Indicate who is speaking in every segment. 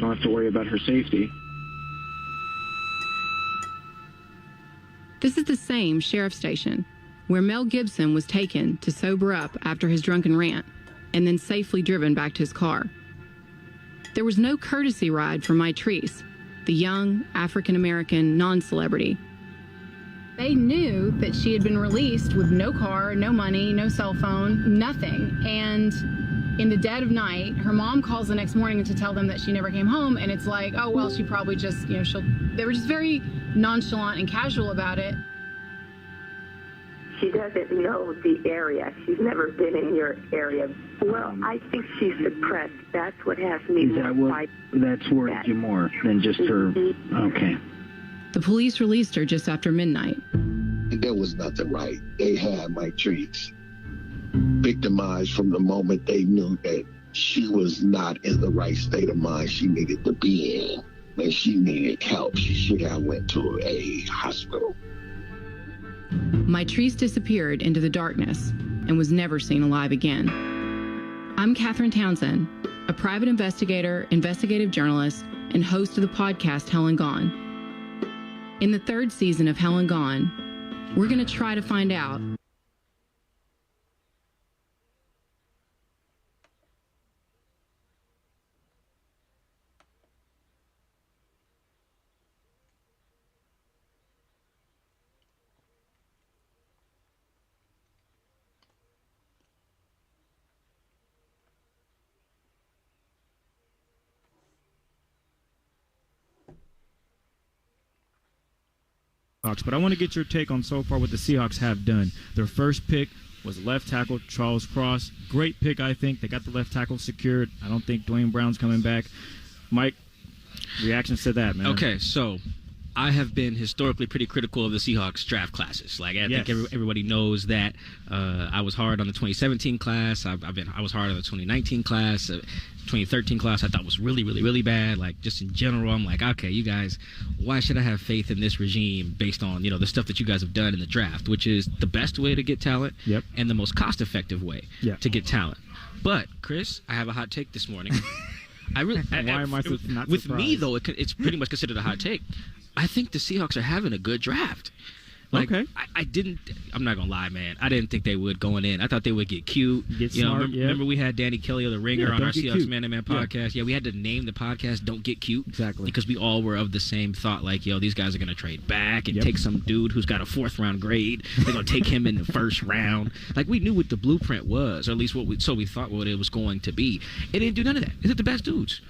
Speaker 1: don't have to worry about her safety.
Speaker 2: This is the same sheriff's station where Mel Gibson was taken to sober up after his drunken rant and then safely driven back to his car. There was no courtesy ride for Mitrice, the young African-American non-celebrity. They knew that she had been released with no car, no money, no cell phone, nothing. And in the dead of night, her mom calls the next morning to tell them that she never came home. And it's like, oh, well, she probably just, they were just very nonchalant and casual about it.
Speaker 3: She doesn't know the area. She's never been in your area. Well, I think she's depressed. That's what has me more.
Speaker 1: That's worried you more than just her? Okay.
Speaker 2: The police released her just after midnight.
Speaker 4: There was nothing right. They had Mitrice victimized from the moment they knew that she was not in the right state of mind she needed to be in, and she needed help. She should have went to a hospital.
Speaker 2: Mitrice disappeared into the darkness and was never seen alive again. I'm Catherine Townsend, a private investigator, investigative journalist, and host of the podcast Hell and Gone. In the third season of Hell and Gone, we're going to try to find out
Speaker 5: but I want to get your take on so far what the Seahawks have done. Their first pick was left tackle Charles Cross. Great pick, I think. They got the left tackle secured. I don't think Dwayne Brown's coming back. Mike, reactions to that, man?
Speaker 6: Okay, so I have been historically pretty critical of the Seahawks draft classes. Like, I think everybody knows that. I was hard on the 2017 class. I was hard on the 2019 class. 2013 class I thought was really, really, really bad. Like, just in general, I'm like, okay, you guys, why should I have faith in this regime based on, the stuff that you guys have done in the draft, which is the best way to get talent and the most cost-effective way to get talent. But, Chris, I have a hot take this morning. Why
Speaker 5: am I not
Speaker 6: with
Speaker 5: surprised?
Speaker 6: Me, though, it's pretty much considered a hot take. I think the Seahawks are having a good draft. Like,
Speaker 5: okay.
Speaker 6: I'm not going to lie, man. I didn't think they would going in. I thought they would get cute.
Speaker 5: Get smart,
Speaker 6: remember we had Danny Kelly of The Ringer on our Seahawks Man to Man podcast? Yeah, we had to name the podcast Don't Get Cute.
Speaker 5: Exactly.
Speaker 6: Because we all were of the same thought, like, these guys are going to trade back and take some dude who's got a 4th round grade. They're going to take him in the 1st round. Like, we knew what the blueprint was, or at least we thought what it was going to be. It didn't do none of that. It's the best dudes.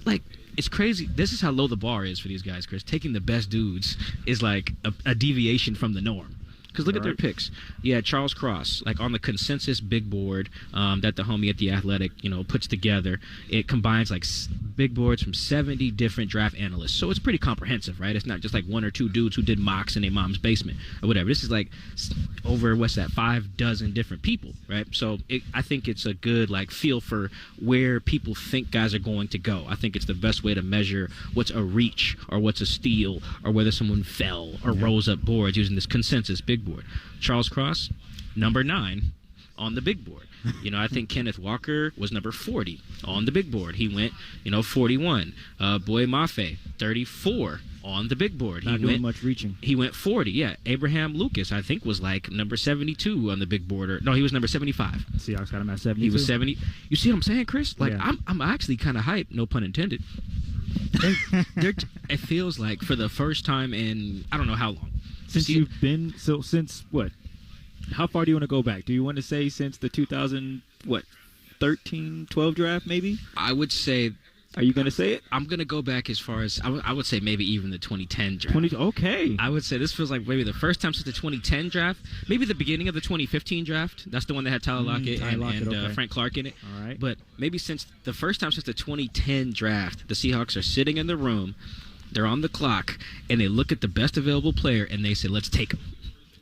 Speaker 6: Like, it's crazy. This is how low the bar is for these guys, Chris. Taking the best dudes is like a deviation from the norm. Because look at their picks. Yeah, Charles Cross, like on the consensus big board that the homie at The Athletic, puts together. It combines like big boards from 70 different draft analysts. So it's pretty comprehensive, right? It's not just like 1 or 2 dudes who did mocks in their mom's basement or whatever. This is like over, 5 dozen different people, right? So I think it's a good like feel for where people think guys are going to go. I think it's the best way to measure what's a reach or what's a steal or whether someone fell or rose up boards using this consensus big board. Charles Cross, number 9 on the big board. I think Kenneth Walker was number 40 on the big board. He went, 41. Boy Mafe, 34 on the big board.
Speaker 5: Not doing much reaching.
Speaker 6: He went 40, yeah. Abraham Lucas, I think, was like number 72 on the big board. No, he was number 75.
Speaker 5: Seahawks got him at 72.
Speaker 6: He was 70. You see what I'm saying, Chris? Like, I'm actually kind of hyped, no pun intended. It feels like for the first time in, I don't know how long.
Speaker 5: Since what? How far do you want to go back? Do you want to say since the 13, 12 draft, maybe?
Speaker 6: I would say.
Speaker 5: Are you going to say it?
Speaker 6: I'm going to go back as far as, I would say maybe even the 2010 draft.
Speaker 5: Okay.
Speaker 6: I would say this feels like maybe the first time since the 2010 draft, maybe the beginning of the 2015 draft. That's the one that had Tyler Lockett and Frank Clark in it.
Speaker 5: All right.
Speaker 6: But maybe since the first time since the 2010 draft, the Seahawks are sitting in the room, they're on the clock, and they look at the best available player, and they say, let's take him.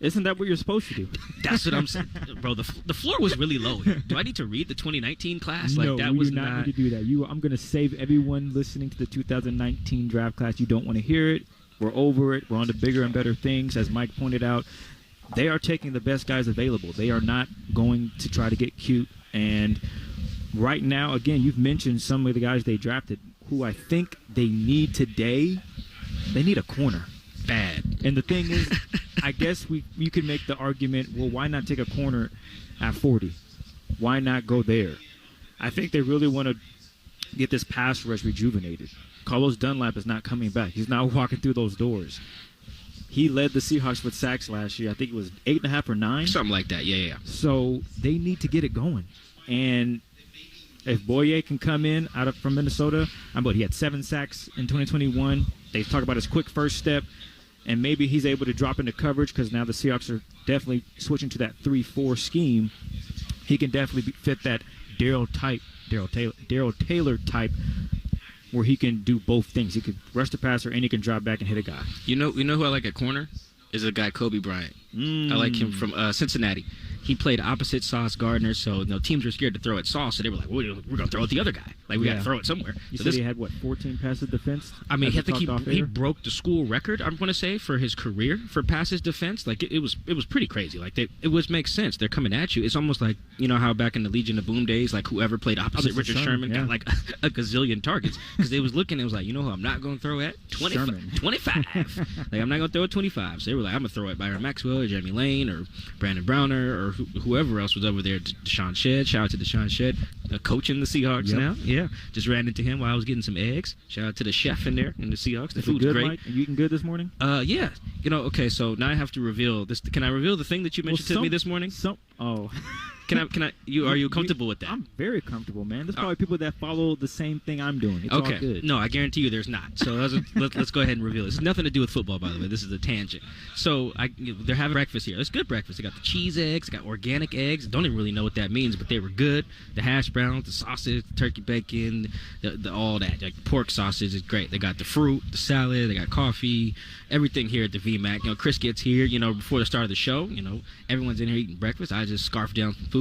Speaker 5: Isn't that what you're supposed to do?
Speaker 6: That's what I'm saying. Bro, the floor was really low here. Do I need to read the 2019 class?
Speaker 5: No,
Speaker 6: that
Speaker 5: you
Speaker 6: was
Speaker 5: do not need to do that. I'm going to save everyone listening to the 2019 draft class. You don't want to hear it. We're over it. We're on to bigger and better things. As Mike pointed out, they are taking the best guys available. They are not going to try to get cute. And right now, again, you've mentioned some of the guys they drafted. who I think they need today, they need a corner.
Speaker 6: Bad.
Speaker 5: And the thing is, I guess you could make the argument, well, why not take a corner at 40? Why not go there? I think they really want to get this pass rush rejuvenated. Carlos Dunlap is not coming back. He's not walking through those doors. He led the Seahawks with sacks last year. I think it was 8.5 or 9.
Speaker 6: Something like that, yeah.
Speaker 5: So they need to get it going. And if Boye can come in from Minnesota, he had 7 sacks in 2021. They talk about his quick first step, and maybe he's able to drop into coverage because now the Seahawks are definitely switching to that 3-4 scheme. He can definitely fit that Darrell Taylor type, where he can do both things. He could rush the passer and he can drop back and hit a guy.
Speaker 6: You know who I like at corner is a guy Kobe Bryant. I like him from Cincinnati. He played opposite Sauce Gardner, so teams were scared to throw at Sauce, so they were like, we're going to throw at the other guy. Like, we got to throw it somewhere.
Speaker 5: You
Speaker 6: so
Speaker 5: said he had, 14 passes defense?
Speaker 6: I mean, he broke the school record, I'm going to say, for his career for passes defense. Like, it was pretty crazy. Like, it makes sense. They're coming at you. It's almost like, how back in the Legion of Boom days, like, whoever played opposite Richard Sherman got, like, a gazillion targets. Because they was looking, it was like, who I'm not going to throw at? 25. Like, I'm not going to throw at 25. So they were like, I'm going to throw at Byron Maxwell or Jeremy Lane or Brandon Browner or whoever else was over there. Deshaun Shedd. Shout out to Deshaun Shedd, coaching the Seahawks now. Yeah, just ran into him while I was getting some eggs. Shout out to the chef in there in the Seahawks. The food's
Speaker 5: good,
Speaker 6: great.
Speaker 5: Mike? You eating good this morning?
Speaker 6: Yeah. Okay, so now I have to reveal this. Can I reveal the thing that you mentioned to me this morning? Can I? Are you comfortable with that?
Speaker 5: I'm very comfortable, man. There's probably people that follow the same thing I'm doing. It's
Speaker 6: okay.
Speaker 5: all good.
Speaker 6: No, I guarantee you there's not. So let's go ahead and reveal it. It's nothing to do with football, by the way. This is a tangent. So they're having breakfast here. It's good breakfast. They got the cheese eggs, they got organic eggs. Don't even really know what that means, but they were good. The hash browns, the sausage, the turkey bacon, the all that. Like the pork sausage is great. They got the fruit, the salad, they got coffee, everything here at the VMAC. Chris gets here, before the start of the show. Everyone's in here eating breakfast. I just scarf down some food.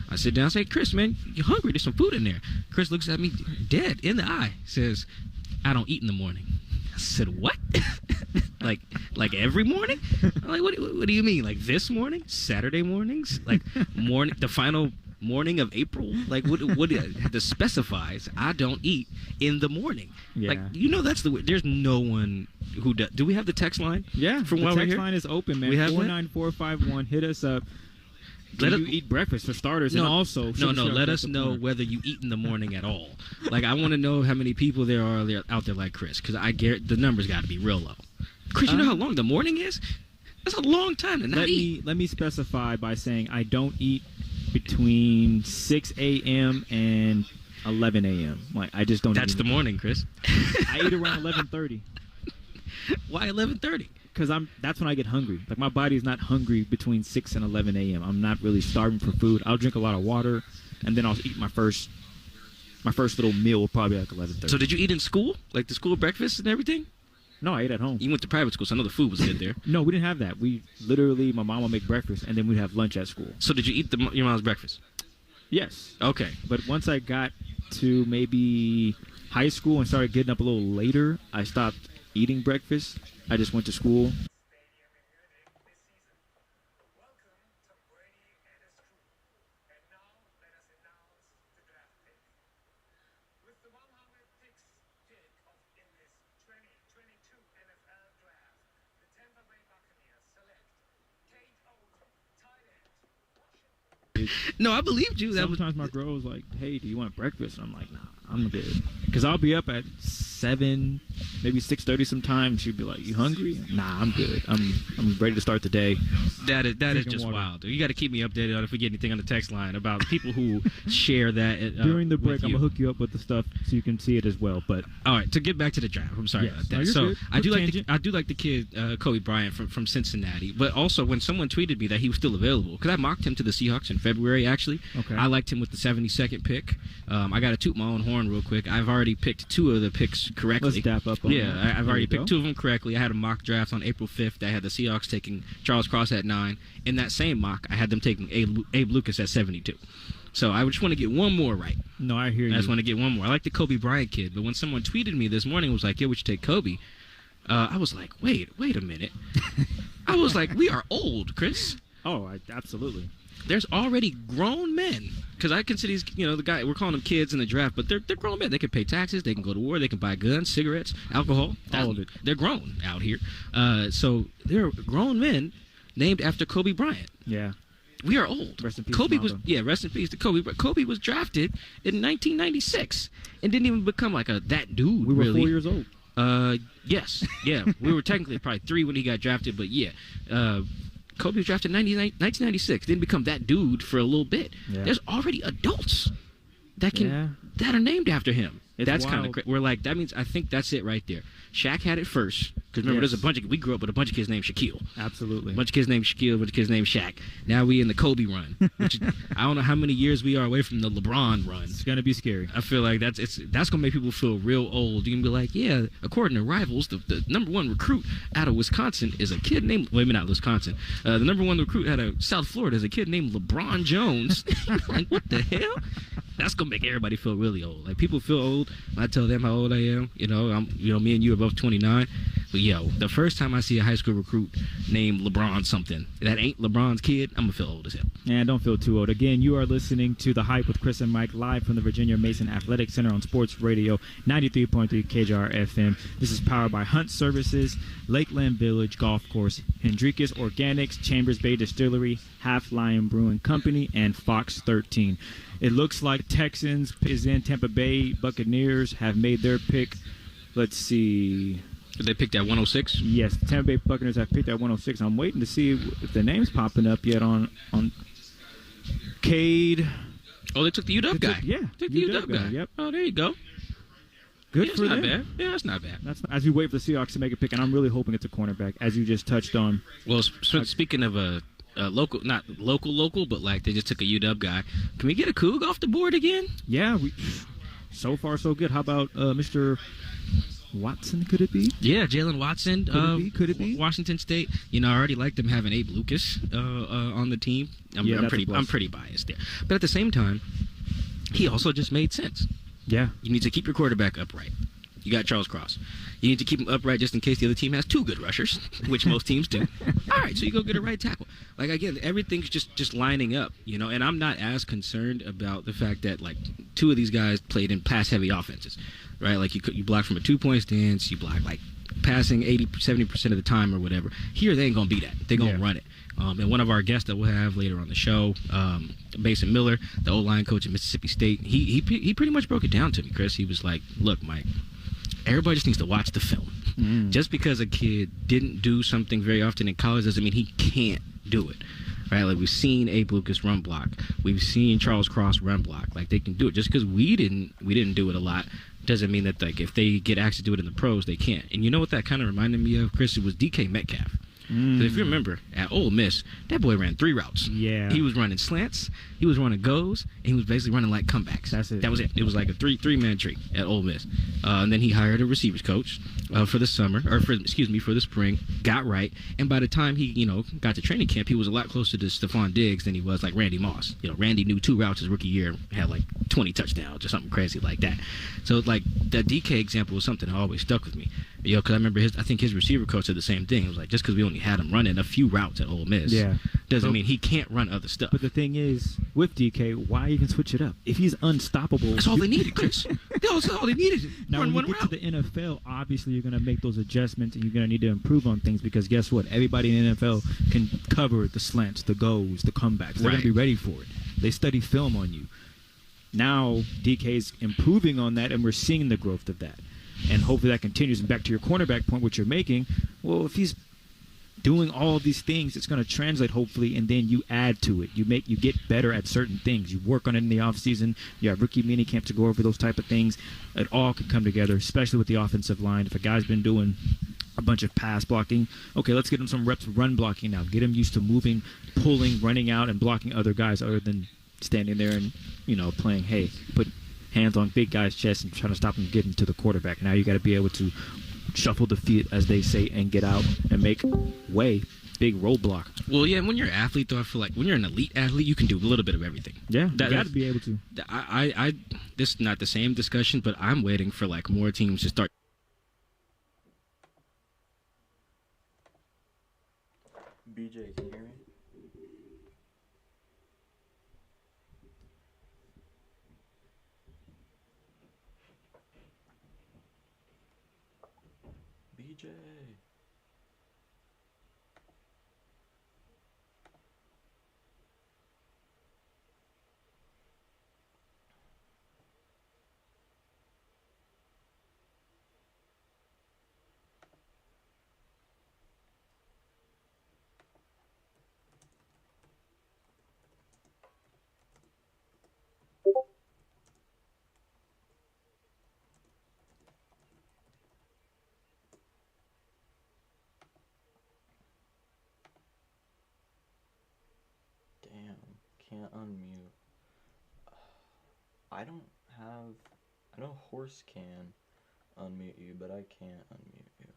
Speaker 6: I sit down and say, Chris, man, you hungry? There's some food in there. Chris looks at me dead in the eye. Says, I don't eat in the morning. I said, what? like every morning? I'm like, what do you mean? Like this morning? Saturday mornings? Like the final morning of April? Like what the specifies? I don't eat in the morning.
Speaker 5: Yeah.
Speaker 6: Like that's there's no one who does. Do we have the text line?
Speaker 5: Yeah,
Speaker 6: from
Speaker 5: the
Speaker 6: while
Speaker 5: text
Speaker 6: we're here?
Speaker 5: line is open, man.
Speaker 6: We have
Speaker 5: 49451. Hit us up. Do you eat breakfast for starters?
Speaker 6: No,
Speaker 5: and also
Speaker 6: let us know whether you eat in the morning at all. Like I want to know how many people there are out there like Chris, because I get the numbers got to be real low. Chris, you know how long the morning is? That's a long time to not eat.
Speaker 5: Let me specify by saying I don't eat between 6 a.m. and 11 a.m. Like I just don't.
Speaker 6: That's the morning, Chris.
Speaker 5: I eat around 11:30.
Speaker 6: Why 11:30?
Speaker 5: Because that's when I get hungry. Like my body's not hungry between 6 and 11 a.m. I'm not really starving for food. I'll drink a lot of water, and then I'll eat my first little meal will probably like 11:30.
Speaker 6: So did you eat in school, like the school breakfast and everything?
Speaker 5: No, I ate at home.
Speaker 6: You went to private school, so I know the food was good there.
Speaker 5: No, we didn't have that. We literally, my mom would make breakfast, and then we'd have lunch at school.
Speaker 6: So did you eat your mom's breakfast?
Speaker 5: Yes.
Speaker 6: Okay.
Speaker 5: But once I got to maybe high school and started getting up a little later, I stopped eating breakfast. I just went to school.
Speaker 6: No, I believed you.
Speaker 5: Sometimes my girl was like, hey, do you want breakfast? And I'm like, nah, I'm good. Because I'll be up at 7, maybe 6:30 sometimes. She'd be like, you hungry? Nah, I'm good. I'm ready to start the day.
Speaker 6: That is just wild. You got to keep me updated on if we get anything on the text line about people who share that.
Speaker 5: During the break, I'm going to hook you up with the stuff so you can see it as well. But
Speaker 6: all right, to get back to the draft, I'm sorry about that.
Speaker 5: No,
Speaker 6: so
Speaker 5: good.
Speaker 6: I do like the kid Kobe Bryant from Cincinnati. But also when someone tweeted me that he was still available, because I mocked him to the Seahawks in February actually.
Speaker 5: Okay.
Speaker 6: I liked him with the 72nd pick. I got to toot my own horn real quick. I've already picked 2 of the picks correctly.
Speaker 5: Let's dap up on that.
Speaker 6: I've already picked 2 of them correctly. I had a mock draft on April 5th. I had the Seahawks taking Charles Cross at 9. In that same mock, I had them taking Abe Lucas at 72. So I just want to get one more right.
Speaker 5: No, I hear you.
Speaker 6: I just want to get one more. I like the Kobe Bryant kid, but when someone tweeted me this morning, was like, "Yo, would you take Kobe?" I was like, "Wait a minute." I was like, "We are old, Chris."
Speaker 5: Oh, absolutely.
Speaker 6: there's already grown men. Because I consider these, the guy, we're calling them kids in the draft, but they're grown men. They can pay taxes, they can go to war, they can buy guns, cigarettes, alcohol, all of it. They're grown out here. So they're grown men named after Kobe Bryant.
Speaker 5: Yeah.
Speaker 6: We are old.
Speaker 5: Rest in peace,
Speaker 6: Kobe
Speaker 5: Mamba.
Speaker 6: rest in peace to Kobe. But Kobe was drafted in 1996 and didn't even become like that dude.
Speaker 5: We were
Speaker 6: really.
Speaker 5: 4 years old.
Speaker 6: Yes, yeah. We were technically probably 3 when he got drafted, but yeah. Kobe was drafted in 1996. Didn't become that dude for a little bit.
Speaker 5: Yeah.
Speaker 6: There's already adults that are named after him. That's kind of crazy. We're like, that means, I think that's it right there. Shaq had it first. Because remember, there's we grew up with a bunch of kids named Shaquille.
Speaker 5: Absolutely.
Speaker 6: A bunch of kids named Shaquille, a bunch of kids named Shaq. Now we in the Kobe run. Which I don't know how many years we are away from the LeBron run.
Speaker 5: It's going to be scary.
Speaker 6: I feel like that's going to make people feel real old. You can be like, yeah, according to Rivals, the number one recruit out of Wisconsin is a kid named, well, maybe not Wisconsin. The number one recruit out of South Florida is a kid named LeBron Jones. Like, what the hell? That's going to make everybody feel really old. Like, people feel old when I tell them how old I am. Me and you are both 29. But, the first time I see a high school recruit named LeBron something that ain't LeBron's kid, I'm going to feel old as hell.
Speaker 5: Yeah, don't feel too old. Again, you are listening to The Hype with Chris and Mike live from the Virginia Mason Athletic Center on Sports Radio 93.3 KJR FM. This is powered by Hunt Services, Lakeland Village Golf Course, Hendrickis Organics, Chambers Bay Distillery, Half Lion Brewing Company, and Fox 13. It looks like Texans is in Tampa Bay. Buccaneers have made their pick. Let's see.
Speaker 6: They picked at 106?
Speaker 5: Yes, the Tampa Bay Buccaneers have picked at 106. I'm waiting to see if the name's popping up yet on Cade.
Speaker 6: Oh, they took the UW guy.
Speaker 5: Took
Speaker 6: the UW guy.
Speaker 5: Yep.
Speaker 6: Oh, there you go.
Speaker 5: Good for
Speaker 6: them.
Speaker 5: them.
Speaker 6: Not bad. Yeah, that's not bad.
Speaker 5: As we wait for the Seahawks to make a pick, and I'm really hoping it's a cornerback, as you just touched on.
Speaker 6: Well, speaking of a local, not local, but like they just took a UW guy. Can we get a Coug off the board again?
Speaker 5: Yeah, so far so good. How about Mr. Watson, could it be?
Speaker 6: Yeah, Jalen Watson.
Speaker 5: Could it be?
Speaker 6: Washington State. I already like them having Abe Lucas on the team. I'm pretty biased there. But at the same time, he also just made sense.
Speaker 5: Yeah.
Speaker 6: You need to keep your quarterback upright. You got Charles Cross. You need to keep him upright just in case the other team has 2 good rushers, which most teams do. All right, so you go get a right tackle. Like, again, everything's just lining up, and I'm not as concerned about the fact that, like, 2 of these guys played in pass-heavy offenses, right? Like, you block from a 2-point stance, you block, like, passing 70% of the time or whatever. Here, they ain't going to be that. They're going to run it. And one of our guests that we'll have later on the show, Mason Miller, the O-line coach at Mississippi State, he pretty much broke it down to me, Chris. He was like, look, Mike, everybody just needs to watch the film. Just because a kid didn't do something very often in college doesn't mean he can't do it. Right? Like, we've seen Abe Lucas run block. We've seen Charles Cross run block. Like, they can do it. Just because we didn't do it a lot doesn't mean that, like, if they get asked to do it in the pros, they can't. And you know what that kind of reminded me of, Chris? It was DK Metcalf. If you remember, at Ole Miss, that boy ran 3 routes.
Speaker 5: Yeah.
Speaker 6: He was running slants, he was running goes, and he was basically running like comebacks.
Speaker 5: That's it.
Speaker 6: That was it. It was like a three-man tree at Ole Miss. And then he hired a receivers coach for the summer, or for the spring, got right, and by the time he, got to training camp, he was a lot closer to Stephon Diggs than he was like Randy Moss. Randy knew 2 routes his rookie year, had like 20 touchdowns or something crazy like that. So, like, that DK example was something that always stuck with me. Because I remember I think his receiver coach said the same thing. It was like, just because we only had him running a few routes at Ole Miss doesn't mean he can't run other stuff.
Speaker 5: But the thing is, with DK, why even switch it up? If he's unstoppable...
Speaker 6: That's all they needed, Chris. That's all they needed.
Speaker 5: Now, when you get to the NFL, obviously you're going to make those adjustments and you're going to need to improve on things because guess what? Everybody in the NFL can cover the slants, the goes, the comebacks. They're going to be ready for it. They study film on you. Now, DK's improving on that, and we're seeing the growth of that. And hopefully that continues. And back to your cornerback point, what you're making, well, if he's doing all of these things, it's going to translate, hopefully, and then you add to it. You get better at certain things. You work on it in the offseason. You have rookie minicamp to go over those type of things. It all can come together, especially with the offensive line. If a guy's been doing a bunch of pass blocking, okay, let's get him some reps run blocking now. Get him used to moving, pulling, running out, and blocking other guys other than standing there and, playing, hey, put hands on big guy's chest and trying to stop him getting to the quarterback. Now you got to be able to shuffle the feet, as they say, and get out and make way. Big roadblock.
Speaker 6: Well, yeah, when you're an athlete, though, I feel like when you're an elite athlete, you can do a little bit of everything.
Speaker 5: Yeah, you got to be able to.
Speaker 6: This is not the same discussion, but I'm waiting for, like, more teams to start.
Speaker 7: BJ, can you hear me? DJ. Damn, can't unmute. I don't have. I know Horse can unmute you, but I can't unmute you.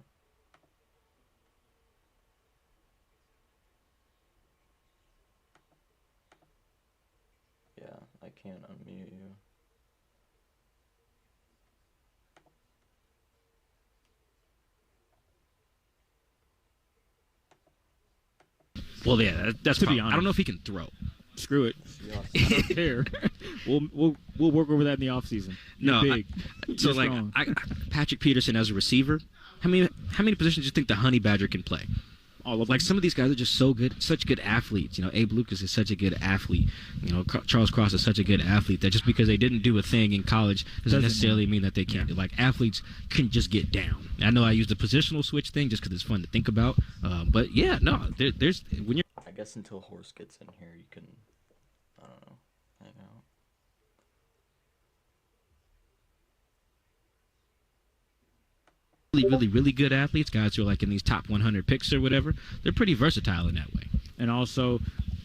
Speaker 7: Yeah, I can't unmute you.
Speaker 6: Well, yeah, that's
Speaker 5: To be
Speaker 6: I
Speaker 5: honest.
Speaker 6: don't know if he can throw.
Speaker 5: Screw it. I don't care. We'll work over that in the offseason.
Speaker 6: No,
Speaker 5: You're big.
Speaker 6: So
Speaker 5: You're
Speaker 6: like
Speaker 5: strong.
Speaker 6: Patrick Peterson as a receiver, how many positions do you think the Honey Badger can play?
Speaker 5: All of
Speaker 6: Like
Speaker 5: them.
Speaker 6: some of these guys are just so good, such good athletes. You know, Abe Lucas is such a good athlete. You know, Charles Cross is such a good athlete that just because they didn't do a thing in college doesn't necessarily mean that they can't. Like athletes can just get down. I know I use the positional switch thing just because it's fun to think about. But yeah, no, there's when you're
Speaker 7: I guess until Horse gets in here, you can. I don't know. Hang out.
Speaker 6: really good athletes, guys who are like in these top 100 picks or whatever, they're pretty versatile in that way.
Speaker 5: And also,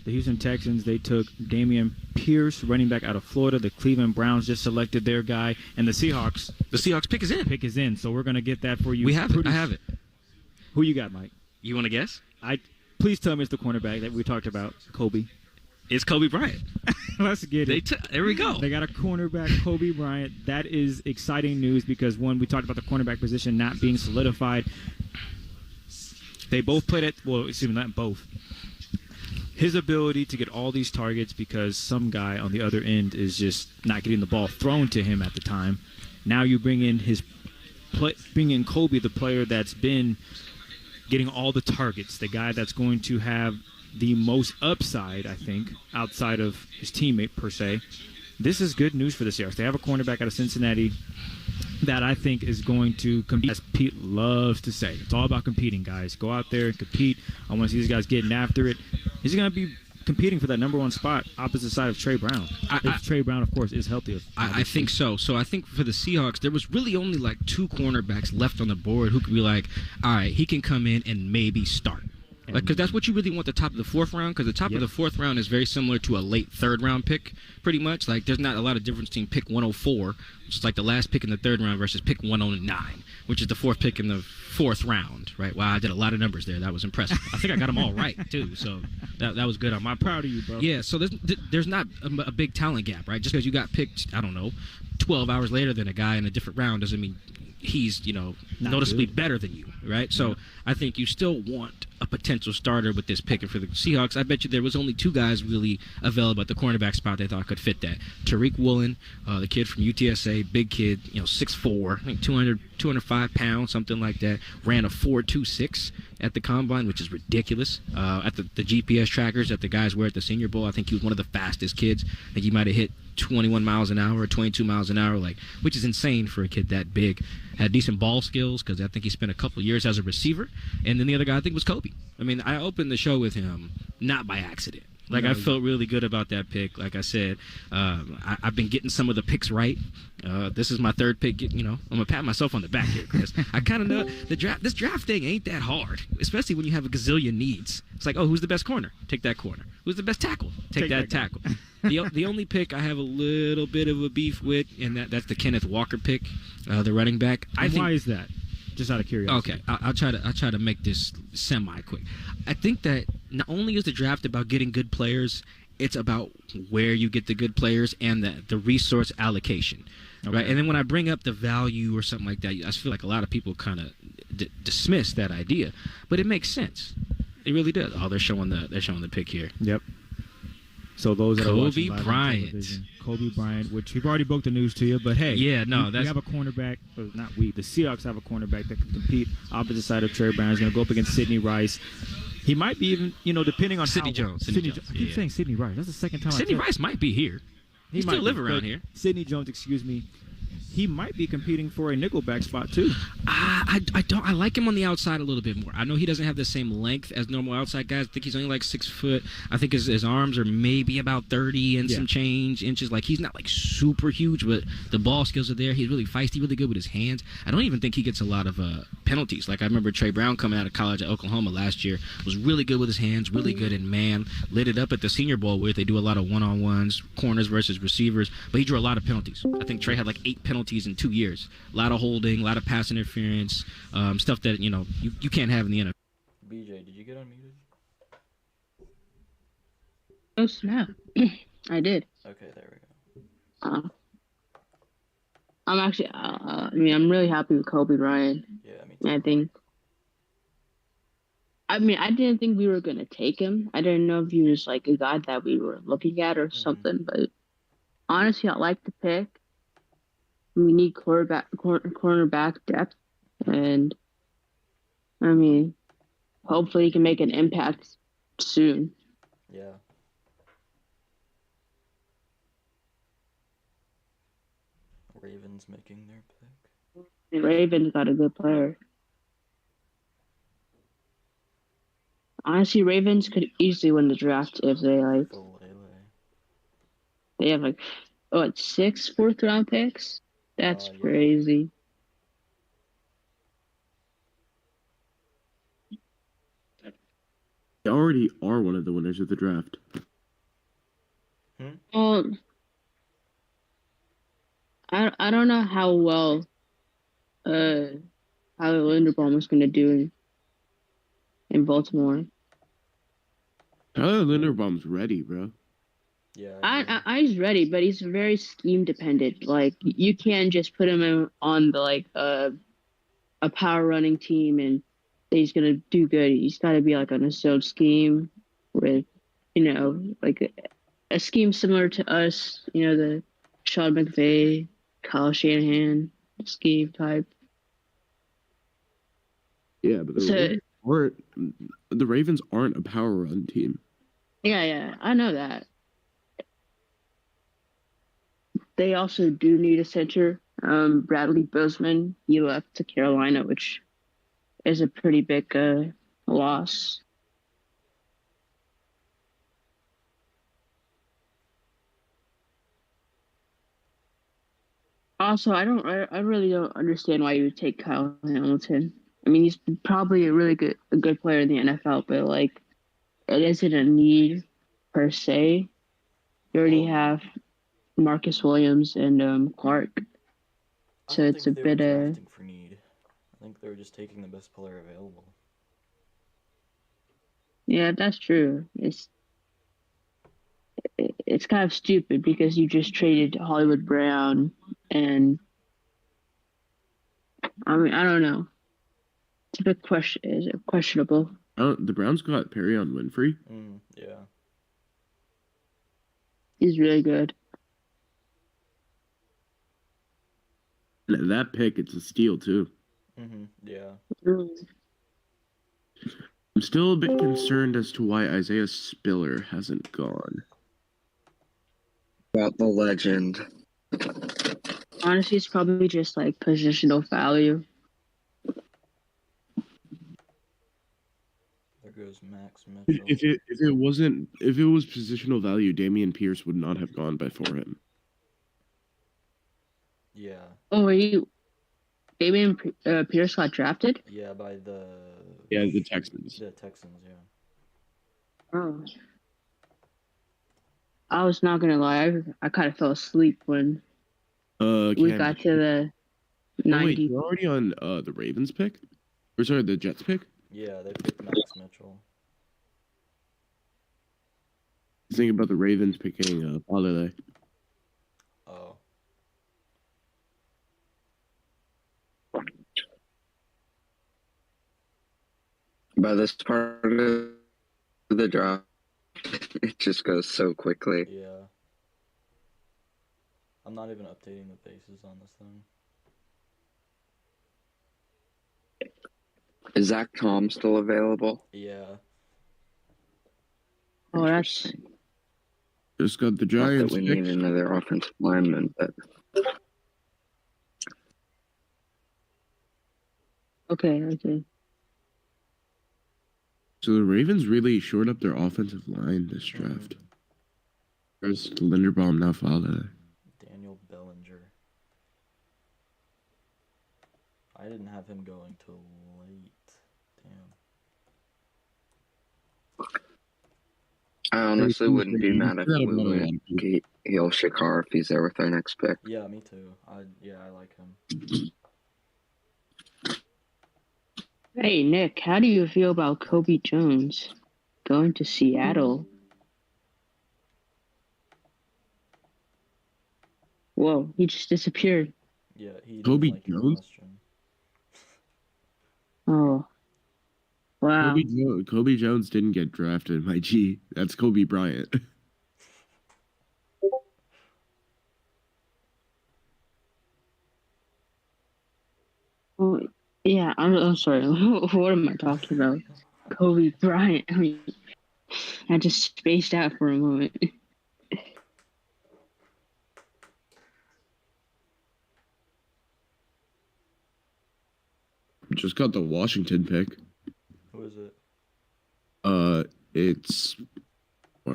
Speaker 5: the Houston Texans, they took Damian Pierce, running back out of Florida. The Cleveland Browns just selected their guy. And the Seahawks
Speaker 6: The Seahawks pick is in.
Speaker 5: pick is in. So we're going to get that for you.
Speaker 6: We have it. I have it.
Speaker 5: Who you got, Mike?
Speaker 6: You want to guess?
Speaker 5: Please tell me it's the cornerback that we talked about, Kobe.
Speaker 6: It's Kobe Bryant.
Speaker 5: Let's get it.
Speaker 6: There we go.
Speaker 5: They got a cornerback, Kobe Bryant. That is exciting news because, one, we talked about the cornerback position not being solidified. They both played at, well, excuse me, not both. His ability to get all these targets because some guy on the other end is just not getting the ball thrown to him at the time. Now you bring in Kobe, the player that's been getting all the targets, the guy that's going to have the most upside, I think, outside of his teammate per se. This is good news for the Seahawks. They have a cornerback out of Cincinnati that I think is going to compete, as Pete loves to say. It's all about competing, guys. Go out there and compete. I want to see these guys getting after it. He's going to be competing for that number one spot opposite side of Trey Brown. If Trey Brown, of course, is healthy.
Speaker 6: I think so. So I think for the Seahawks, there was really only like two cornerbacks left on the board who could be like, all right, he can come in and maybe start. Because that's what you really want the top of the fourth round, because the top of the fourth round is very similar to a late third round pick, pretty much. Like, there's not a lot of difference between pick 104, which is like the last pick in the third round, versus pick 109, which is the fourth pick in the fourth round, right? Wow, I did a lot of numbers there. That was impressive. I think I got them all right, too, so that was good on my part.
Speaker 5: Proud of you, bro.
Speaker 6: Yeah, so there's not a big talent gap, right? Just because you got picked, I don't know, 12 hours later than a guy in a different round doesn't mean he's, noticeably better than you, right? So I think you still want a potential starter with this pick. And for the Seahawks, I bet you there was only two guys really available at the cornerback spot they thought could fit that. Tariq Woolen, the kid from UTSA, big kid, 6'4", I think 205 pounds, something like that. Ran a 4.26 at the combine, which is ridiculous. At the GPS trackers that the guys wear at the Senior Bowl, I think he was one of the fastest kids. I think he might have hit 21 miles an hour or 22 miles an hour, which is insane for a kid that big. Had decent ball skills because I think he spent a couple of years as a receiver. And then the other guy I think was Kobe. I mean, I opened the show with him not by accident. I felt really good about that pick. Like I said, I've been getting some of the picks right. This is my third pick. I'm gonna pat myself on the back here, Chris. I kind of know this draft thing ain't that hard, especially when you have a gazillion needs. It's like, oh, who's the best corner? Take that corner. Who's the best tackle? Take that tackle. The only pick I have a little bit of a beef with, and that's the Kenneth Walker pick, the running back.
Speaker 5: Why is that? Just out of curiosity.
Speaker 6: Okay, I'll try to make this semi-quick. I think that not only is the draft about getting good players, it's about where you get the good players and the resource allocation, right? And then when I bring up the value or something like that, I feel like a lot of people kind of dismiss that idea, but it makes sense. It really does. Oh, they're showing the pick here.
Speaker 5: Yep. So those that are watching
Speaker 6: Kobe
Speaker 5: live on
Speaker 6: Bryant.
Speaker 5: television, Kobe Bryant, which we've already broke the news to you, but hey,
Speaker 6: Yeah, no,
Speaker 5: we
Speaker 6: that's
Speaker 5: have a cornerback. Or not we. The Seahawks have a cornerback that can compete opposite side of Trey Brown. He's going to go up against Sidney Rice. He might be even, depending on
Speaker 6: Sidney
Speaker 5: how
Speaker 6: Jones.
Speaker 5: Sidney Jones. I keep saying Sidney Rice. That's the second time.
Speaker 6: Sidney Rice might be here. He still live around here.
Speaker 5: Sidney Jones, excuse me. He might be competing for a nickelback spot too.
Speaker 6: I don't. I like him on the outside a little bit more. I know he doesn't have the same length as normal outside guys. I think he's only like 6 foot. I think his arms are maybe about 30 and some change inches. Like he's not like super huge, but the ball skills are there. He's really feisty, really good with his hands. I don't even think he gets a lot of penalties. Like I remember Trey Brown coming out of college at Oklahoma last year was really good with his hands, really good in man. Lit it up at the Senior Bowl where they do a lot of one-on-ones, corners versus receivers. But he drew a lot of penalties. I think Trey had like 8 penalties in 2 years. A lot of holding, a lot of pass interference, stuff that you can't have in the NFL.
Speaker 7: BJ, did you get unmuted?
Speaker 8: Oh snap! I did.
Speaker 7: Okay, there we go.
Speaker 8: I'm actually. I'm really happy with Kobe Bryant.
Speaker 7: Yeah, me too.
Speaker 8: I didn't think we were gonna take him. I didn't know if he was like a guy that we were looking at or something. But honestly, I like the pick. We need cornerback depth, and hopefully he can make an impact soon.
Speaker 7: Yeah. Ravens making their pick.
Speaker 8: The Ravens got a good player. Honestly, Ravens could easily win the draft if they They have 6 fourth-round picks. That's crazy.
Speaker 9: They already are one of the winners of the draft.
Speaker 8: Well, I don't know how well Tyler Linderbaum was going to do in Baltimore.
Speaker 9: Tyler Linderbaum's ready, bro.
Speaker 7: Yeah.
Speaker 8: He's ready, but he's very scheme dependent. Like you can't just put him on the a power running team and he's gonna do good. He's got to be like on a sold scheme with a scheme similar to us. The Sean McVay, Kyle Shanahan scheme type.
Speaker 9: Yeah, but the Ravens aren't a power run team.
Speaker 8: Yeah, I know that. They also do need a center. Bradley Bozeman, he left to Carolina, which is a pretty big loss. Also, I really don't understand why you would take Kyle Hamilton. He's probably a good player in the NFL, but it isn't a need per se. You already have Marcus Williams and Clark, so it's a bit
Speaker 7: for need. I think they were just taking the best player available.
Speaker 8: Yeah, that's true. It's kind of stupid because you just traded Hollywood Brown, and I don't know. It's a bit questionable.
Speaker 9: The Browns got Perion Winfrey.
Speaker 7: Yeah.
Speaker 8: He's really good.
Speaker 9: That pick, it's a steal too.
Speaker 7: Yeah.
Speaker 9: I'm still a bit concerned as to why Isaiah Spiller hasn't gone.
Speaker 10: About the legend.
Speaker 8: Honestly, it's probably just positional value.
Speaker 7: There goes Max Mitchell.
Speaker 9: If it was positional value, Dameon Pierce would not have gone before him.
Speaker 7: Yeah.
Speaker 8: Oh, Dameon Pierce got drafted?
Speaker 7: Yeah, by the
Speaker 9: Texans.
Speaker 7: The Texans, yeah.
Speaker 8: Oh. I was not gonna lie, I kind of fell asleep when we got to the 90.
Speaker 9: Wait, you're already on the Ravens pick? Or sorry, the Jets pick?
Speaker 7: Yeah, they picked Max Mitchell.
Speaker 9: Think about the Ravens picking Holiday.
Speaker 7: Oh.
Speaker 10: By this part of the draft, It just goes so quickly.
Speaker 7: Yeah. I'm not even updating the bases on this thing.
Speaker 10: Is Zach Tom still available?
Speaker 7: Yeah.
Speaker 8: Oh, that's
Speaker 9: Just got the
Speaker 10: Not that
Speaker 9: Giants
Speaker 10: we
Speaker 9: pick.
Speaker 10: need another offensive lineman, but
Speaker 8: okay. Okay.
Speaker 9: So the Ravens really shored up their offensive line this draft. There's Linderbaum, now Fala.
Speaker 7: Daniel Bellinger. I didn't have him going till late. Damn.
Speaker 10: I honestly wouldn't be mad if we went Gil Shakar if he's there with our next pick.
Speaker 7: Yeah, me too. I like him.
Speaker 8: Hey Nick, how do you feel about Kobe Jones going to Seattle? Whoa, he just disappeared.
Speaker 7: Yeah, he
Speaker 9: Kobe
Speaker 7: didn't like your
Speaker 9: Jones?
Speaker 7: question.
Speaker 8: Oh. Wow.
Speaker 9: Kobe Jones didn't get drafted, my G. That's Kobe Bryant.
Speaker 8: Oh, yeah, I'm sorry. What am I talking about? Kobe Bryant. I mean, I just spaced out for a moment.
Speaker 9: Just got the Washington pick.
Speaker 7: Who is it?
Speaker 9: It's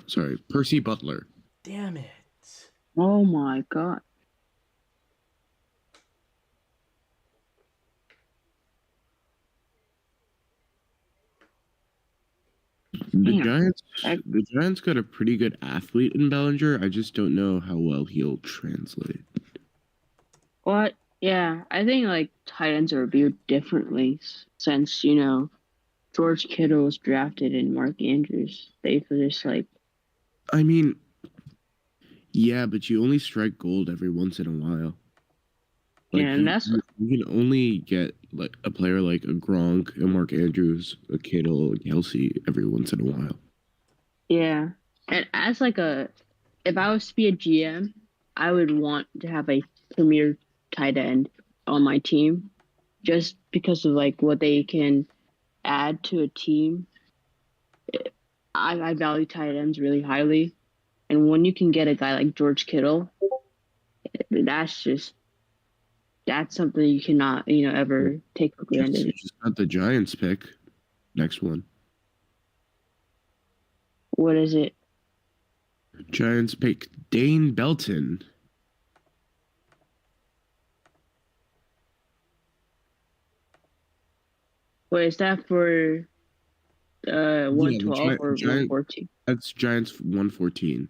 Speaker 9: sorry, Percy Butler.
Speaker 7: Damn it.
Speaker 8: Oh my god.
Speaker 9: The Giants got a pretty good athlete in Bellinger. I just don't know how well he'll translate.
Speaker 8: What? Yeah, I think like tight ends are viewed differently since, George Kittle was drafted and Mark Andrews. They just like,
Speaker 9: I mean, yeah, but you only strike gold every once in a while. Like,
Speaker 8: yeah, and that's
Speaker 9: you can only get like a player like a Gronk, a Mark Andrews, a Kittle, a Kelsey every once in a while.
Speaker 8: yeah. And as like if I was to be a GM, I would want to have a premier tight end on my team, just because of like what they can add to a team. I value tight ends really highly, and when you can get a guy like George Kittle, that's something you cannot ever take for granted.
Speaker 9: Just got the Giants pick. Next one.
Speaker 8: What is it?
Speaker 9: Giants pick Dane Belton.
Speaker 8: What is that for? 112 or 114?
Speaker 9: That's Giants 114.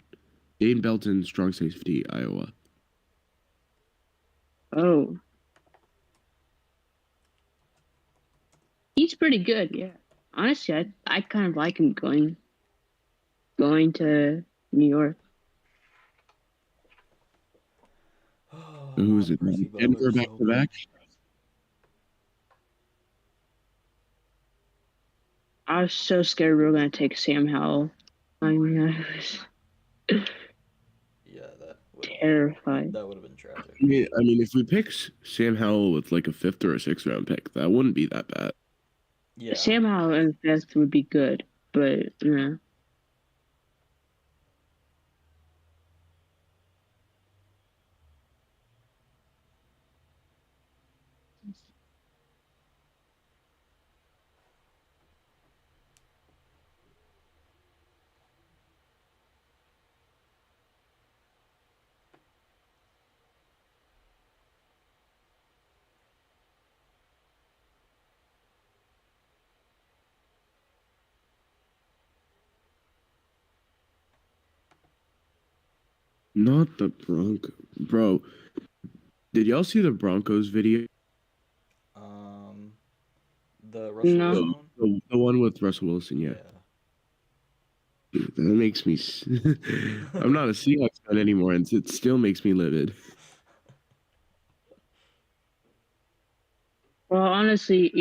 Speaker 9: Dane Belton, strong safety, Iowa.
Speaker 8: Oh, he's pretty good. Yeah, honestly, I kind of like him going to New York.
Speaker 9: Who is it? Denver back to back.
Speaker 8: I was so scared we were going to take Sam Howell. I mean, I was terrified.
Speaker 7: That would have been tragic.
Speaker 9: I mean, if we pick Sam Howell with like a 5th or a 6th round pick, that wouldn't be that bad.
Speaker 7: Yeah.
Speaker 8: Sam Howell in 5th would be good, but yeah.
Speaker 9: Not the Broncos. Bro, did y'all see the Broncos video?
Speaker 7: The Russell Wilson one?
Speaker 9: The one with Russell Wilson, yeah. Dude, that makes me... I'm not a Seahawks fan anymore, and it still makes me livid.
Speaker 8: Well, honestly,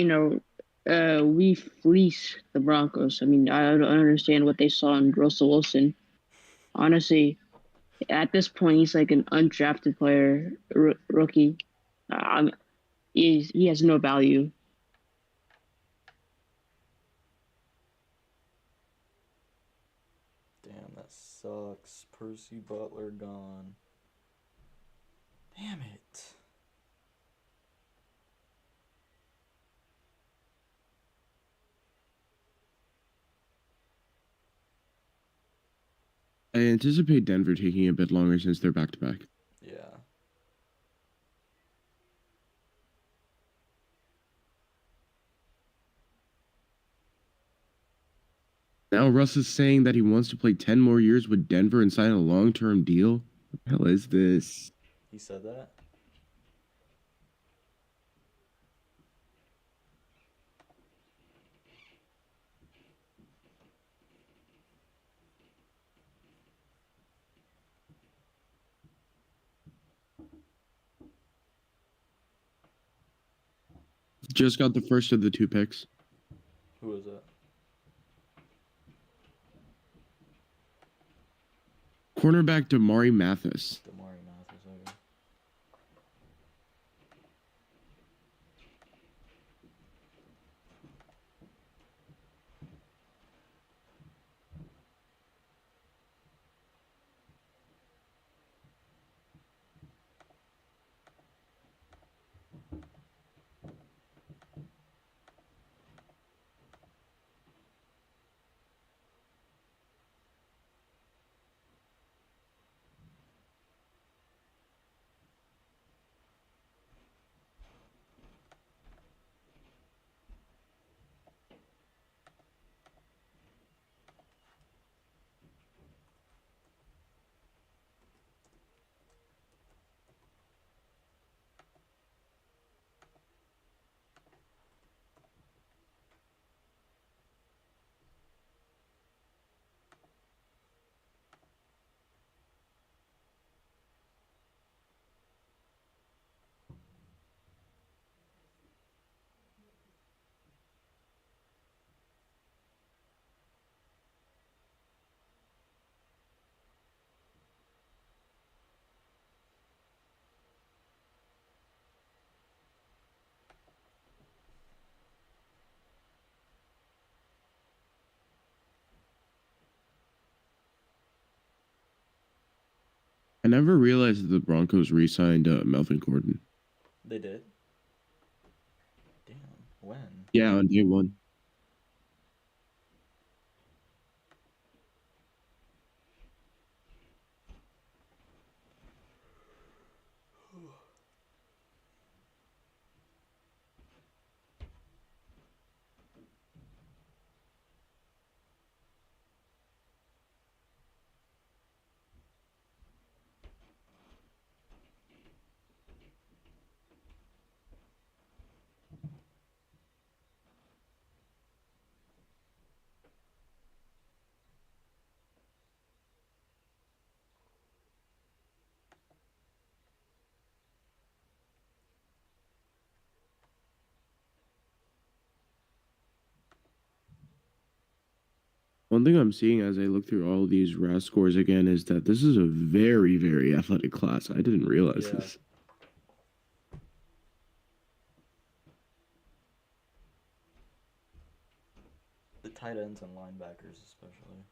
Speaker 8: We fleeced the Broncos. I mean, I don't understand what they saw in Russell Wilson. Honestly, at this point, he's like an undrafted player, rookie. He has no value.
Speaker 7: Damn, that sucks. Percy Butler gone. Damn it.
Speaker 9: I anticipate Denver taking a bit longer since they're back-to-back.
Speaker 7: Yeah.
Speaker 9: Now Russ is saying that he wants to play 10 more years with Denver and sign a long-term deal. What the hell is this?
Speaker 7: He said that?
Speaker 9: Just got the first of the 2 picks.
Speaker 7: Who was that?
Speaker 9: Cornerback Damari Mathis.
Speaker 7: Damari Mathis, okay.
Speaker 9: I never realized that the Broncos re-signed Melvin Gordon.
Speaker 7: They did? Damn. When?
Speaker 9: Yeah, on day 1. One thing I'm seeing as I look through all these RAS scores again is that this is a very, very athletic class. I didn't realize this.
Speaker 7: The tight ends and linebackers especially.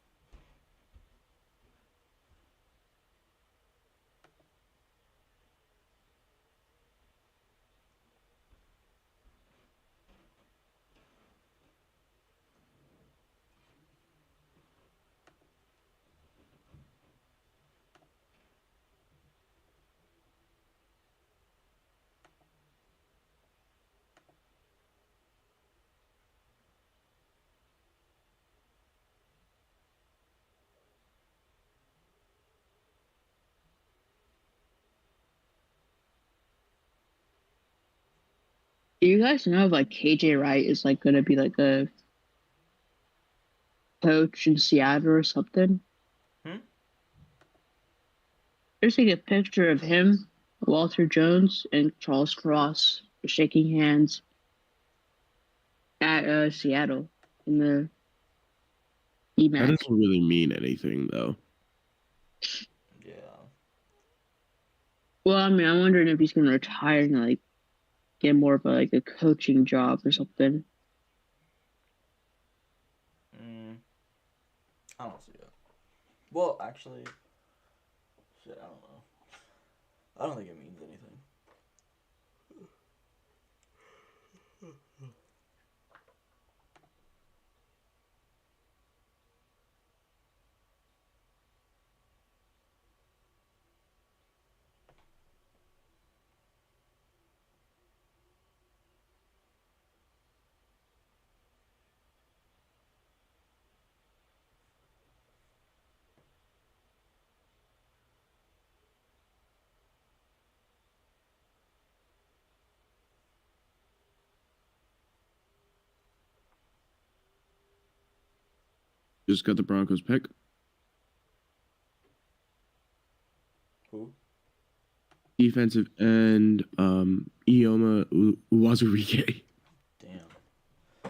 Speaker 8: Do you guys know if like KJ Wright is like gonna be like a coach in Seattle or something? There's like a picture of him, Walter Jones, and Charles Cross shaking hands at Seattle in the
Speaker 9: That
Speaker 8: EMAC.
Speaker 9: doesn't really mean anything, though.
Speaker 7: Yeah.
Speaker 8: Well, I mean, I'm wondering if he's gonna retire and like get more of a coaching job or something.
Speaker 7: I don't see it. Well, actually, shit, I don't know. I don't think it means anything.
Speaker 9: Just got the Broncos pick.
Speaker 7: Who?
Speaker 9: Defensive end, Ioma Uwazurike.
Speaker 7: Damn.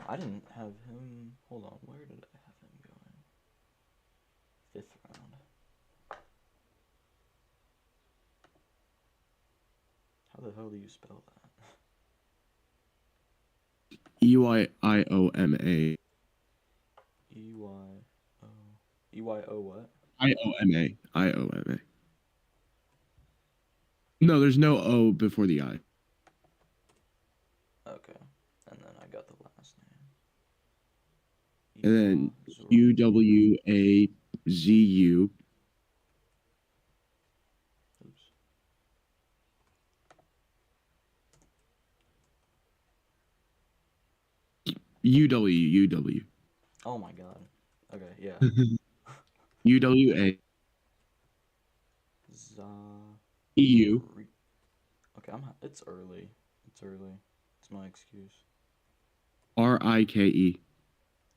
Speaker 7: I didn't have him. Hold on, where did I have him going? 5th round. How the hell do you spell that?
Speaker 9: EYIOMA.
Speaker 7: E-Y-O. E-Y-O what?
Speaker 9: IOMA. IOMA. No, there's no O before the I.
Speaker 7: Okay. And then I got the last name.
Speaker 9: And then UWAZU.
Speaker 7: Oops.
Speaker 9: UW.
Speaker 7: Oh my god. Okay, yeah.
Speaker 9: UWA. EU.
Speaker 7: Okay, it's early. It's early. It's my excuse.
Speaker 9: RIKE.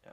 Speaker 7: Yeah.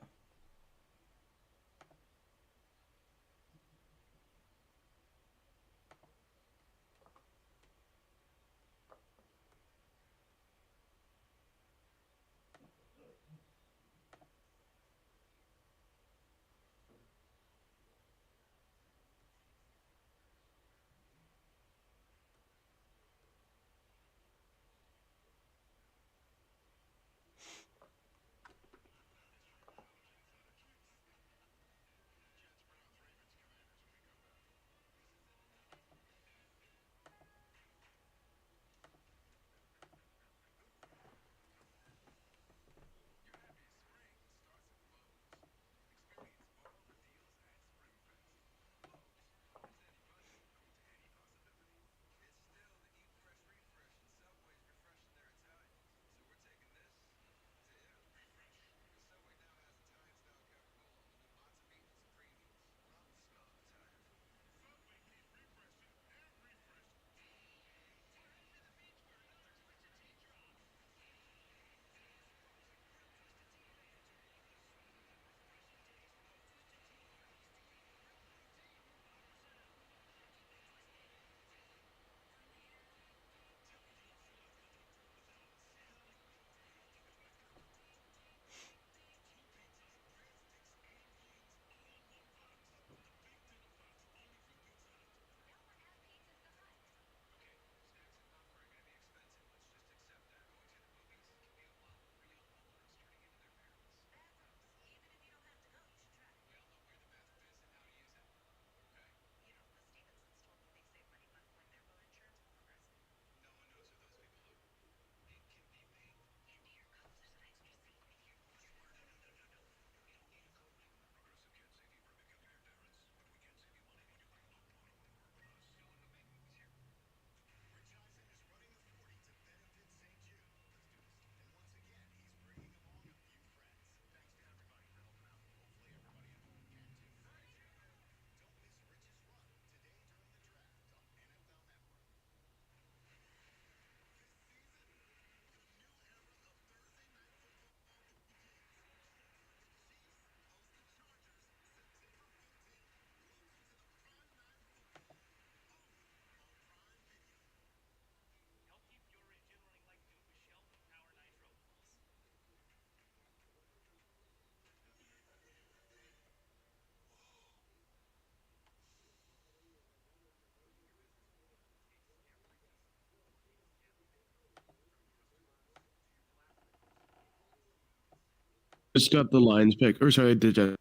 Speaker 9: Just got the Lions pick, or sorry, the Jets.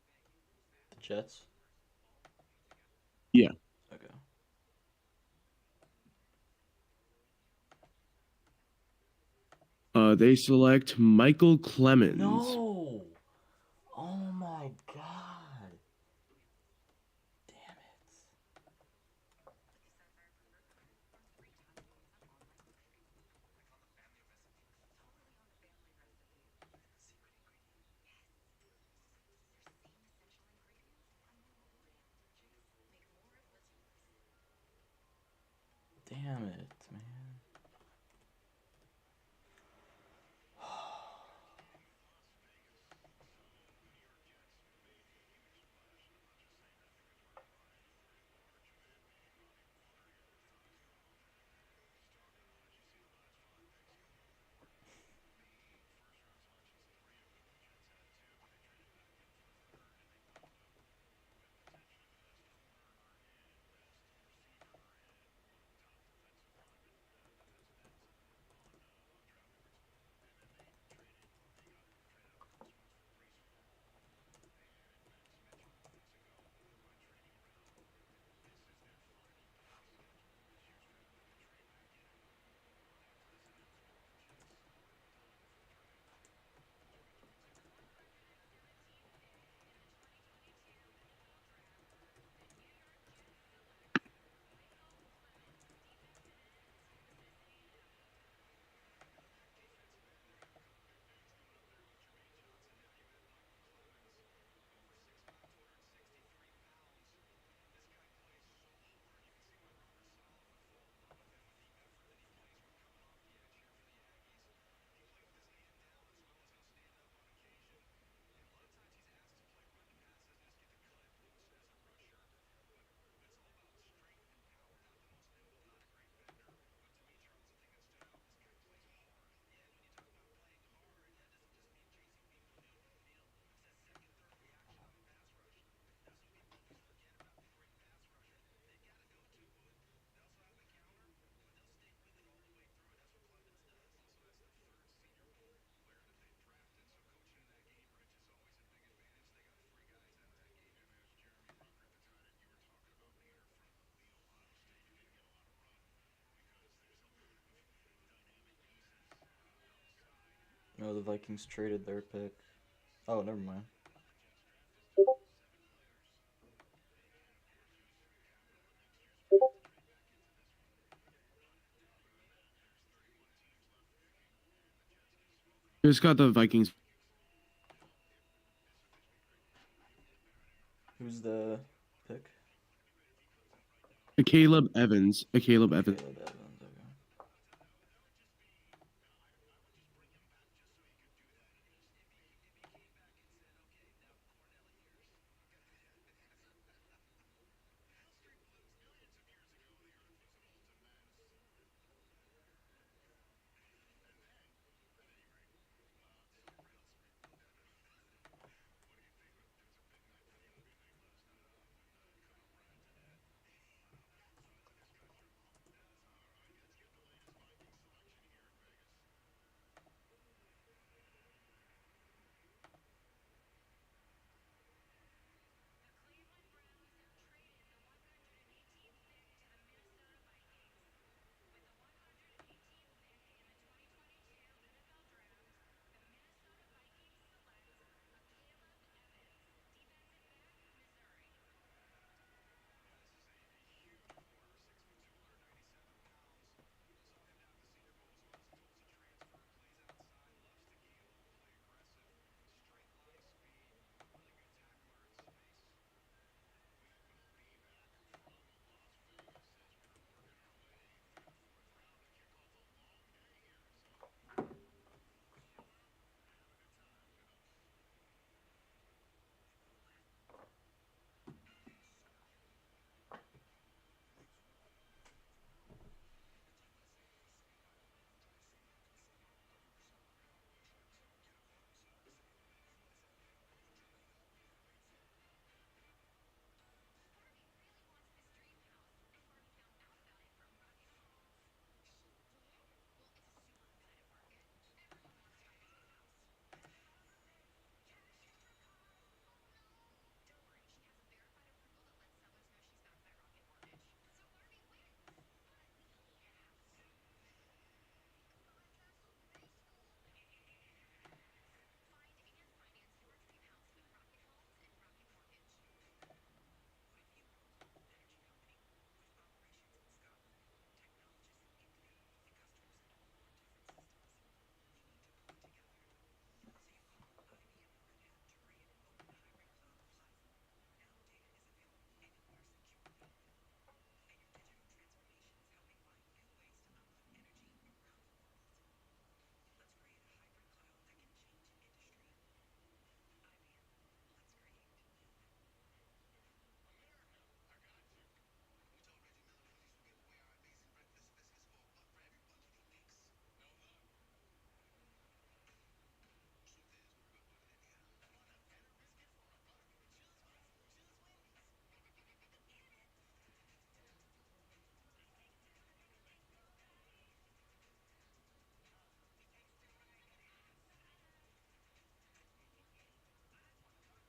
Speaker 7: The Jets?
Speaker 9: Yeah.
Speaker 7: Okay.
Speaker 9: They select Michael Clemens.
Speaker 7: No! Oh my god. Damn it. Damn it, man. No, the Vikings traded their pick. Oh, never mind.
Speaker 9: Just got the Vikings.
Speaker 7: Who's the pick?
Speaker 9: Caleb Evans. Caleb Evans.
Speaker 7: Caleb Evans, okay.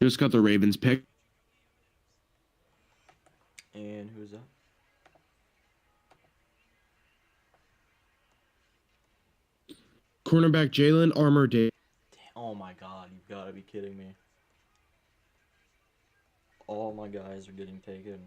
Speaker 9: Just got the Ravens pick.
Speaker 7: And who's that?
Speaker 9: Cornerback Jalen Armour Davis.
Speaker 7: Oh my god, you've got to be kidding me. All my guys are getting taken.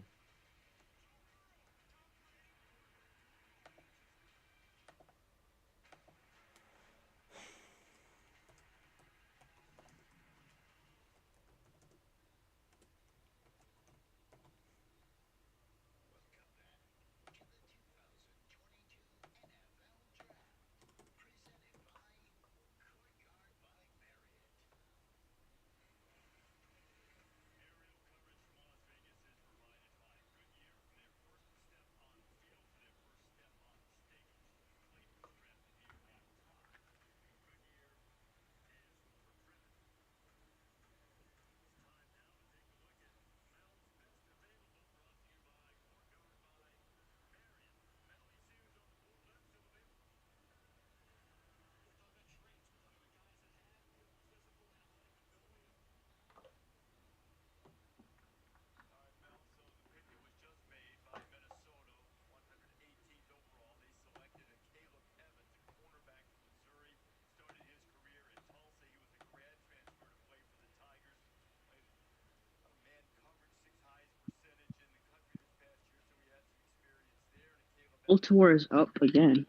Speaker 8: Baltimore is up again.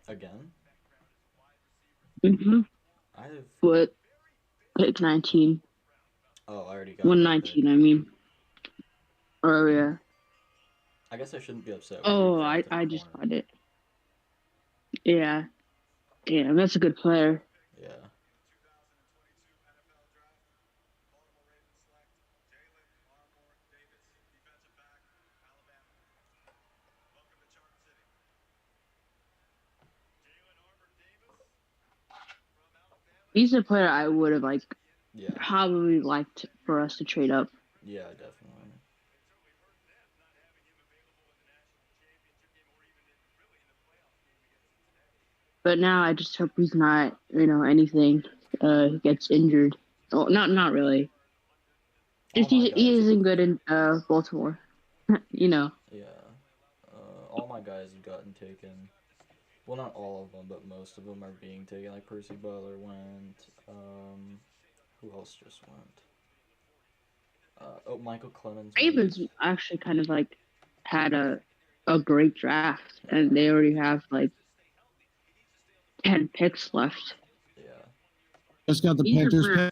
Speaker 7: Again?
Speaker 8: Mm-hmm.
Speaker 7: I've...
Speaker 8: But pick 19.
Speaker 7: Oh, I already got
Speaker 8: 119, I mean. Oh, yeah.
Speaker 7: I guess I shouldn't be upset.
Speaker 8: Oh, I just got it. Yeah. Damn, that's a good player.
Speaker 7: Yeah.
Speaker 8: He's a player I would have probably liked for us to trade up.
Speaker 7: Yeah, definitely.
Speaker 8: But now I just hope he's not, anything gets injured. Oh, not really. Just he isn't good in Baltimore.
Speaker 7: Yeah. All my guys have gotten taken. Well, not all of them, but most of them are being taken. Like Percy Butler went. Who else just went? Michael Clemens.
Speaker 8: Ravens actually kind of had a great draft, and they already have 10 picks left.
Speaker 7: Yeah.
Speaker 9: Just got the Panthers pick.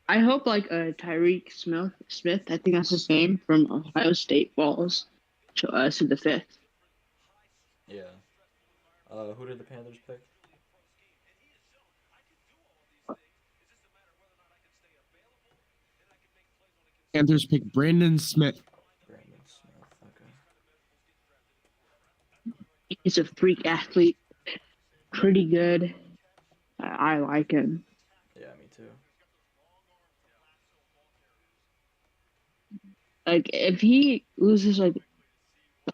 Speaker 8: I hope Tyreek Smith, I think that's his name, from Ohio State falls to us in the 5th.
Speaker 7: Yeah. Who did the Panthers pick?
Speaker 9: Panthers pick Brandon Smith.
Speaker 7: Brandon Smith, okay.
Speaker 8: He's a freak athlete. Pretty good. I like him.
Speaker 7: Yeah, me too.
Speaker 8: If he loses a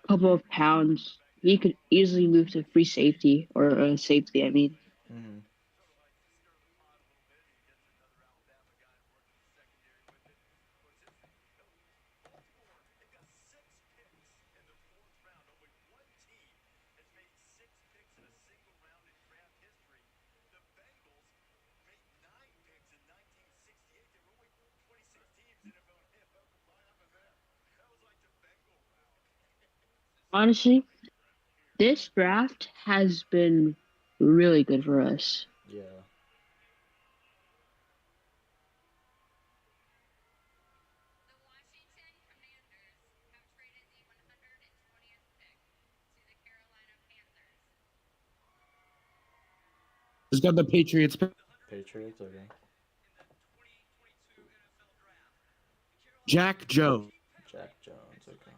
Speaker 8: couple of pounds, he could easily move to free safety or safety, I mean.
Speaker 7: Mm-hmm.
Speaker 8: Honestly, this draft has been really good for us.
Speaker 7: Yeah.
Speaker 9: Just got the Patriots pick.
Speaker 7: Patriots, okay.
Speaker 9: Jack Jones.
Speaker 7: Jack Jones, okay.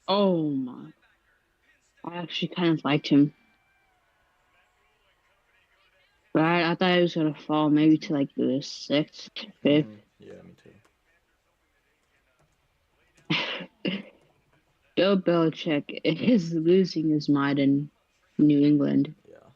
Speaker 8: Oh my. I actually kind of liked him. But I thought he was going to fall maybe to the 6th, 5th.
Speaker 7: Yeah, me too.
Speaker 8: Bill Belichick is losing his mind in New England.
Speaker 7: Yeah.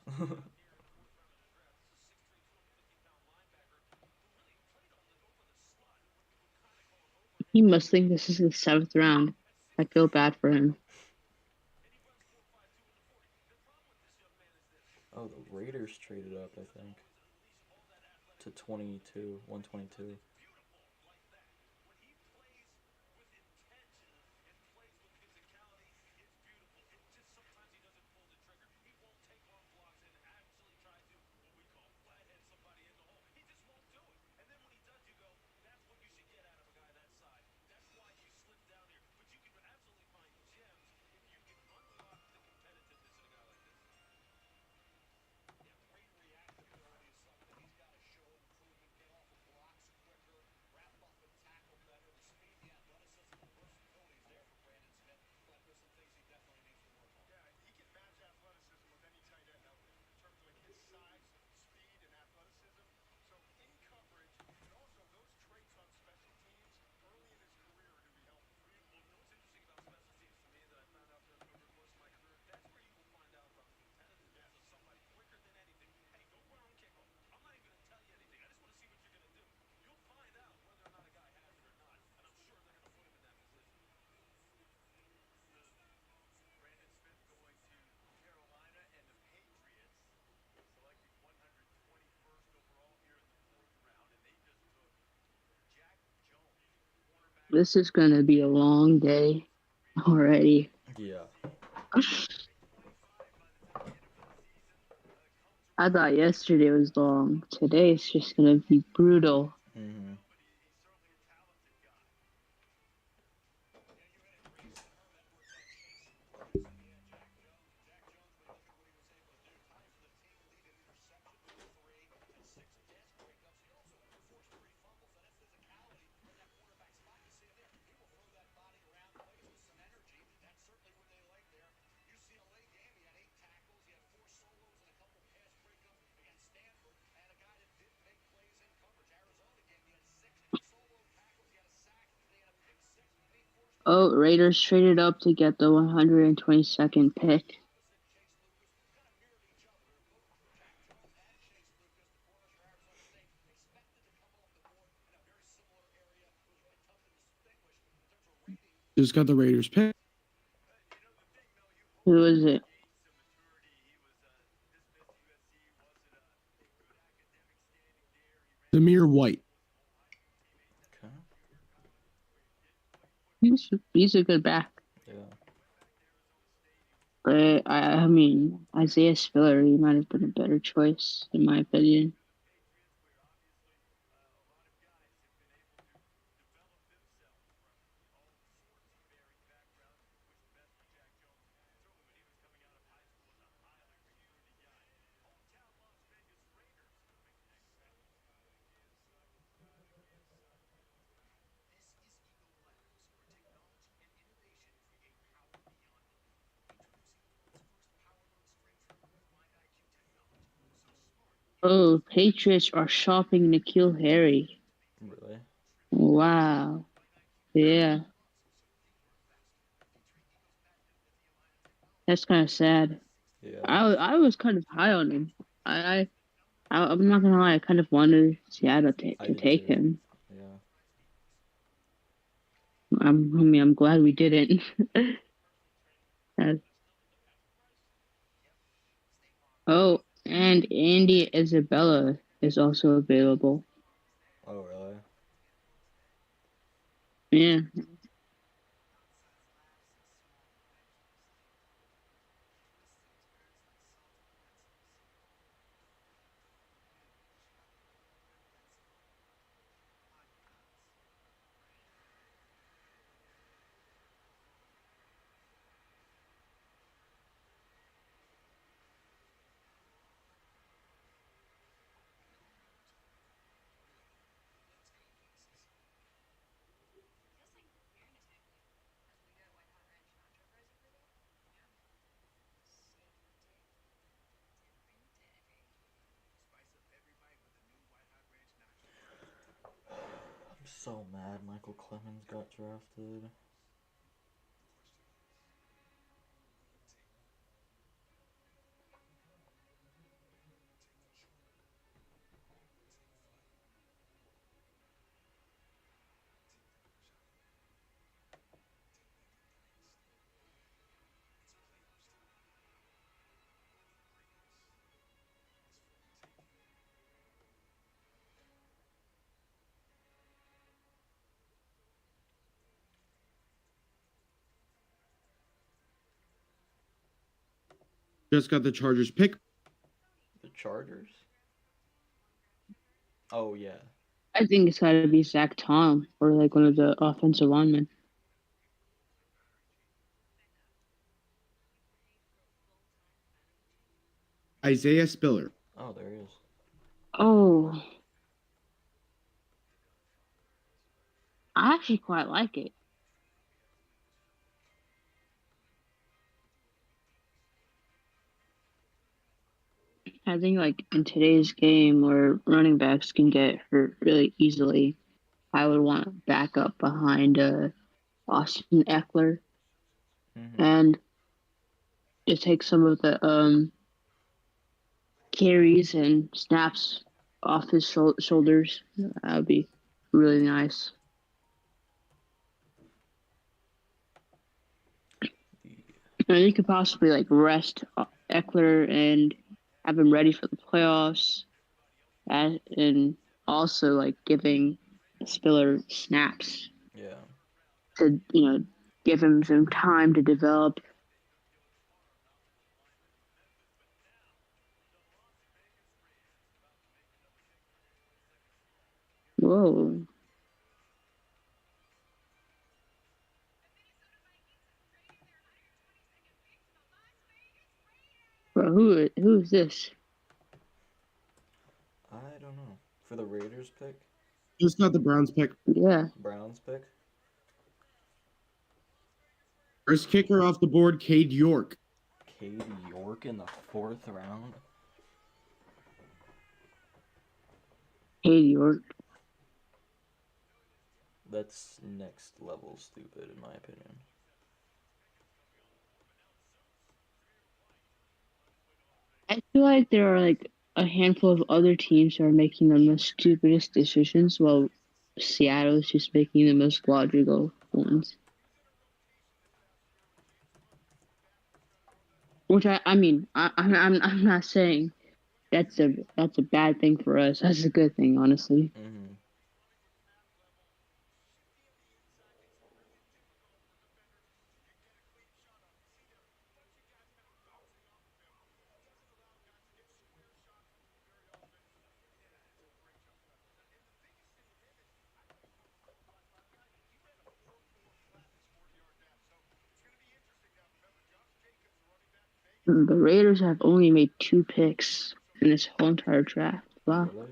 Speaker 8: He must think this is the seventh round. I feel bad for him.
Speaker 7: Oh, the Raiders traded up, I think, to 122.
Speaker 8: This is gonna be a long day already.
Speaker 7: Yeah.
Speaker 8: I thought yesterday was long. Today it's just gonna be brutal.
Speaker 7: Mm-hmm.
Speaker 8: Oh, Raiders traded up to get the 122nd pick.
Speaker 9: Just got the Raiders pick.
Speaker 8: Who is it?
Speaker 9: Zamir White.
Speaker 7: Okay.
Speaker 8: He's a good back.
Speaker 7: Yeah.
Speaker 8: But I mean, Isaiah Spiller, he might have been a better choice in my opinion. Oh, Patriots are shopping N'Keal Harry.
Speaker 7: Really?
Speaker 8: Wow. Yeah. That's kind of sad.
Speaker 7: Yeah.
Speaker 8: I was kind of high on him. I'm not gonna lie. I kind of wanted Seattle to take him.
Speaker 7: Yeah.
Speaker 8: I'm glad we didn't. Oh, and Andy Isabella is also available.
Speaker 7: Oh, really?
Speaker 8: Yeah.
Speaker 7: I'm so mad Michael Clemens got drafted.
Speaker 9: just got the Chargers pick.
Speaker 7: The Chargers? Oh, yeah.
Speaker 8: I think it's got to be Zach Tom or like one of the offensive linemen.
Speaker 9: Isaiah Spiller.
Speaker 7: Oh, there he is.
Speaker 8: Oh. I actually quite like it. I think like in today's game where running backs can get hurt really easily, I would want a backup behind Austin Eckler and to take some of the carries and snaps off his shoulders. That would be really nice. And you could possibly like rest Eckler and have him ready for the playoffs, and also like giving Spiller snaps.
Speaker 7: Yeah.
Speaker 8: To give him some time to develop. Whoa. Bro, who is this?
Speaker 7: I don't know. For the Raiders pick?
Speaker 9: Just got the Browns pick.
Speaker 8: Yeah.
Speaker 7: Browns pick?
Speaker 9: First kicker off the board, Cade York.
Speaker 7: Cade York in the 4th round?
Speaker 8: Cade York.
Speaker 7: That's next level stupid, in my opinion.
Speaker 8: I feel like there are like a handful of other teams who are making the most stupidest decisions, while Seattle is just making the most logical ones. Which I'm not saying that's a bad thing for us. That's a good thing, honestly. The Raiders have only made 2 picks in this whole entire draft. Wow.
Speaker 7: Really?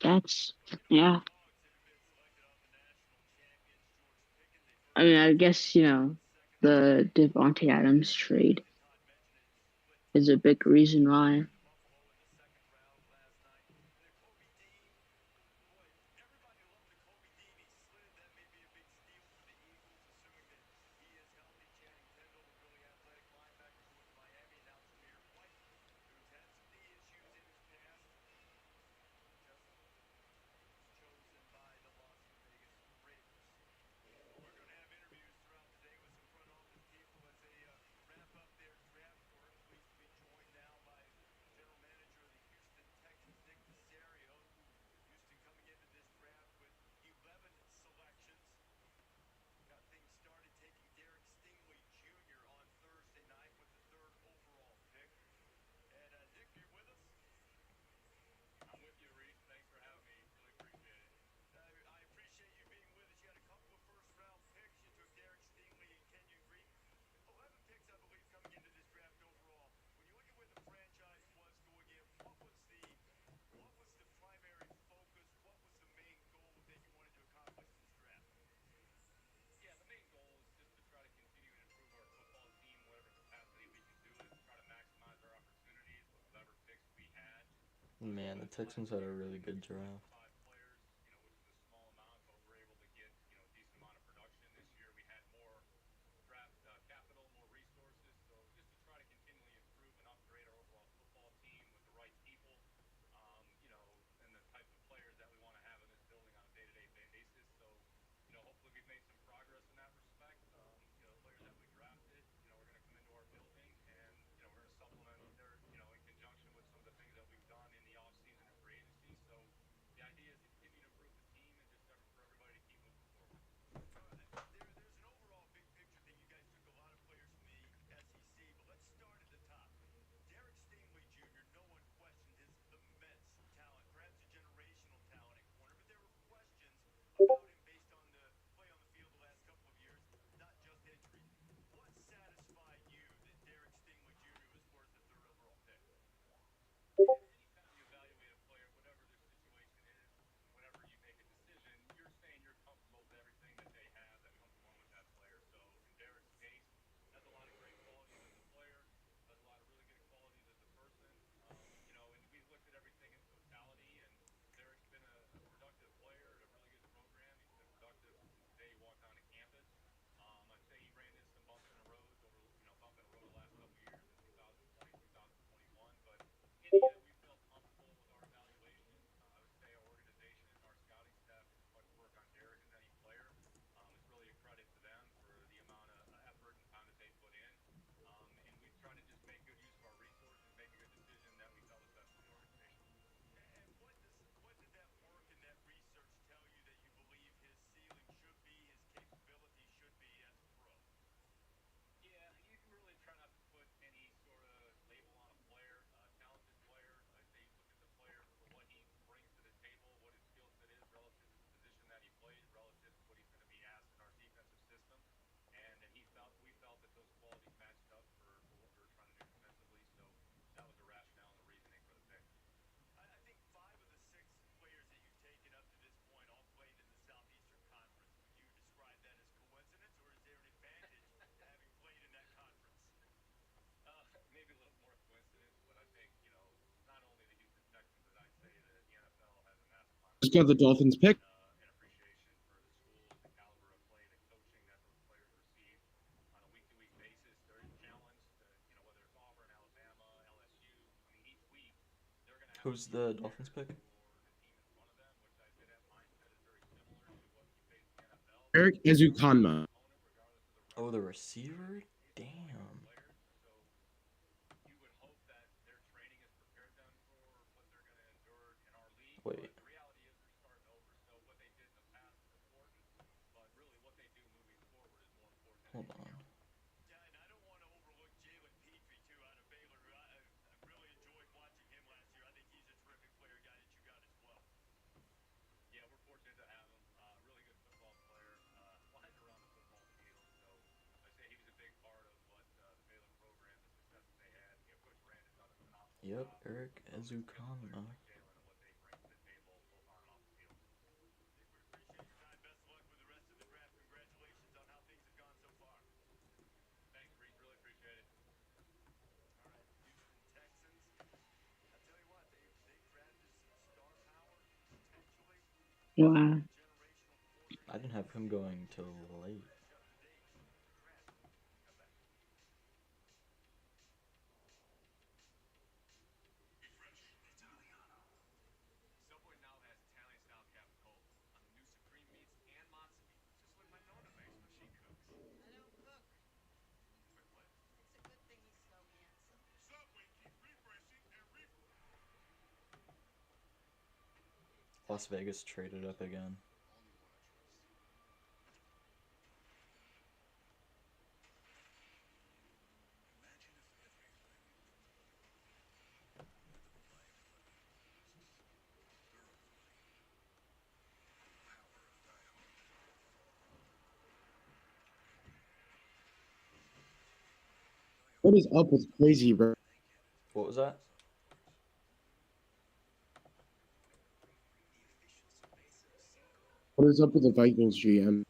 Speaker 8: That's, yeah. I mean, I guess, the Devontae Adams trade is a big reason why.
Speaker 7: Man, the Texans had a really good draft.
Speaker 9: just got the Dolphins pick.
Speaker 7: Who's the Dolphins pick?
Speaker 9: Eric Ezukanma.
Speaker 7: Oh, the receiver? Damn. Wait. Hold on. Yep, Eric Ezukanma.
Speaker 8: Wow.
Speaker 7: I didn't have him going till late. Las Vegas traded up again.
Speaker 9: What is up with crazy, bro?
Speaker 7: What was that?
Speaker 9: What is up with the Vikings GM?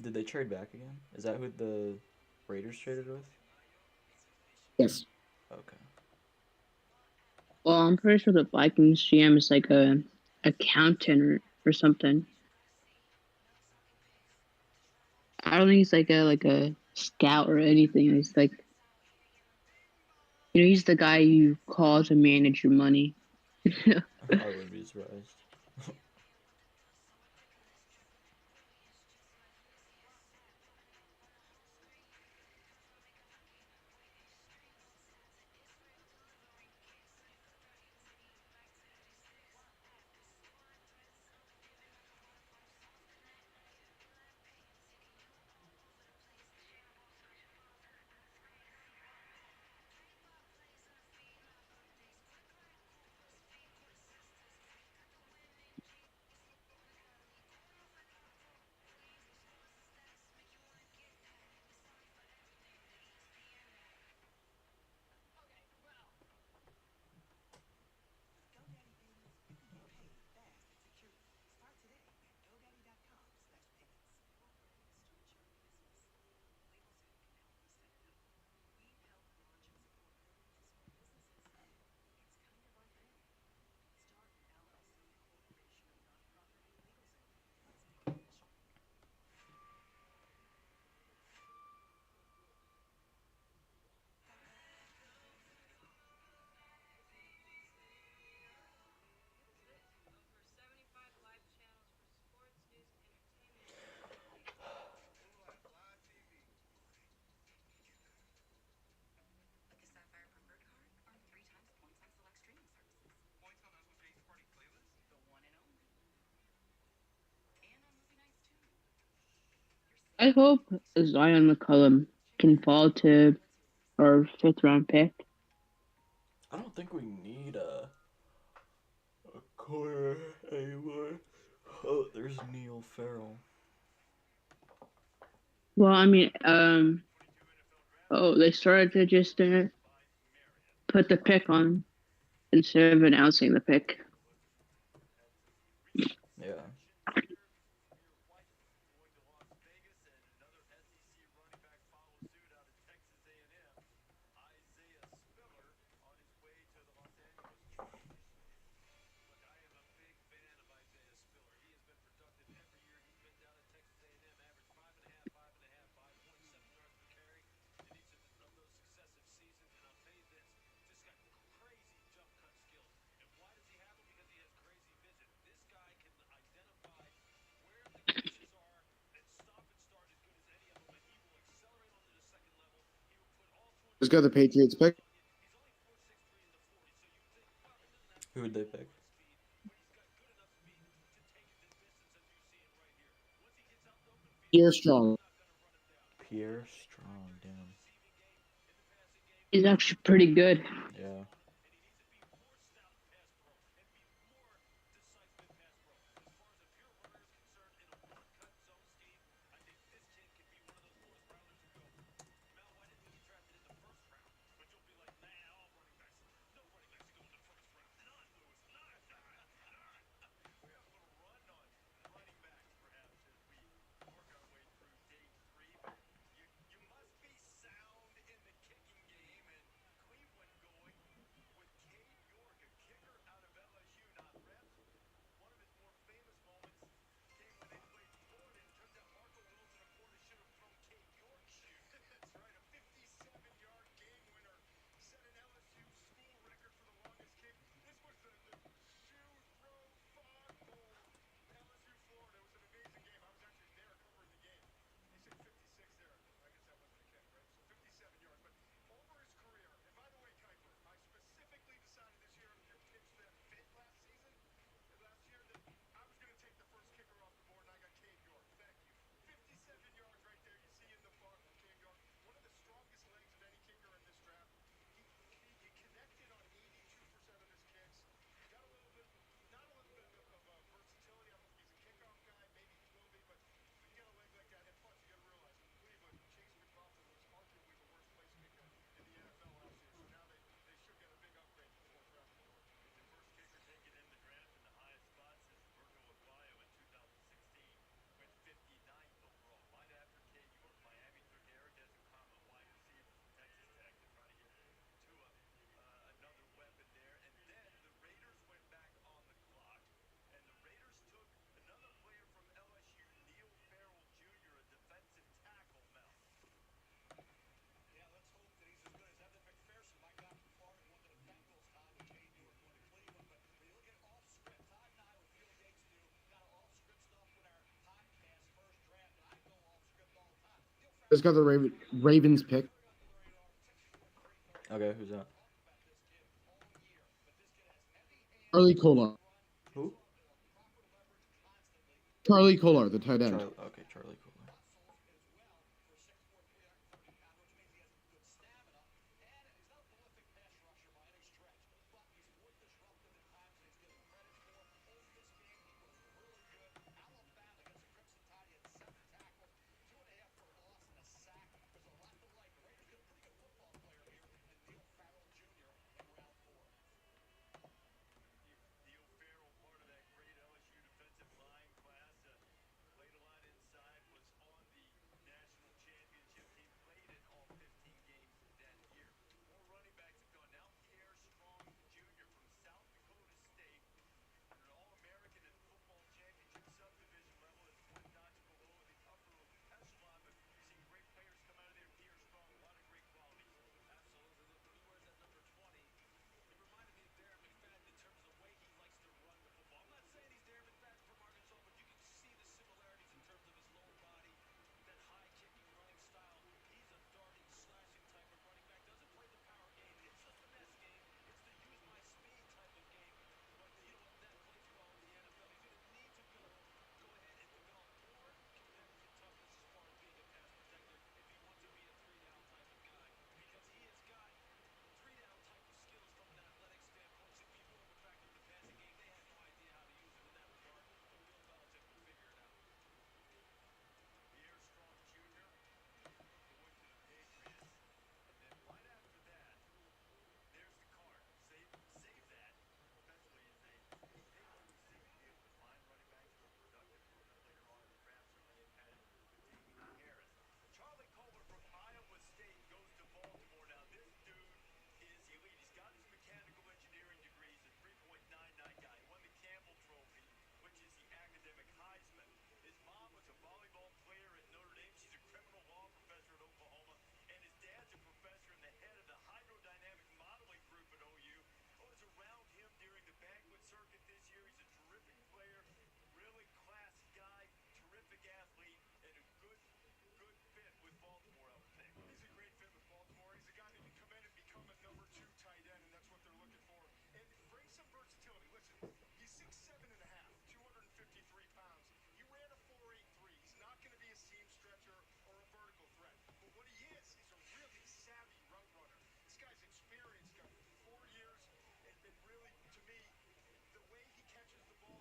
Speaker 7: Did they trade back again? Is that who the Raiders traded with?
Speaker 9: Yes.
Speaker 7: Okay.
Speaker 8: Well, I'm pretty sure the Vikings GM is like a accountant or something. I don't think he's like a scout or anything. He's like, he's the guy you call to manage your money.
Speaker 7: I wouldn't be surprised.
Speaker 8: I hope Zion McCollum can fall to our 5th-round pick.
Speaker 7: I don't think we need a corner anymore. Oh, there's Neil Farrell.
Speaker 8: Well, I mean, they started to just put the pick on instead of announcing the pick.
Speaker 7: Yeah.
Speaker 9: Let's go the Patriots pick.
Speaker 7: Who would they pick?
Speaker 9: Pierre Strong.
Speaker 7: Pierre Strong, damn.
Speaker 8: He's actually pretty good.
Speaker 7: Yeah.
Speaker 9: Let's go the Ravens pick.
Speaker 7: Okay, who's that?
Speaker 9: Charlie Kolar.
Speaker 7: Who?
Speaker 9: Charlie Kolar, the tight end.
Speaker 7: Okay, Charlie Kolar.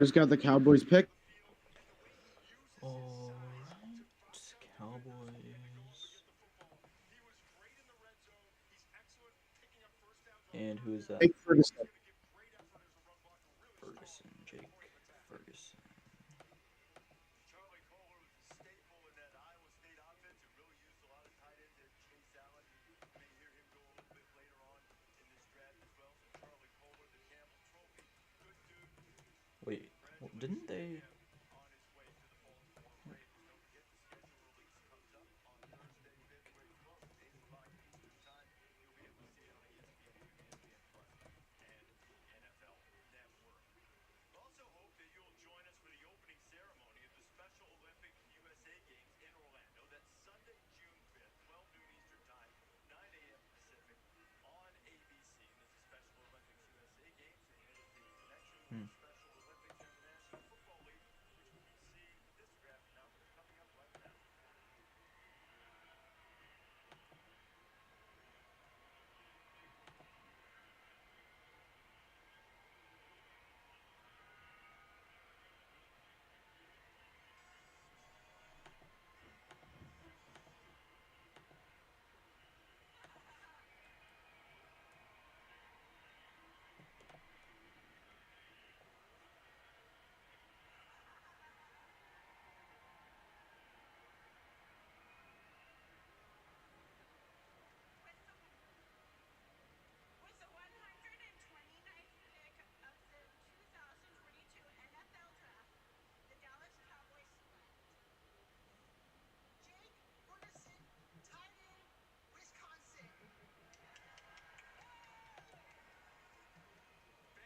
Speaker 9: Just got the Cowboys pick.
Speaker 7: Alright, Cowboys. And who is that?
Speaker 9: Jake Ferguson.
Speaker 7: Ferguson, Jake Ferguson. Wait, didn't they?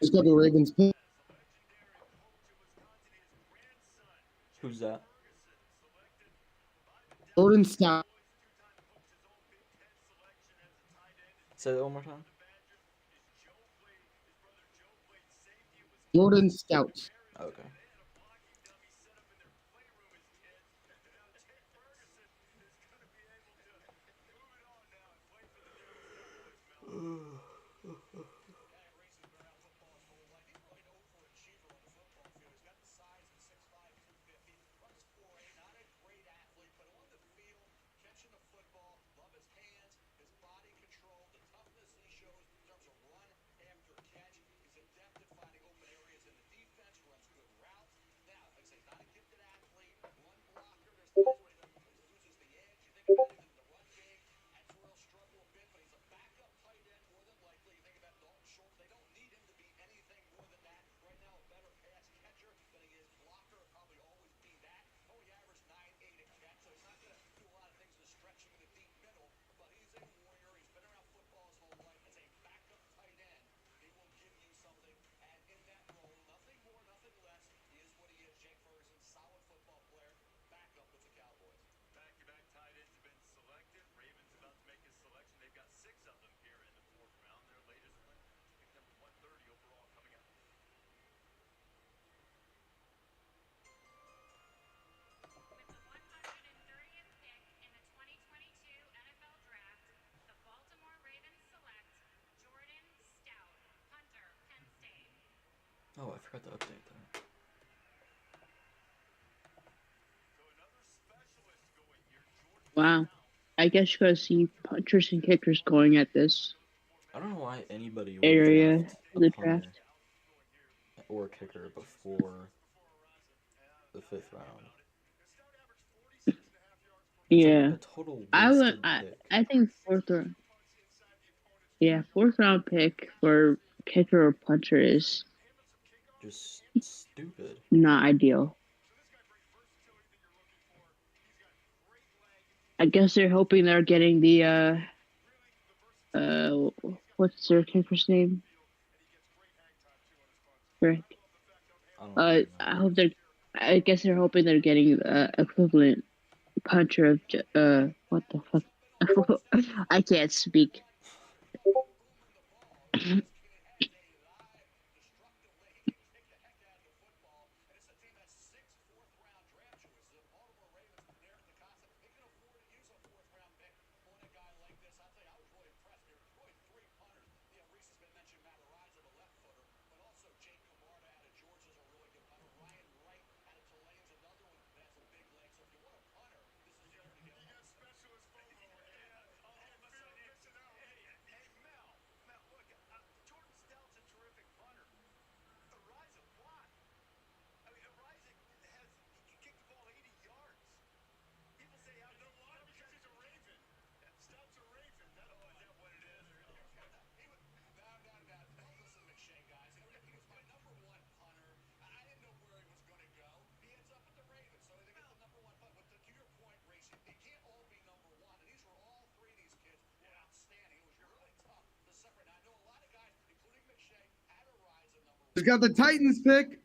Speaker 9: Just got the Ravens pick.
Speaker 7: Who's that?
Speaker 9: Jordan Stout.
Speaker 7: Say that one more time.
Speaker 9: Jordan Stout.
Speaker 7: Okay. Oh, I forgot to update that.
Speaker 8: Wow. I guess you gotta see punchers and kickers going at this
Speaker 7: I don't know why anybody would
Speaker 8: area
Speaker 7: draft
Speaker 8: of
Speaker 7: a
Speaker 8: the
Speaker 7: punter
Speaker 8: draft.
Speaker 7: or kicker before the 5th round.
Speaker 8: Yeah.
Speaker 7: A total wasted pick.
Speaker 8: I think fourth round. Yeah, fourth round pick for kicker or puncher is
Speaker 7: Just stupid.
Speaker 8: not ideal. I guess they're hoping they're getting the what's their kicker's name? Rick. I guess they're hoping they're getting equivalent puncher of what the fuck? I can't speak.
Speaker 11: He's got the Titans pick.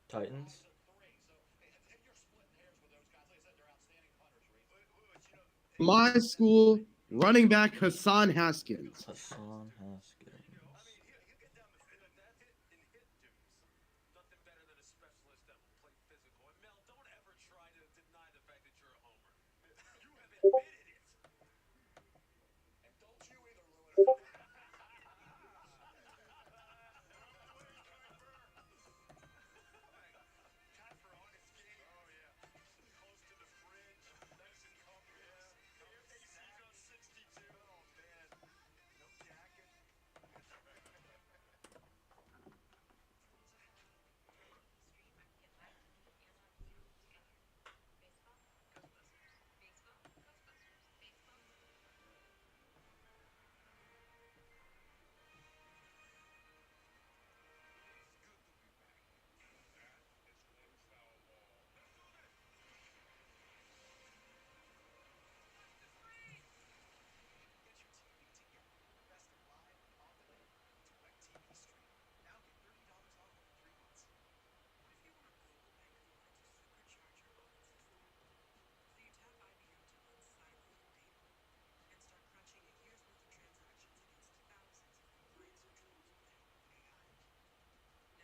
Speaker 7: Titans.
Speaker 11: My school, running back Hassan Haskins.
Speaker 7: Hassan Haskins.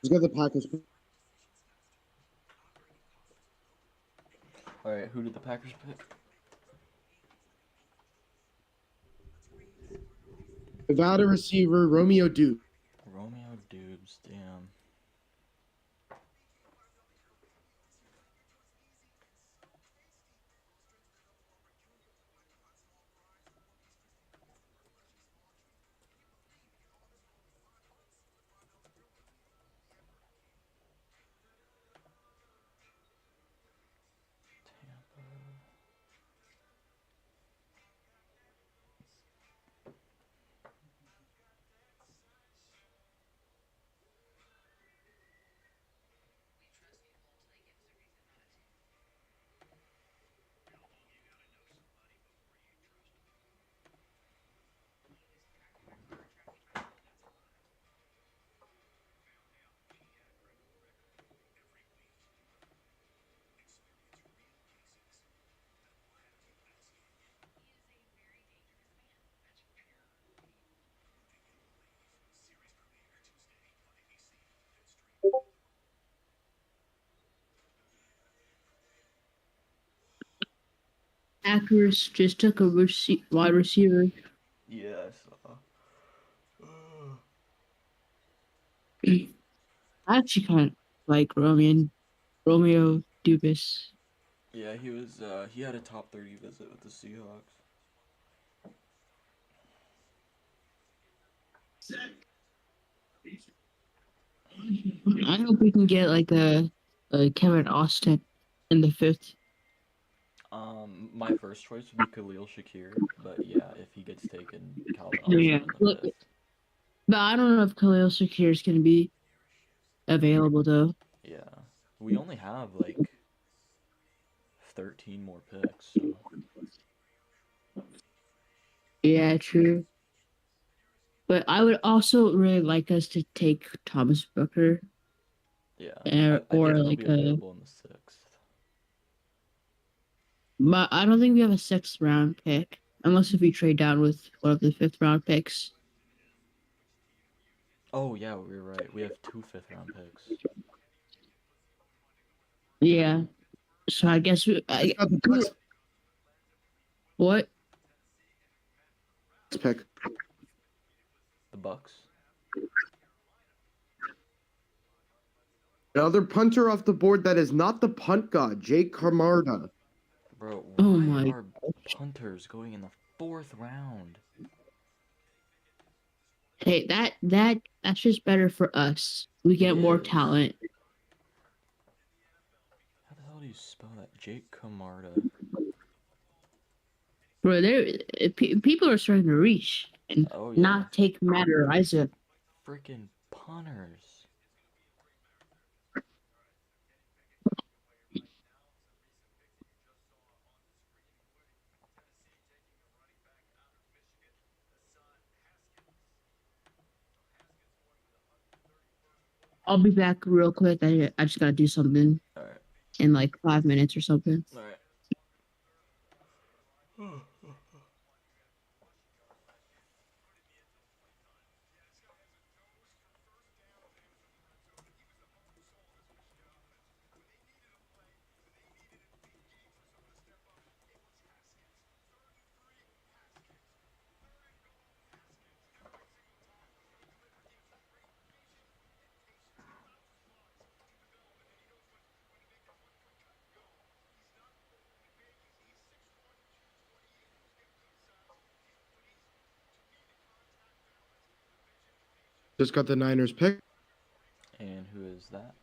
Speaker 11: He's got the Packers pick.
Speaker 7: All right, who did the Packers pick?
Speaker 11: Nevada receiver Romeo Dubes.
Speaker 7: Romeo Dubes, damn.
Speaker 8: Packers just took a wide receiver.
Speaker 7: Yeah, I saw.
Speaker 8: I actually kind of like Romeo Dubis.
Speaker 7: Yeah, he had a top 30 visit with the Seahawks.
Speaker 8: I hope we can get like a Kevin Austin in the 5th.
Speaker 7: My first choice would be Khalil Shakir, but yeah, if he gets taken, Calvin
Speaker 8: Yeah,
Speaker 7: Austin in the 5th.
Speaker 8: but I don't know if Khalil Shakir is going to be available though.
Speaker 7: Yeah, we only have like 13 more picks, so.
Speaker 8: Yeah, true. But I would also really like us to take Thomas Booker.
Speaker 7: Yeah,
Speaker 8: Or
Speaker 7: I think
Speaker 8: like
Speaker 7: he'll be available in the 6th.
Speaker 8: But I don't think we have a 6th round pick unless if we trade down with one of the 5th round picks.
Speaker 7: Oh yeah, we're right. We have 2 5th round picks.
Speaker 8: Yeah. So I guess what?
Speaker 11: Pick.
Speaker 7: The Bucks.
Speaker 11: Another punter off the board that is not the punt god, Jake Camarda.
Speaker 7: Bro,
Speaker 8: Oh
Speaker 7: why
Speaker 8: my
Speaker 7: are punters going in the 4th round?
Speaker 8: Hey, that's just better for us. We get more talent.
Speaker 7: How the hell do you spell that? Jake Camarda.
Speaker 8: Bro, people are starting to reach and not take Matt Araiza.
Speaker 7: Freaking punters.
Speaker 8: I'll be back real quick. I just gotta do something
Speaker 7: All right.
Speaker 8: in like 5 minutes or something.
Speaker 7: All right.
Speaker 11: Just got the Niners pick.
Speaker 7: And who is that?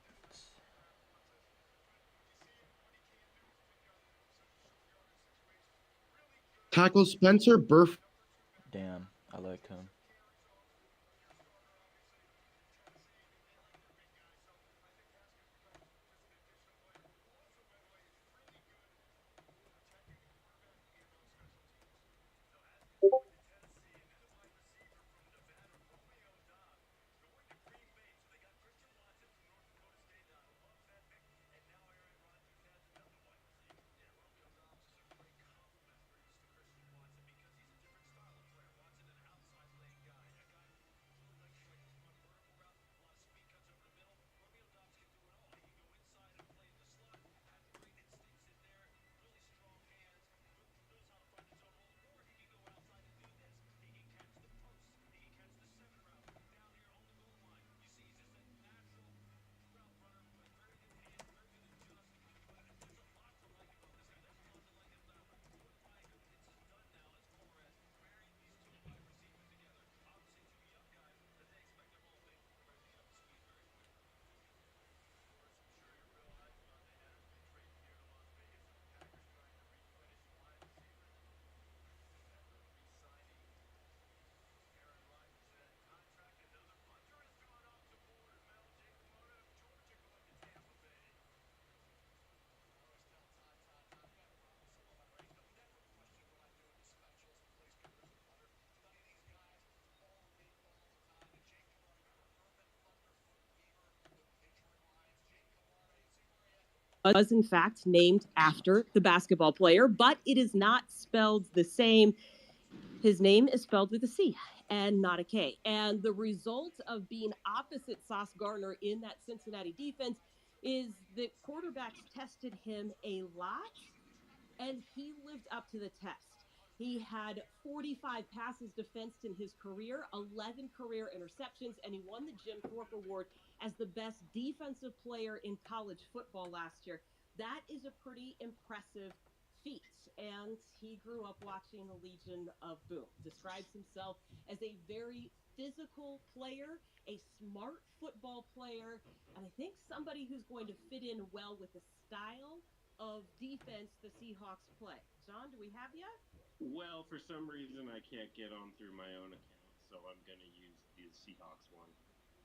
Speaker 11: Tackle Spencer Burf.
Speaker 7: Damn, I like him.
Speaker 12: Was in fact named after the basketball player, but it is not spelled the same. His name is spelled with a C and not a K. And the result of being opposite Sauce Gardner in that Cincinnati defense is that quarterbacks tested him a lot, and he lived up to the test. He had 45 passes defensed in his career, 11 career interceptions, and he won the Jim Thorpe Award as the best defensive player in college football last year. That is a pretty impressive feat. And he grew up watching the Legion of Boom. Describes himself as a very physical player, a smart football player, and I think somebody who's going to fit in well with the style of defense the Seahawks play. John, do we have you?
Speaker 13: Well, for some reason, I can't get on through my own account, so I'm going to use the Seahawks one.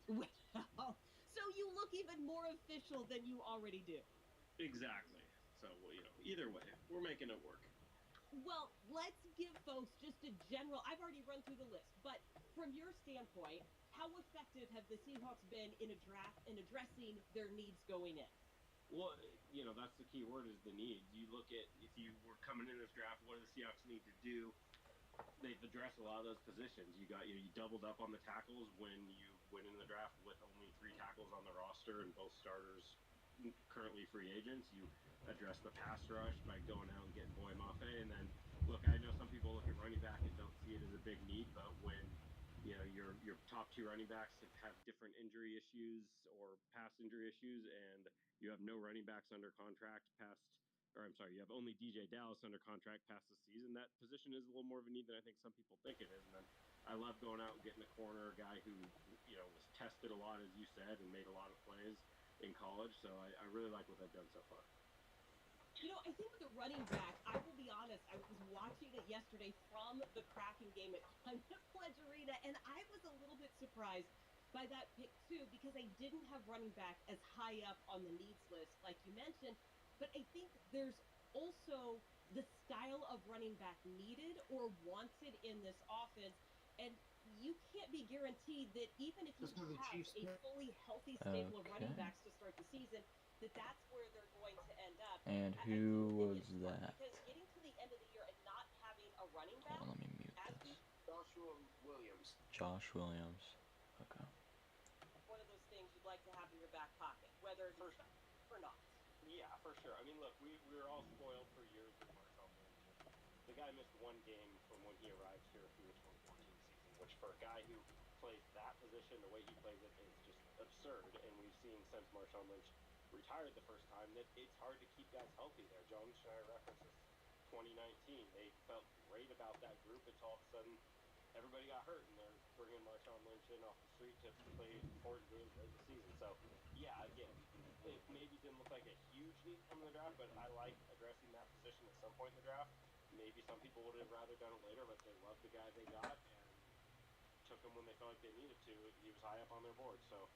Speaker 12: Well, so you look even more official than you already do.
Speaker 13: Exactly. So, either way, we're making it work.
Speaker 12: Well, let's give folks just a general. I've already run through the list, but from your standpoint, how effective have the Seahawks been in a draft in addressing their needs going in?
Speaker 13: Well, that's the key word is the needs. You look at, if you were coming in this draft, what do the Seahawks need to do? They've addressed a lot of those positions. You doubled up on the tackles when you went in the draft with only 3 tackles on the roster and both starters currently free agents. You address the pass rush by going out and getting Boy Mafe. And then, look, I know some people look at running back and don't see it as a big need, but when your top 2 running backs have different injury issues or past injury issues, and you have no running backs under contract you have only DJ Dallas under contract past the season. That position is a little more of a need than I think some people think it is. And then I love going out and getting a corner, a guy who was tested a lot, as you said, and made a lot of plays in college. So I really like what they've done so far.
Speaker 12: I think with the running back, I will be honest, I was watching it yesterday from the Kraken game at Climate Pledge Arena, and I was a little bit surprised by that pick too, because I didn't have running back as high up on the needs list, like you mentioned. But I think there's also the style of running back needed or wanted in this offense. And you can't be guaranteed that even if you have a fully healthy stable of running backs to start the season, that's where they're going to end up.
Speaker 7: And who was that?
Speaker 12: Because getting to the end of the year and not having a running back.
Speaker 7: Hold on, let me mute this.
Speaker 4: Joshua Williams.
Speaker 7: Josh Williams. Okay.
Speaker 12: One of those things you'd like to have in your back pocket, whether it's or not.
Speaker 13: Yeah, for sure. I mean, look, we were all spoiled for years with Marshawn Lynch. The guy missed one game from when he arrived here through the 2014 season, which for a guy who plays that position, the way he plays it is just absurd. And we've seen since Marshawn Lynch retired the first time that it's hard to keep guys healthy there. John Schneider references 2019. They felt great about that group until all of a sudden everybody got hurt, and they're bringing Marshawn Lynch in off the street to play important games late in the season. So, yeah, again, it maybe didn't look like a huge need from the draft, but I like addressing that position at some point in the draft. Maybe some people would have rather done it later, but they loved the guy they got and took him when they felt like they needed to. He was high up on their board. So,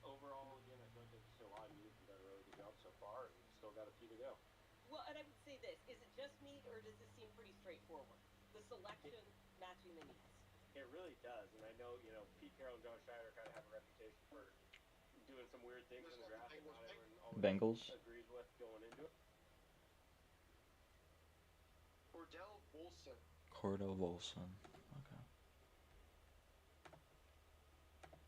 Speaker 13: overall, again, I feel like there's still a lot of needs and done a really good job so far, and we've still got a few to go.
Speaker 12: Well, and I would say this. Is it just me, or does it seem pretty straightforward? The selection matching the needs.
Speaker 13: It really does, and I know, Pete Carroll and John Schneider kind of have a reputation for doing some weird things in the draft that not everyone always
Speaker 7: Bengals.
Speaker 13: agrees with going into it.
Speaker 4: Cordell Volson.
Speaker 7: Cordell Volson. Okay.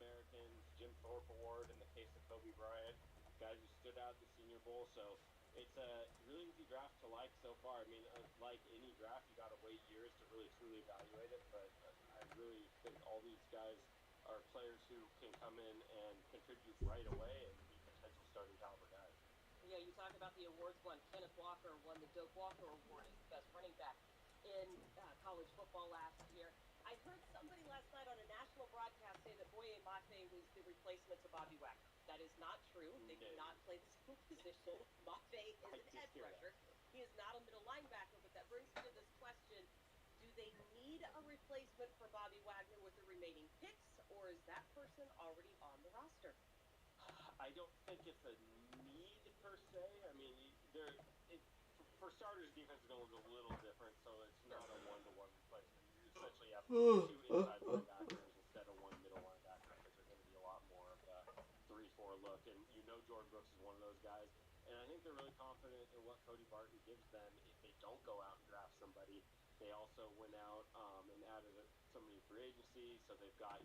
Speaker 13: Americans, Jim Thorpe Award in the case of Kobe Bryant, guys who stood out at the Senior Bowl. So it's a really easy draft to like so far. I mean, like any draft, you got to wait years to really truly evaluate it. But I really think all these guys are players who can come in and contribute right away and be potential starting caliber guys.
Speaker 12: Yeah, you talk about the awards one. Kenneth Walker won the Doak Walker Award as the best running back in college football last year. I heard somebody last night on a national broadcast say that Boye Mafe was the replacement to Bobby Wagner. That is not true. They do not play the same position. Mafe is an edge rusher. He is not a middle linebacker, but that brings me to this question. Do they need a replacement for Bobby Wagner with the remaining picks, or is that person already on the roster?
Speaker 13: I don't think it's a need per se. I mean, for starters, defense is going to look a little different, so it's not a one-to-one replacement. You essentially have two inside linebackers instead of one middle linebacker, because they're going to be a lot more of a 3-4 look. And Jordan Brooks is one of those guys. And I think they're really confident in what Cody Barton gives them if they don't go out and draft somebody. They also went out and added somebody in free agency, so they've got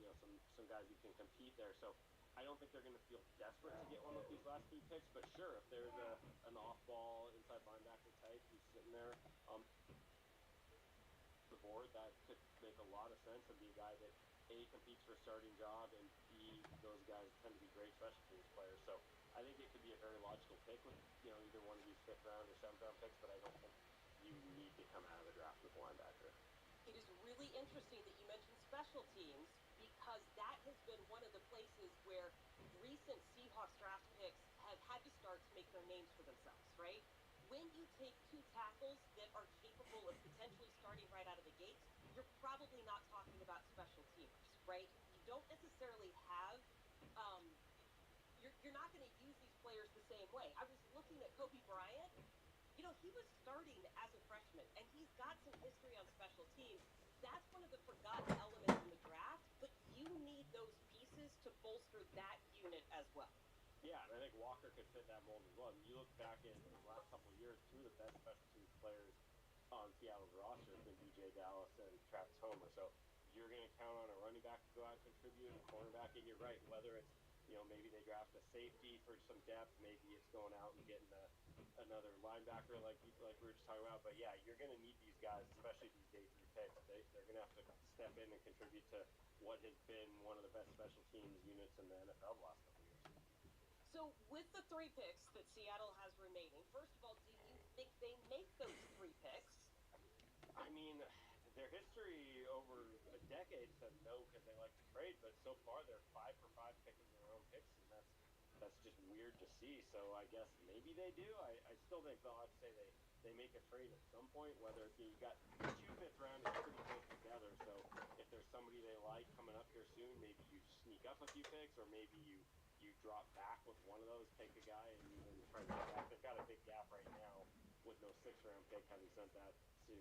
Speaker 13: some guys who can compete there. So I don't think they're going to feel desperate to get one of these last 3 picks, but sure, if there's an off-ball inside linebacker type who's sitting there on the board, that could make a lot of sense and be a guy that A, competes for a starting job, and B, those guys tend to be great special teams players. So I think it could be a very logical pick with either one of these 5th round or 7th round picks, but I don't think you need to come out of the draft with a linebacker.
Speaker 12: It is really interesting that you mentioned special teams, because that has been one of the places where recent Seahawks draft picks have had to start to make their names for themselves, right? When you take 2 tackles that are capable of potentially starting right out of the gates, you're probably not talking about special teamers, right? You don't necessarily have, you're not going to use these players the same way. I was looking at Kobe Bryant. He was starting as a freshman, and he's got some history on special teams. That's one of the forgotten elements in the draft, but you need those pieces to bolster that unit as well.
Speaker 13: Yeah, and I think Walker could fit that mold as well. I mean, you look back in the last couple of years, 2 of the best special teams players on Seattle's roster have been DJ Dallas and Travis Homer. So you're going to count on a running back to go out and contribute, a cornerback, and you're right, whether it's maybe they draft a safety for some depth. Maybe it's going out and getting another linebacker like we were just talking about. But, yeah, you're going to need these guys, especially these day 3 picks. They're going to have to step in and contribute to what has been one of the best special teams units in the NFL the last couple of years.
Speaker 12: So with the 3 picks that Seattle has remaining, first of all, do you think they make those 3 picks?
Speaker 13: I mean, their history over a decade says no because they like to trade, but so far they're 5 for 5 picking their own picks, and that's just weird to see. So I guess maybe they do. I still think they'll have to say they make a trade at some point, whether it be you got 2 5th rounders pretty close together. So if there's somebody they like coming up here soon, maybe you sneak up a few picks, or maybe you drop back with one of those, take a guy, and even try to get back. They've got a big gap right now with no 6th round pick, having sent that to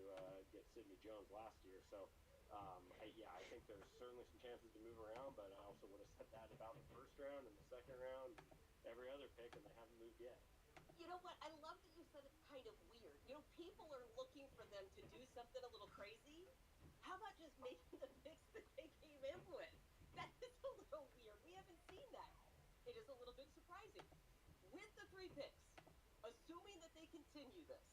Speaker 13: get Sidney Jones last year. So I think there's certainly some chances to move around, but I also would have said that about the first round and the second round, every other pick, and they haven't moved yet.
Speaker 12: You know what? I love that you said it's kind of weird. People are looking for them to do something a little crazy. How about just making the picks that they came in with? That is a little weird. We haven't seen that. It is a little bit surprising. With the 3 picks, assuming that they continue this,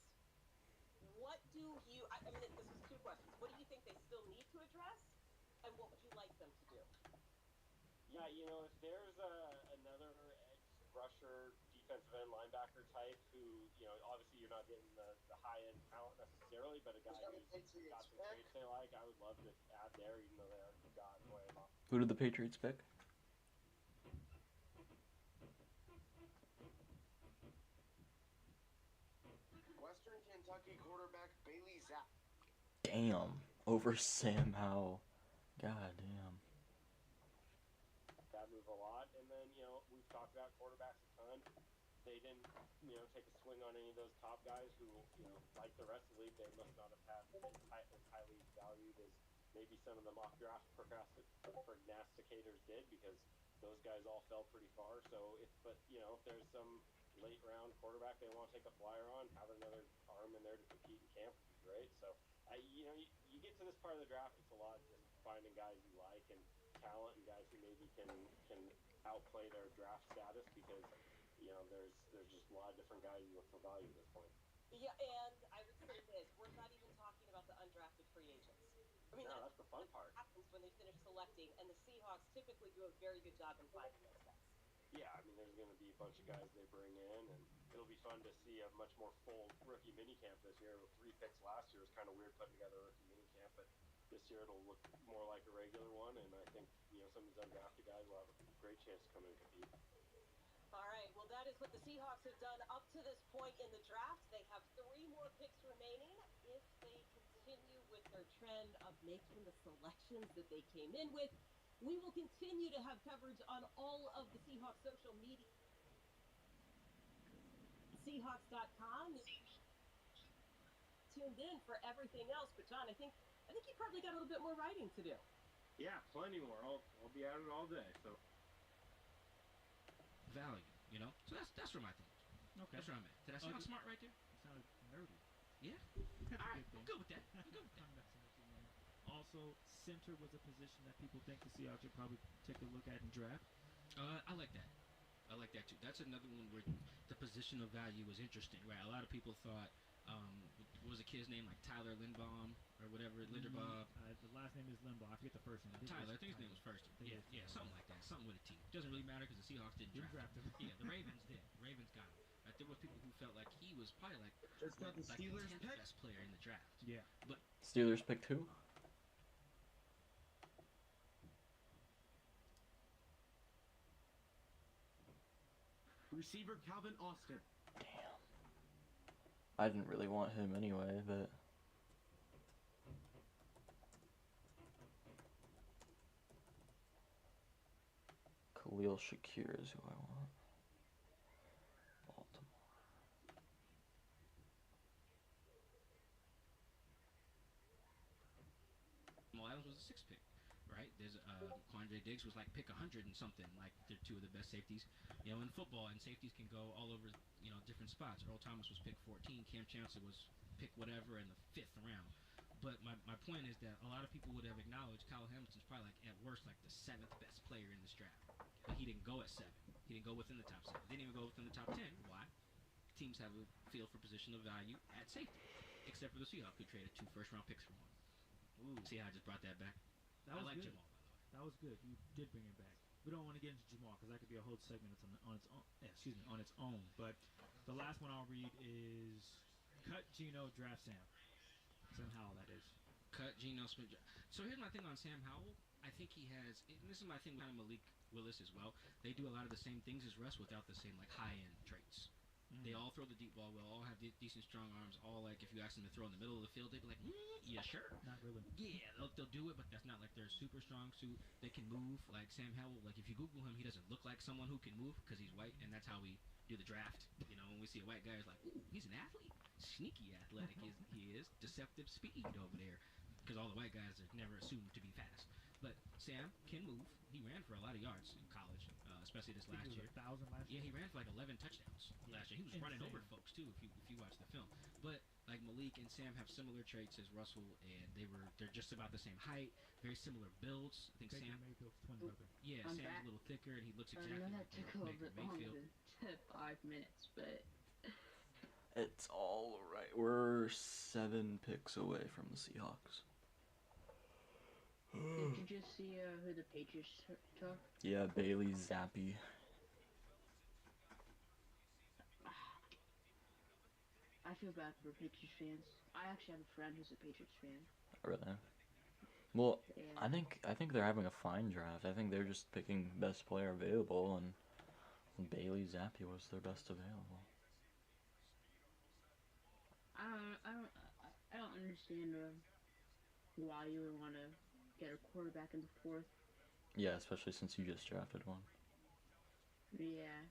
Speaker 12: what do you, I mean, this is 2 questions. What do you think they still need to address? And what would you like them to do?
Speaker 13: Yeah, if there's another edge rusher, defensive end, linebacker type who, obviously you're not getting the high-end talent necessarily, but a guy who's got some traits they like, I would love to add there, even though they already got Boyama.
Speaker 14: Who did the Patriots pick?
Speaker 15: Western Kentucky quarterback Bailey Zapp.
Speaker 14: Damn. Over Sam Howell. God damn.
Speaker 13: That move a lot, and then we've talked about quarterbacks a ton. They didn't take a swing on any of those top guys who like the rest of the league, they must not have had as highly valued as maybe some of the mock draft prognosticators did, because those guys all fell pretty far. So if there's some late round quarterback they want to take a flyer on, have another arm in there to compete in camp would be great. So you get to this part of the draft, it's a lot just finding guys you like and talent and guys who maybe can outplay their draft status, because there's just a lot of different guys you look for value at this point.
Speaker 12: Yeah, and I would say this: we're not even talking about the undrafted free agents. I mean,
Speaker 13: that's the fun part.
Speaker 12: Happens when they finish selecting, and the Seahawks typically do a very good job in finding those guys.
Speaker 13: Yeah, I mean, there's going to be a bunch of guys they bring in, and it'll be fun to see a much more full rookie minicamp this year. With 3 picks last year, it was kind of weird putting together a rookie minicamp, but this year it'll look more like a regular one, and I think some of these undrafted guys will have a great chance to come in and compete.
Speaker 12: All right, well, that is what the Seahawks have done up to this point in the draft. They have 3 more picks remaining. If they continue with their trend of making the selections that they came in with, we will continue to have coverage on all of the Seahawks social media. Seahawks.com. Tuned in for everything else. But John, I think you probably got a little bit more writing to do.
Speaker 13: Yeah, plenty more. I'll be at it all day. So
Speaker 6: value, So that's where my thing is. Okay. That's where I'm at. Did I sound smart right there?
Speaker 5: You sounded nerdy.
Speaker 6: Yeah. All right. I'm good with that.
Speaker 5: Also, center was a position that people think the Seahawks should probably take a look at and draft.
Speaker 6: I like that. I like that too. That's another one where the position of value was interesting, right? A lot of people thought, what was the kid's name, like Tyler Linderbaum or whatever, Linderbaum.
Speaker 5: The last name is Linderbaum. I forget the first name.
Speaker 6: Tyler, I think his name was first. Yeah, something like that. Something with a T. Doesn't really matter because the Seahawks didn't draft him. Yeah, the Ravens did. The Ravens got him. Right, there were people who felt like he was probably like
Speaker 11: the Steelers
Speaker 6: the 10th best player in the draft.
Speaker 5: Yeah.
Speaker 6: But
Speaker 14: Steelers picked who?
Speaker 11: Receiver Calvin Austin.
Speaker 14: Damn. I didn't really want him anyway, but Khalil Shakir is who I want. Baltimore.
Speaker 6: Jamal Adams was a 6th pick, right? There's Quandre Diggs was like pick 100 and something. Like they're 2 of the best safeties, in football, and safeties can go all over, different spots. Earl Thomas was pick 14. Cam Chancellor was pick whatever in the 5th round. But my point is that a lot of people would have acknowledged Kyle Hamilton's probably like at worst like the 7th best player in this draft. But he didn't go at 7. He didn't go within the top 7. Didn't even go within the top 10. Why? Teams have a feel for position of value at safety, except for the Seahawks, who traded 2 first-round picks for one. Ooh. See how I just brought that back?
Speaker 5: That was
Speaker 6: I like
Speaker 5: good.
Speaker 6: Jamal, by the way.
Speaker 5: That was good. You did bring it back. We don't want to get into Jamal because that could be a whole segment on its own. But the last one I'll read is cut Geno, draft Sam. Sam Howell, that is.
Speaker 6: Cut Geno Smith. So here's my thing on Sam Howell. I think he has, and this is my thing with kind of Malik Willis as well. They do a lot of the same things as Russ without the same like high-end traits. They all throw the deep ball well, all have decent strong arms, all like if you ask them to throw in the middle of the field, they'd be like, yeah, sure.
Speaker 5: Not really.
Speaker 6: Yeah, they'll do it, but that's not like their super strong suit. They can move. Like Sam Howell, like if you Google him, he doesn't look like someone who can move because he's white, and that's how we do the draft. When we see a white guy, it's like, ooh, he's an athlete. Sneaky athletic he is. Deceptive speed over there. because all the white guys are never assumed to be fast. But Sam can move. He ran for a lot of yards in college, especially this last year.
Speaker 16: 1,000 last year.
Speaker 6: Yeah, he ran for like 11 touchdowns last year. He was running over folks too, if you watch the film. But like Malik and Sam have similar traits as Russell, and they're just about the same height, very similar builds. I think
Speaker 16: Baker
Speaker 6: Sam.
Speaker 16: Mayfield's twin brother.
Speaker 6: Yeah,
Speaker 8: I'm
Speaker 6: Sam's
Speaker 8: back.
Speaker 6: a little thicker, and he looks
Speaker 8: I
Speaker 6: exactly
Speaker 8: know
Speaker 6: like
Speaker 8: that took a little
Speaker 6: Baker
Speaker 8: bit longer
Speaker 6: Mayfield.
Speaker 8: than 5 minutes, but
Speaker 7: It's all right. We're 7 picks away from the Seahawks.
Speaker 8: did you just see who the Patriots took?
Speaker 7: Yeah, Bailey Zappi.
Speaker 8: I feel bad for Patriots fans. I actually have a friend who's a Patriots fan.
Speaker 7: Really? Well,
Speaker 8: Yeah.
Speaker 7: I think they're having a fine draft. I think they're just picking best player available, and Bailey Zappi was their best available.
Speaker 8: I don't understand why you would want to get a quarterback in the 4th.
Speaker 7: Yeah, especially since you just drafted one.
Speaker 8: Yeah.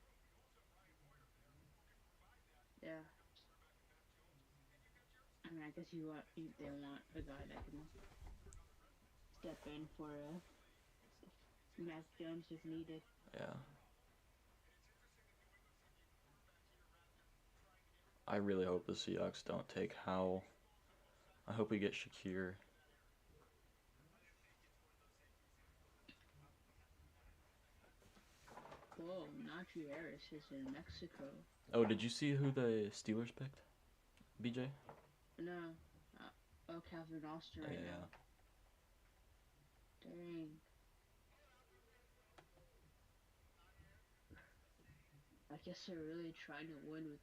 Speaker 8: Yeah. I mean, I guess they want a guy that can step in for Mac Jones if needed.
Speaker 7: Yeah. I really hope the Seahawks don't take Howell. I hope we get Shakir.
Speaker 8: Whoa, Najee Harris is in Mexico.
Speaker 7: Oh, did you see who the Steelers picked? BJ?
Speaker 8: No. Calvin Austin right
Speaker 7: Yeah.
Speaker 8: now. Dang. I guess they're really trying to win with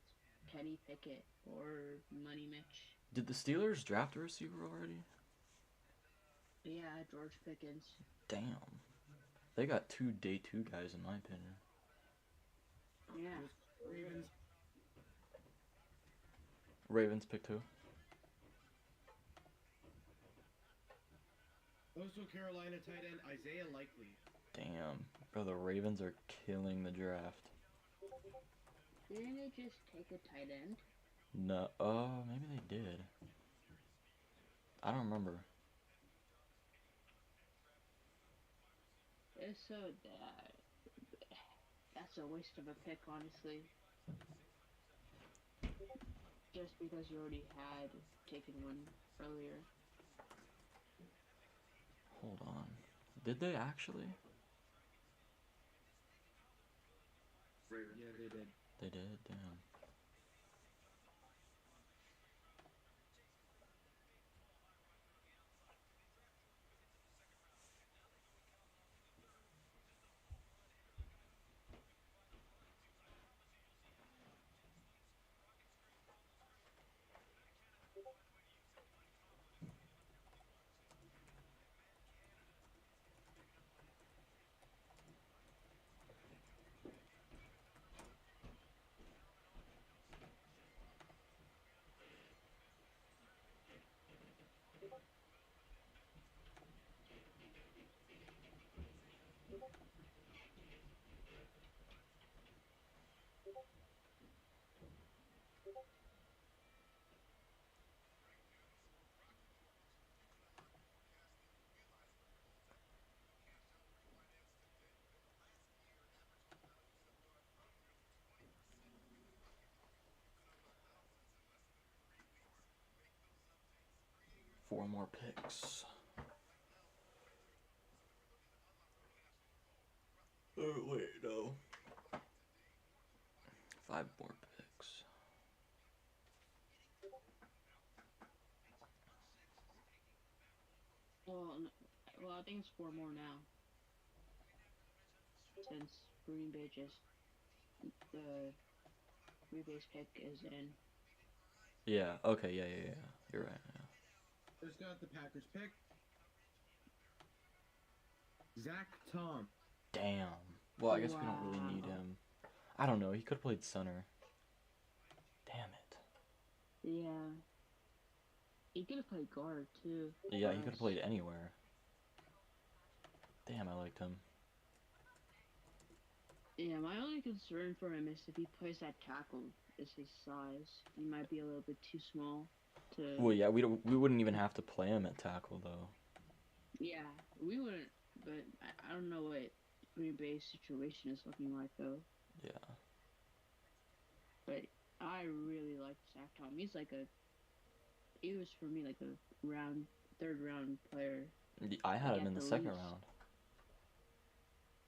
Speaker 8: Kenny Pickett or Money Mitch.
Speaker 7: Did the Steelers draft a receiver already?
Speaker 8: Yeah, George Pickens.
Speaker 7: Damn. They got 2 day 2 guys in my opinion.
Speaker 8: Yeah.
Speaker 7: Ravens picked who?
Speaker 11: Also, Carolina tight end Isaiah Likely.
Speaker 7: Damn. Bro, the Ravens are killing the draft.
Speaker 8: Didn't they just take a tight end?
Speaker 7: No, maybe they did. I don't remember.
Speaker 8: It's so that's a waste of a pick, honestly. Just because you already had taken one earlier.
Speaker 7: Hold on. Did they actually?
Speaker 9: Yeah, they did.
Speaker 7: They did, damn. Four more picks. Oh, wait, no. 5 more picks.
Speaker 8: Well, I think it's 4 more now. Since Green Bay just the Green Bay's pick is in.
Speaker 7: Yeah, okay, yeah. You're right, yeah.
Speaker 11: Just got the Packers pick. Zach Tom.
Speaker 7: Damn. Well, I guess we don't really need him. I don't know, he could have played center. Damn it.
Speaker 8: Yeah. He could have played guard, too.
Speaker 7: Yeah, he could have played anywhere. Damn, I liked him.
Speaker 8: Yeah, my only concern for him is if he plays that tackle, is his size. He might be a little bit too small. to.
Speaker 7: Well, yeah, we wouldn't even have to play him at tackle though.
Speaker 8: Yeah, we wouldn't, but I don't know what Green Bay's situation is looking like though.
Speaker 7: Yeah.
Speaker 8: But I really like Zach Tom. He was for me like a third round player.
Speaker 7: I had him in the second round.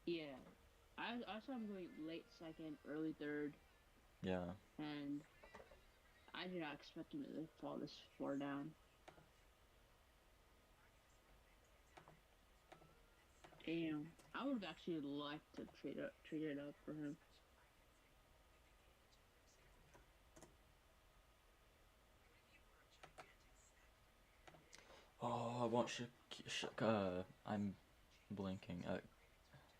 Speaker 8: Yeah, I saw him going late second, early third.
Speaker 7: Yeah.
Speaker 8: And I did not expect him to fall this far down. Damn, I would have actually liked to trade it up for him.
Speaker 7: Oh, I want I'm blinking.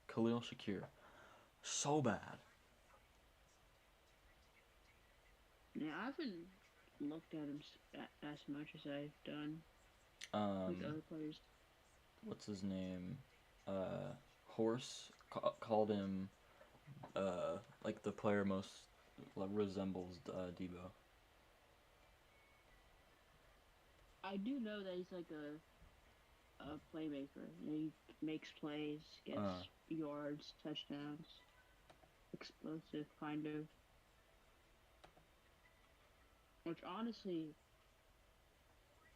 Speaker 7: Khalil Shakir. So bad.
Speaker 8: Yeah, I haven't looked at him as much as I've done with other players.
Speaker 7: What's his name? Horse called him like the player most resembles Debo.
Speaker 8: I do know that he's like a playmaker. He makes plays, gets yards, touchdowns, explosive kind of. Which honestly,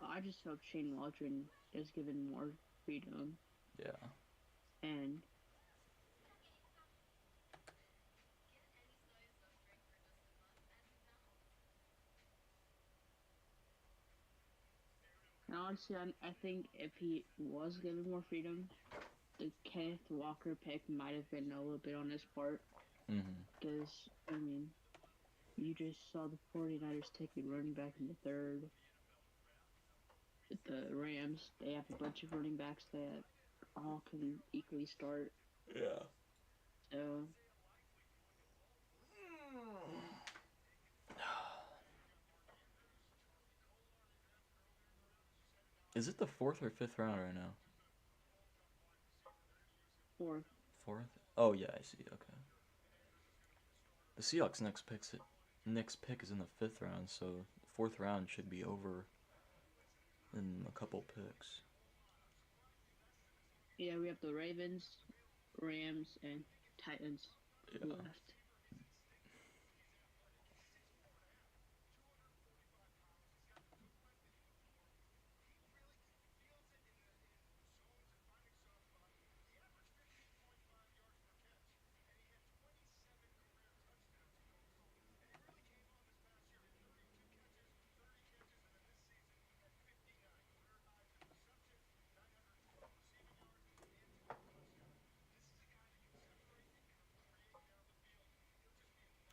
Speaker 8: I just hope Shane Waldron is given more freedom.
Speaker 7: Yeah.
Speaker 8: And honestly, I think if he was given more freedom, the Kenneth Walker pick might have been a little bit on his part. Because, I mean, you just saw the 49ers take a running back in the third. The Rams, they have a bunch of running backs that all can equally start.
Speaker 7: Yeah.
Speaker 8: So.
Speaker 7: Is it the 4th or 5th round right now?
Speaker 8: 4th.
Speaker 7: 4th? Oh yeah, I see. Okay. The Seahawks' next pick is in the 5th round, so the 4th round should be over in a couple picks.
Speaker 8: Yeah, we have the Ravens, Rams, and Titans left.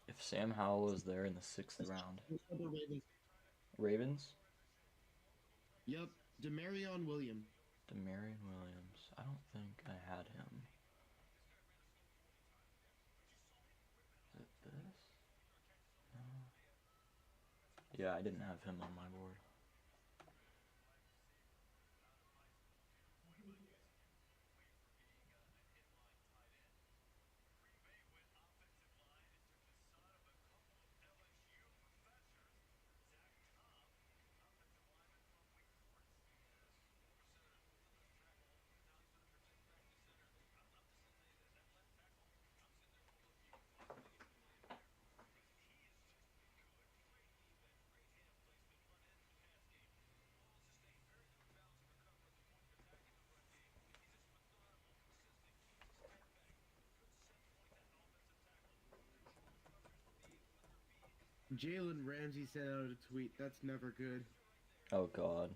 Speaker 7: If Sam Howell is there in the 6th round. Ravens?
Speaker 11: Yep, Demarion Williams.
Speaker 7: Demarion Williams. I don't think I had him. Is it this? No. Yeah, I didn't have him on my board.
Speaker 11: Jalen Ramsey sent out a tweet. That's never good.
Speaker 7: Oh God.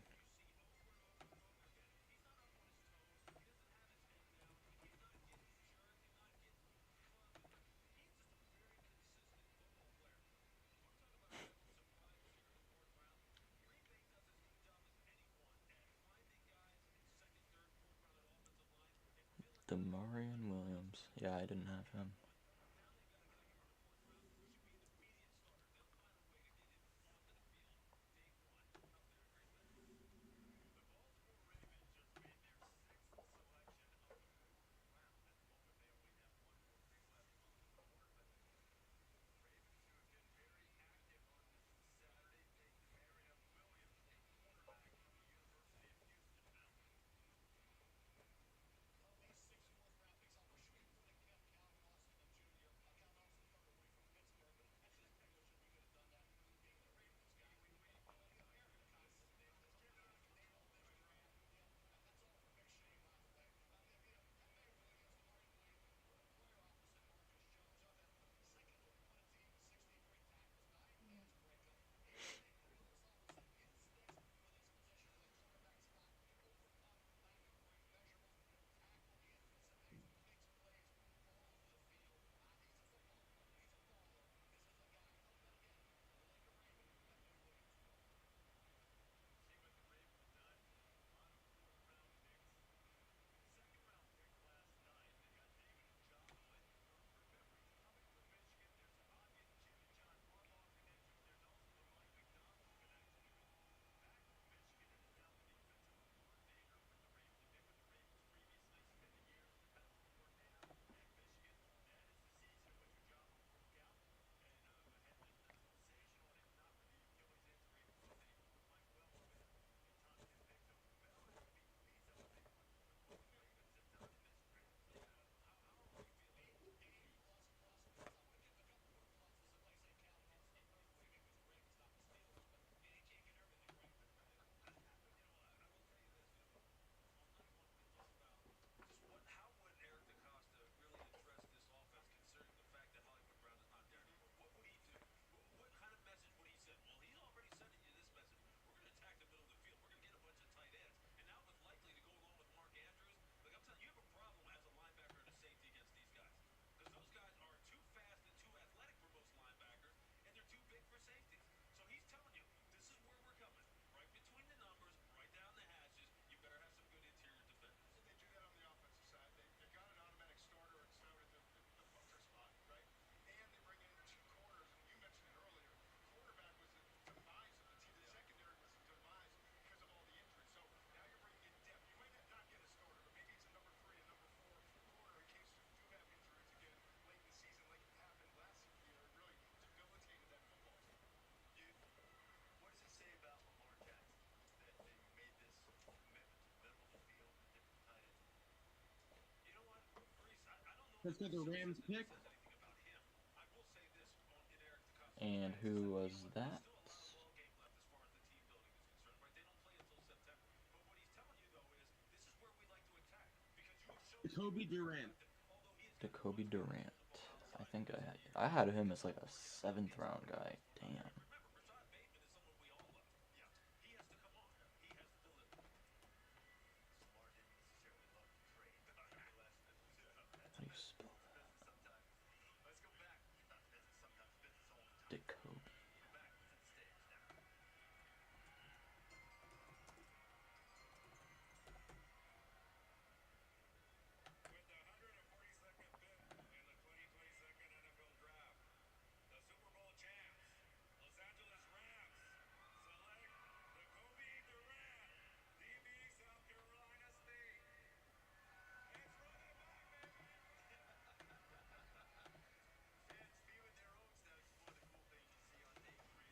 Speaker 7: Demarion Williams. Yeah, I didn't have him.
Speaker 16: Let's get the Rams pick.
Speaker 7: And who was that?
Speaker 16: Jacoby Durant.
Speaker 7: Jacoby Durant. I think I had him as like a 7th round guy. Damn. How do you spell that? Jacoby.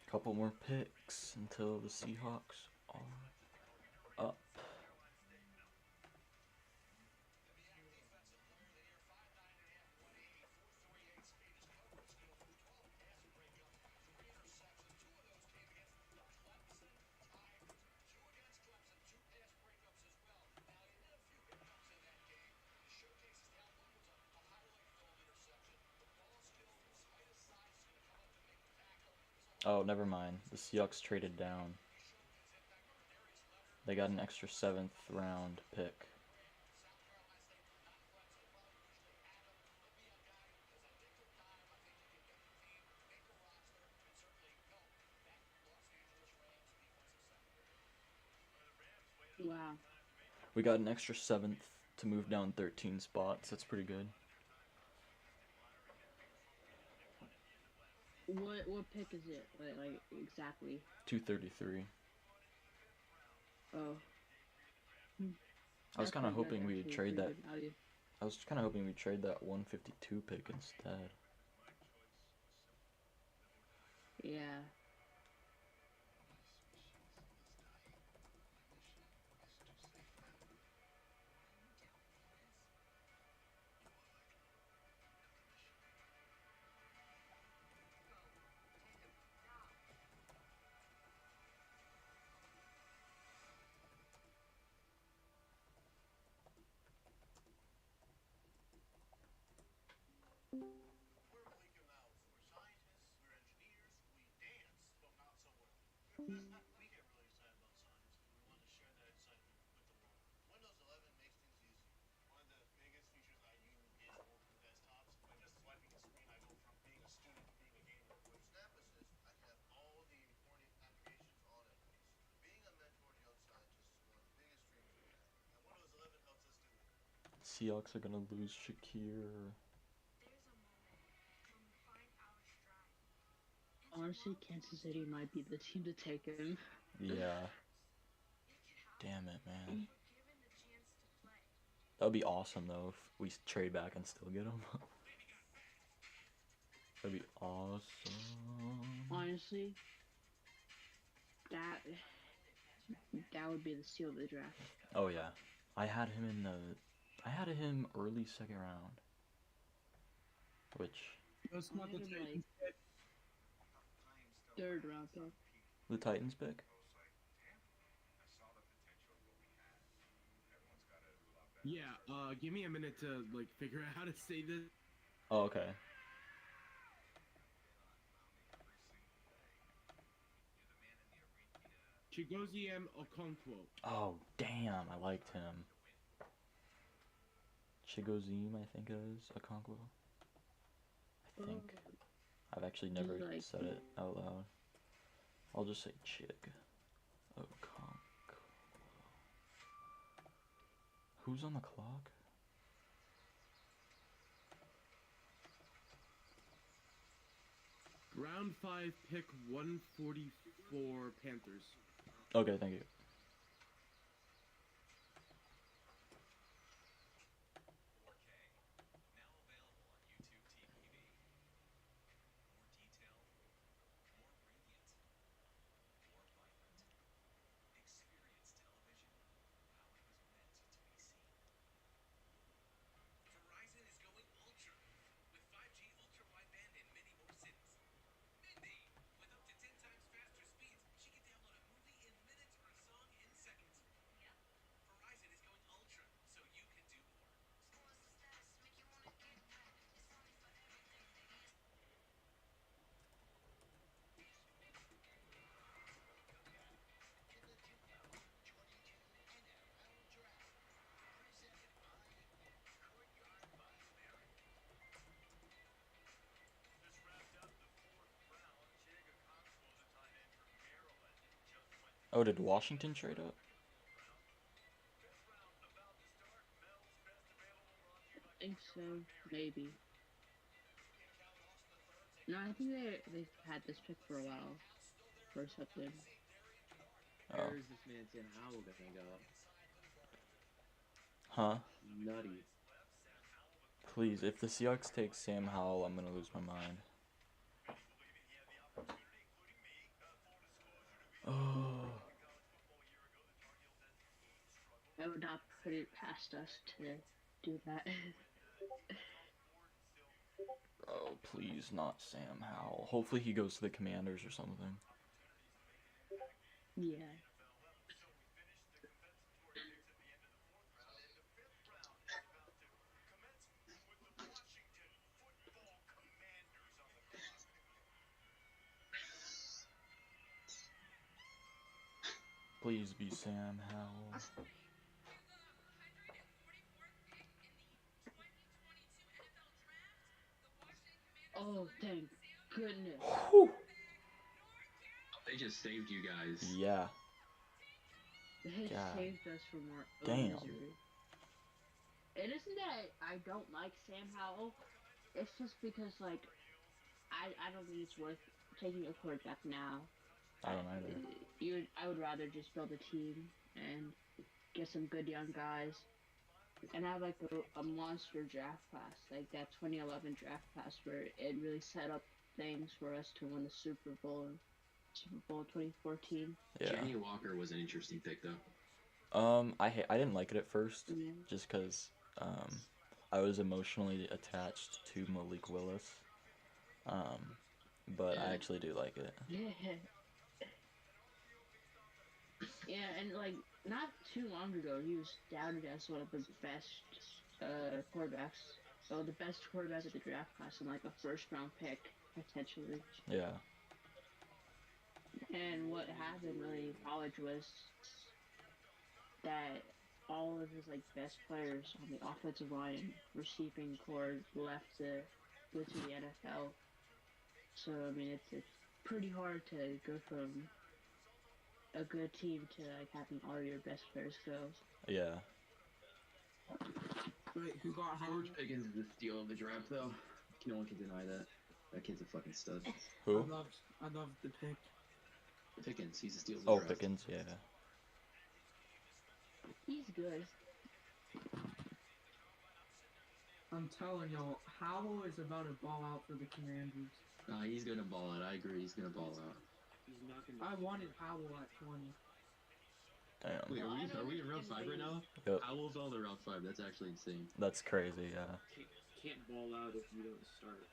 Speaker 7: Couple more picks until the Seahawks are up. Oh, never mind. The Seahawks traded down. They got an extra 7th round pick.
Speaker 8: Wow.
Speaker 7: We got an extra 7th to move down 13 spots. That's pretty good.
Speaker 8: What pick is it? Like exactly?
Speaker 7: 233.
Speaker 8: Oh.
Speaker 7: I was kind of hoping we would trade that.
Speaker 8: Value.
Speaker 7: I was kind of hoping we'd trade that 152 pick instead.
Speaker 8: Yeah.
Speaker 7: Seahawks are gonna lose Shakir.
Speaker 8: Honestly, Kansas City might be the team to take him.
Speaker 7: Yeah. Damn it, man. That would be awesome though if we trade back and still get him. That'd be awesome.
Speaker 8: Honestly, that would be the steal of the draft.
Speaker 7: Oh yeah, I had him early 2nd round, which
Speaker 16: Let's not the Titans pick.
Speaker 8: 3rd round pick.
Speaker 7: the Titans pick.
Speaker 16: Yeah, give me a minute to like figure out how to say this.
Speaker 7: Oh, okay.
Speaker 16: Chigoziem Okonkwo.
Speaker 7: Oh, damn, I liked him. Chigoziem, I think it is, Okonkwo. I think. I've actually never said it out loud. I'll just say Chig. Okonkwo. Who's on the clock?
Speaker 16: Round 5, pick 144, Panthers.
Speaker 7: Okay, thank you. Oh, did Washington trade up?
Speaker 8: I think so, maybe. No, I think they've had this pick for a while. For something.
Speaker 7: Oh.
Speaker 14: Where is this man Sam Howell gonna go?
Speaker 7: Huh?
Speaker 14: Nutty.
Speaker 7: Please, if the Seahawks take Sam Howell, I'm gonna lose my mind. Oh.
Speaker 8: I would not put it past us to do that.
Speaker 7: Oh, please, not Sam Howell. Hopefully he goes to the Commanders or something.
Speaker 8: Yeah.
Speaker 7: Please be Sam Howell.
Speaker 8: Oh, thank goodness.
Speaker 7: Whew.
Speaker 17: They just saved you guys.
Speaker 7: Yeah.
Speaker 8: They
Speaker 7: God.
Speaker 8: saved us from our own
Speaker 7: Damn.
Speaker 8: misery. It isn't that I don't like Sam Howell. It's just because, like, I don't think it's worth taking a quarterback now.
Speaker 7: I don't either.
Speaker 8: I would rather just build a team and get some good young guys and have like a monster draft class, like that 2011 draft class where it really set up things for us to win the Super Bowl 2014.
Speaker 7: Yeah.
Speaker 17: Kenny Walker was an interesting pick, though.
Speaker 7: I didn't like it at first,
Speaker 8: Yeah.
Speaker 7: just because I was emotionally attached to Malik Willis. But I actually do like it.
Speaker 8: Yeah. Yeah, and like not too long ago, he was touted as one of the best quarterbacks. So the best quarterback of the draft class and like a first-round pick potentially.
Speaker 7: Yeah.
Speaker 8: And what happened really in college was that all of his like best players on the offensive line, receiving core left to go to the NFL. So I mean, it's pretty hard to go from a good team to like having all your best players go.
Speaker 7: Yeah.
Speaker 16: Wait, who got
Speaker 17: George Pickens is the steal of the draft, though. No one can deny that. That kid's a fucking stud.
Speaker 7: Who?
Speaker 16: I loved the pick.
Speaker 17: Pickens, he's a steal of the
Speaker 7: Oh,
Speaker 17: draft.
Speaker 7: Pickens, yeah.
Speaker 8: He's good.
Speaker 16: I'm telling y'all, Howell is about to ball out for the Commanders.
Speaker 17: Nah, he's gonna ball out. I agree, he's gonna ball out.
Speaker 16: He's not gonna. I wanted Howell at 20.
Speaker 7: Damn.
Speaker 17: Wait, are we in round 5 right now?
Speaker 7: Yep.
Speaker 17: Howell's all the round 5. That's actually insane.
Speaker 7: That's crazy, yeah.
Speaker 14: Can't ball out if you don't start.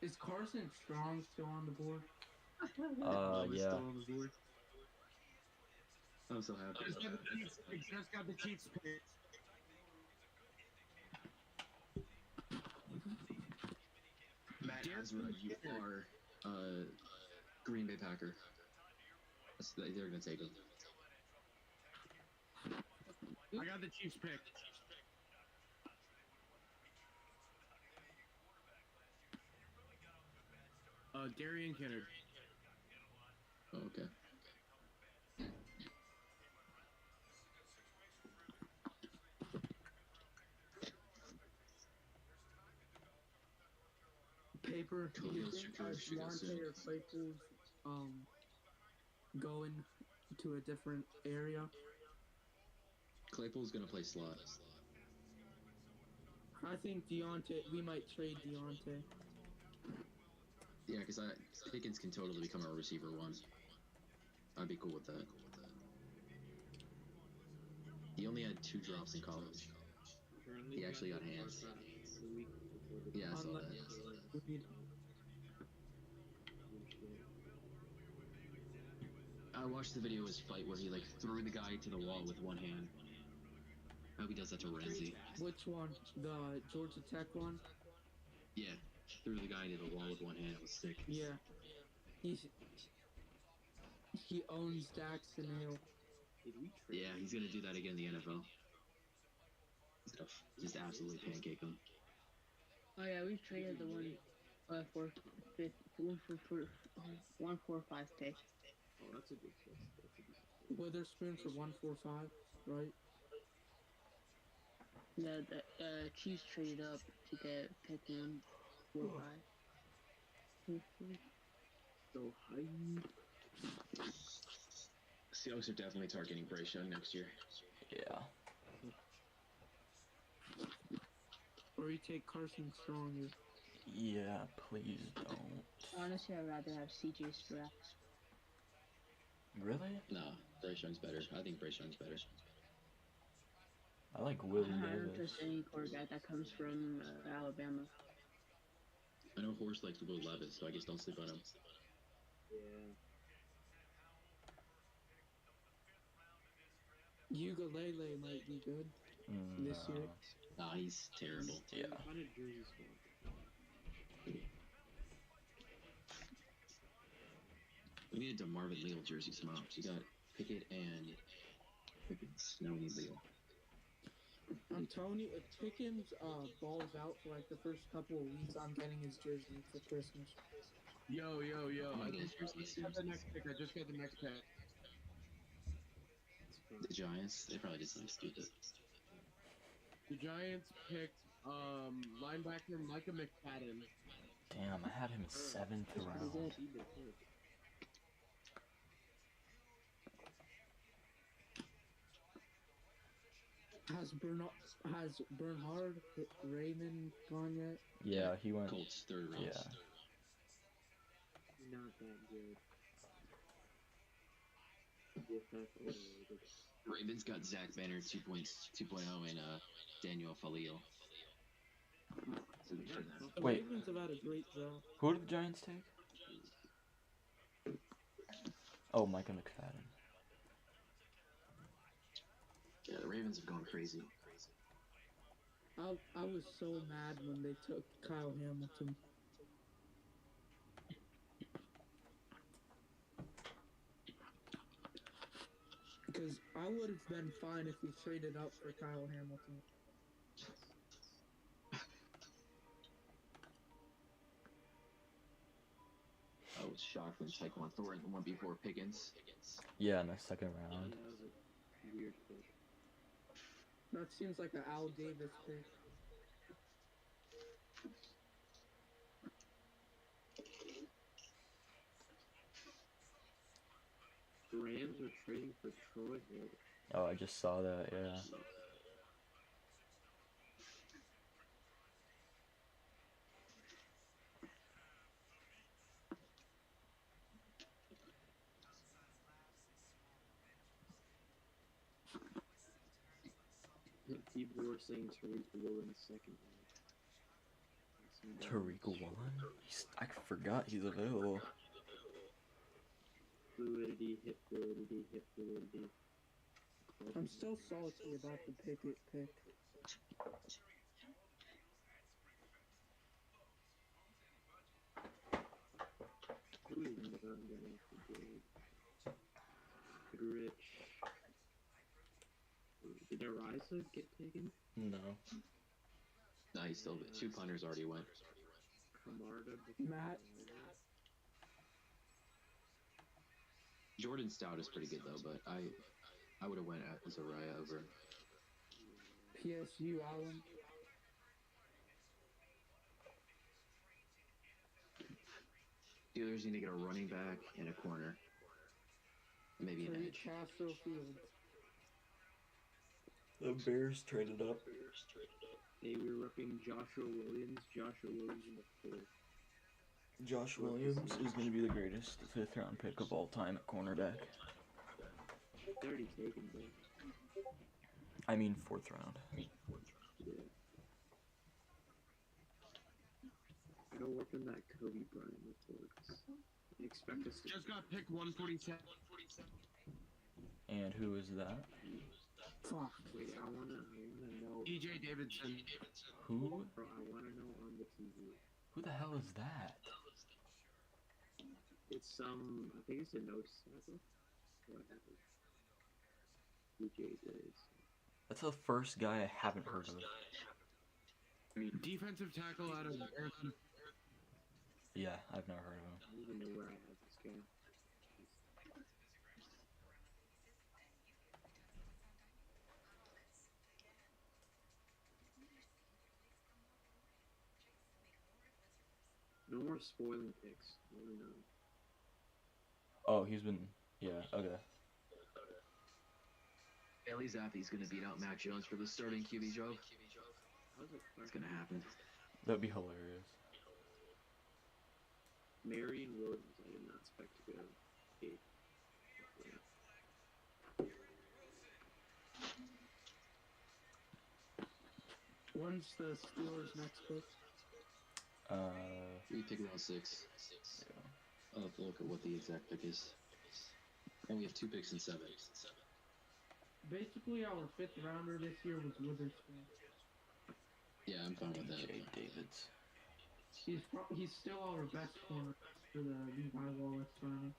Speaker 16: Is Carson Strong still on the board?
Speaker 17: He's
Speaker 7: Yeah.
Speaker 17: still on the board. I'm so happy.
Speaker 16: Just got the Chiefs pick.
Speaker 17: Matt Ezra, you are Green Bay Packer. They're gonna take him.
Speaker 16: I got the Chiefs pick. Darian Kennard.
Speaker 17: Oh, okay.
Speaker 16: Paper. Do you
Speaker 17: Khalil
Speaker 16: think
Speaker 17: Shakir should go
Speaker 16: Deontay
Speaker 17: soon.
Speaker 16: or Claypool going to a different area?
Speaker 17: Claypool's gonna play slot.
Speaker 16: I think Deontay. We might trade Deontay.
Speaker 17: Yeah, because Pickens can totally become a receiver 1. I'd be cool with that. He only had 2 drops in college. He actually got hands. Yeah, I saw that. I watched the video of his fight where he like threw the guy to the wall with one hand. I hope he does that to Renzi.
Speaker 16: Which one? The Georgia Tech one?
Speaker 17: Yeah, threw the guy into the wall with one hand. It was sick.
Speaker 16: Yeah. He owns Daxton Hill.
Speaker 17: Yeah, he's gonna do that again in the NFL. He's gonna just absolutely pancake him.
Speaker 8: Oh yeah, we traded the 145 pick.
Speaker 14: Oh, that's a good pick.
Speaker 18: Witherspoon for 145, right?
Speaker 8: No, the Chiefs traded up to get pick 145.
Speaker 16: So high.
Speaker 17: Seahawks are definitely targeting Bryce Young next year.
Speaker 7: Yeah.
Speaker 18: Or you take Carson Strong.
Speaker 7: Yeah, please don't.
Speaker 8: Honestly, I'd rather have CJ Stroud.
Speaker 7: Really?
Speaker 17: Nah, Bryce Young's better. I think Bryce Young's better.
Speaker 7: I like Willie
Speaker 8: I don't
Speaker 7: Davis.
Speaker 8: trust any quarterback that comes from Alabama.
Speaker 17: I know Horst likes Will Levis, so I guess don't sleep on him.
Speaker 18: Yeah. Ugalele might be good this year.
Speaker 17: Nah, he's terrible.
Speaker 7: Yeah.
Speaker 17: We need a DeMarvin Leal jersey somehow. You got Pickett and Pickens. Now we need Leal.
Speaker 18: I'm telling you, if Pickens balls out for like the first couple of weeks, I'm getting his jersey for Christmas.
Speaker 16: Yo.
Speaker 17: I
Speaker 16: I
Speaker 17: get
Speaker 16: just got the next pick. I just got the next pick.
Speaker 17: The Giants, they probably did something stupid.
Speaker 16: The Giants picked linebacker Micah McFadden.
Speaker 7: Damn, I had him 7th round.
Speaker 18: Has Bernhard Raymond gone yet?
Speaker 7: Yeah, he went.
Speaker 17: Colts 3rd round.
Speaker 7: Yeah.
Speaker 18: Not that good.
Speaker 17: Ravens got Zach Banner 2.0 and Daniel Falio.
Speaker 18: The
Speaker 7: Wait.
Speaker 18: Ravens have had a great draft.
Speaker 7: Who did the Giants take? Oh, Micah McFadden.
Speaker 17: Yeah, the Ravens have gone crazy.
Speaker 18: I was so mad when they took Kyle Hamilton. Because I would have been fine if we traded up for Kyle Hamilton.
Speaker 17: I was shocked when Tyquan Thornton went before Pickens.
Speaker 7: Yeah, in the 2nd round.
Speaker 18: That was a weird pick. That seems like an Al Davis pick.
Speaker 16: The Rams are trading for Troy Hill.
Speaker 7: Oh, I just saw that, yeah.
Speaker 16: People were saying Tariq Woolen 2nd.
Speaker 7: Tariq Woolen? I forgot he's available.
Speaker 16: Fluidity, hip fluidity.
Speaker 18: I'm still salty about the Pickett pick.
Speaker 16: Rich. Did Ariza get taken?
Speaker 7: No.
Speaker 17: Nah, he's still 2 punters already went.
Speaker 18: Matt.
Speaker 17: Jordan Stout is pretty good though, but I would have went at Zariah over.
Speaker 18: PSU Allen.
Speaker 17: Steelers need to get a running back and a corner. Maybe an edge.
Speaker 18: Castro Field.
Speaker 7: The Bears traded up.
Speaker 16: They were ripping Joshua Williams in the 4th.
Speaker 7: Josh Williams is going to be the greatest 5th round pick of all time at cornerback.
Speaker 16: They're already taken, bro.
Speaker 7: I mean 4th round.
Speaker 16: Yeah. I don't work in that Kobe Bryant reports. They expect us to
Speaker 19: Just got picked 147.
Speaker 7: And who is that?
Speaker 18: Fuck.
Speaker 16: Wait, I wanna know.
Speaker 19: DJ Davidson.
Speaker 7: Who?
Speaker 16: Bro, I wanna know on the TV.
Speaker 7: Who the hell is that?
Speaker 16: It's some, I think it's a nose tackle. Whatever. DJ Davidson.
Speaker 7: That's the first guy I haven't heard of.
Speaker 19: Defensive tackle out of Arizona.
Speaker 7: Yeah, I've never heard of him.
Speaker 16: I don't even know where I have this guy. more of spoiling picks. Really not.
Speaker 7: Oh, he's been. Yeah. Okay.
Speaker 17: Bailey Zappi's gonna beat out Mac Jones for the starting QB job. It's gonna happen.
Speaker 7: That'd be hilarious.
Speaker 16: Marion Williams, I did not expect to go 8.
Speaker 18: When's the Steelers' next pick?
Speaker 17: We pick round 6.
Speaker 7: Yeah.
Speaker 17: I'll have to look at what the exact pick is. And we have 2 picks in 7.
Speaker 18: Basically, our 5th rounder this year was Witherspoon.
Speaker 17: Yeah, I'm fine with that.
Speaker 7: Jay Davids.
Speaker 18: He's still our best corner for the Levi Wallace signing.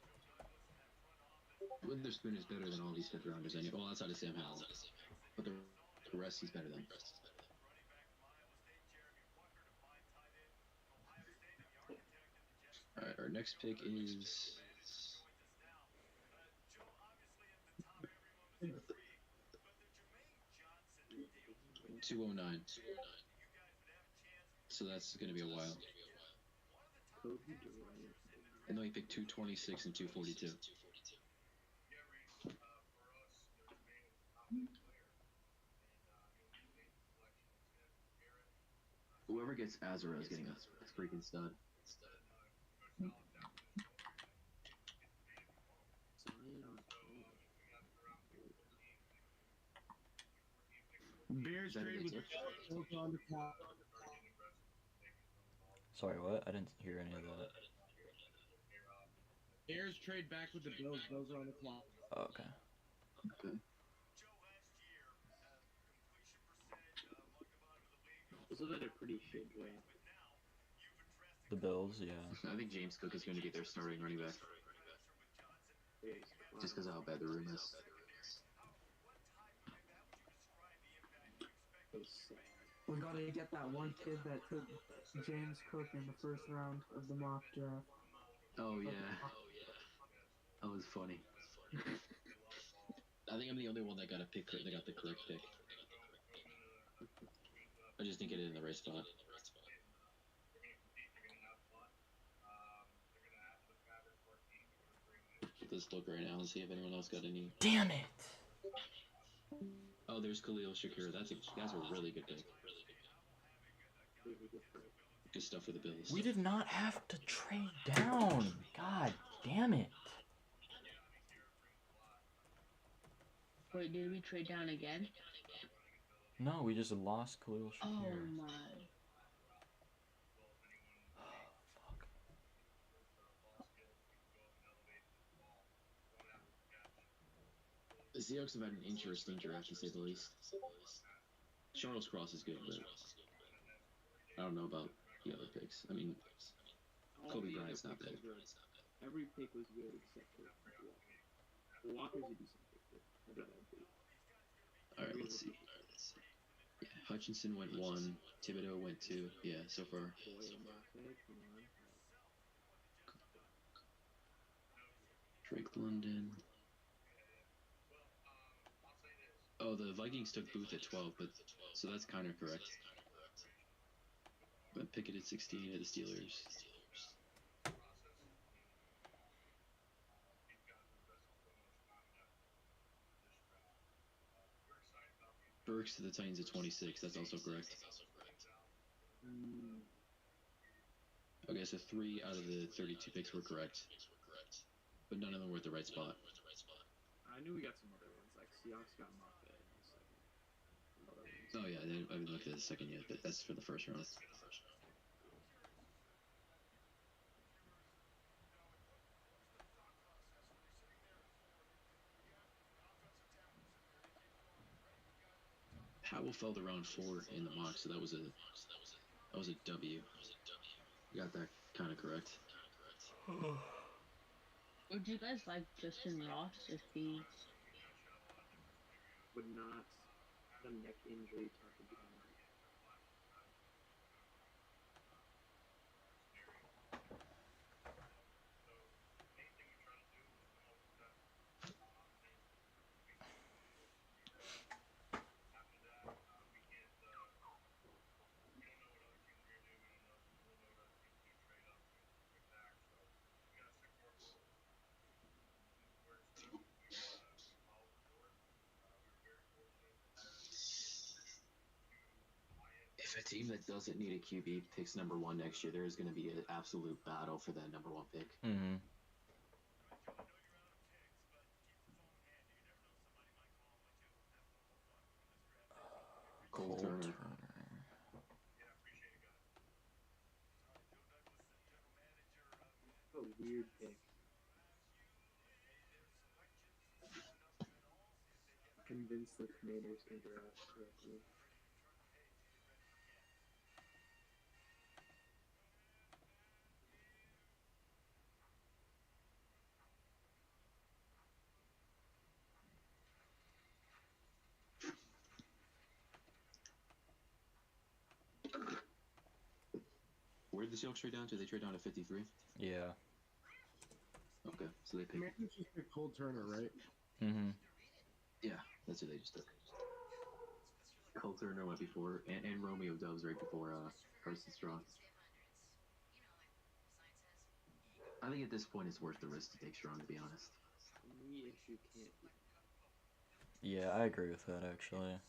Speaker 17: Witherspoon is better than all these 5th rounders anyway. Well, outside of Sam Howell. But the rest he's better than. Alright, our next pick is 209. So that's going to be a while. And then we picked 226 and 242. Whoever gets Azura is getting a freaking stud.
Speaker 16: Bears trade with on the top.
Speaker 7: Sorry, what? I didn't hear any of that.
Speaker 16: Bears trade back with the Bills. Bills are on the clock.
Speaker 7: Oh, okay.
Speaker 16: This is a pretty shit draft.
Speaker 7: The Bills, yeah.
Speaker 17: I think James Cook is going to be their starting running back. Just because of how bad the room is.
Speaker 18: We gotta get that one kid that took James Cook in the first round of the mock draft.
Speaker 17: Oh yeah. That was funny. I think I'm the only one that got a pick. That got the correct pick. I just didn't get it in the right spot. Let's look right now and see if anyone else got any.
Speaker 7: Damn it!
Speaker 17: Oh, there's Khalil Shakir. That's a really good pick. Good stuff for the Bills.
Speaker 7: We did not have to trade down. God damn it.
Speaker 8: Wait, did we trade down again?
Speaker 7: No, we just lost Khalil Shakir.
Speaker 8: Oh my.
Speaker 17: The Seahawks have had an interesting draft, to say the least. Charles Cross is good, but I don't know about the other picks. I mean, Kobe Bryant's not bad.
Speaker 16: Every pick was good except for Walker's a decent pick.
Speaker 17: Alright, let's see. Yeah, Hutchinson went 1, Thibodeau went 2. Yeah, so far. Drake London. Oh, the Vikings took Booth at 12, but so that's kind of correct. But Pickett at 16 at the Steelers. Burks to the Titans at 26. That's also correct. Okay, so 3 out of the 32 picks were correct, but none of them were at the right spot.
Speaker 16: I knew we got some other ones, like Seahawks got Moffitt in the second.
Speaker 17: Oh yeah, I haven't looked at the second yet, but that's for the first round. Howell fell to round 4 in the mock, so that was a W. You got that kind of correct.
Speaker 8: Would you guys like Justin Ross if he
Speaker 16: would not have a neck injury tough to be
Speaker 17: if a team that doesn't need a QB picks number 1 next year, there is going to be an absolute battle for that number 1 pick.
Speaker 7: Mm-hmm.
Speaker 17: Cole Turner.
Speaker 18: A weird pick. Convinced the Commanders can draft correctly.
Speaker 17: Where did the Seahawks trade down to? They trade down to 53?
Speaker 7: Yeah.
Speaker 17: Okay, so they picked.
Speaker 16: Commanders just picked Cole Turner, right?
Speaker 7: Mm-hmm.
Speaker 17: Yeah, that's who they just took. Cole Turner went before, and Romeo Doubs right before Carson Strong. I think at this point it's worth the risk to take Strong, to be honest.
Speaker 18: The issue can't be.
Speaker 7: Yeah, I agree with that actually.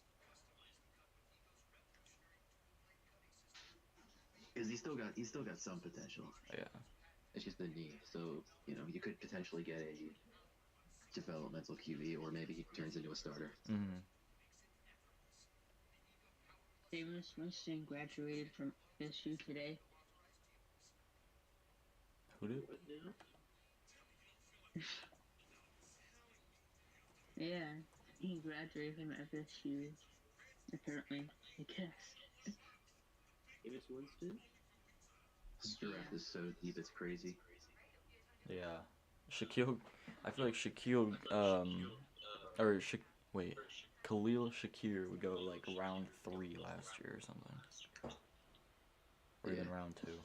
Speaker 17: Because he's still got some potential.
Speaker 7: Yeah.
Speaker 17: It's just the knee. So, you could potentially get a developmental QB, or maybe he turns into a starter.
Speaker 7: Mm-hmm.
Speaker 8: Jameis Winston graduated from FSU today.
Speaker 7: Who did?
Speaker 8: Yeah, he graduated from FSU. Apparently, I guess.
Speaker 18: Jameis Winston?
Speaker 17: This draft is so deep, it's crazy.
Speaker 7: Yeah. Shaquille, I feel like Shaquille, Khalil Shakir would go like round 3 last year or something. Or even round 2.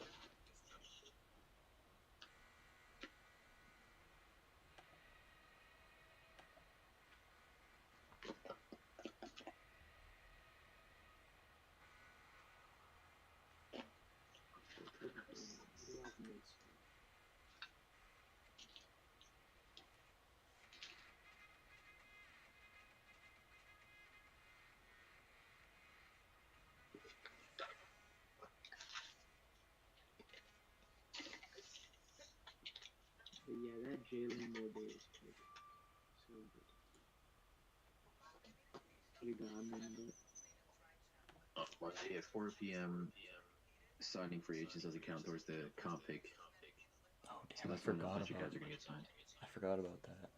Speaker 18: But yeah, that Jalen Mobile is good. So good. What do you got on that?
Speaker 17: Monday at 4 p.m. signing free agents doesn't count towards the comp pick.
Speaker 7: Oh
Speaker 17: So
Speaker 7: damn, I
Speaker 17: that's when a
Speaker 7: forgot
Speaker 17: bunch of
Speaker 7: about
Speaker 17: guys are gonna get signed.
Speaker 7: I forgot about that.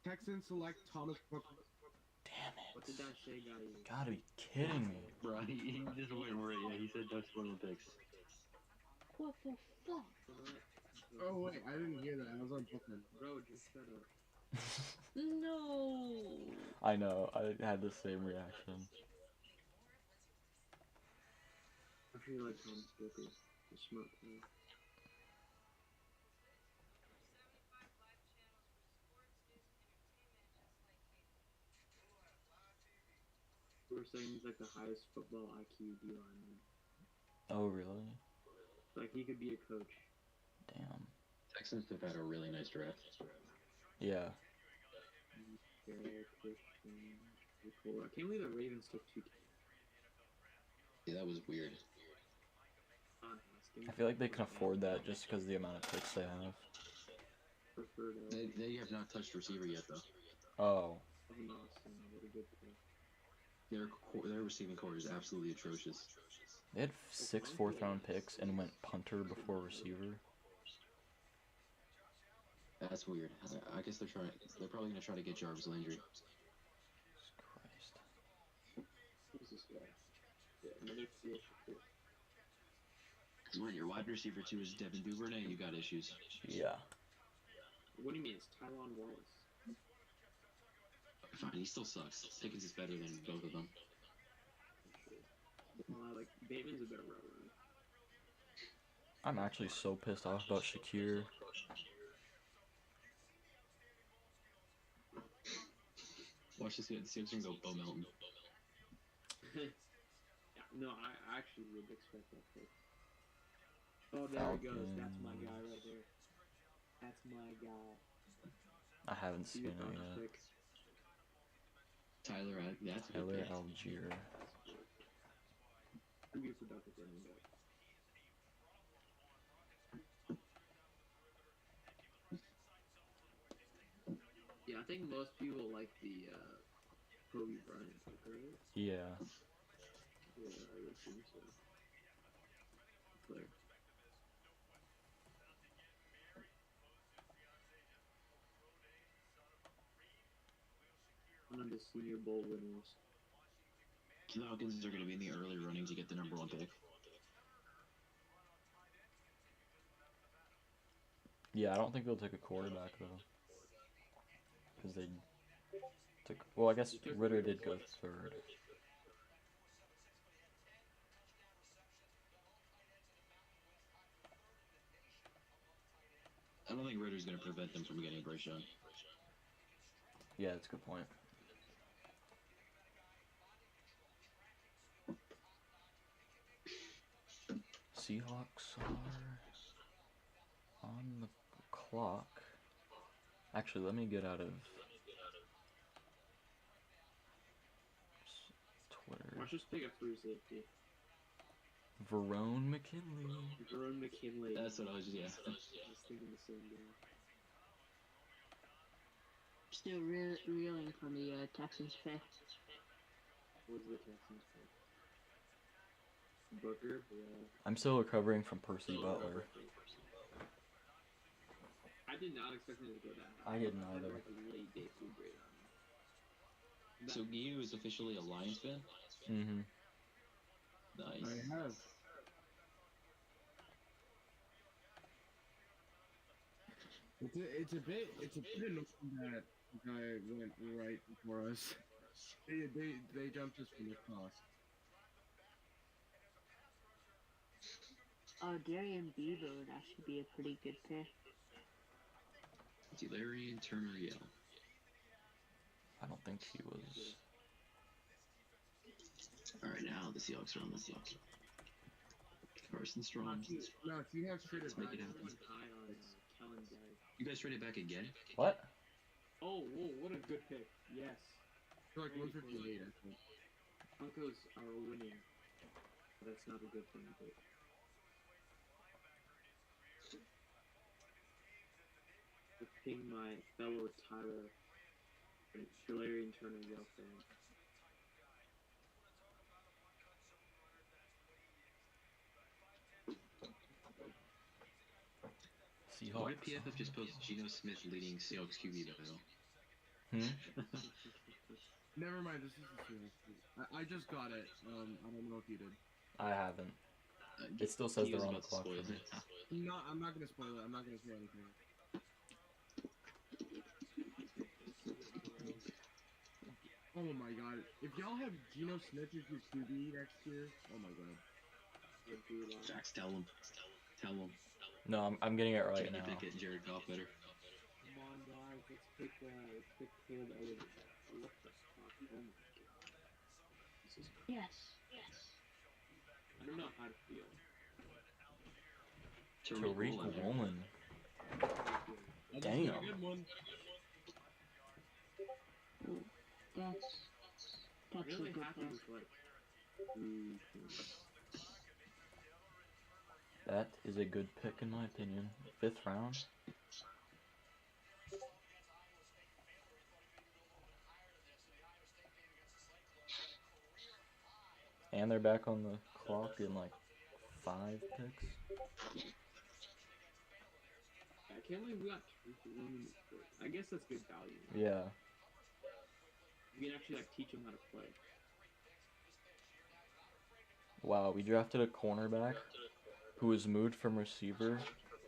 Speaker 16: Texans select Thomas Cook.
Speaker 7: Damn it.
Speaker 18: What did that say, guys?
Speaker 7: Gotta be kidding me.
Speaker 1: Bro, he just went right. Yeah, he said that's one of the picks.
Speaker 8: What the fuck?
Speaker 16: Oh wait, I didn't hear that. I was on Brooklyn.
Speaker 18: Bro, just shut up.
Speaker 8: No.
Speaker 7: I know, I had the same reaction.
Speaker 18: I feel like Thomas Cook is a smart player. We're saying he's like the highest football IQ D lineman.
Speaker 7: Oh really?
Speaker 18: Like he could be a coach.
Speaker 7: Damn.
Speaker 17: Texans have had a really nice draft.
Speaker 7: Yeah.
Speaker 18: Christian, cool. I can't believe the Ravens took 2.
Speaker 17: Yeah, that was weird.
Speaker 7: I feel like they can afford that just because of the amount of picks they have.
Speaker 17: They have not touched receiver yet, though.
Speaker 7: Oh.
Speaker 17: Their receiving core is absolutely atrocious.
Speaker 7: They had 6 4th-round picks and went punter before receiver.
Speaker 17: That's weird. I guess they're probably gonna try to get Jarvis Landry.
Speaker 7: Christ.
Speaker 18: Who's this guy? Yeah, another field.
Speaker 17: Because when your wide receiver 2 is Devin Duvernay, you got issues.
Speaker 7: Yeah.
Speaker 18: What do you mean? It's Tyron Wallace.
Speaker 17: Fine, he still sucks. Pickens is better than both of them.
Speaker 18: Like Bateman's a better route runner.
Speaker 7: I'm actually so pissed off about Shakir.
Speaker 17: Watch this here. The Seahawks are gonna go Bo Melton.
Speaker 18: Yeah, no, I actually would expect that pick. Oh, there he goes. That's my guy right there. That's my guy.
Speaker 7: I haven't seen it yet.
Speaker 17: That's a good
Speaker 7: Tyler
Speaker 17: pick.
Speaker 7: Algier.
Speaker 18: Who gets productive running back? Yeah, I think most people like the Kobe Bryant pick, right?
Speaker 7: Yeah.
Speaker 18: Yeah, I would assume so. Player. One of the Senior Bowl winners.
Speaker 17: The Falcons are going to be in the early running to get the number 1 pick.
Speaker 7: Yeah, I don't think they'll take a quarterback though. Because they took. Well, I guess Ritter did go third.
Speaker 17: I don't think Ritter's going to prevent them from getting Bryce Young.
Speaker 7: Yeah, that's a good point. Seahawks are on the clock. Actually, let me get out of Twitter.
Speaker 18: Watch us pick a free safety.
Speaker 7: Verone McKinley.
Speaker 18: Verone McKinley.
Speaker 17: That's what I was, yeah.
Speaker 18: I was thinking the same guy.
Speaker 8: Still reeling from the Texans pick.
Speaker 18: What's the Texans pick? Booker? Yeah.
Speaker 7: I'm still recovering from Percy Butler.
Speaker 18: I did not expect him to go that high.
Speaker 7: I didn't either.
Speaker 18: Like a late day food grade on him.
Speaker 17: So Giu is officially a Lions fan?
Speaker 7: Mm-hmm.
Speaker 17: Nice.
Speaker 19: I have. It's a bit annoying that the guy went right before us. They jumped us from the cross.
Speaker 8: Oh, Darian Beaver would actually be a pretty good pick.
Speaker 17: Delarian Turner Yell.
Speaker 7: I don't think he was.
Speaker 17: Alright, now the Seahawks are on the Seahawks. Carson Strong.
Speaker 19: No, if you have straight
Speaker 17: Let's make it happen. You guys trade it back again?
Speaker 7: What?
Speaker 18: Oh, whoa, what a good pick. Yes.
Speaker 19: For like 158, I think.
Speaker 18: Broncos are winning. That's not a good thing, but. To ping my fellow Tyler and Delarian Turner Yell fan.
Speaker 7: Seahawks.
Speaker 17: Why did PFF just post Geno Smith leading Seahawks QB battle?
Speaker 19: Never mind, this is the Seahawks. I just got it. I don't know if you did.
Speaker 7: I haven't. It still says they're on the clock.
Speaker 19: No, I'm not gonna spoil it. I'm not gonna say anything. Oh my god. If y'all have Geno Smith as your QB next year, oh my god.
Speaker 17: Jax, tell him. Tell him.
Speaker 7: No, I'm getting it right
Speaker 17: Kenny
Speaker 7: now.
Speaker 17: Pickett and Jared Goff better.
Speaker 18: Come on, guys, let's pick Caleb Elliott. What the fuck? Oh my god. This is
Speaker 8: Yes.
Speaker 18: I don't know how to feel.
Speaker 7: Tariq Woolen.
Speaker 19: That's
Speaker 7: Damn.
Speaker 19: a good one.
Speaker 8: That's
Speaker 18: Really
Speaker 8: a good
Speaker 18: happy
Speaker 8: pick.
Speaker 18: with like.
Speaker 7: That is a good pick in my opinion. 5th round. And they're back on the clock in like 5 picks.
Speaker 18: I can't believe we got Tariq Woolen. I guess that's good value.
Speaker 7: Yeah.
Speaker 18: You can actually like teach him how to play.
Speaker 7: Wow, we drafted a cornerback who was moved from receiver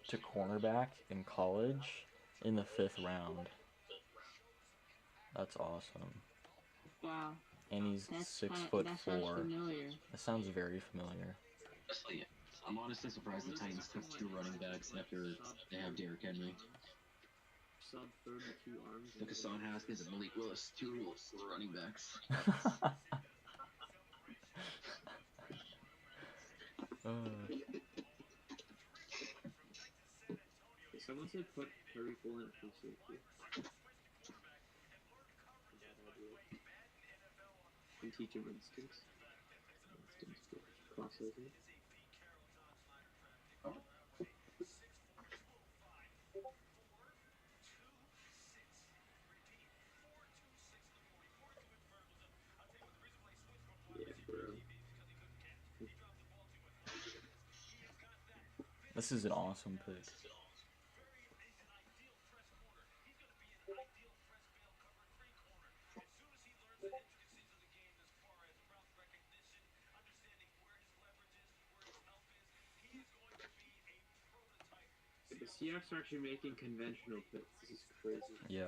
Speaker 7: to cornerback in college in the 5th round. That's awesome.
Speaker 8: Wow.
Speaker 7: And he's
Speaker 8: That
Speaker 7: 6'4".
Speaker 8: sounds familiar.
Speaker 7: That sounds very familiar.
Speaker 17: Honestly, I'm honestly surprised the Titans took 2 running backs after they have Derrick Henry.
Speaker 18: Sub 32 arms.
Speaker 17: Look at Hassan Haskins and Malik Willis, 2 running backs.
Speaker 18: Someone said put Tariq Woolen at free safety. and teach him instincts. Crossover. Yeah, bro.
Speaker 7: This is an awesome pick.
Speaker 18: The Seahawks are actually making conventional picks. This is crazy.
Speaker 7: Yeah.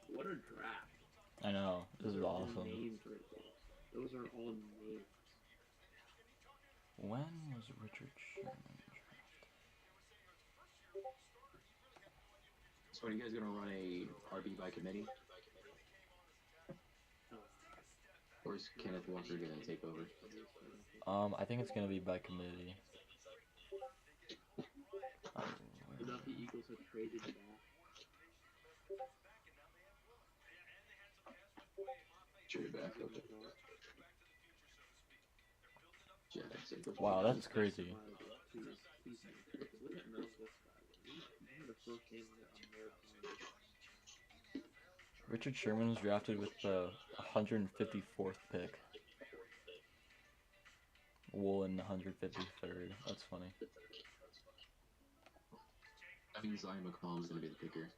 Speaker 18: What a draft.
Speaker 7: I know. This is awesome.
Speaker 18: Names right there. Those are all names.
Speaker 7: When was Richard Sherman drafted?
Speaker 17: So are you guys gonna run a RB by committee? Or is Kenneth Walker gonna take over?
Speaker 7: I think it's gonna be by committee.
Speaker 18: Without the Eagles have traded back.
Speaker 17: Trade back, okay. Yeah, that's it.
Speaker 7: Wow, that's crazy. Richard Sherman was drafted with the 154th pick. Woolen 153rd. That's funny.
Speaker 17: That means Zion McCollum is going to be the picker.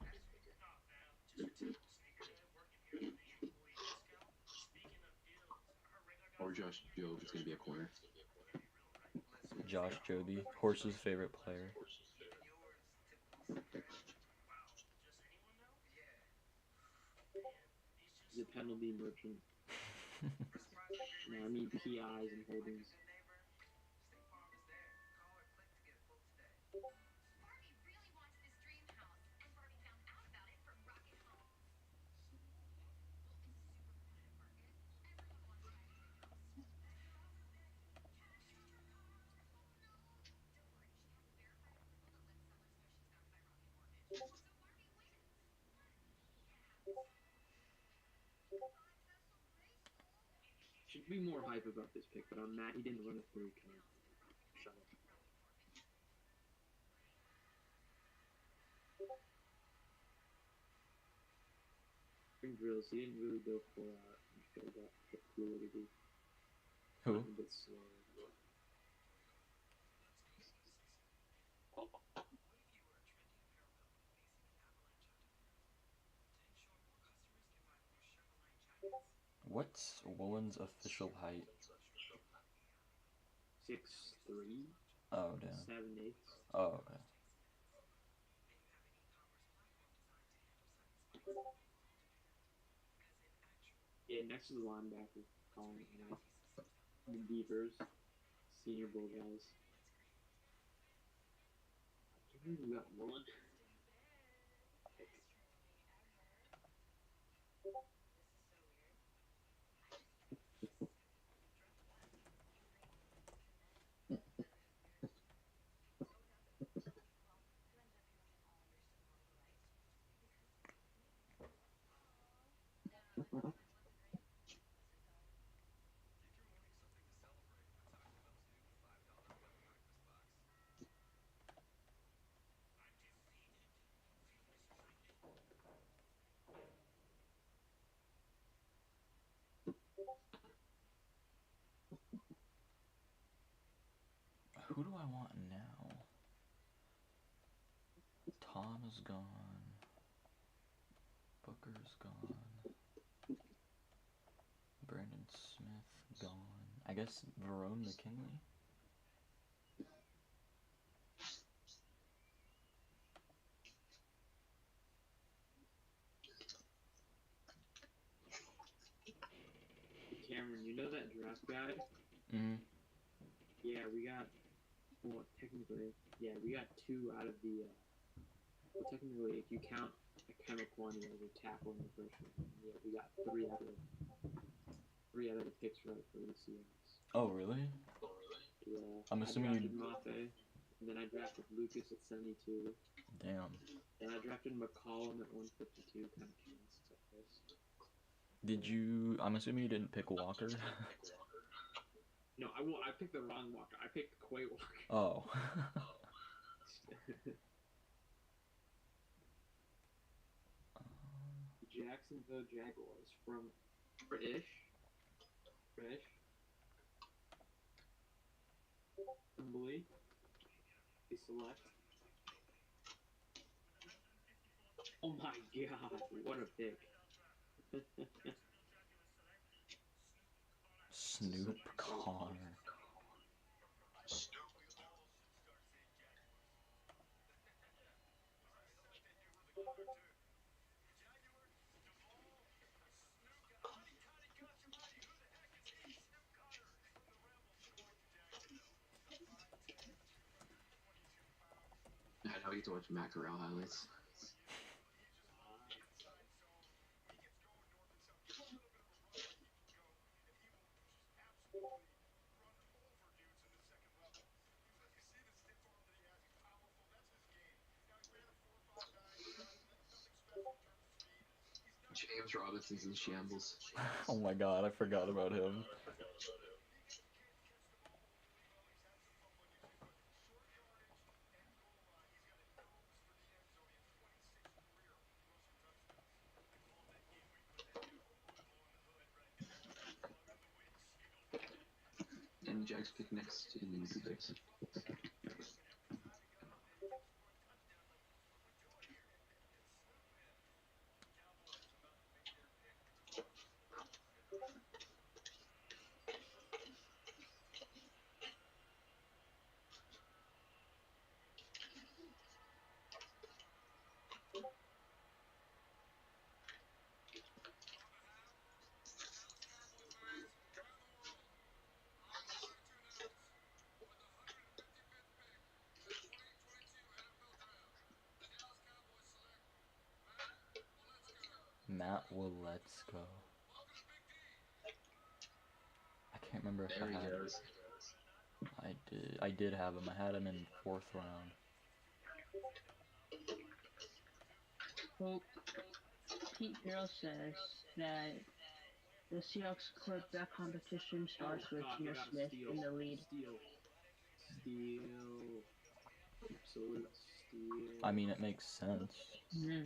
Speaker 17: Or Josh Jobe is going to be a corner.
Speaker 7: Josh Jobe, Horse's favorite player.
Speaker 18: He's a penalty merchant. No, I mean PIs and holdings. Should be more hype about this pick, but I'm mad he didn't run a 3 count. Shut up. Spring drills, he didn't really go for that fluidity.
Speaker 7: Who?
Speaker 18: A bit slow.
Speaker 7: What's Woolen's official height?
Speaker 18: 6'3".
Speaker 7: Oh, damn.
Speaker 18: 7'8".
Speaker 7: Oh, okay.
Speaker 18: Yeah, next to the linebacker, calling it out. The Beavers, Senior Bowl guys. I think we got Woolen.
Speaker 7: Who do I want now? Tom is gone. Booker's gone. Brandon Smith gone. I guess Verone McKinley?
Speaker 18: Cameron, you know that draft guide?
Speaker 7: Mm-hmm.
Speaker 18: Yeah, we got, well, technically, yeah, we got 2 out of the, well, technically, if you count a chemical one as a tackle in the first one, yeah, we got 3 out of 3 out of the picks right for the Seahawks.
Speaker 7: Oh, really?
Speaker 18: Yeah.
Speaker 7: I'm assuming
Speaker 18: I drafted Mafe, and then I drafted Lucas at 72.
Speaker 7: Damn.
Speaker 18: Then I drafted McCollum at 152, kind of chanced, I guess.
Speaker 7: Did you? I'm assuming you didn't pick Walker.
Speaker 18: No, I picked the wrong Walker. I picked Quay Walker.
Speaker 7: Oh.
Speaker 18: Jacksonville Jaguars from British. Assembly. They select. Oh my god, what a pick.
Speaker 7: Snoop Connor.
Speaker 17: I get to watch Matt Corral highlights. James Robinson's in shambles.
Speaker 7: Oh my god, I forgot about him.
Speaker 17: And Jack's pick next in the picks.
Speaker 7: Matt Waletzko. I can't remember if
Speaker 17: There
Speaker 7: I
Speaker 17: he
Speaker 7: had
Speaker 17: goes.
Speaker 7: I did have him. I had him in 4th round.
Speaker 8: Well, Pete Carroll says that the Seahawks quarterback competition starts with Geno Smith in the lead.
Speaker 18: Steal. Absolute steal.
Speaker 7: I mean, it makes sense.
Speaker 8: Mm-hmm.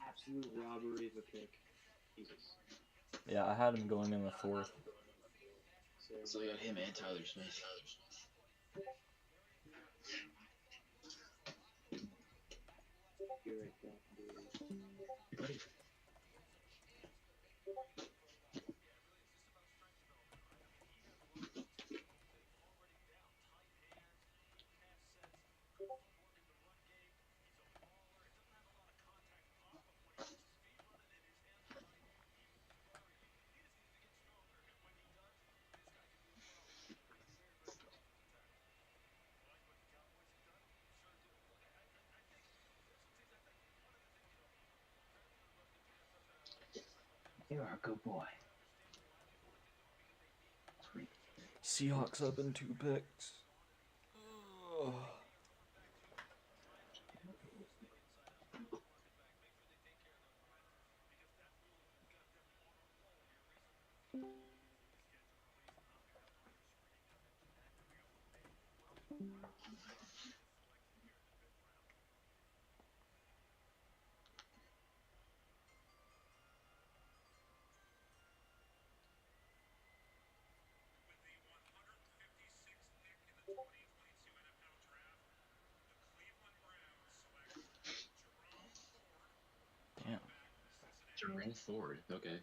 Speaker 18: Absolute robbery of a pick. Jesus.
Speaker 7: Yeah, I had him going in the 4th.
Speaker 17: So you got him and Tyler Smith.
Speaker 18: You're right back, dude.
Speaker 1: You are a good boy.
Speaker 7: Seahawks up in 2 picks. Ugh. Damn.
Speaker 17: Jermaine Ford, okay.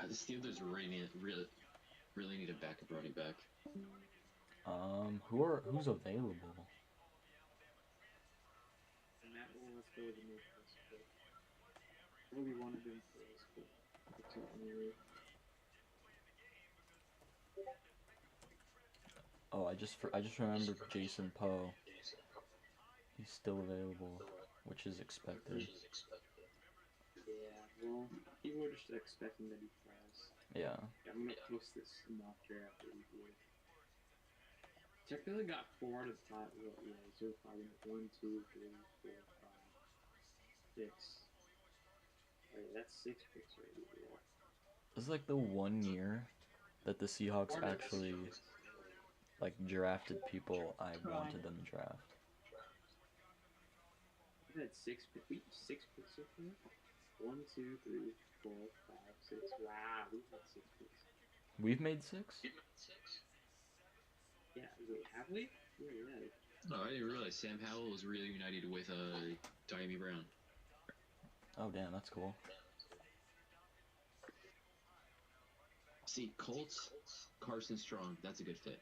Speaker 17: The Steelers really need a backup running back.
Speaker 7: Who's available?
Speaker 18: And that one, let's go with the most possible. I really wanted him for this, but it's not really.
Speaker 7: Oh, I just remembered Jason Poe. He's still available. which is expected.
Speaker 18: Yeah, well, people are just expecting that he tries.
Speaker 7: Yeah.
Speaker 18: I'm gonna post this mock draft that we did. Technically got 4 out of the 5. Well, yeah, 0, 5, 1, 2, 3, 4, 5, 6. Oh, yeah, that's 6 picks right here.
Speaker 7: This is like the one year that the Seahawks actually like drafted people I wanted them to draft.
Speaker 18: We had 6 picks. We 6 picks so far. 1, 2, 3, 4, 5, 6. Wow, we've had 6 picks.
Speaker 7: We've made 6?
Speaker 18: Yeah, wait, have we? Yeah.
Speaker 17: No, I didn't realize Sam Howell was reunited with Diami Brown.
Speaker 7: Oh damn, that's cool.
Speaker 17: See, Colts, Carson Strong, that's a good fit.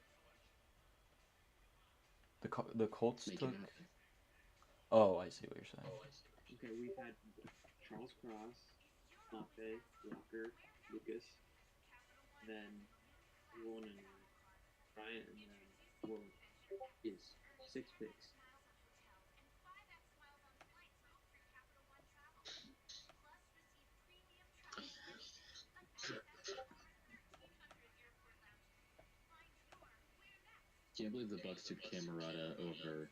Speaker 7: The Colts took. Oh, I see what you're saying.
Speaker 18: Okay, we've had Charles Cross, Mafe, Walker, Lucas, then Warren and Bryant, and then Warren. Yes, 6 picks.
Speaker 17: Can't believe the Bucks took Camerata over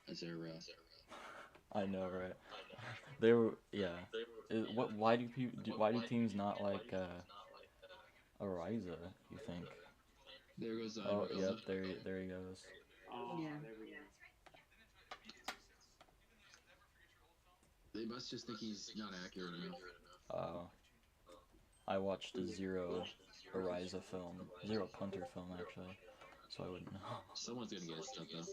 Speaker 17: Azera.
Speaker 7: I know, right? They were, yeah. Why do teams not like Ariza? You think?
Speaker 17: There goes.
Speaker 7: Oh, yep. There he goes.
Speaker 18: Oh, yeah. There we go.
Speaker 17: They must just think he's not accurate enough.
Speaker 7: I watched a zero Ariza film, zero punter film actually, so I wouldn't know.
Speaker 17: Someone's gonna get stuck though.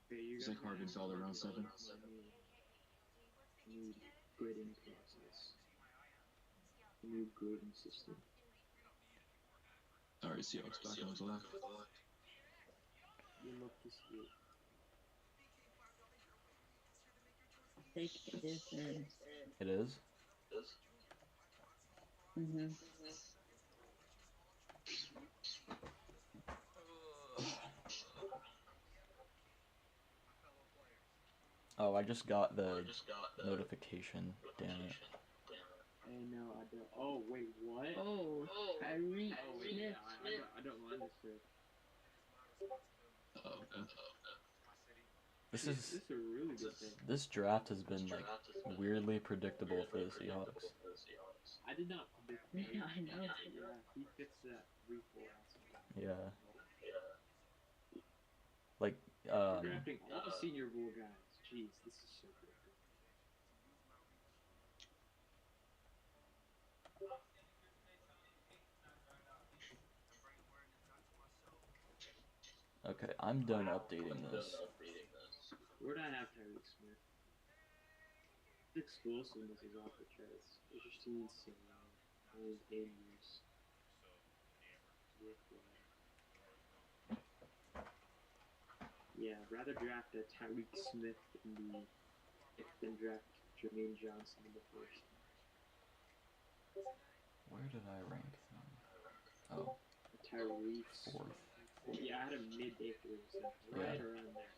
Speaker 17: It's like Harvin fell around 7.
Speaker 18: New grading process. New grading system.
Speaker 17: Alright, Seahawks back on the left.
Speaker 18: You love to see it.
Speaker 8: Take this in.
Speaker 7: It is?
Speaker 8: Mm-hmm.
Speaker 7: Oh, I just got the notification. Damn it.
Speaker 18: Hey, no, I don't. Oh, wait, what?
Speaker 8: Oh, Kyrie
Speaker 18: Smith.
Speaker 8: Smith.
Speaker 18: I don't mind this pick.
Speaker 7: This is
Speaker 18: a really good pick.
Speaker 7: This draft has been like weirdly predictable for the Seahawks.
Speaker 18: I did not predict him.
Speaker 8: Yeah, I know.
Speaker 18: Yeah, he fits that 3-4 aspect.
Speaker 7: Yeah. Like
Speaker 18: drafting all the Senior Bowl guys. Jeez, this is so good.
Speaker 7: Okay, I'm done updating this.
Speaker 18: Where'd I have Tyreek Smith? His explosiveness is off the charts. It's just insane. Only 8 years. Yeah, I'd rather draft a Tyreek Smith than draft Jermaine Johnson in the first.
Speaker 7: Where did I rank him? Oh.
Speaker 18: Tyreek.
Speaker 7: 4th.
Speaker 18: Yeah, I had a midday 3, so right around there.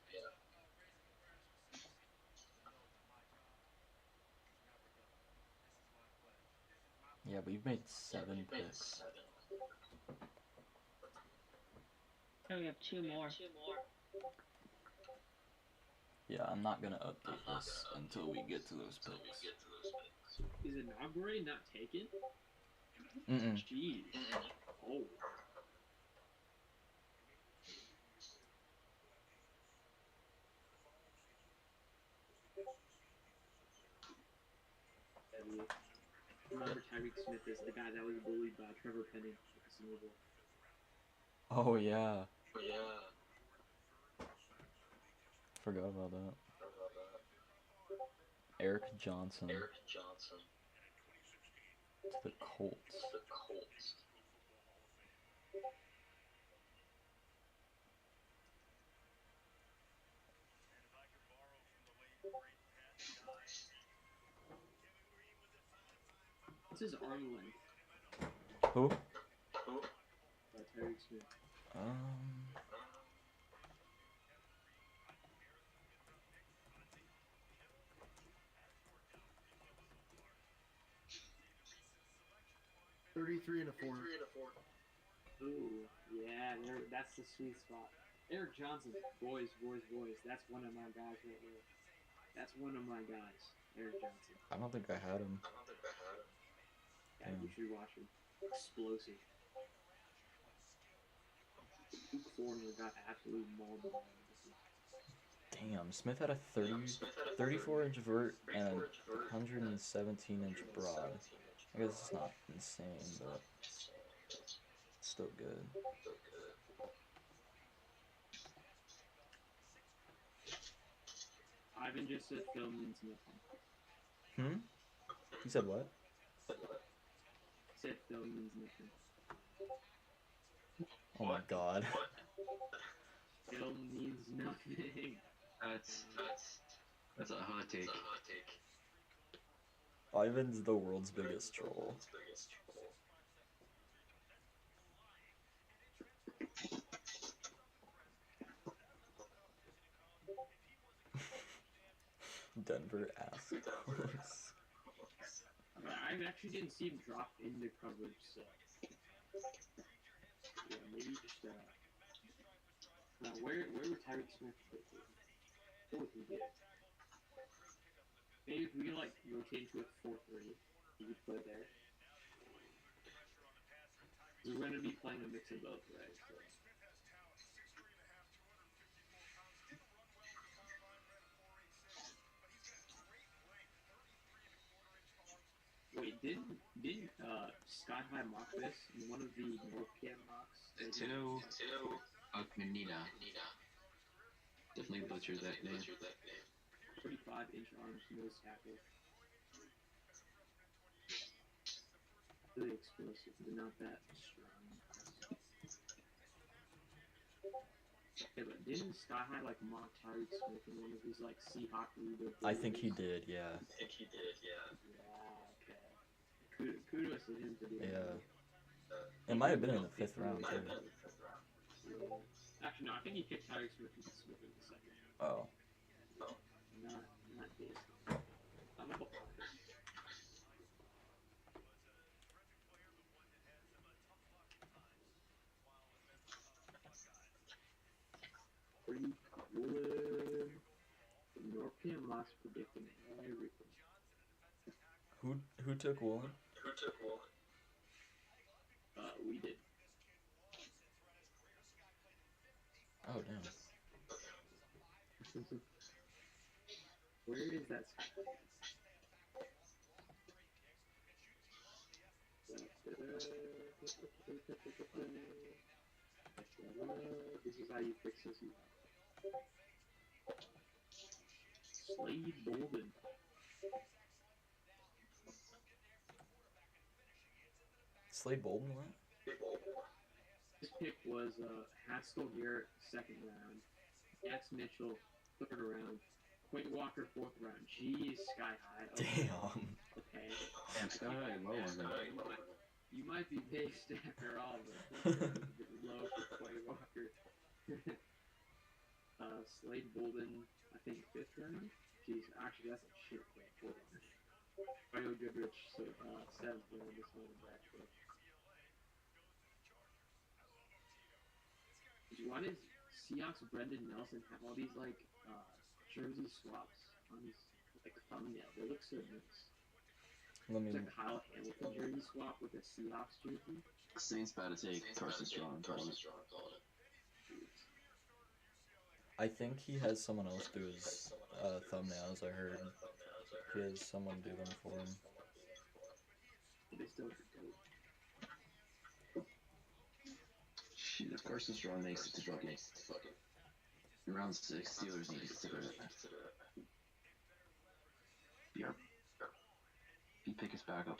Speaker 7: Yeah, we've made 7 picks.
Speaker 8: Oh, we have 2 more.
Speaker 7: Yeah, I'm not gonna update this until we get to those picks.
Speaker 18: Is Inaugure not taken?
Speaker 7: Mm-mm.
Speaker 18: Jeez. Oh. Remember Tyreek Smith is the guy that was bullied by Trevor Penning at the Senior Bowl.
Speaker 7: Oh yeah. Forgot about that. Eric Johnson. To the Colts.
Speaker 18: What's his arm length?
Speaker 7: Who?
Speaker 18: Tyreek Smith.
Speaker 11: 33 and a 4.
Speaker 18: Ooh, yeah, that's the sweet spot. Eric Johnson, boys. That's one of my guys right there. That's one of my guys, Eric Johnson.
Speaker 7: I don't think I had him.
Speaker 18: Yeah, you should watch him. Explosive. Luke Forner got absolutely mauled by him.
Speaker 7: Damn, Smith had a 34-inch vert and 117-inch broad. I guess it's not insane, but still good.
Speaker 18: Ivan just said film means nothing.
Speaker 7: You said what?
Speaker 18: Said film means nothing.
Speaker 7: Oh my god.
Speaker 18: Film means nothing.
Speaker 17: That's a hot take.
Speaker 7: Ivan's the world's biggest troll. Denver ass.
Speaker 18: I actually didn't see him drop into coverage, so yeah, maybe just where would Tyreek Smith fit? What would he get? Maybe if we could like rotate into a 4-3, he could play there. We're gonna be playing a mix of both, right? So. Wait, didn't Sky High mock this in one of the North Cam mocks?
Speaker 17: Tino Akmanina. Definitely butchered that name.
Speaker 18: 35-inch arms, nose tackle. Really explosive, but not that strong. Yeah, but didn't Sky High like mock Tyreek Smith in one of his like Seahawk rebuild?
Speaker 7: I think he did, yeah.
Speaker 18: Kudos to him for doing that.
Speaker 7: It might have been in the 5th round, too.
Speaker 18: Actually, no, I think he picked Tyreek Smith in the second.
Speaker 7: Oh.
Speaker 18: Not this. I'm a pretty cool. North Cam Mox predicting everything.
Speaker 7: Who took Woolen?
Speaker 18: We did.
Speaker 7: Oh, damn.
Speaker 18: Where is that? This is how you fix this. Slade Bolden.
Speaker 7: Slade Bolden, what?
Speaker 18: This pick was Haskell Garrett, 2nd round. X Mitchell, 3rd round. Quinn Walker, 4th round. Jeez, Sky High. Okay.
Speaker 7: Damn.
Speaker 18: Okay.
Speaker 17: Damn, Sky High low on that.
Speaker 18: You might be based after all, but low for Quinn Walker. Slade Bolden, I think 5th round. Jeez, actually that's a shit pick. Hold on. Mario Goodrich, 7th round. This one actually. Why does Seahawks Brendan Nelson have all these like jersey swaps on his like thumbnail? They look so nice. It's like a Kyle Hamilton jersey swap with a Seahawks jersey.
Speaker 17: Saints about to take Carson Strong.
Speaker 7: I think he has someone else do his thumbnails, I heard. He has someone do them for him.
Speaker 18: They still do.
Speaker 17: Shit, if Carson Strong makes it to fucking round 6, Steelers need to consider it. Yep. He pick us back up.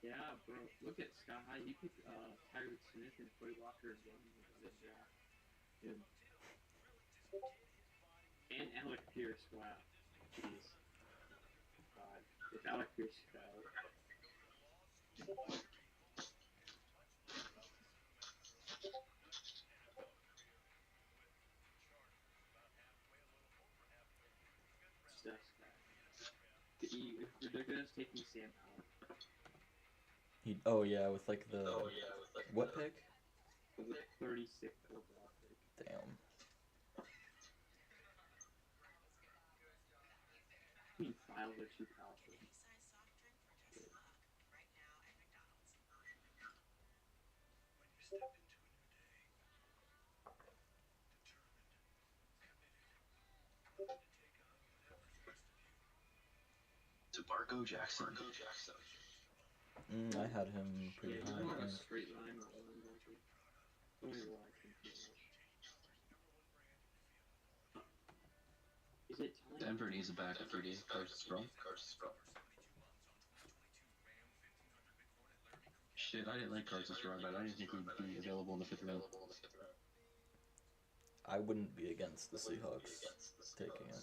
Speaker 18: Yeah, bro. Look at Sky High. You picked Tyreek Smith and Quay Walker again in the draft. And Alec Pierce. Wow. Jeez. If Alec Pierce fell. stuff that they're gonna taking Sam Howell.
Speaker 7: Oh yeah, with like the what pick?
Speaker 18: The 36th overall pick.
Speaker 7: Damn.
Speaker 18: Between files are too powerful.
Speaker 17: DeMarco Jackson.
Speaker 7: I had him pretty high.
Speaker 18: We're
Speaker 7: I
Speaker 18: on a
Speaker 7: think.
Speaker 18: straight line with one country. Only like Is it time?
Speaker 17: Denver needs a backup for D. Carson Strong. Shit, I didn't like Carson Strong, but I didn't think he'd be available in the 5th round.
Speaker 7: I wouldn't be against the Seahawks taking him.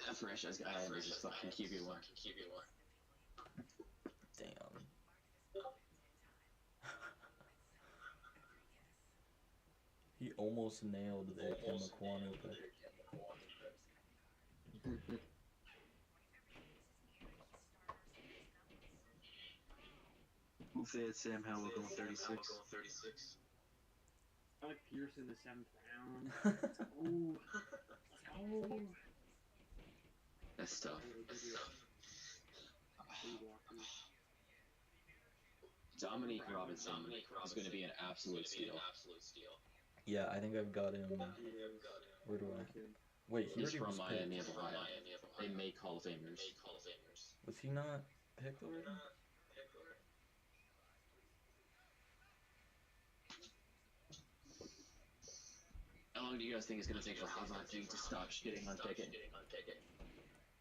Speaker 17: That franchise guy is just fucking QB1.
Speaker 7: Damn. He almost nailed the Tim McQuanu pick.
Speaker 17: Who said Sam Howell going 36?
Speaker 18: I like Pierce in the 7th round. Oh. Oh.
Speaker 17: That's tough. Dominique Robinson is going to be an absolute steal.
Speaker 7: Yeah, I think I've got him. Where do I? Wait,
Speaker 17: He's
Speaker 7: already
Speaker 17: from
Speaker 7: was
Speaker 17: Miami
Speaker 7: picked.
Speaker 17: of Ohio. They make Hall of Famers.
Speaker 7: Was he not picked already?
Speaker 17: How long do you guys think it's going to take for Havante to stop shitting on Pickett?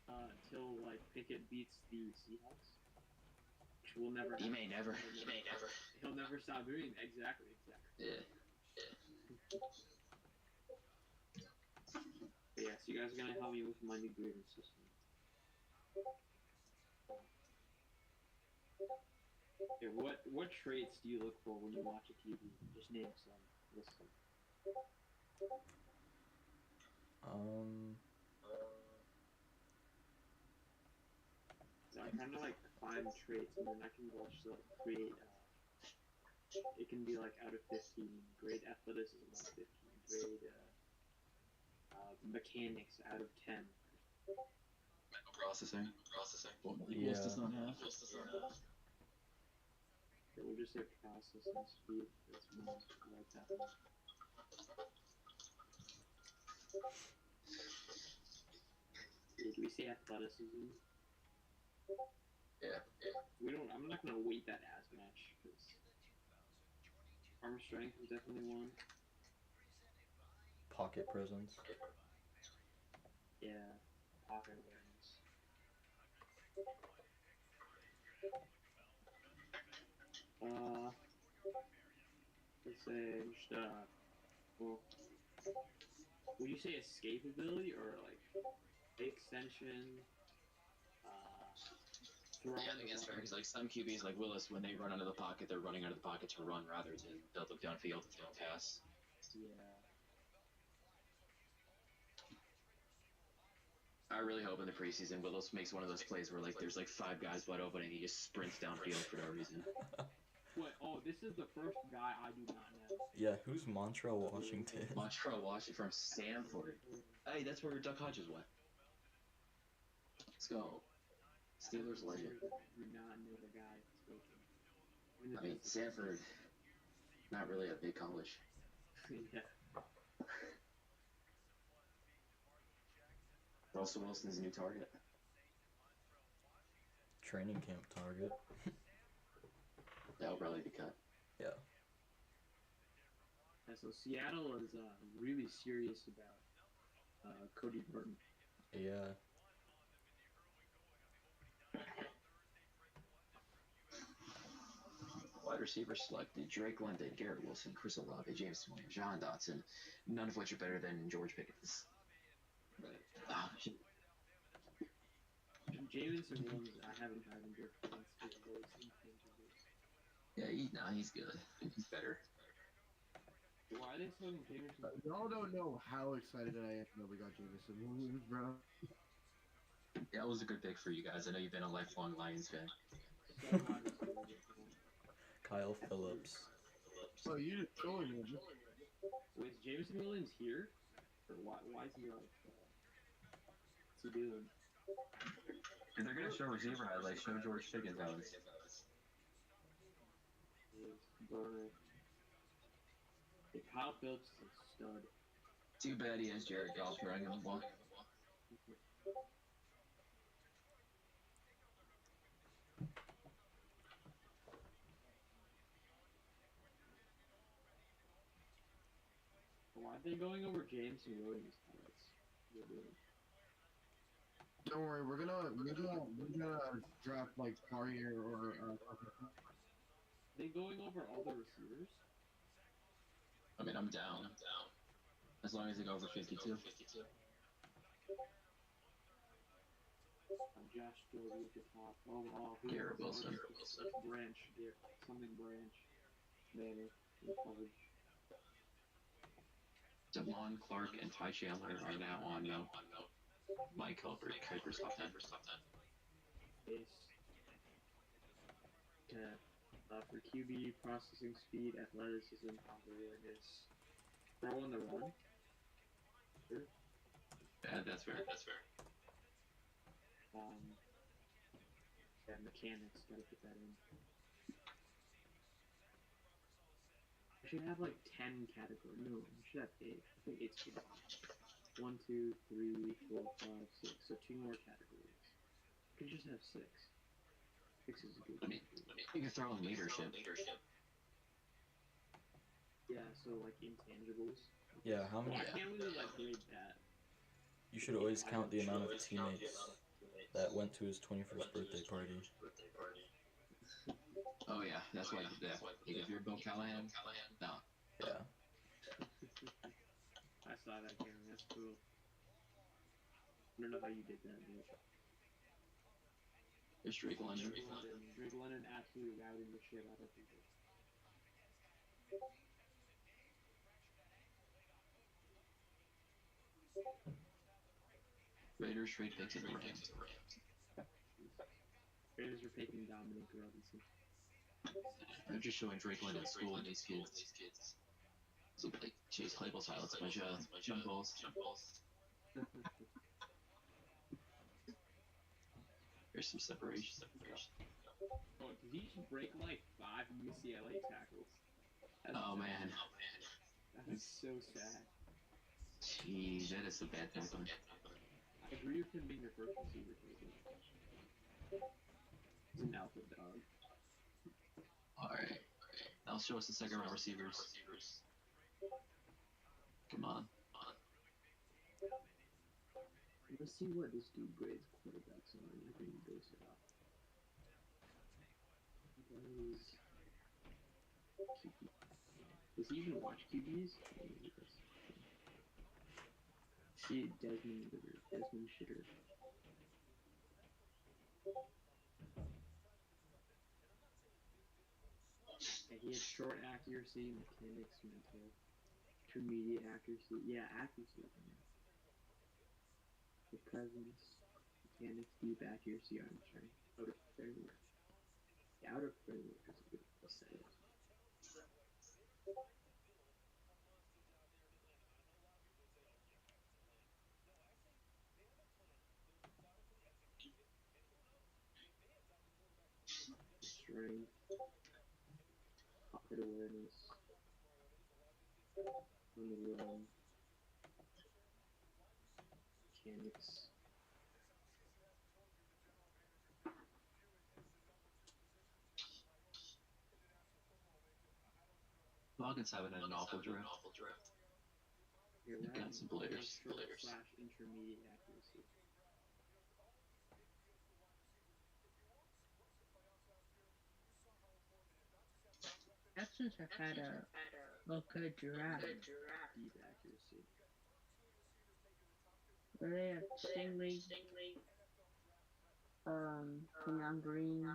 Speaker 18: Until like Pickett beats the Seahawks, which will never.
Speaker 17: He may never.
Speaker 18: He'll never stop doing that. Exactly.
Speaker 17: Yeah.
Speaker 18: But yeah, so you guys are gonna help me with my new grading system. Okay, what traits do you look for when you watch a TV? Just name some. Listen. So I kind of like find traits, and then I can watch like create. It can be like out of 15, grade athleticism out of 15, grade mechanics out of 10.
Speaker 17: Mental processing. What
Speaker 7: Yeah.
Speaker 17: Eagles does not have.
Speaker 18: Okay, we'll just say processing speed. That's more like that. Do we say athleticism?
Speaker 17: Yeah.
Speaker 18: We don't. I'm not gonna weight that as much because arm strength is definitely one.
Speaker 7: Pocket presence.
Speaker 18: Yeah, pocket awareness. Let's say just well, would you say escapability or like extension?
Speaker 17: Yeah, I think that's fair because like some QBs like Willis, when they run out of the pocket, they're running out of the pocket to run rather than they'll look downfield and throw a pass.
Speaker 18: Yeah.
Speaker 17: I really hope in the preseason Willis makes one of those plays where like there's like 5 guys wide open and he just sprints downfield for no reason.
Speaker 18: What? Oh, this is the first guy I do not know.
Speaker 7: Yeah, who's Montrell Washington?
Speaker 17: Montrell Washington from Stanford. Hey, that's where Duck Hodges went. Let's go. Steelers legend.
Speaker 18: Do not know the guy spoken.
Speaker 17: I mean, Stanford, not really a big college.
Speaker 18: Yeah.
Speaker 17: Russell Wilson's new target.
Speaker 7: Training camp target.
Speaker 17: That'll probably be cut.
Speaker 7: Yeah.
Speaker 18: Yeah, so Seattle is really serious about Cody Burton.
Speaker 7: Yeah.
Speaker 17: Wide receivers selected: Drake London, Garrett Wilson, Chris Olave, James Williams, John Dotson. None of which are better than George Pickens. But,
Speaker 18: Jameson Williams, I haven't had him here.
Speaker 17: yeah, he's good. He's better.
Speaker 18: Why are they selling Jameson?
Speaker 19: Y'all don't know how excited I am that we got Jameson Williams, bro.
Speaker 17: Yeah, it was a good pick for you guys. I know you've been a lifelong Lions fan.
Speaker 7: Kyle Phillips.
Speaker 19: Oh, you just trolling me.
Speaker 18: Wait, is Jameson Williams here? Or why is he like, what's he doing?
Speaker 17: If they're gonna show receiver highlights, show George Pickens highlights.
Speaker 18: Burner. Hey, Kyle Phillips is a stud.
Speaker 17: Too bad he has Jared Goff running him the ball.
Speaker 18: Why are they going over Jameson Williams highlights?
Speaker 19: Don't worry, we're gonna draft like Carrier or.
Speaker 18: They going over all the receivers?
Speaker 17: I mean, I'm down. As long as they go over 52.
Speaker 18: Josh Jordan at the top. Oh,
Speaker 17: Garrett Wilson.
Speaker 18: Branch. Something Branch. Manor. Coverage.
Speaker 17: Devon Clark and Ty Chandler are now on no. Mike Kuiper's top 10.
Speaker 18: Base. For QB, processing speed, athleticism, awareness. Throw on the run. Sure.
Speaker 17: Yeah, that's fair.
Speaker 18: Yeah, mechanics, gotta put that in. I should have like 10 categories. No, I should have 8. I think 8's too much. 1, 2, 3, 4, 5, 6. So 2 more categories. I could just have 6. 6 is a good
Speaker 17: I mean, you can throw in leadership.
Speaker 18: Yeah, so like intangibles.
Speaker 7: Yeah, how many?
Speaker 18: Why can't we like grade that?
Speaker 7: You should always count the amount of teammates that went to his 21st birthday party.
Speaker 17: Oh yeah, that's why. Yeah. Like if you're Bill Callahan, no.
Speaker 7: Yeah.
Speaker 18: I saw that, Karen. That's cool. I don't know how you did that, but...
Speaker 17: There's Drake London.
Speaker 18: Drake London absolutely routing the shit out of people.
Speaker 17: Raiders trade picks to the Rams.
Speaker 18: Raiders are picking Dominic Robinson.
Speaker 17: They're just showing Drake London's school and these kids. So like Chase Claypool's highlights, a bunch of jump balls. There's some separation.
Speaker 18: Oh, did he just break like 5 UCLA tackles?
Speaker 17: Oh man.
Speaker 18: That is so sad.
Speaker 17: Jeez, that is a bad tackle.
Speaker 18: I agree with him being your first receiver. He's an alpha dog.
Speaker 17: Alright. Now show us the second round receivers. Come on.
Speaker 18: Let's see what this dude grades quarterbacks on. I think he goes it up. Does he even watch QBs? See Desmond Shitter. And he had short accuracy, mechanics, mental, intermediate accuracy. Yeah, accuracy. The presence, mechanics, deep accuracy, arm strength, out of framework. Yeah, out of framework is a good set. Strength, pocket awareness, on the run, mechanics.
Speaker 17: Falcons haven't had an awful draft.
Speaker 18: You've
Speaker 17: got some players.
Speaker 18: Slash intermediate accuracy.
Speaker 8: Texans have had a good draft.
Speaker 18: Deep accuracy.
Speaker 8: Where they have Stingley, Kenyon Green.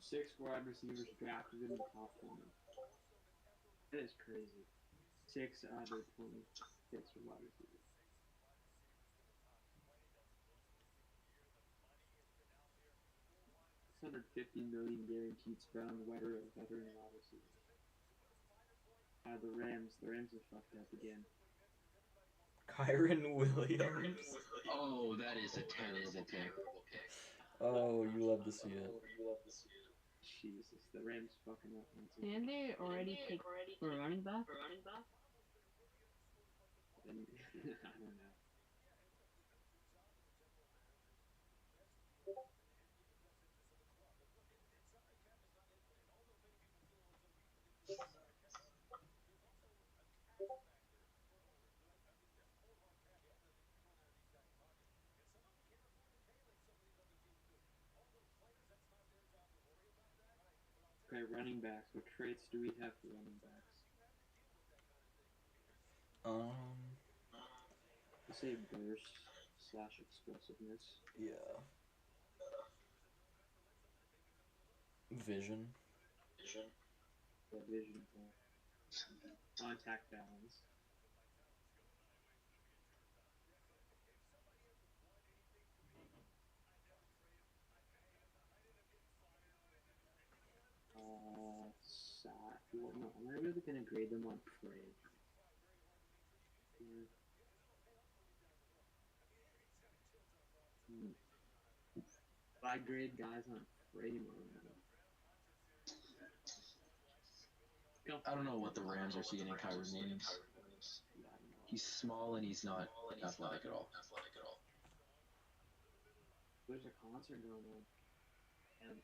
Speaker 18: 6 wide receivers drafted in the top 20. That is crazy. 6 out of 20 picks for wide receivers. $650 million guaranteed spent on veteran wide receivers. The Rams are fucked up again.
Speaker 7: Kyron Williams.
Speaker 17: Oh, that is a terrible pick.
Speaker 7: Oh, you love to see it.
Speaker 18: Jesus, the Rams fucking up.
Speaker 8: Didn't they already take for running back?
Speaker 18: I don't know. Okay, running backs. What traits do we have for running backs? Let's say burst / explosiveness.
Speaker 7: Yeah. Vision.
Speaker 18: Yeah, vision. Contact balance. Well, no, I'm not really gonna grade them on play. Yeah. If I grade guys on frame
Speaker 17: I don't know what the Rams are seeing in Kyron Williams. He's small and he's not athletic at all.
Speaker 18: There's a concert going on. And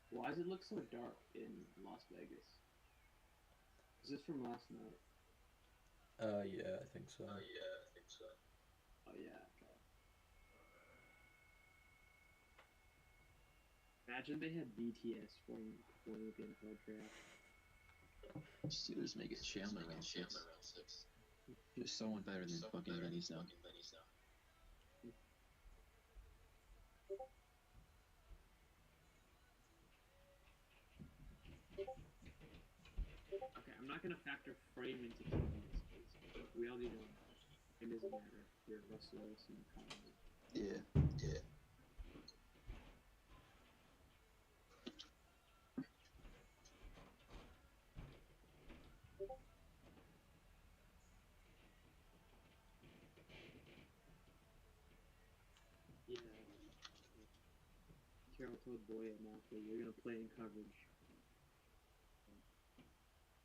Speaker 18: why does it look so dark in Las Vegas? Is this from last night?
Speaker 7: Yeah, I think so.
Speaker 18: Oh yeah. Okay. Imagine they had BTS playing the NFL draft.
Speaker 17: Steelers make it sham around 6. There's someone better than fucking Benny's now.
Speaker 18: Okay, I'm not gonna factor frame into this case. We already know it doesn't matter if you're Russell Wilson or Kyler.
Speaker 17: Yeah.
Speaker 18: Carroll told Boyd that you're gonna play in coverage.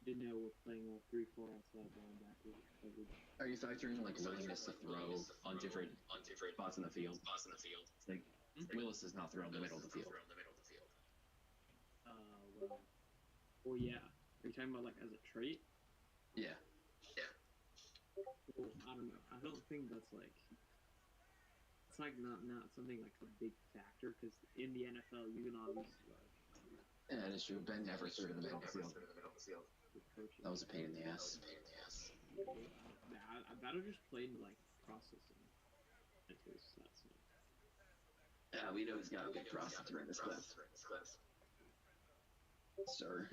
Speaker 18: Didn't know we're playing 3-4 outside linebacker coverage.
Speaker 17: Are you factoring like willingness to throw on different spots in the field? Like Willis is not throwing the middle of the field.
Speaker 18: Well, yeah. Are you talking about like as a trait?
Speaker 17: Yeah.
Speaker 18: Well, I don't know. I don't think that's like. It's like not something like a big factor because in the NFL you can always.
Speaker 17: Yeah, that is true. Ben never threw in the middle of the field. That was a pain in the ass.
Speaker 18: I better just played like processing. That's not.
Speaker 17: Yeah, we know he's got a good processor in this class. Sir.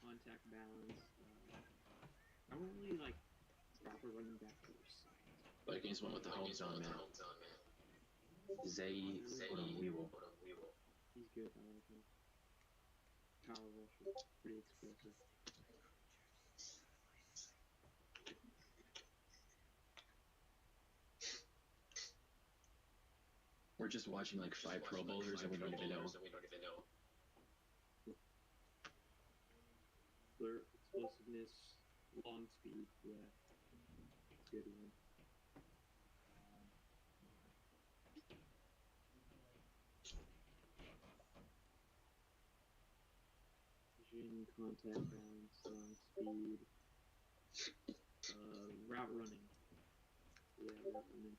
Speaker 18: Contact balance. I don't really like proper running back first.
Speaker 17: Vikings went with the hometown man. Zay Weevil.
Speaker 18: He's good. I like him. Power rusher, pretty explosive.
Speaker 17: We're just watching like 5 Pro Bowlers and we don't even know.
Speaker 18: Their explosiveness, long speed, yeah. Good one. Vision, contact balance, long speed. Route running. Yeah, route running.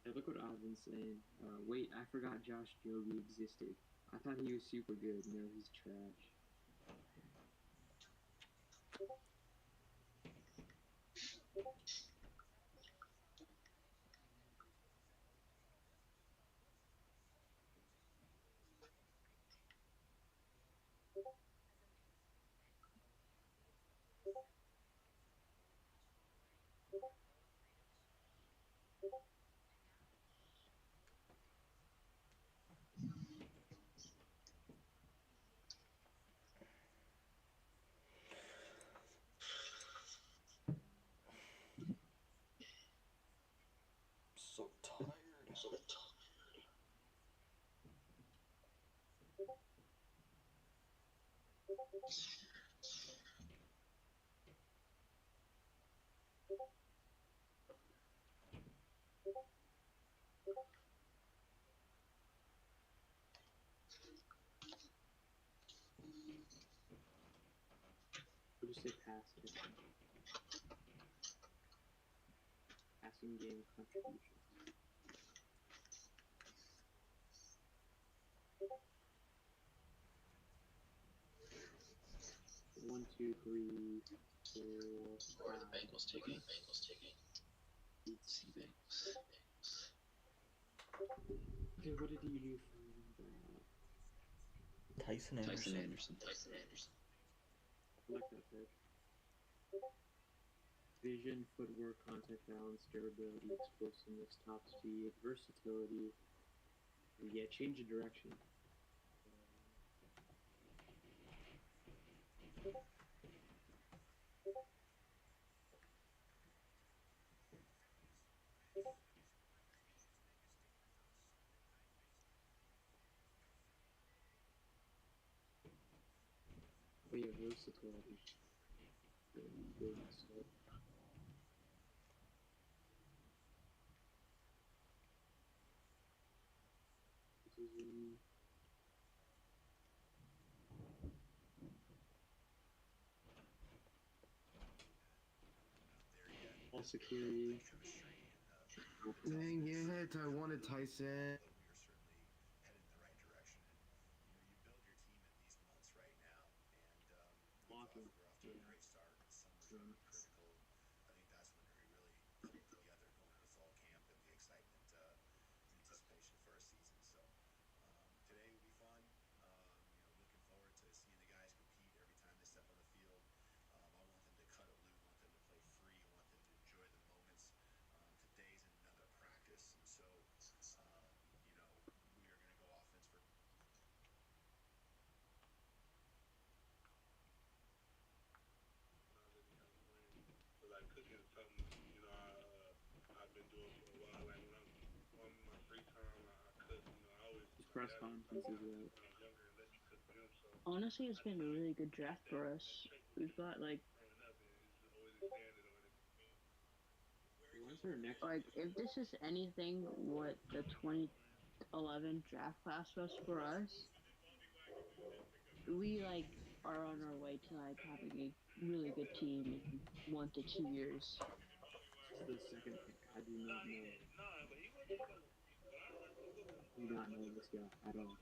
Speaker 18: Hey, look what I've been saying. Wait, I forgot Josh Joby existed. I thought he was super good. No, he's trash. We'll just say pass. Passing game contribution. 1, 2, 3, 4, 5.
Speaker 17: Bengals taking. See Bengals.
Speaker 18: Okay, what did you do for
Speaker 7: Tyson Anderson.
Speaker 18: I like that pick. Vision, footwork, contact balance, durability, explosiveness, top speed, versatility. Yeah, change of direction. Oh yeah, versatility. Good stuff. All security.
Speaker 19: Dang it, I wanted Tyson.
Speaker 18: Blocking. Yeah. Press conferences out.
Speaker 8: Honestly, it's been a really good draft for us. We've got like
Speaker 18: When's our next?
Speaker 8: like if this is anything what the 2011 draft class was for us, we like are on our way to like having a really good team in 1 to 2 years.
Speaker 18: This is the second pick. I do not know. Do not know this guy at all.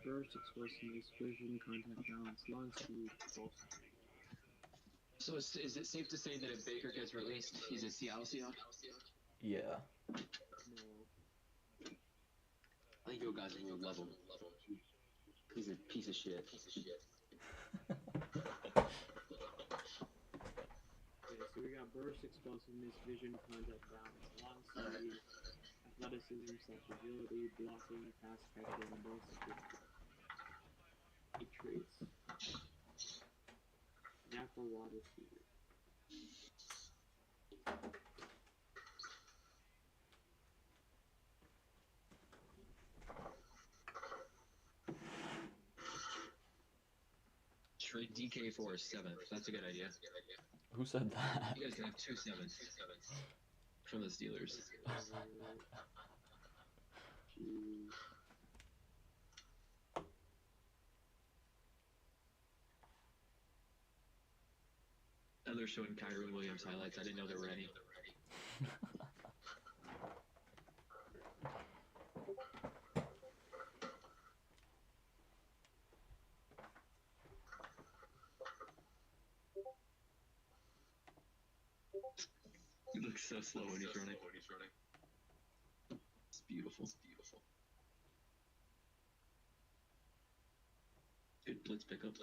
Speaker 18: Burst, explosiveness, vision, contact balance, long speed, pulse.
Speaker 17: So is it safe to say that if Baker gets released, he's a Seattle Seahawk?
Speaker 7: Yeah.
Speaker 17: No. I think your guys are your level. He's a piece of shit.
Speaker 18: Okay, so we got burst, explosiveness, vision, contact balance, long speed, athleticism, agility, blocking, pass catching, and ball security. 8 traits. Natural water feeder.
Speaker 17: Trade DK for a 7th. That's a good idea.
Speaker 7: Who said that?
Speaker 17: You guys can have 2 7s from the Steelers. Now they're showing Kyron Williams highlights. I didn't know there were any. He looks so slow when he's running. It's beautiful. Good blitz pickup.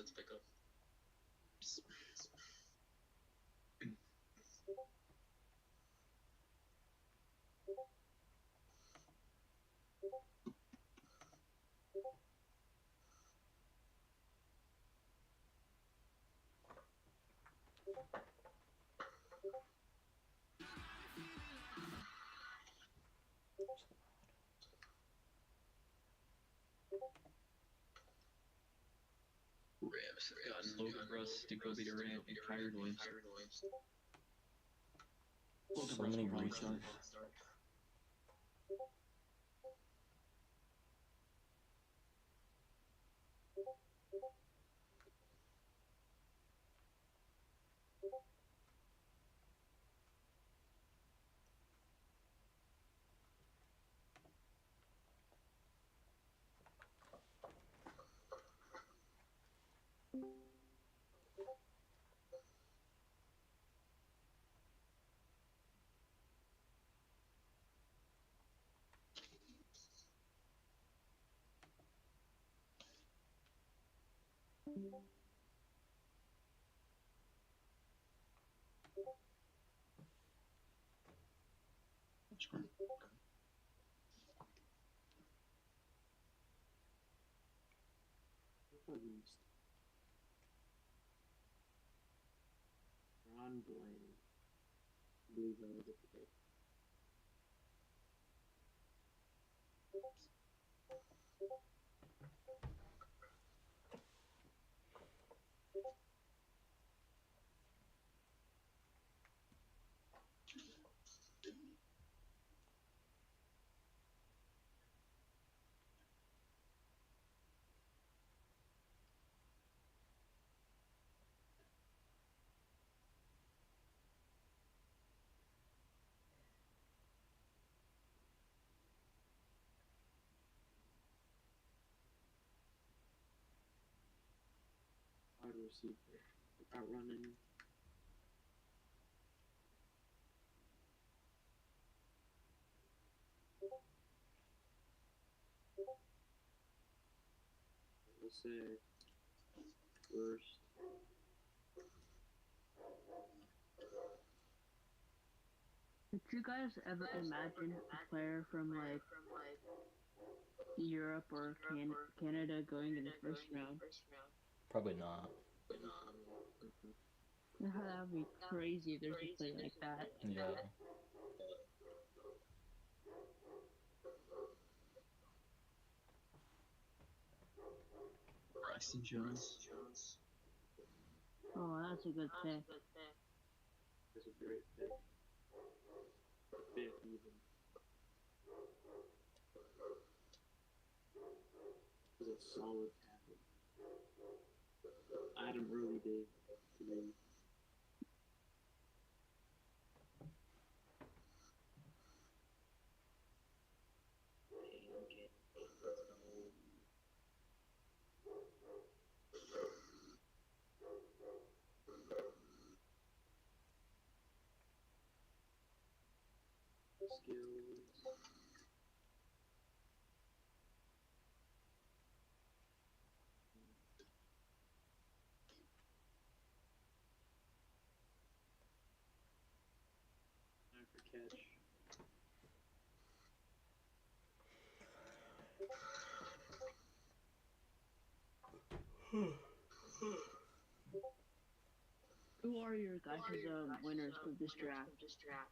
Speaker 17: Rams have gotten Logan Russ, Jacoby Durant, and Kyrie Williams. Logan
Speaker 7: So
Speaker 17: Russ
Speaker 7: many
Speaker 17: will probably
Speaker 7: reasons.
Speaker 17: start.
Speaker 18: Ron Bland. I believe that was a pick. Wide receiver. Outrunning. We'll say first.
Speaker 8: Did you guys ever imagine a player from like Europe or Canada going in the first round?
Speaker 7: Probably not.
Speaker 8: That would be crazy if there's a play like that.
Speaker 7: Yeah.
Speaker 17: Braxton Jones.
Speaker 8: Oh, that's a good pick.
Speaker 18: That's a great pick. Fifth even. Was a solid tackle. Adam Early did today. Skills. Time for catch.
Speaker 8: Who are your guys' winners of this draft?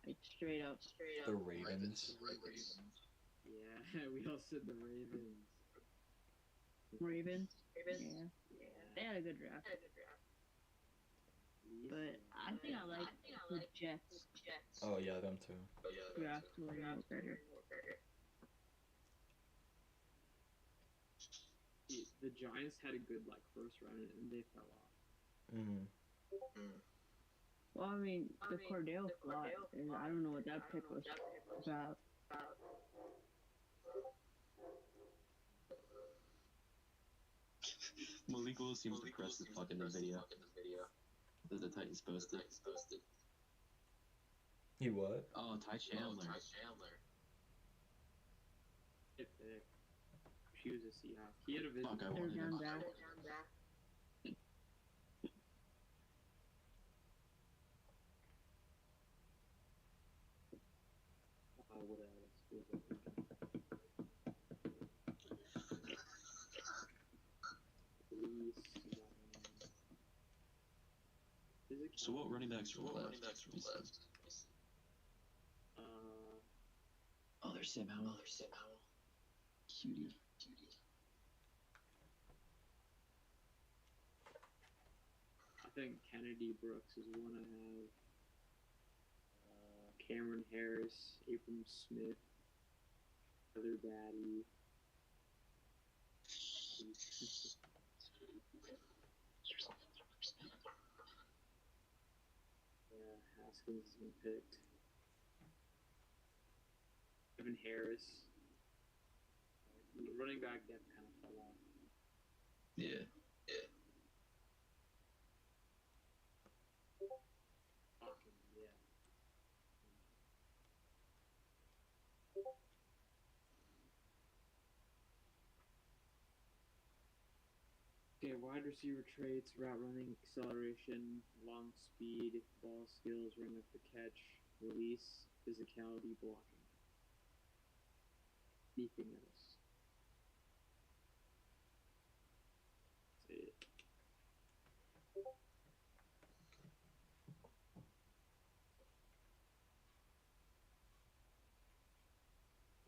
Speaker 8: Like straight up.
Speaker 7: The Ravens.
Speaker 18: Yeah, we all said the Ravens.
Speaker 8: Ravens? Yeah. They had a good draft. But I think I like the Jets.
Speaker 7: Oh yeah, them too.
Speaker 8: Draft a little more better.
Speaker 18: The Giants had a good like first round and they fell off.
Speaker 7: Mm-hmm.
Speaker 8: Well, I mean, the Cordell Flott, I don't know what that pick was about.
Speaker 17: Malik Willis seems depressed as fuck in the video. That the Titans posted.
Speaker 7: He what?
Speaker 17: Oh, Ty Chandler.
Speaker 18: Good pick. She was a Seahawk. He had a visit.
Speaker 17: Fuck, I wanted him.
Speaker 18: What else? Was it?
Speaker 17: So what running backs were left? Oh, there's Sam Howell. Cutie.
Speaker 18: I think Kennedy Brooks is one I have. Cameron Harris, Abram Smith, Heather Batty. Yeah, Haskins has been picked. Evan Harris. Running back depth kind of fell off.
Speaker 17: Yeah.
Speaker 18: Fucking yeah. Okay, wide receiver traits, route running, acceleration, long speed, ball skills, run up the catch, release, physicality, blocking. Anything else? That's it.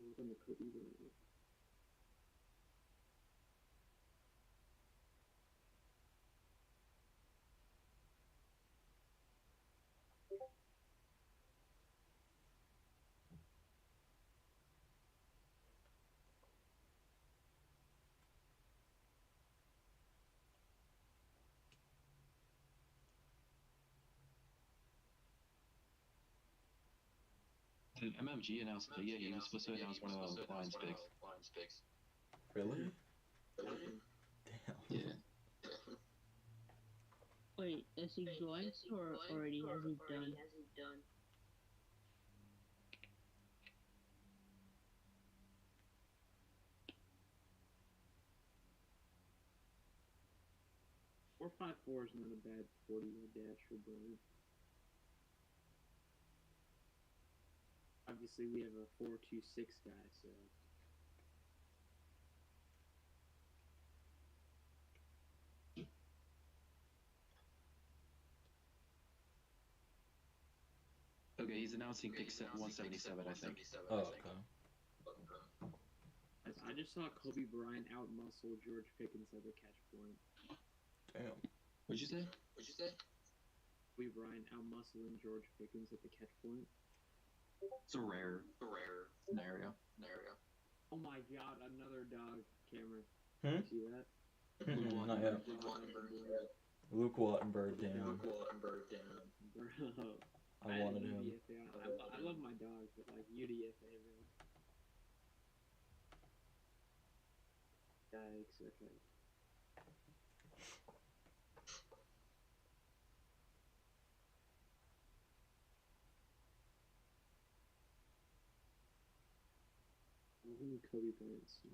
Speaker 18: Look on the Kobe Bryant.
Speaker 17: Did MMG announce it? Yeah, he was supposed to announce one of the Lions picks.
Speaker 7: Really?
Speaker 17: Yeah.
Speaker 8: Wait, is he going to or already has he done?
Speaker 18: Four 5.4 is not a bad 40-yard dash for Bryant. Obviously, we have a 4.26 guy, so.
Speaker 17: Okay, he's announcing pick 177, I think.
Speaker 7: Oh, okay.
Speaker 18: I just saw Kobe Bryant out-muscle George Pickens at the catch point.
Speaker 7: Damn.
Speaker 17: What'd you say?
Speaker 18: Kobe Bryant out-muscling George Pickens at the catch point.
Speaker 17: It's a rare scenario.
Speaker 18: Oh my god, another dog, Cameron.
Speaker 7: Hmm?
Speaker 18: You see that?
Speaker 7: Not yet. Luke Wattenberg, damn.
Speaker 18: Bro.
Speaker 7: I wanted him.
Speaker 18: UDFA. I love my dogs, but like UDFA, man. Yikes, okay. How many Kobe Bryant's stuff?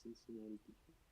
Speaker 18: Cincinnati defense.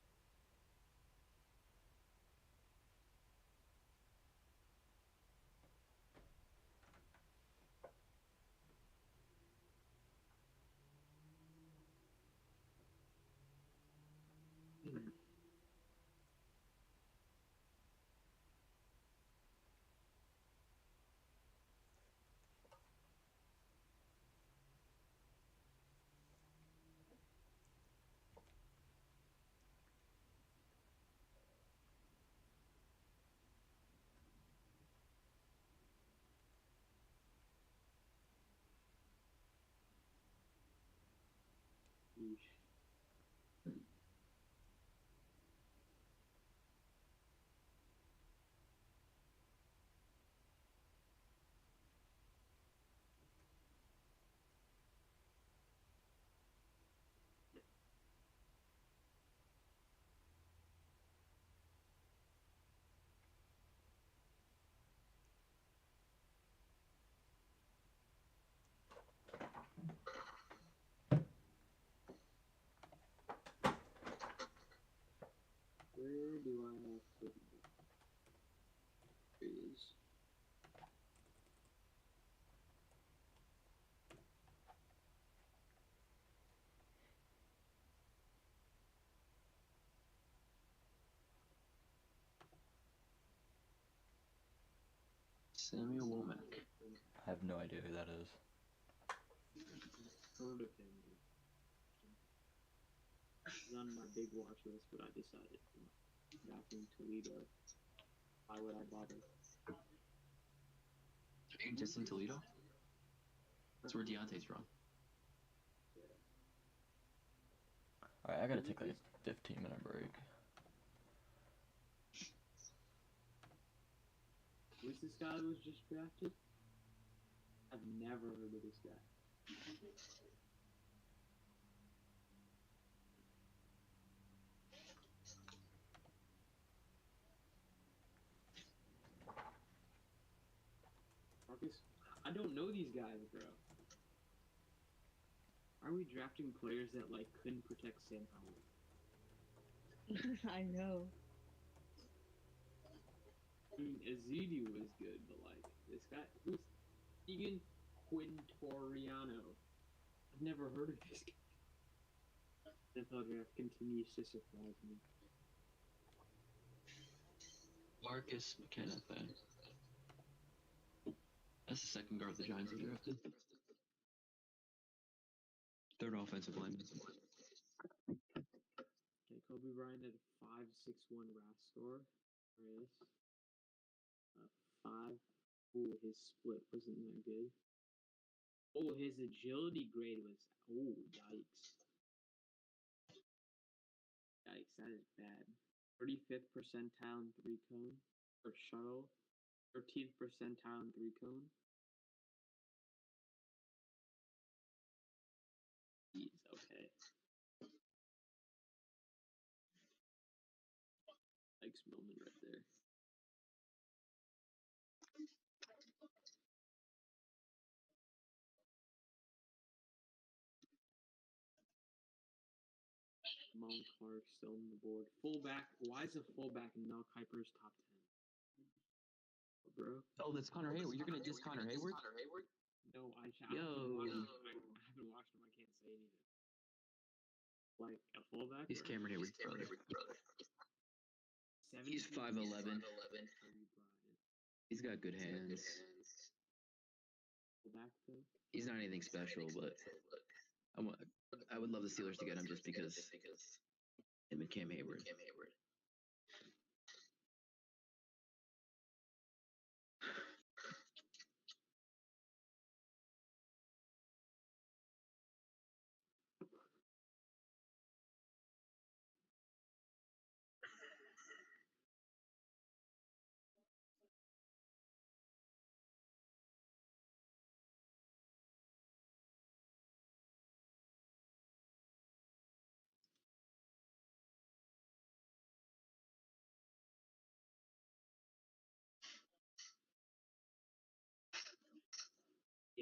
Speaker 18: do I have to do? Here it is.
Speaker 17: Samuel Womack.
Speaker 7: I have no idea who that is.
Speaker 18: Heard of him. He's on my big watch list, but I decided back in Toledo. Why would I bother?
Speaker 17: Are you just in Toledo? That's where Deontay's from.
Speaker 7: Alright, I gotta take like a 15-minute break.
Speaker 18: Who's this guy who was just drafted? I've never heard of this guy. Marcus, I don't know these guys, bro. Are we drafting players that like couldn't protect Sam Howell?
Speaker 8: I know.
Speaker 18: I mean, Ezidi was good, but like this guy, who's Egan Quintoriano? I've never heard of this guy. NFL draft continues to surprise me.
Speaker 17: Marcus McKenna. That's the second guard the Giants have drafted. Third offensive lineman.
Speaker 18: Okay, Kobe Bryant had a 5.61 RAS score. There it is. 5. Ooh, his split wasn't that good. Oh, his agility grade was. Oh, yikes. Yikes, that is bad. 35th percentile in 3-cone. Or shuttle. 13th percentile in 3-cone. Jeez, okay. Yikes moment right there. Mount Clark still on the board. Fullback. Why is a fullback in Mel Kiper's top 10? Bro.
Speaker 17: Oh, that's Connor Hayward. You're gonna diss Connor Hayward?
Speaker 18: No, I
Speaker 17: Yo.
Speaker 18: haven't watched him. I can't say anything. Like a fullback.
Speaker 17: He's Cameron Hayward's brother. He's 5'11". He's got good hands.
Speaker 18: Fullback though.
Speaker 17: He's not anything special, but I would love the Steelers to get him just because him and Cam Hayward.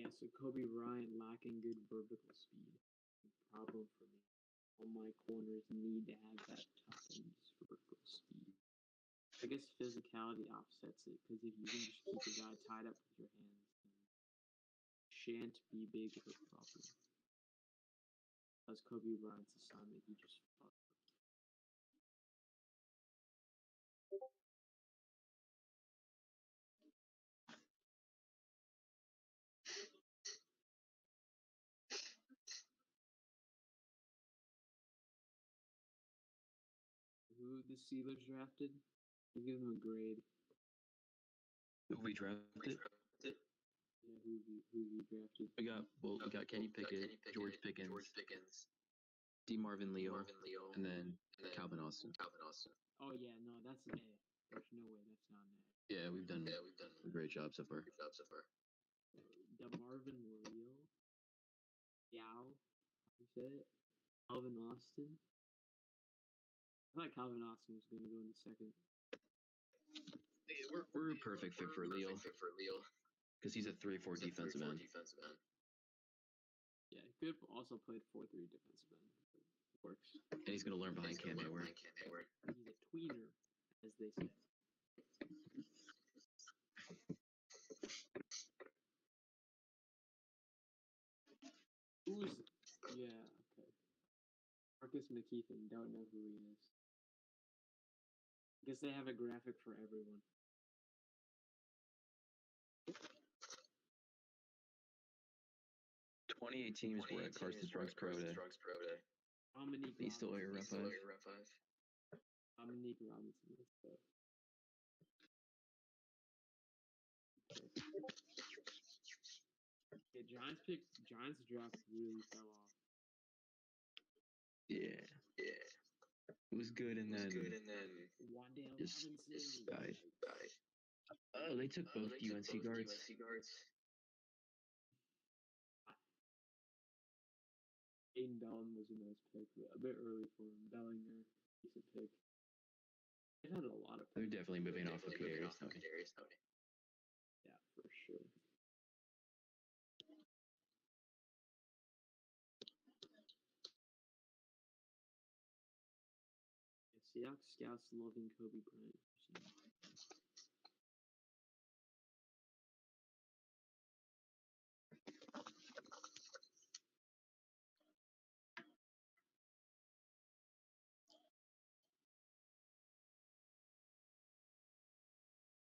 Speaker 18: Yeah, so Kobe Bryant lacking good vertical speed. Problem for me. All my corners need to have that top end vertical speed. I guess physicality offsets it, because if you can just keep a guy tied up with your hands, then shan't be big of a problem. That's Kobe Bryant's assignment, he just fucked up. Who the Steelers drafted? You give them a grade.
Speaker 17: Who we drafted?
Speaker 18: Yeah, who you drafted?
Speaker 17: We got Kenny Pickett, George Pickens, D. Marvin Leo, and then Calvin Austin.
Speaker 18: Oh yeah, no, that's an A. There's no way that's not an A.
Speaker 17: Yeah, we've done a great job so far.
Speaker 18: DeMarvin Leo, Yao, you said it. Calvin Austin. I thought Calvin Austin was going to go in the second.
Speaker 17: We're a perfect fit for Leo, because he's a 3-4 defensive end.
Speaker 18: Yeah, he could have also played 4-3 defensive end. It works.
Speaker 17: And he's going to learn behind Cam Hayward.
Speaker 18: He's a tweener. as they say. Who's yeah, okay. Marcus McKeithen, don't know who he is. I guess they have a graphic for everyone.
Speaker 20: Twenty-eight teams were at Carson's Drugs Pro Day.
Speaker 18: Dominique
Speaker 20: He's still here,
Speaker 18: Robinson.
Speaker 20: Rep 5.
Speaker 18: Dominique Robinson. Let's go. Yeah, Giants draft really fell off.
Speaker 20: Yeah. It was good and then
Speaker 18: Wandale
Speaker 20: just
Speaker 18: Robinson.
Speaker 20: died. Oh, they took both UNC guards.
Speaker 18: Aiden Bellin was a nice pick, but a bit early for him. Bellinger, decent pick. They've had a lot of picks.
Speaker 20: They're definitely moving off of Kadarius Toney.
Speaker 18: Yeah, for sure. Yeah, Seahawks scouts loving Kobe Bryant.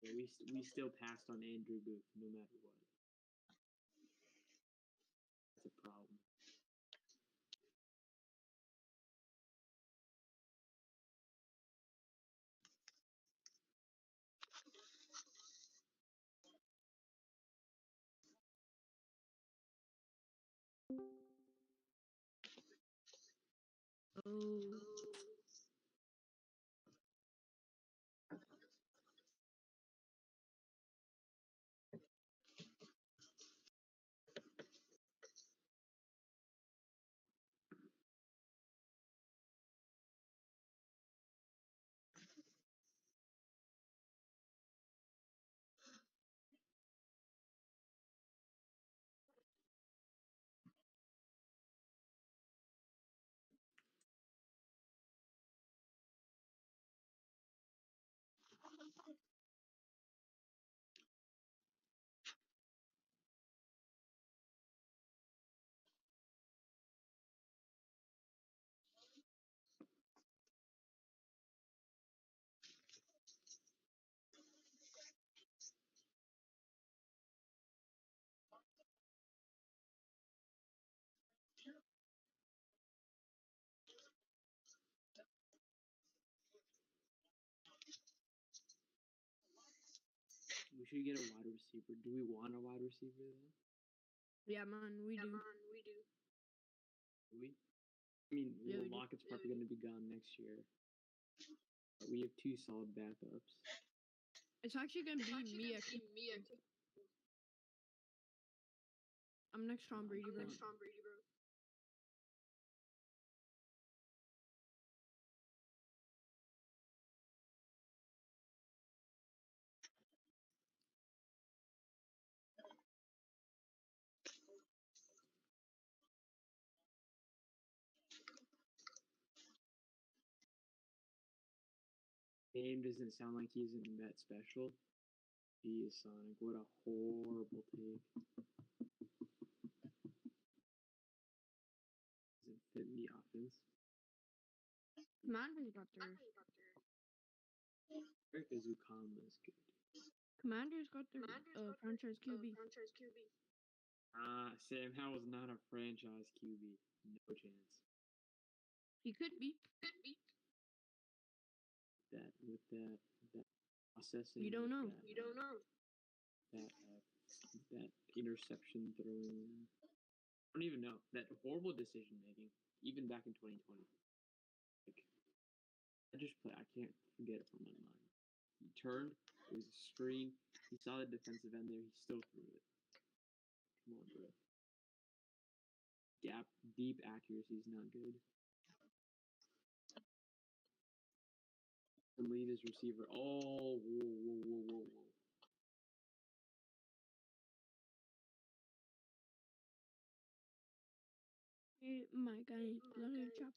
Speaker 18: Yeah, we still passed on Andrew Booth no matter what. That's a problem.
Speaker 8: Oh.
Speaker 18: We should get a wide receiver. Do we want a wide receiver then?
Speaker 8: Yeah, man, we do.
Speaker 18: Do we? I mean,
Speaker 8: Yeah, we do.
Speaker 18: Lockett's probably going to be gone next year. But we have two solid backups.
Speaker 8: It's actually gonna be Mia. I'm next Tom Brady, bro.
Speaker 18: Name doesn't sound like he's in that special. Jeez, Sonic, what a horrible take. Doesn't fit in the offense.
Speaker 8: Commanders got their.
Speaker 18: Eric Azukama is good.
Speaker 8: Commanders got their franchise QB.
Speaker 18: Sam Howell is not a franchise QB. No chance.
Speaker 8: He could be.
Speaker 18: With that processing.
Speaker 8: You don't know.
Speaker 18: That interception throwing. I don't even know. That horrible decision making, even back in 2020. Like, I can't forget it from my mind. He turned, it was a screen, he saw the defensive end there, he still threw it. Come on, bro. Deep accuracy is not good. And lead his receiver. Oh, whoa.
Speaker 8: Hey, my guy, let him chop.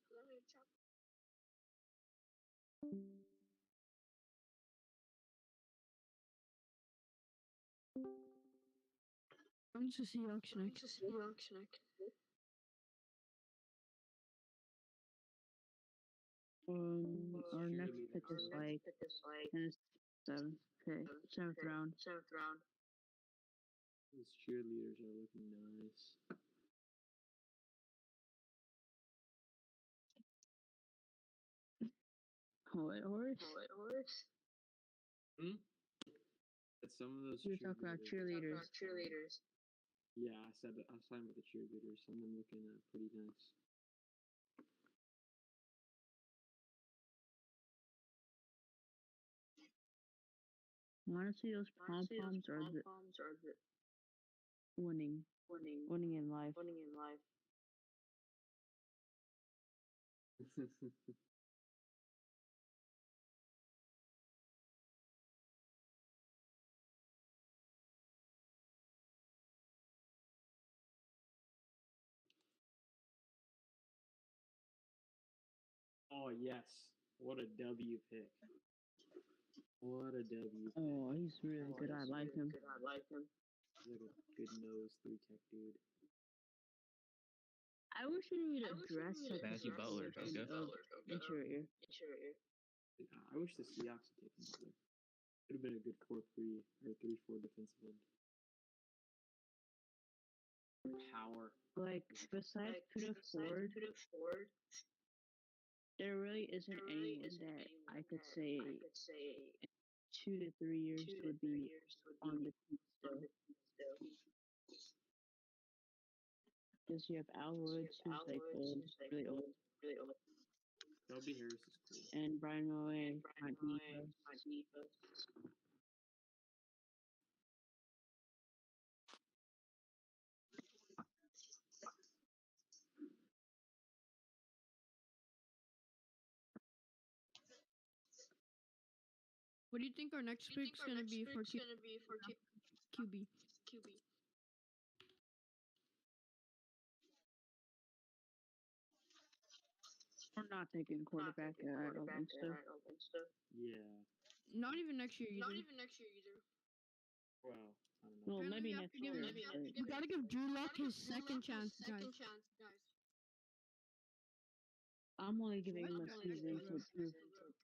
Speaker 8: When's the Seahawks next? Our next pick is like in the seventh round.
Speaker 20: These cheerleaders are looking nice.
Speaker 8: What horse?
Speaker 20: Hmm? But some of those
Speaker 8: You talk about cheerleaders.
Speaker 20: Yeah, I said that I was talking about the cheerleaders. Some of them looking pretty nice.
Speaker 8: Honestly, those pom poms are the winning in life.
Speaker 20: Oh yes, what a W pick! What a W.
Speaker 8: Oh, he's really good. I like him.
Speaker 20: He's like a good nose 3-tech dude.
Speaker 8: I wish he would address
Speaker 10: Matthew Butler,
Speaker 8: interior.
Speaker 20: I wish the Seahawks had taken Butler. Could have been a good 4-3 or 3-4 defensive end. Power.
Speaker 8: Like besides Kuda Ford, there really isn't anyone that I could say in 2 to 3 years would be on the team still. Because you have Al Woods, who's like old, really old.
Speaker 20: Shelby Harris is cool.
Speaker 8: And Brian Roy,
Speaker 21: What do you think our next pick's gonna be for QB?
Speaker 8: We're not taking quarterback. I don't think so.
Speaker 20: Yeah.
Speaker 21: Not even next year either.
Speaker 20: Well, I don't know.
Speaker 8: Well, maybe next year.
Speaker 21: You gotta give Drew Lock his second chance, guys.
Speaker 8: I'm only giving him a season to prove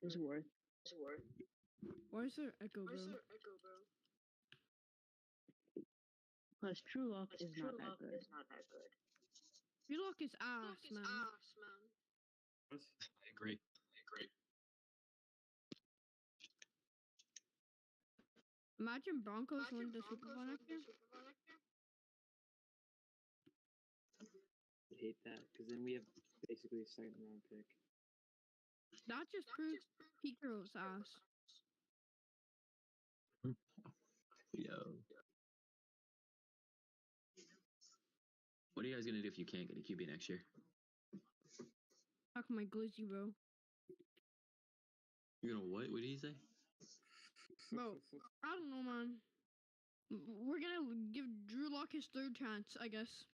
Speaker 8: his worth.
Speaker 21: Where's their echo, bro?
Speaker 8: Plus, True Lock is not that good.
Speaker 21: Drew Lock is ass, man.
Speaker 20: I agree.
Speaker 21: Imagine Broncos win the Super Bowl next year.
Speaker 20: I hate that because then we have basically a second round pick.
Speaker 21: That just proves Pete Carroll's ass.
Speaker 10: Yo. What are you guys gonna do if you can't get a QB next year?
Speaker 21: Talk my glizzy, bro.
Speaker 10: You're gonna what? What did he say?
Speaker 21: Bro, I don't know, man. We're gonna give Drew Lock his third chance, I guess.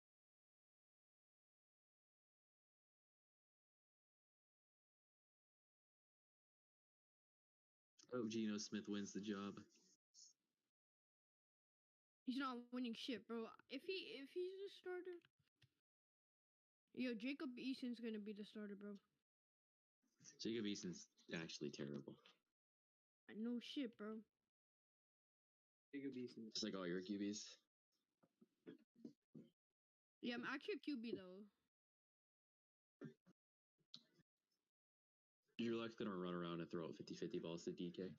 Speaker 10: Oh, Geno Smith wins the job.
Speaker 21: He's not winning shit, bro. If he's the starter, Jacob Eason's gonna be the starter, bro.
Speaker 10: Jacob Eason's actually terrible.
Speaker 21: I know shit, bro.
Speaker 20: Jacob Eason.
Speaker 10: Just like all your QBs.
Speaker 21: Yeah, I'm actually a QB though.
Speaker 10: Drew Lock's gonna run around and throw out 50-50 balls to DK.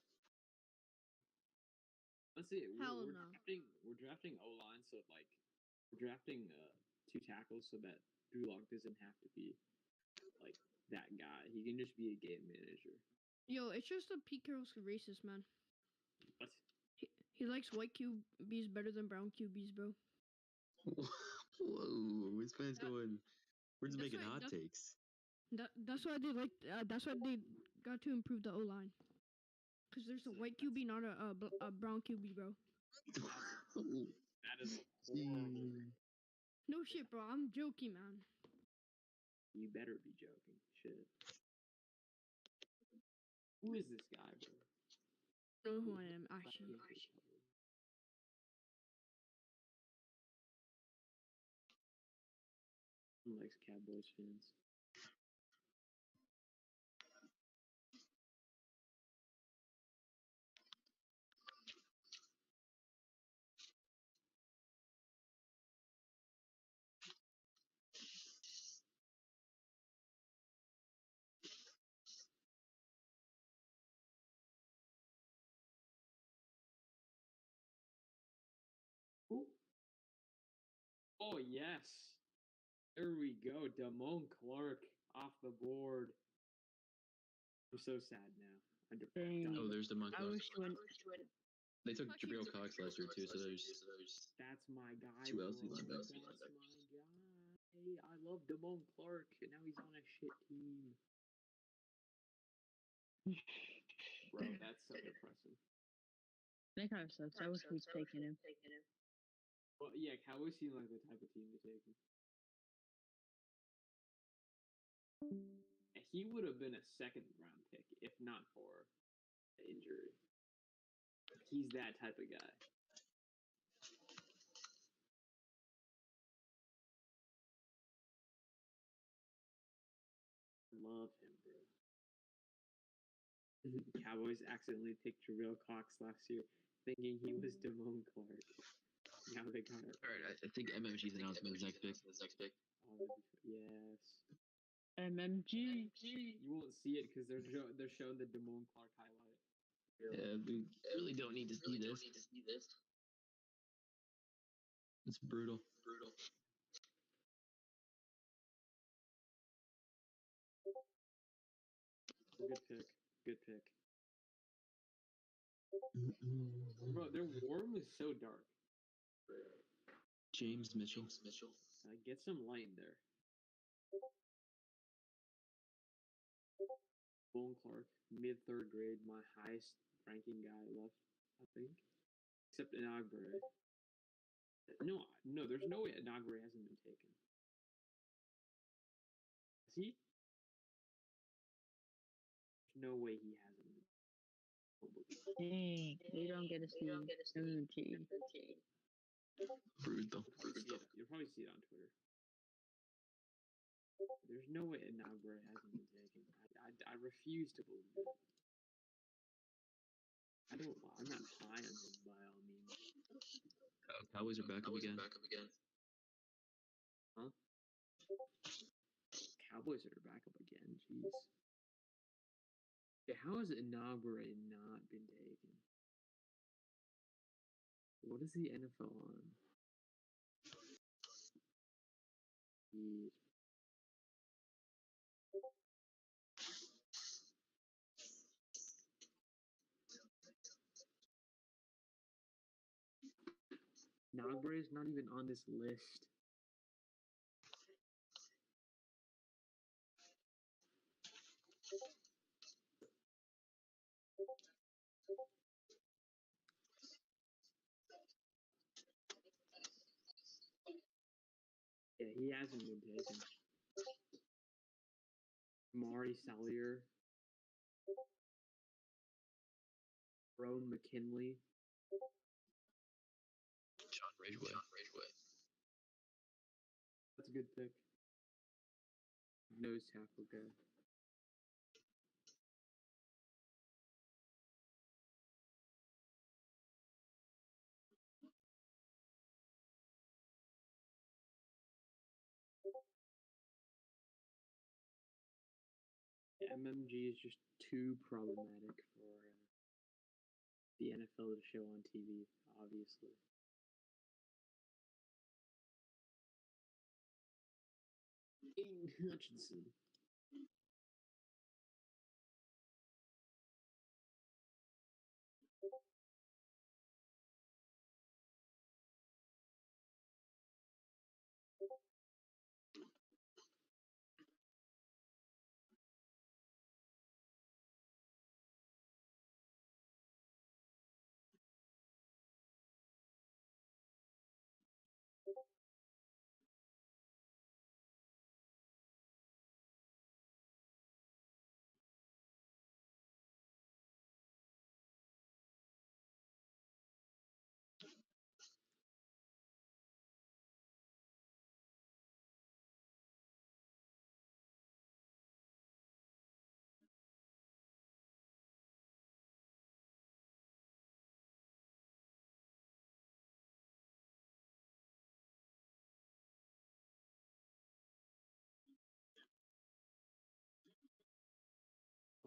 Speaker 20: Let's see.
Speaker 21: Hell no.
Speaker 20: We're drafting O-line, so we're drafting 2 tackles so that Drew Lock doesn't have to be like that guy. He can just be a game manager.
Speaker 21: Yo, it's just that Pete Carroll's racist, man.
Speaker 20: What?
Speaker 21: He likes white QBs better than brown QBs, bro.
Speaker 10: Whoa, this man's going. We're just making hot takes.
Speaker 21: That's why they like. That's why they got to improve the O-line. Cause there's a white QB, not a brown QB, bro.
Speaker 20: That is horrible.
Speaker 21: No shit, bro. I'm joking, man.
Speaker 20: You better be joking. Shit. Who is this guy, bro?
Speaker 21: I know who I am, actually.
Speaker 20: Who likes Cowboys fans? Who? Oh yes. There we go. Damone Clark off the board. I'm so sad now.
Speaker 17: Oh, there's Damone
Speaker 8: I
Speaker 17: Clark.
Speaker 8: wish you went.
Speaker 17: They took Jabril Cox last year too, so there's
Speaker 20: That's my guy.
Speaker 17: two LC
Speaker 20: bro.
Speaker 17: linebackers.
Speaker 20: That's my guy. I love Damone Clark, and now he's on a shit team. Bro, that's so depressing.
Speaker 8: That kind of sucks. I wish we'd taken him.
Speaker 20: Well, yeah, Cowboys seem like the type of team to take him. He would have been a second-round pick if not for the injury. He's that type of guy. Love him, bro. Cowboys accidentally picked Jabril Cox last year, thinking he was Damone Clark. Now they got it.
Speaker 17: All right, I think MMG's announcement is next pick.
Speaker 20: Oh, yes.
Speaker 8: MMG.
Speaker 20: You won't see it because they're showing the Damone Clark highlight.
Speaker 17: Yeah, we really don't need to see this. It's brutal.
Speaker 20: Good pick. Bro, their warm is so dark.
Speaker 17: James Mitchell.
Speaker 20: Get some light in there. Damone Clark, mid third grade, my highest ranking guy left, I think. Except Inagbare. No, there's no way Inagbare hasn't been taken. Is he? There's no way he hasn't been.
Speaker 8: Dang, we don't get to see MMG.
Speaker 17: Brutal.
Speaker 20: You'll probably see it on Twitter. There's no way Inagbare hasn't been taken. I refuse to believe it. I'm not high on him by all means.
Speaker 17: Cowboys are back up again.
Speaker 20: Huh? Cowboys are back up again. Jeez. Yeah, how has Inagbare not been taken? What is the NFL on? Jeez. Inagbare is not even on this list. Yeah, he hasn't been taken. Mari Sallier. Roan McKinley.
Speaker 17: John Ridgeway.
Speaker 20: That's a good pick. Nose tackle guy. MMG is just too problematic for the NFL to show on TV, obviously. Aiden Hutchinson.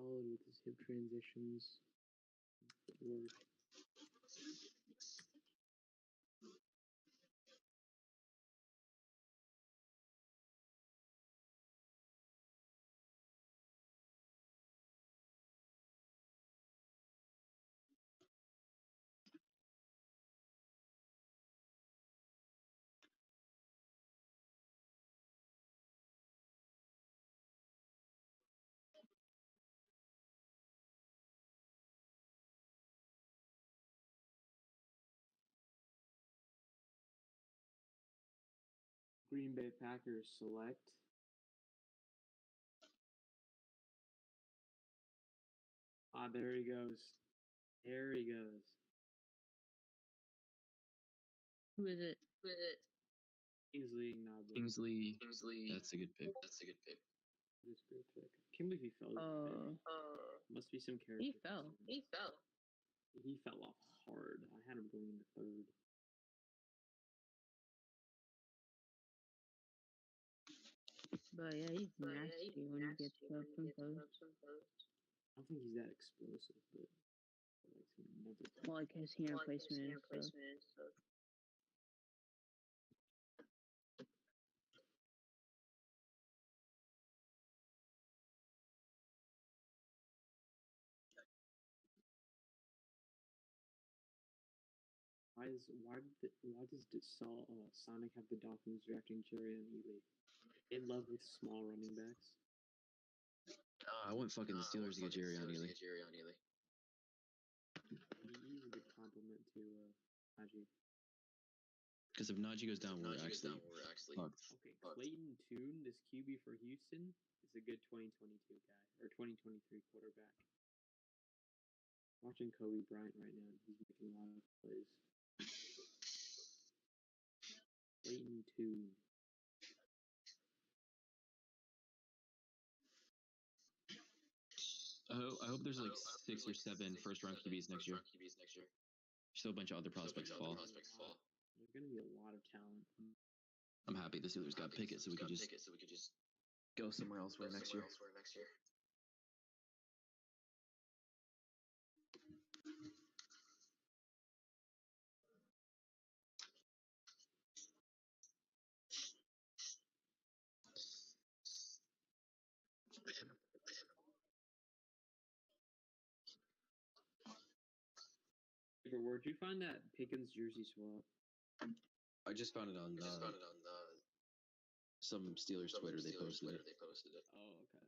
Speaker 20: solid with his hip transitions. Work. Green Bay Packers select. There he goes. There he goes.
Speaker 8: Who is it?
Speaker 20: Kingsley Gnabry.
Speaker 3: Kingsley. That's a good pick.
Speaker 20: That's a great pick. I can't believe he fell. Must be some character.
Speaker 8: He fell.
Speaker 20: He fell off hard. I had him going in the third.
Speaker 8: But yeah, he's nasty when he gets up and post.
Speaker 20: I don't think he's that explosive, but
Speaker 8: Well, like his hand placement and stuff.
Speaker 20: Why does Sonic have the Dolphins drafting Jerry and Ely? In love with small running backs.
Speaker 3: I want fucking the Steelers to get Jerry on Ely.
Speaker 20: He's a good compliment to Najee.
Speaker 3: Because if Najee goes down, we're actually fucked.
Speaker 20: Okay, Clayton Tune, this QB for Houston, is a good 2022 guy or 2023 quarterback. Watching Kobe Bryant right now, he's making a lot of plays. Clayton Tune.
Speaker 3: I hope there's like 6 or 7 first-round QBs next year. Still a bunch of other prospects fall.
Speaker 20: There's going to be a lot of talent.
Speaker 3: I'm happy the Steelers got Pickett, so we could just go somewhere else for next year.
Speaker 20: Where'd you find that Pickens jersey swap?
Speaker 3: I just found it on some Steelers Twitter. They posted it.
Speaker 20: Oh, okay.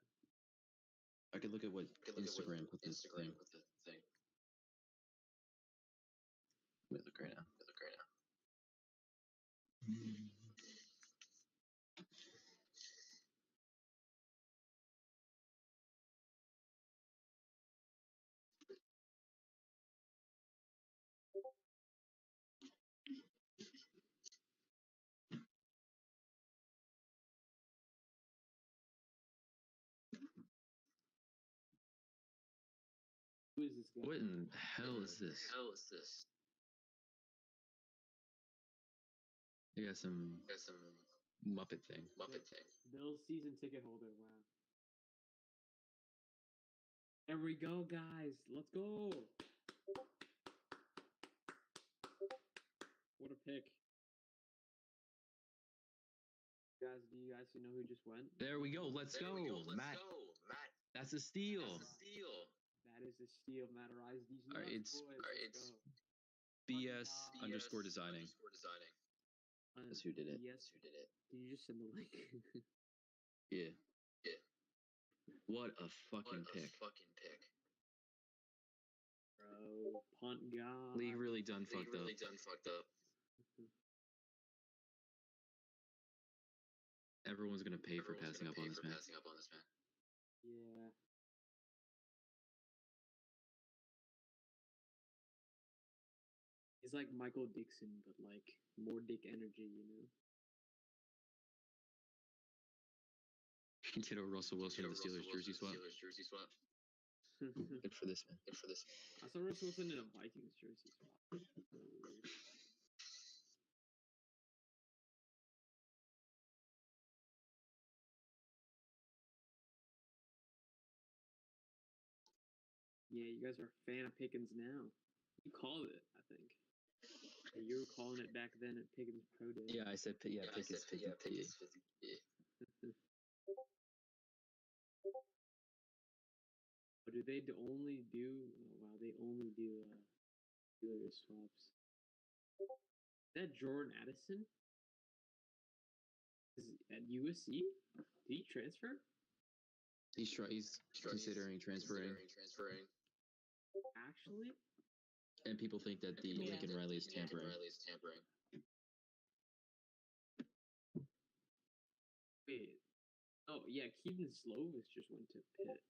Speaker 3: I could look at what Instagram put this thing. Let me look right now.
Speaker 20: Who is this guy?
Speaker 3: What in the hell is this? They got some Muppet thing.
Speaker 20: Bill's season ticket holder. Wow. There we go, guys. Let's go. What a pick. Guys, do you guys know who just went?
Speaker 3: There we go. Let's go. Matt. That's a steal.
Speaker 20: That is a steal, Matt. Rise these nuts,
Speaker 3: it's
Speaker 20: boys.
Speaker 3: it's BS underscore designing. That's who did it.
Speaker 20: Yes. Did you just send the link?
Speaker 3: Yeah. What a fucking pick.
Speaker 20: Bro, punt god.
Speaker 3: League really done fucked up. Everyone's gonna pay for passing up on this man.
Speaker 20: Yeah. He's like Michael Dixon, but like more dick energy, you know?
Speaker 3: Get a Russell Wilson to the Steelers jersey swap. Good for this man.
Speaker 20: I saw Russell Wilson in a Vikings jersey swap. Yeah, you guys are a fan of Pickens now. You called it, I think. You were calling it back then at Pickens Pro Day.
Speaker 3: Yeah, I said Pickens 50.
Speaker 20: Or do they only do? Oh, wow, they only do Steelers swaps. Is that Jordan Addison? Is at USC? Did he transfer?
Speaker 3: He's considering transferring.
Speaker 20: Actually?
Speaker 3: And people think that the Lincoln Riley is tampering.
Speaker 20: Wait. Oh, yeah, Keaton Slovis just went to Pitt.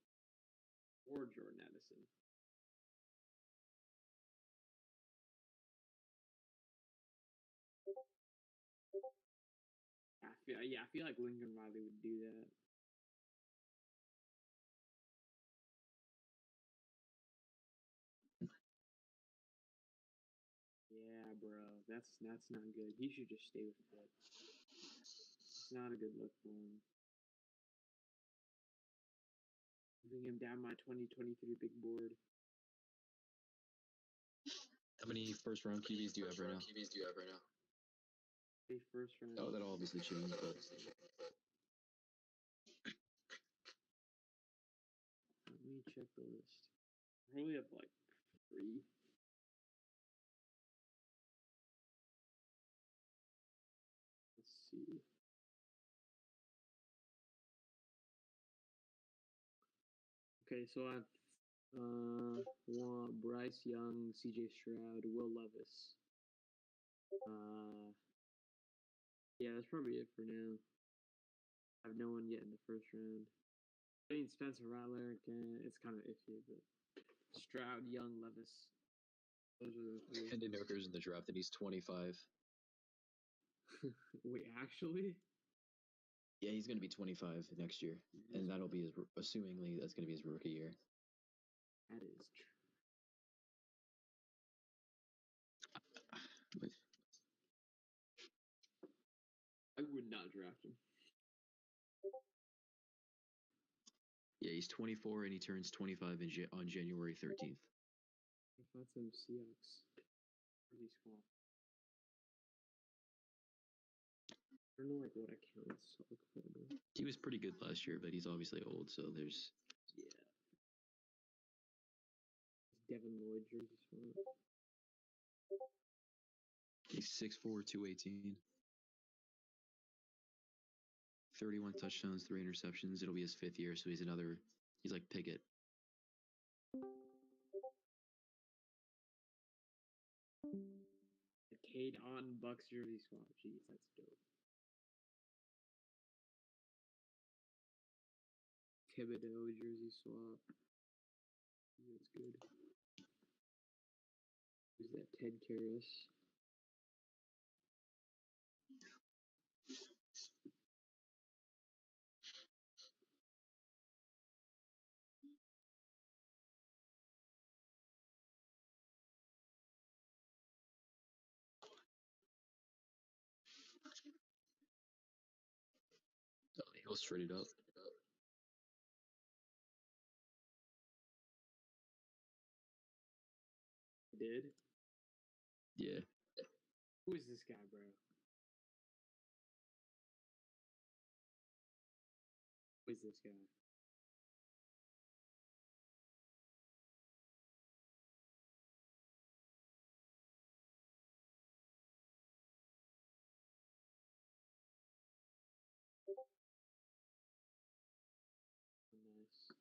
Speaker 20: Or Jordan Addison. I feel like Lincoln Riley would do that. Yeah, bro, that's not good. He should just stay with Pitt. It's not a good look for him. Moving him down my 2023 big board.
Speaker 3: How many first-round QBs do you have right now?
Speaker 20: First round.
Speaker 3: Oh, that'll obviously change, but...
Speaker 20: Let me check the list. I probably have like 3. Let's see. Okay, so I have Bryce Young, CJ Stroud, Will Levis. Yeah, that's probably it for now. I have no one yet in the first round. I mean, Spencer Rattler, it's kind of iffy, but Stroud, Young, Levis. Those are the 3.
Speaker 3: Hendon Hooker's in the draft, and he's 25.
Speaker 20: Wait, actually?
Speaker 3: Yeah, he's going to be 25 next year, and that'll be his, assumingly, that's going to be his rookie year.
Speaker 20: That is true. I would not draft him.
Speaker 3: Yeah, he's 24, and he turns 25 on January 13th.
Speaker 20: If that's some Seahawks. Pretty small. I don't know like what accounts to look for.
Speaker 3: He was pretty good last year, but he's obviously old, so there's...
Speaker 20: Yeah. Devin Lloyd jersey swap.
Speaker 3: He's 6'4", 218. 31 touchdowns, 3 interceptions. It'll be his 5th year, so he's like Pickett.
Speaker 20: Cade on Bucks jersey swap. Jeez, that's dope. Thibodeau jersey swap. That's good. Who's that? Ted Karras.
Speaker 3: He'll straight it up.
Speaker 20: Did?
Speaker 3: Yeah.
Speaker 20: Who is this guy, bro? Who is this guy? Nice.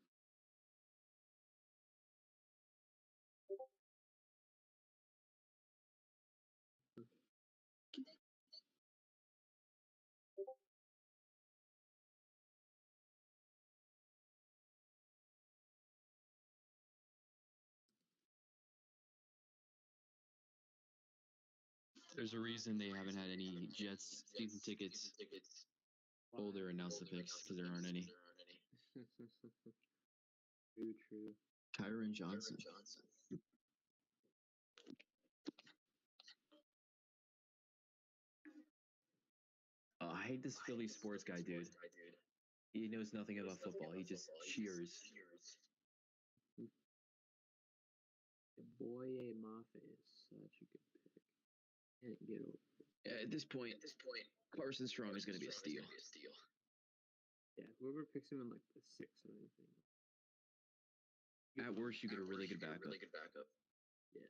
Speaker 3: There's a reason they haven't had any Jets season tickets holder announce the picks, because there aren't any.
Speaker 20: True.
Speaker 3: Kyron Johnson. I hate this Philly sports guy, dude. He knows nothing about football. He just cheers.
Speaker 20: Boye Mafe is such a good pick. Can't get over it.
Speaker 3: At this point, Carson Strong is going to be a steal.
Speaker 20: Yeah, whoever picks him in like the 6th or anything.
Speaker 3: At worst, you get a really good backup.
Speaker 20: Yeah.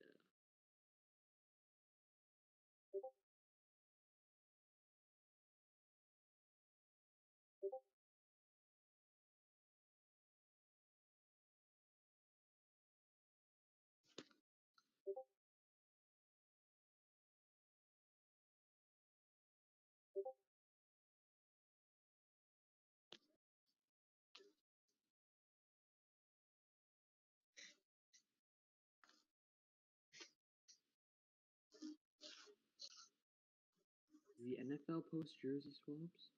Speaker 20: The NFL post jersey swaps?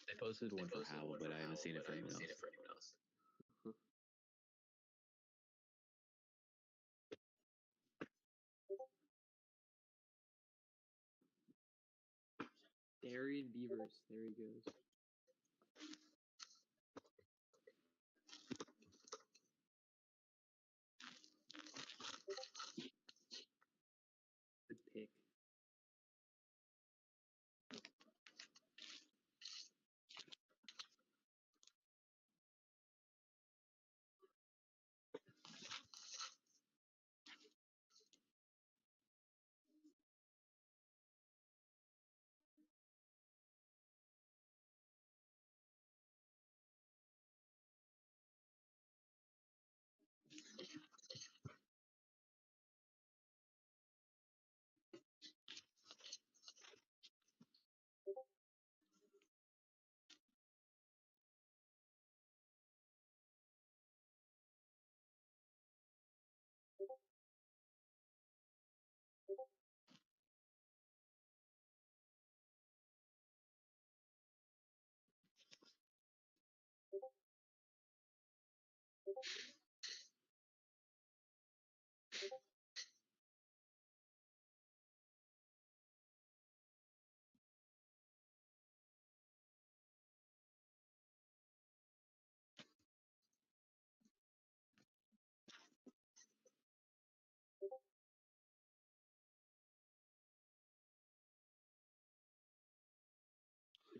Speaker 3: They posted one for Howell, but I haven't seen it for anyone else.
Speaker 20: Darian Beavers. There he goes. Good pick.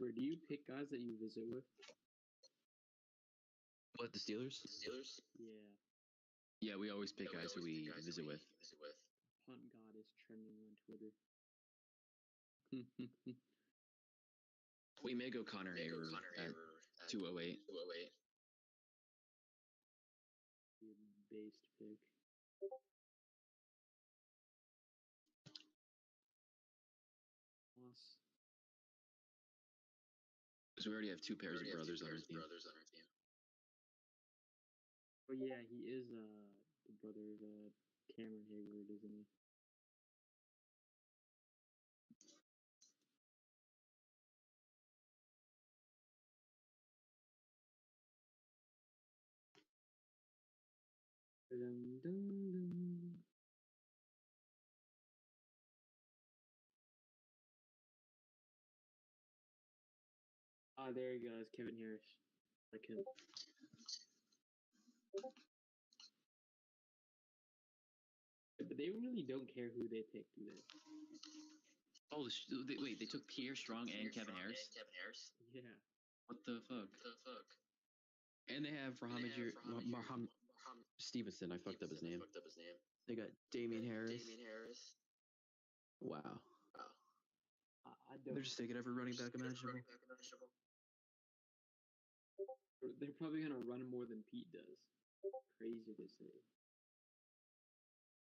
Speaker 20: Or do you pick guys that you visit with?
Speaker 3: What, the Steelers?
Speaker 20: Yeah.
Speaker 3: Yeah, we always pick guys who we visit with.
Speaker 20: Punt God is trending on Twitter.
Speaker 3: We may go Connor Hayward at 208.
Speaker 20: Based pick. Moss.
Speaker 3: Because we already have two pairs of brothers on our team.
Speaker 20: Oh yeah, he is the brother of Cameron Hayward, isn't he? Dun, dun, dun. Ah, there he goes, Kevin Harris. Like him. But they really don't care who they pick, do they?
Speaker 3: Oh, wait, they took Pierre Strong and Kevin Harris?
Speaker 20: Yeah.
Speaker 3: What the fuck? And they have Rahamid Stevenson. I fucked up his name. They got Damian Harris. Wow. They're just taking every running back imaginable.
Speaker 20: They're probably gonna run more than Pete does. Crazy to say.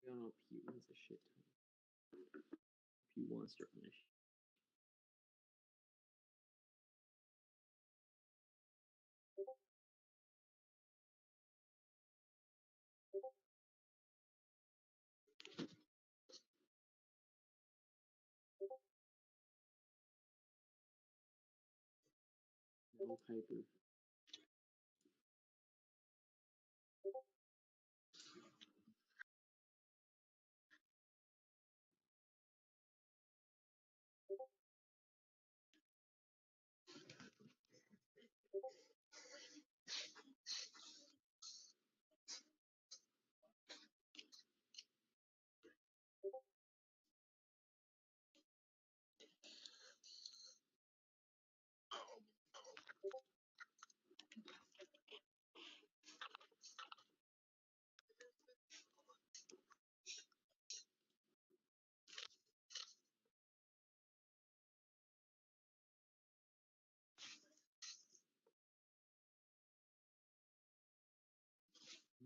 Speaker 20: I don't know. Pete runs a shit ton. Pete wants to run a shit. No Kuiper.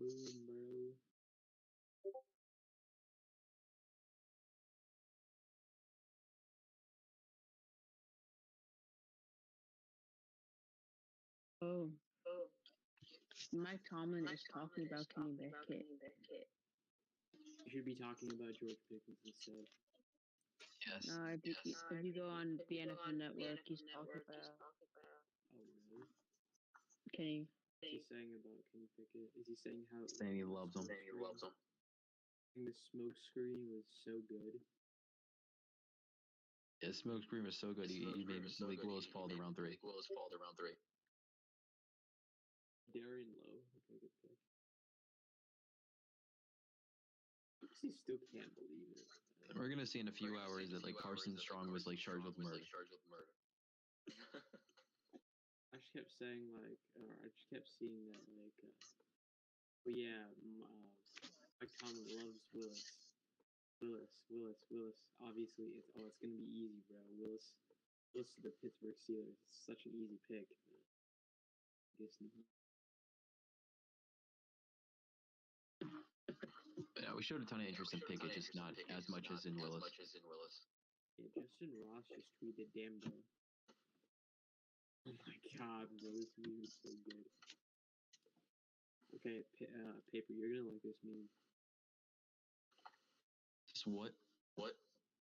Speaker 20: Boom, bro.
Speaker 8: Oh. Mike Tomlin is talking about Kenny Pickett.
Speaker 20: You should be talking about George Pickens instead.
Speaker 3: Yes.
Speaker 8: No, if you go on the NFL Network, he's talking about
Speaker 20: Oh, really?
Speaker 8: Kenny.
Speaker 20: What's he saying about Kenny Pickett? Is he saying how
Speaker 3: Saying he loves him.
Speaker 20: the smoke screen was so good?
Speaker 3: Yeah, smoke screen was so good. He made Malik Willis fall to round 3.
Speaker 20: Darian Lowe, okay, good pick. I honestly still can't believe it.
Speaker 3: We're gonna see in a few hours that like Carson Strong was like charged with murder.
Speaker 20: I just kept saying like, or I just kept seeing that like, but yeah, Mike Tomlin loves Willis. Obviously, it's gonna be easy, bro. Willis to the Pittsburgh Steelers. It's such an easy pick. I guess not.
Speaker 3: Yeah, we showed a ton of interest in Pickett, just not as much as in Willis.
Speaker 20: Yeah, Justin Ross just tweeted, "Damn, bro." Oh my god, bro, this meme is so good. Okay, Paper, you're gonna like this meme.
Speaker 3: Just what?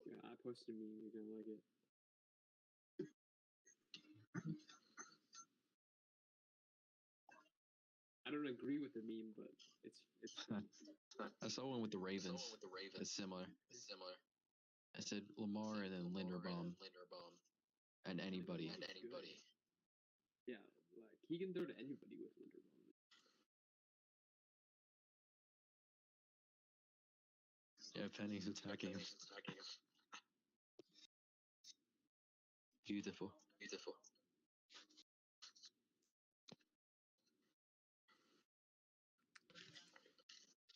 Speaker 20: Yeah, I posted a meme, you're gonna like it. I don't agree with the meme, but it's funny.
Speaker 3: I saw one with the Ravens. It's similar. I said Lamar and then Linderbaum. And anybody.
Speaker 20: Yeah, like he can throw to anybody with Linderbaum.
Speaker 3: Yeah, Penny's attacking him. Beautiful.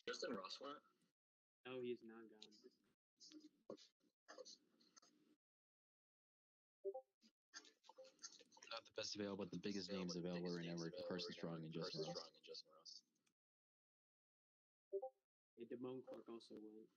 Speaker 10: Justin Ross went?
Speaker 20: No, he's not gone.
Speaker 3: Not the best available, but the biggest names available right now are Carson Strong and Justin Ross.
Speaker 20: Yeah, Damone Clark also went.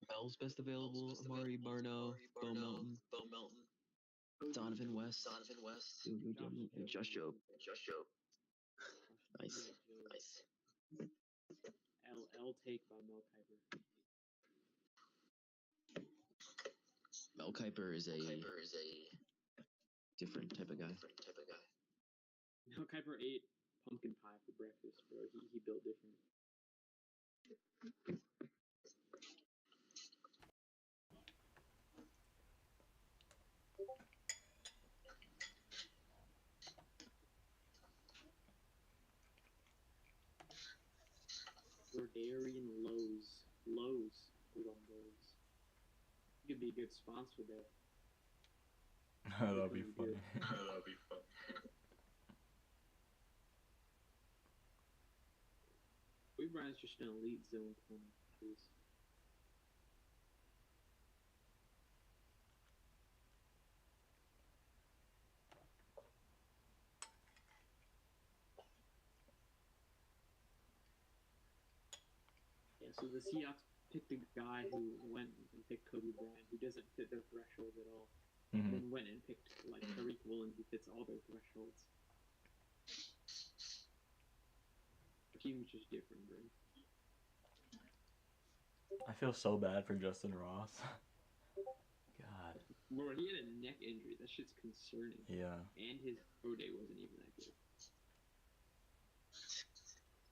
Speaker 3: Bell's best available, Amari Barno, Bo Melton, Donovan West, and Josh Jobe. Nice.
Speaker 20: L take by Mel Kiper.
Speaker 3: Mel Kiper is a different type of guy.
Speaker 20: Mel Kiper ate pumpkin pie for breakfast, bro. He built different. Darian Lowe's. Hold on, Lowe's. Could be a good sponsor there.
Speaker 7: That'd be funny.
Speaker 20: Kobe Bryant's just an elite zone corner, please. Yeah, so the Seahawks picked a guy who went and picked Kobe Bryant, who doesn't fit their threshold at all.
Speaker 7: Mhm.
Speaker 20: Then went and picked like Tariq Woolen, who fits all their thresholds. The team's just different, bro.
Speaker 7: I feel so bad for Justin Ross. God.
Speaker 20: Bro, he had a neck injury. That shit's concerning.
Speaker 7: Yeah.
Speaker 20: And his pro day wasn't even that good.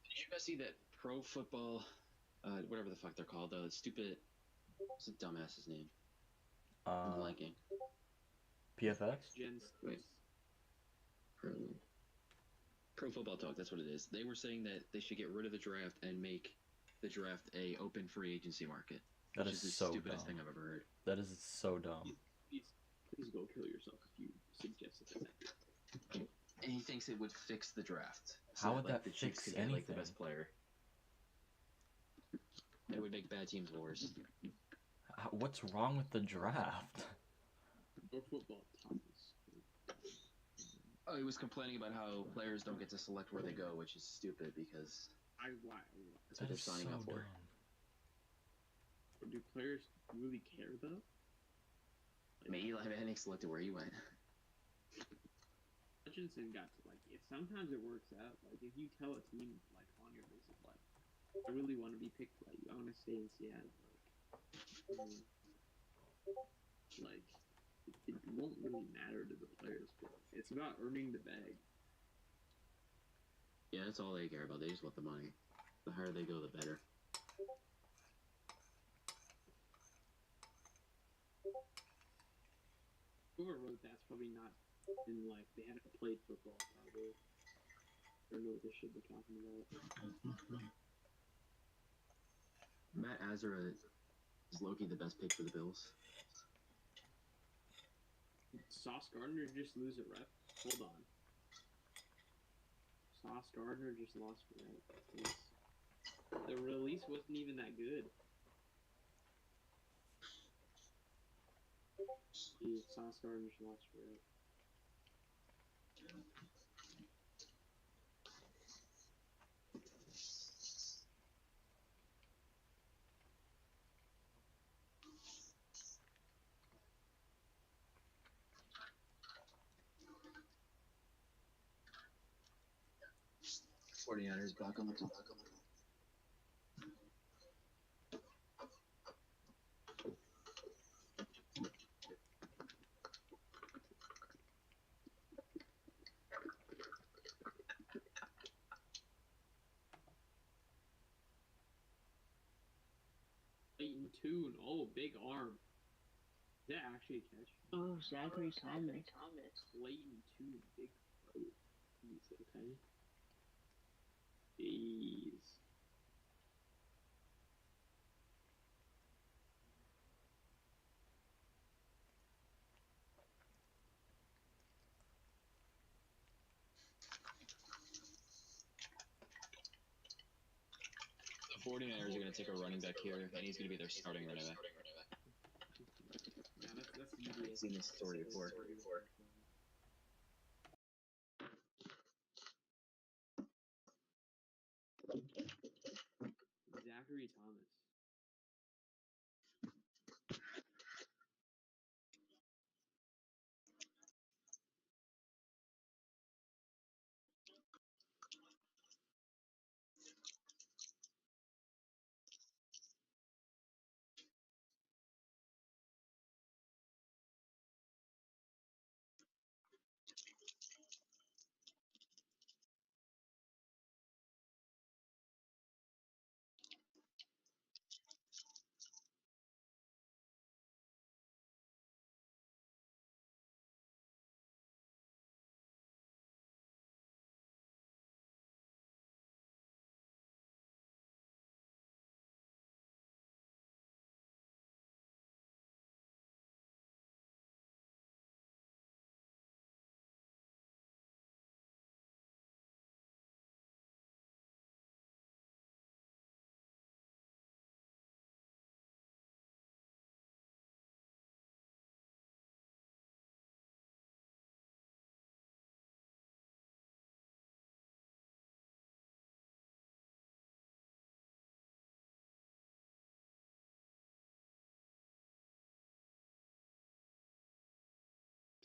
Speaker 3: Did you guys see that pro football, whatever the fuck they're called, the stupid What's the dumbass's name?
Speaker 7: Uh,
Speaker 3: I'm blanking.
Speaker 7: PFX?
Speaker 3: Wait. Pro Football Talk, that's what it is. They were saying that they should get rid of the draft and make the draft a open free agency market.
Speaker 7: That
Speaker 3: which
Speaker 7: is
Speaker 3: the
Speaker 7: so
Speaker 3: stupidest
Speaker 7: dumb.
Speaker 3: thing I've ever heard.
Speaker 7: That is so dumb.
Speaker 18: Please go kill yourself if you suggest that.
Speaker 3: And he thinks it would fix the draft.
Speaker 7: How would
Speaker 3: like,
Speaker 7: that
Speaker 3: the Chiefs
Speaker 7: fix
Speaker 3: could get, like, the
Speaker 7: anything?
Speaker 3: best player? It would make bad teams worse.
Speaker 7: What's wrong with the draft?
Speaker 18: Or football, Thomas.
Speaker 3: Oh, he was complaining about how players don't get to select where they go, which is stupid because that's what they're signing up for.
Speaker 18: But do players really care though?
Speaker 3: I mean, Eli Manning selected where he went.
Speaker 18: Hutchinson got to sometimes it works out. Like if you tell a team on your visit, I really want to be picked by you. I want to stay in Seattle. It won't really matter to the players, but it's about earning the bag.
Speaker 3: Yeah, that's all they care about. They just want the money. The higher they go, the better.
Speaker 18: Whoever wrote that's probably not in they haven't played football probably. I don't know what they should be talking about.
Speaker 3: Matt Azura is low-key the best pick for the Bills.
Speaker 18: Sauce Gardner just lose a rep? Hold on. Sauce Gardner just lost a rep. The release wasn't even that good. Sauce Gardner just lost a rep.
Speaker 3: '49ers back on the top.
Speaker 18: Leighton Toon, oh, big arm. Is that actually a catch?
Speaker 8: Oh, Zachary Thomas.
Speaker 18: Leighton Toon, big pro. He's okay. Jeez.
Speaker 3: The 49ers are going to take a running back here, and he's going to be their starting running back.
Speaker 18: Yeah, that's
Speaker 3: I've seen this story before.
Speaker 18: Zachary Thomas.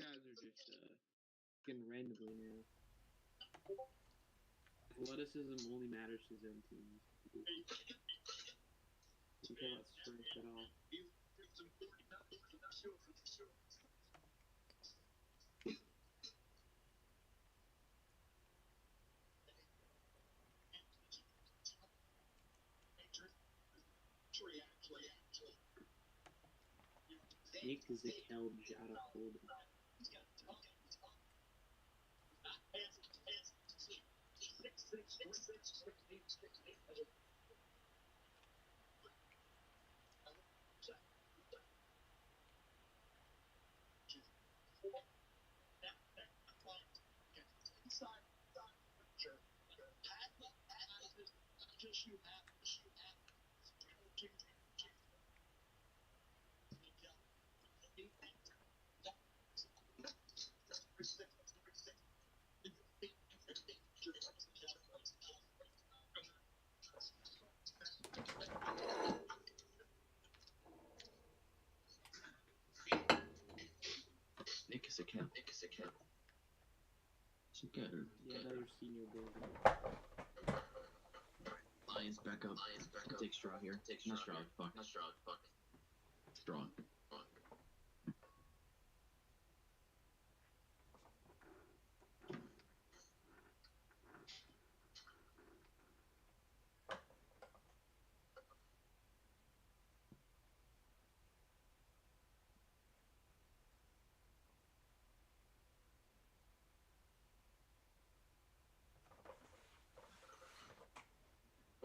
Speaker 18: Guys are just getting randomly now. Athleticism only matters to zone teams. You care about strength at all.
Speaker 20: Nick Zakel Jada Holden.
Speaker 17: Nick is a cat. Together.
Speaker 20: Yeah, that was senior board.
Speaker 17: Lions back up. I'll take straw here. Not straw. Fuck. Straw.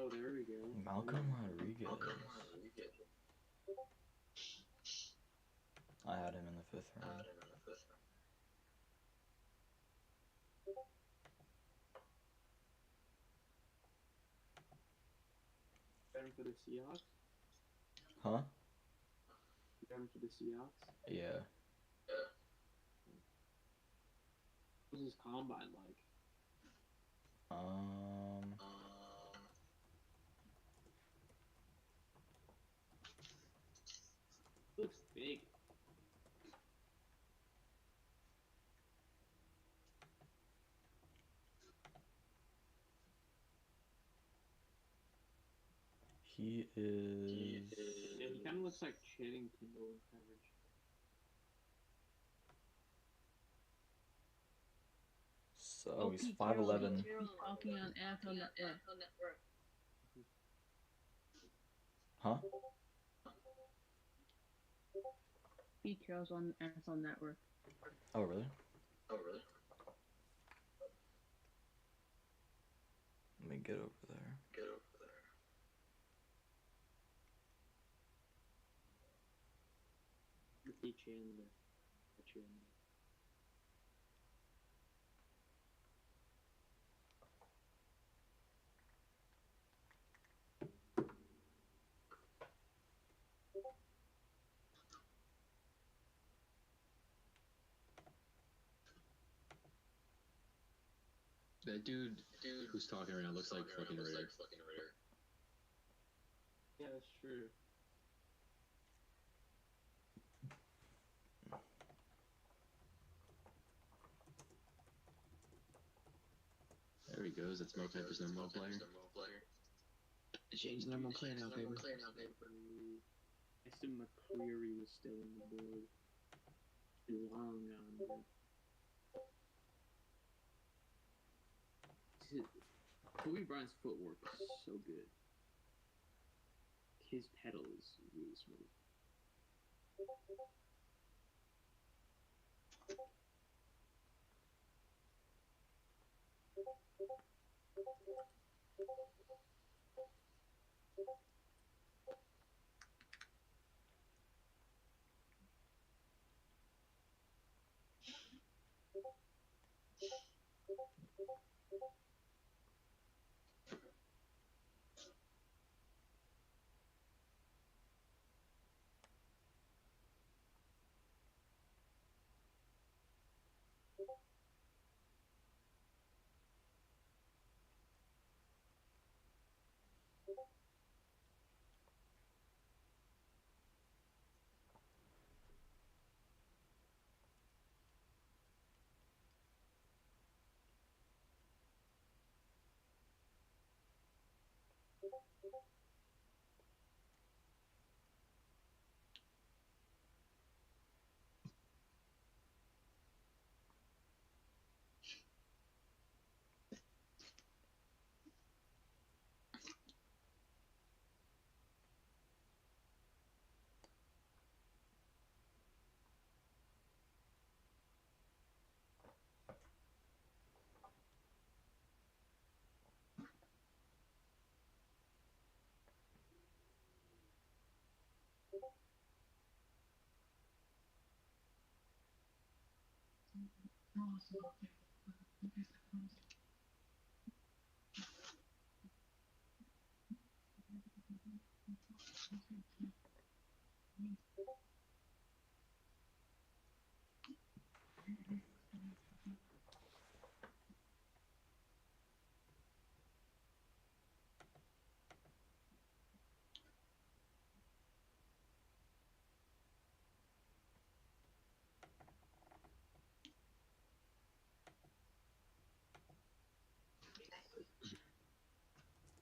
Speaker 20: Oh, there we go.
Speaker 7: Malcolm Rodriguez. I had him in the 5th round.
Speaker 20: Got him for the Seahawks?
Speaker 7: Huh?
Speaker 20: You got him for the Seahawks?
Speaker 7: Yeah.
Speaker 20: What was his combine like? Looks big.
Speaker 7: He is.
Speaker 20: Yeah, he kind of looks like Channing Tindall in coverage.
Speaker 7: So he's 5'11".
Speaker 2: Talking on NFL Network.
Speaker 7: Huh?
Speaker 2: Pete Carroll's on NFL Network.
Speaker 7: Oh really? Let me get over there.
Speaker 20: Ricky Chandler.
Speaker 17: That dude who's talking right now looks like fucking Ritter.
Speaker 20: Yeah, that's true.
Speaker 17: There he goes. That's Mo Piper's number one player. Shane's number one player now, baby.
Speaker 20: Aston McCreary was still on the board. Long gone, bro. Kobe Bryant's footwork is so good. His pedal is really smooth.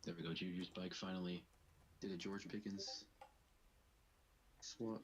Speaker 3: There we go. Juju's bike finally did a George Pickens swap.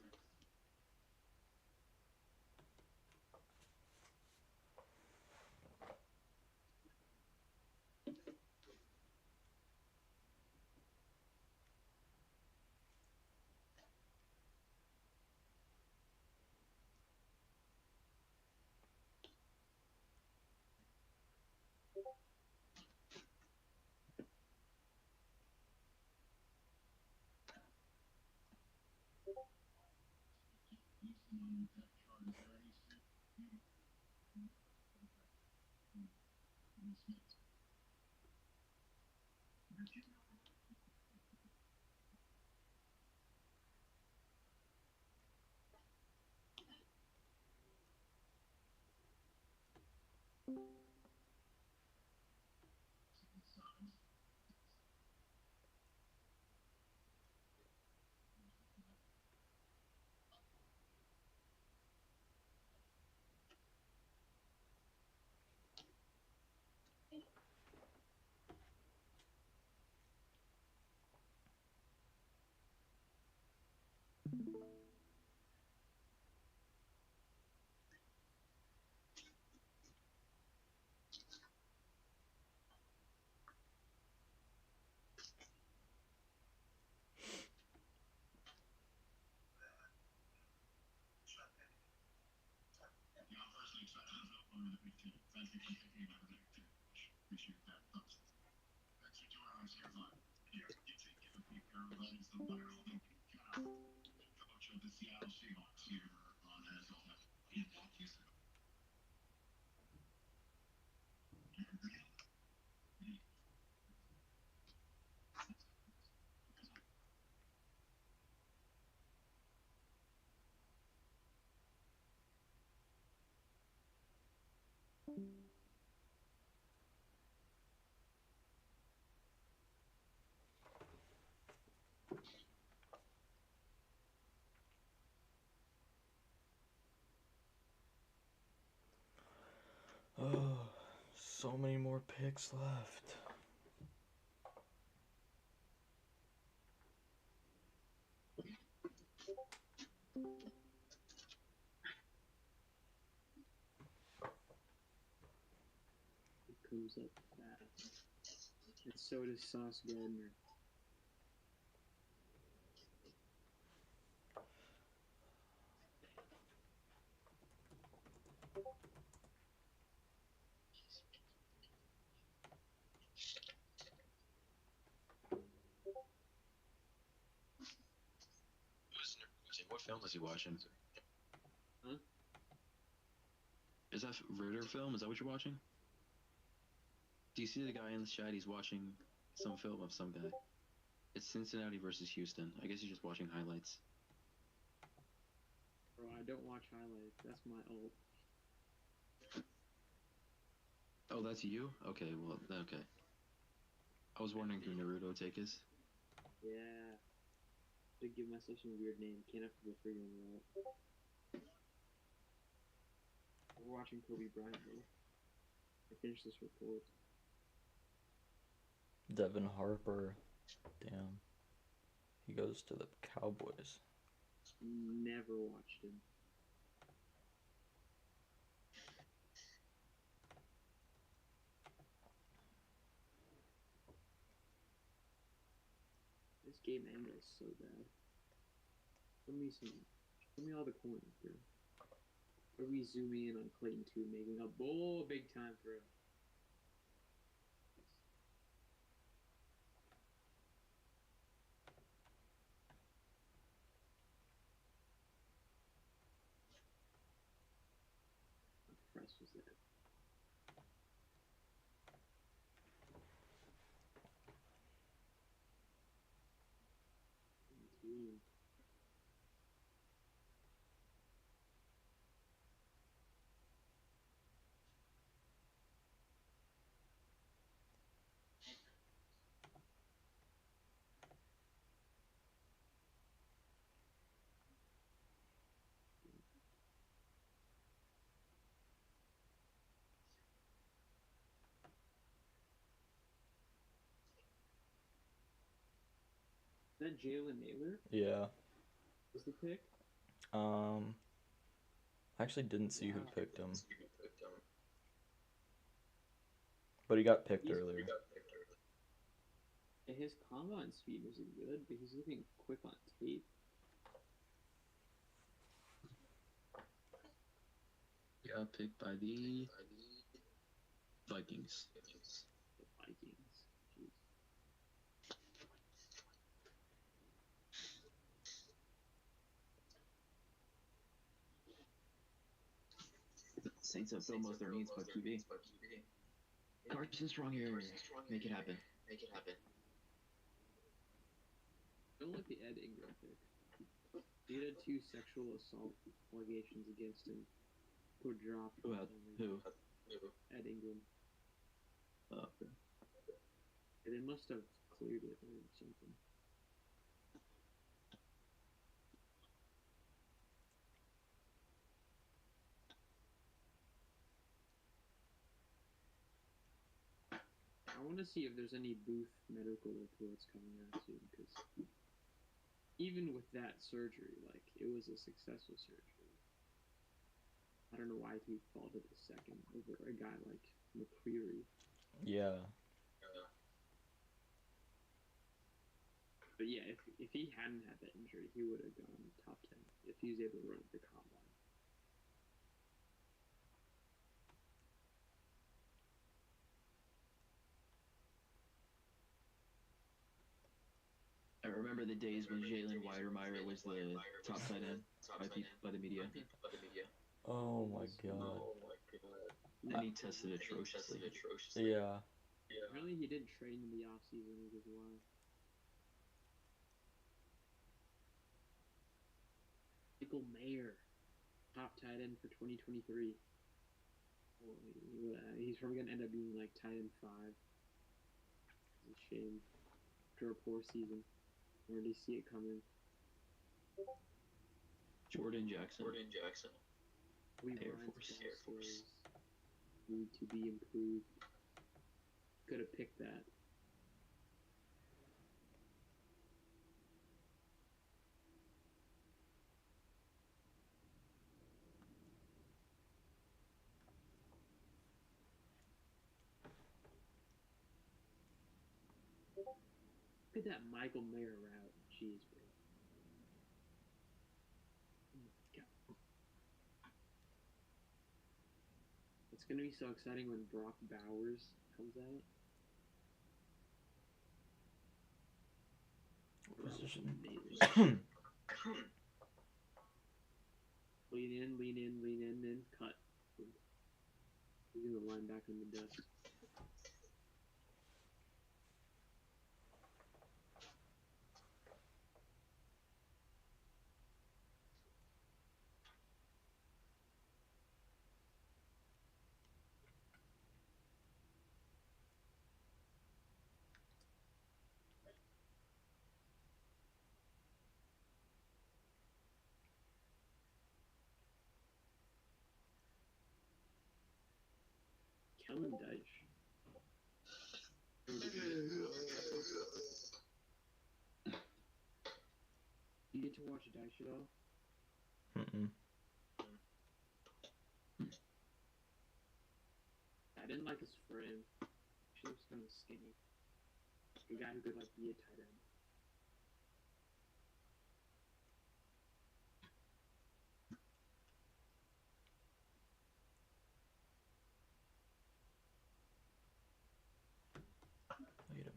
Speaker 7: Oh, so many more picks left.
Speaker 20: It comes up fast. And so does Sauce Gardner.
Speaker 3: What film is he watching?
Speaker 20: Huh?
Speaker 3: Is that Ritter film? Is that what you're watching? Do you see the guy in the chat? He's watching some film of some guy. It's Cincinnati versus Houston. I guess he's just watching highlights.
Speaker 20: Bro, I don't watch highlights. That's my ult.
Speaker 3: Oh, that's you? Okay, well, okay. I was wondering who Naruto take is.
Speaker 20: Yeah. To give myself some weird name. Can't have to go figuring it out. We're watching Kobe Bryant though. I finished this report.
Speaker 7: Devin Harper. Damn. He goes to the Cowboys.
Speaker 20: Never watched him. This game angle is so bad. Show me all the corners, bro. Are we zooming in on Clayton 2 making a big time throw? How fresh was that? that Jalen Naylor
Speaker 7: Yeah.
Speaker 20: was the pick?
Speaker 7: I actually didn't see who picked him. But he got picked earlier.
Speaker 20: Yeah, his combine speed wasn't good, but he's looking quick on tape.
Speaker 17: Got picked by the Vikings.
Speaker 20: The Vikings. Jeez.
Speaker 17: Saints have filled most of their needs by QB. Carson Strong here. Make it happen.
Speaker 20: I don't like the Ed Ingram pick. He had 2 sexual assault allegations against him. Were dropped.
Speaker 17: Who?
Speaker 20: Ed Ingram.
Speaker 17: Oh, okay.
Speaker 20: They must have cleared it or something. I want to see if there's any Booth medical reports coming out soon, because even with that surgery, like, it was a successful surgery. I don't know why he folded the second over a guy like McCreary.
Speaker 7: Yeah.
Speaker 20: But yeah, if he hadn't had that injury, he would have gone top 10 if he was able to run at the combine.
Speaker 17: I remember the days when Jalen Weidermeyer was the top tight end by the media.
Speaker 7: Oh my god.
Speaker 17: And he tested atrociously.
Speaker 7: Yeah.
Speaker 20: Apparently he didn't train in the offseason, which is why. Michael Mayer, top tight end for 2023. He's probably going to end up being like tight end 5. It's a shame. After a poor season. I already see it coming.
Speaker 17: Jordan Jackson.
Speaker 20: Air Force. Need to be improved. Could have picked that. Look at that Michael Mayer route. Jeez, bro. Oh my god. It's gonna be so exciting when Brock Bowers comes out.
Speaker 7: Position.
Speaker 20: Lean in, cut. He's gonna line back in the dust. Kellen Deitch. You get to watch Deitch at all?
Speaker 7: Mm-mm.
Speaker 20: I didn't like his frame. She was kind of skinny. A guy who could like be a tight end.
Speaker 7: Wait a minute.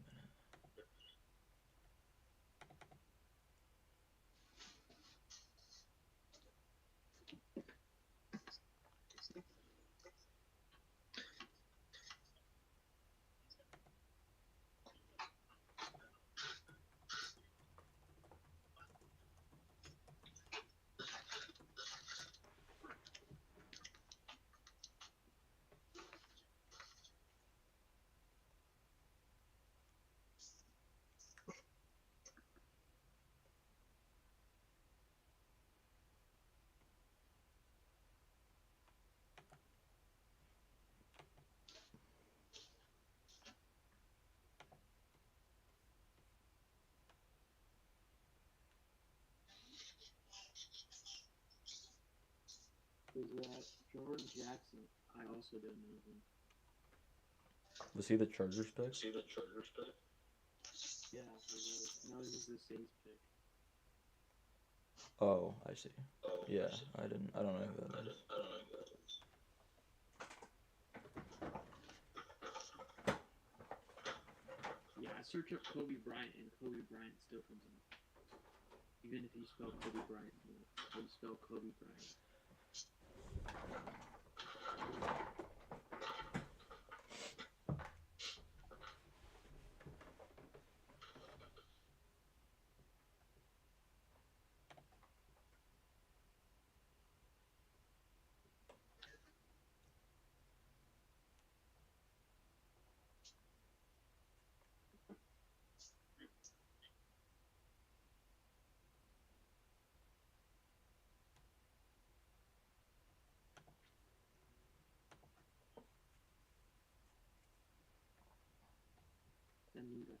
Speaker 18: is that Jordan Jackson. I also don't know him.
Speaker 7: Was he the Chargers pick?
Speaker 18: Yeah, no, this is the Saints pick.
Speaker 7: Oh, I see. Yeah, I don't know who that is.
Speaker 18: Yeah, I search up Kobe Bryant, and Kobe Bryant still comes up. Even if you spell Kobe Bryant, how you spell Kobe Bryant. Send me that.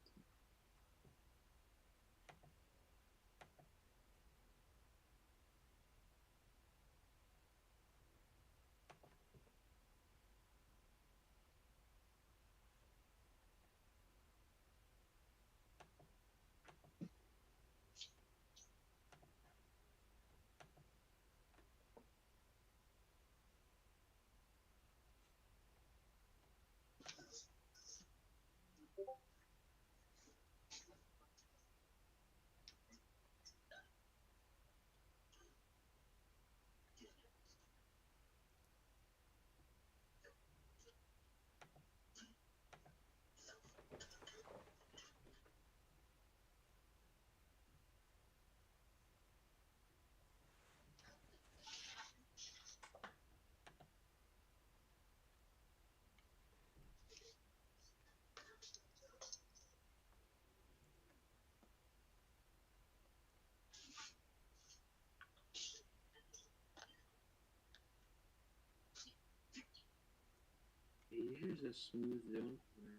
Speaker 18: Here's a smooth zone corner.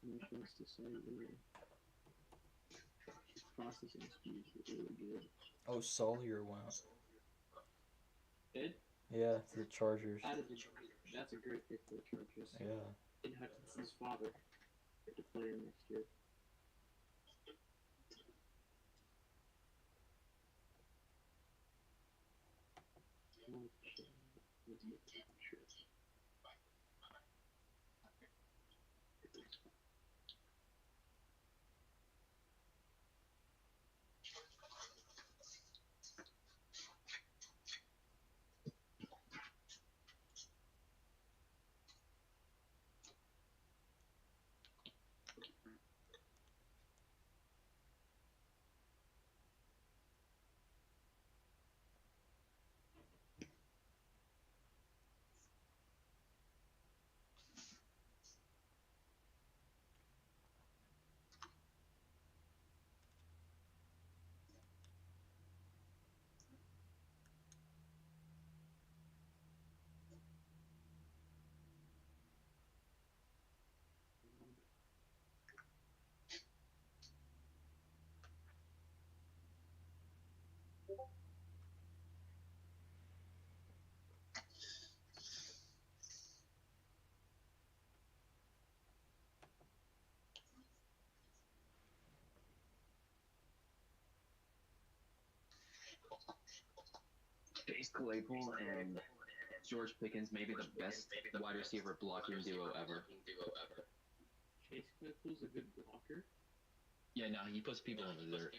Speaker 18: Not much else to say, really. His processing speed is really good.
Speaker 7: Oh, Sawyer went.
Speaker 18: Did?
Speaker 7: Yeah, to the Chargers.
Speaker 18: That's a great pick for the Chargers.
Speaker 7: Yeah.
Speaker 18: And Hudson's father to play him next year.
Speaker 3: Chase Claypool and George Pickens may be the best wide receiver blocking duo ever.
Speaker 18: Chase Claypool's a good blocker.
Speaker 3: Yeah, no, he puts people on the dirt.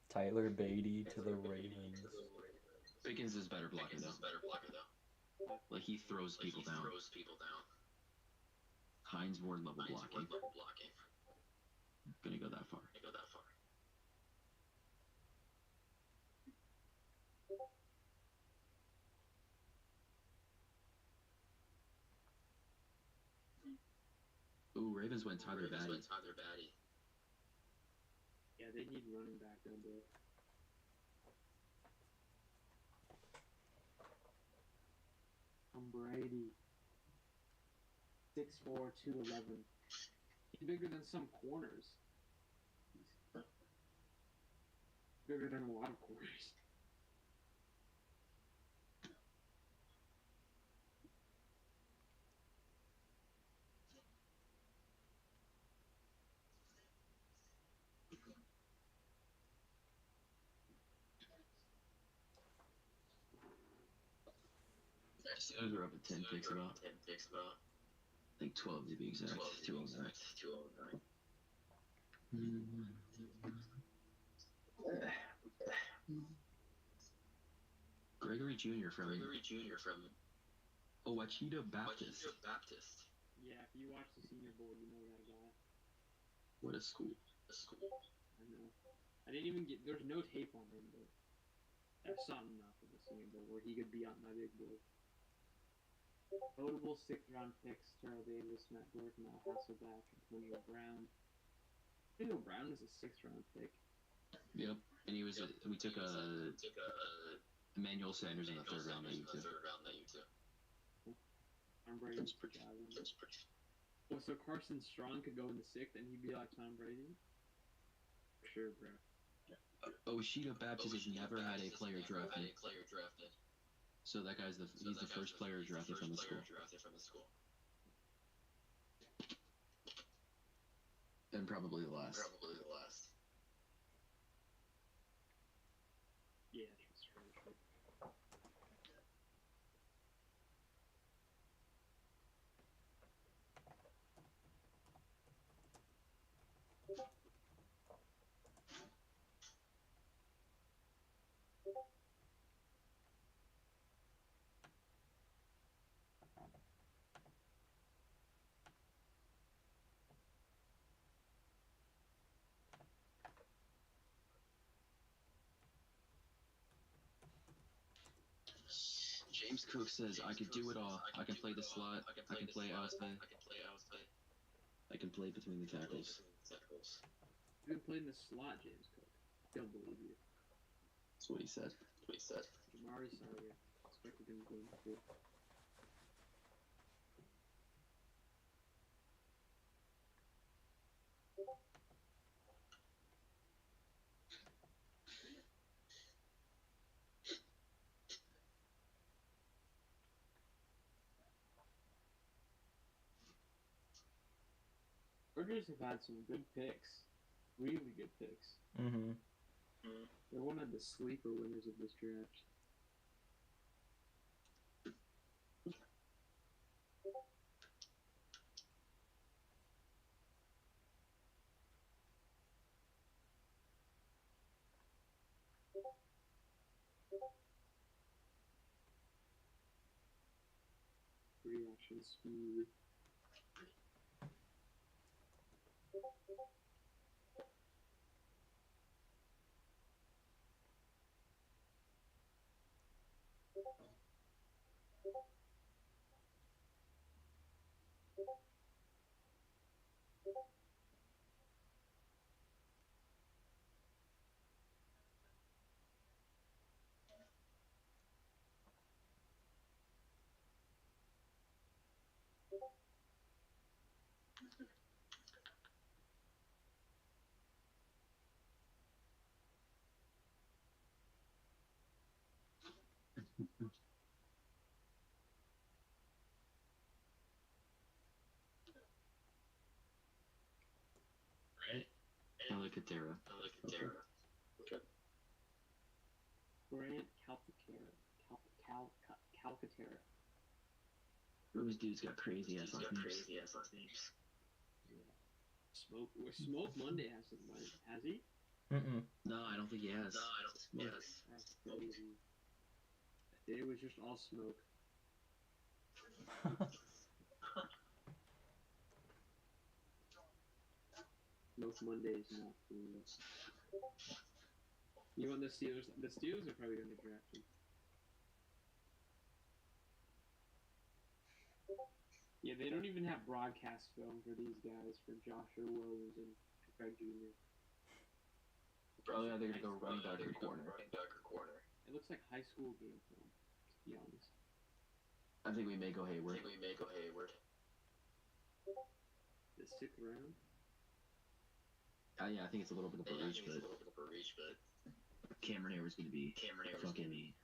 Speaker 7: Tyler Beatty to the Ravens.
Speaker 3: Pickens is better blocking though. Like he throws people down. Hines Ward level blocking. Gonna go that far. Ooh, Ravens went Tyler Batty.
Speaker 18: Yeah, they need running back down there. Tom Brady. 6'4", 211. He's bigger than some corners.
Speaker 20: Bigger than a lot of quarters.
Speaker 3: Steelers are up at 10 picks about. Like 12 to be exact. 209. Gregory Jr. from Ouachita Baptist.
Speaker 20: Yeah, if you watch the Senior Bowl, you know that guy.
Speaker 3: What a school.
Speaker 20: I know. I didn't even get. There's no tape on him, but I saw enough of the Senior Bowl where he could be on my big board. Notable 6th-round picks: Terrell Davis, Matt Gordon, Al Hasselbeck, Antonio Brown. Antonio Brown is a 6th-round pick.
Speaker 3: Yep, and he was. We took Emmanuel Sanders in the 3rd round that you took.
Speaker 20: Tom Brady's pretty. Oh, so Carson Strong could go in the 6th, and he'd be like Tom Brady. For sure, bro.
Speaker 3: Ouachita Baptist has never had a player drafted. So that guy's he's the first player drafted from the school. And probably the last.
Speaker 20: Yeah, that's true.
Speaker 3: James Cook says, I could do it all. I can play the slot. I can play outside. I can play between the tackles.
Speaker 20: You can play in the slot, James Cook. They'll believe you.
Speaker 3: That's what he said.
Speaker 20: Jamari Sawyer. Expected him to go in the 4th. Chargers have had some good picks. Really good picks.
Speaker 7: Mm-hmm.
Speaker 20: They're one of the sleeper winners of this draft. Reaction speed.
Speaker 3: Right? Alicatera.
Speaker 20: Okay. Grant Calcaterra.
Speaker 3: Those dudes got crazy ass last names.
Speaker 20: Yeah. Smoke Monday hasn't won, has he?
Speaker 3: No, I don't think he has.
Speaker 20: That's crazy. It was just all smoke. Smoke Monday is not cool. You want the Steelers? The Steelers are probably going to draft him. Yeah, they don't even have broadcast film for these guys, for Joshua Williams and Craig Jr.
Speaker 3: Probably either going to go running back or corner.
Speaker 20: It looks like high school game film, to be honest.
Speaker 3: I think we may go Hayward.
Speaker 20: The 6th round?
Speaker 3: Yeah, I think it's a little bit of a reach, but Cameron Hayward's gonna be fucking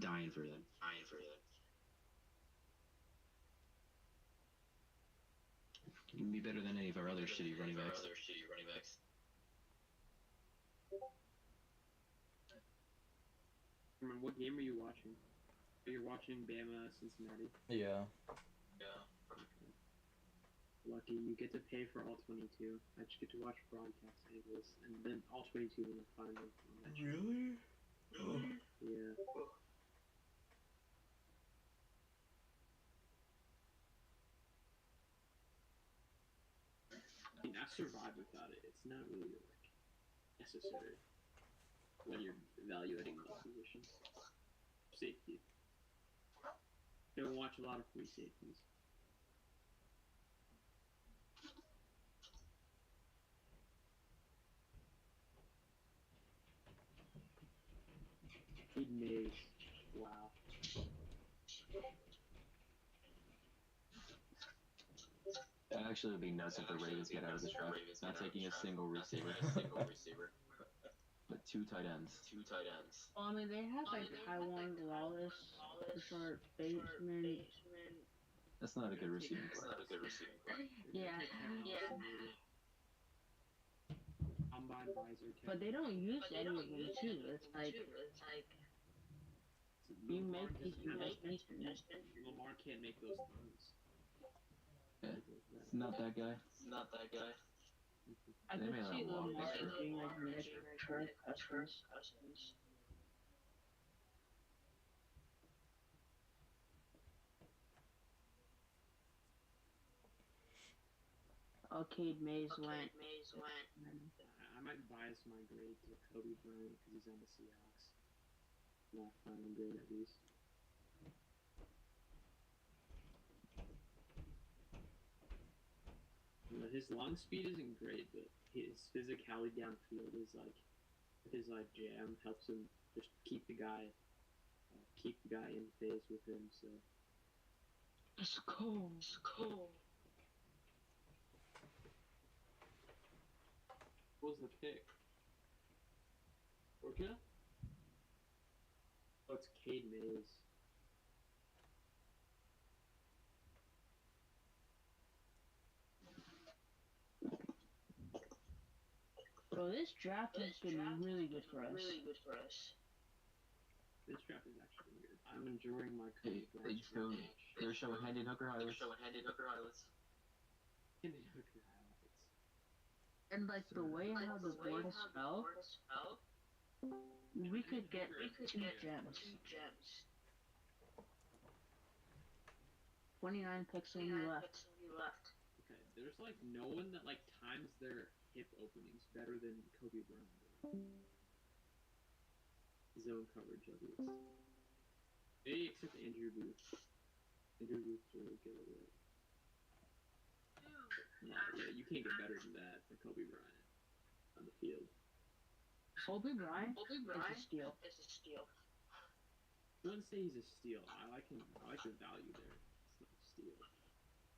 Speaker 3: dying for them. He'd be better than any of our other shitty running backs.
Speaker 20: What game are you watching? You're watching Bama Cincinnati.
Speaker 7: Yeah.
Speaker 20: Lucky, you get to pay for all 22. I just get to watch broadcast angles, and then all 22 in the final match.
Speaker 7: Really?
Speaker 20: Yeah. I mean, I've survived without it. It's not really, like, necessary when you're evaluating those positions. Safety. Don't watch a lot of free safeties. He Mays. Wow.
Speaker 3: Actually, it would be nuts if the Ravens get out of the draft. Not taking a single receiver. But 2 tight ends.
Speaker 2: Well, I mean, they have like Taiwan Wallace, Richard Bateman.
Speaker 3: That's not a good receiving play.
Speaker 2: Yeah.
Speaker 20: Combine Riser.
Speaker 2: But they don't use any of them too. It's like you make these investments.
Speaker 20: Lamar can't make those throws.
Speaker 3: Yeah. It's not that guy.
Speaker 2: I
Speaker 3: They
Speaker 2: could
Speaker 3: may let
Speaker 2: see
Speaker 3: him walk
Speaker 2: Lamar
Speaker 3: this year.
Speaker 2: being like Nick Kirk Cousins. Cade Mays went.
Speaker 20: I might bias my grade to Kobe Bryant because he's on the Seahawks. Not final grade at least. You know, his long speed isn't great, but his physicality downfield is like his jam helps him just keep the guy in phase with him. So
Speaker 2: It's cold.
Speaker 20: what was the pick? Georgia? Oh, it's Cade Mays.
Speaker 2: Bro, this draft has been really good for us.
Speaker 20: This draft is actually good. I'm enjoying my
Speaker 3: Hey, they're showing Hendon Hooker highlights.
Speaker 20: Hendon Hooker highlights.
Speaker 2: And like the way how the board is spelled, we could get 2 gems. 29 picks only left.
Speaker 20: Okay, there's like no one that like times their hip openings better than Kobe Bryant. Zone coverage at least. Maybe except Andrew Booth. Andrew Booth's really good at it. No, yeah, you can't get better than that for Kobe Bryant on the field.
Speaker 2: Kobe Bryant is a steal.
Speaker 20: I wouldn't say he's a steal. I like him. I like the value there. It's not a steal.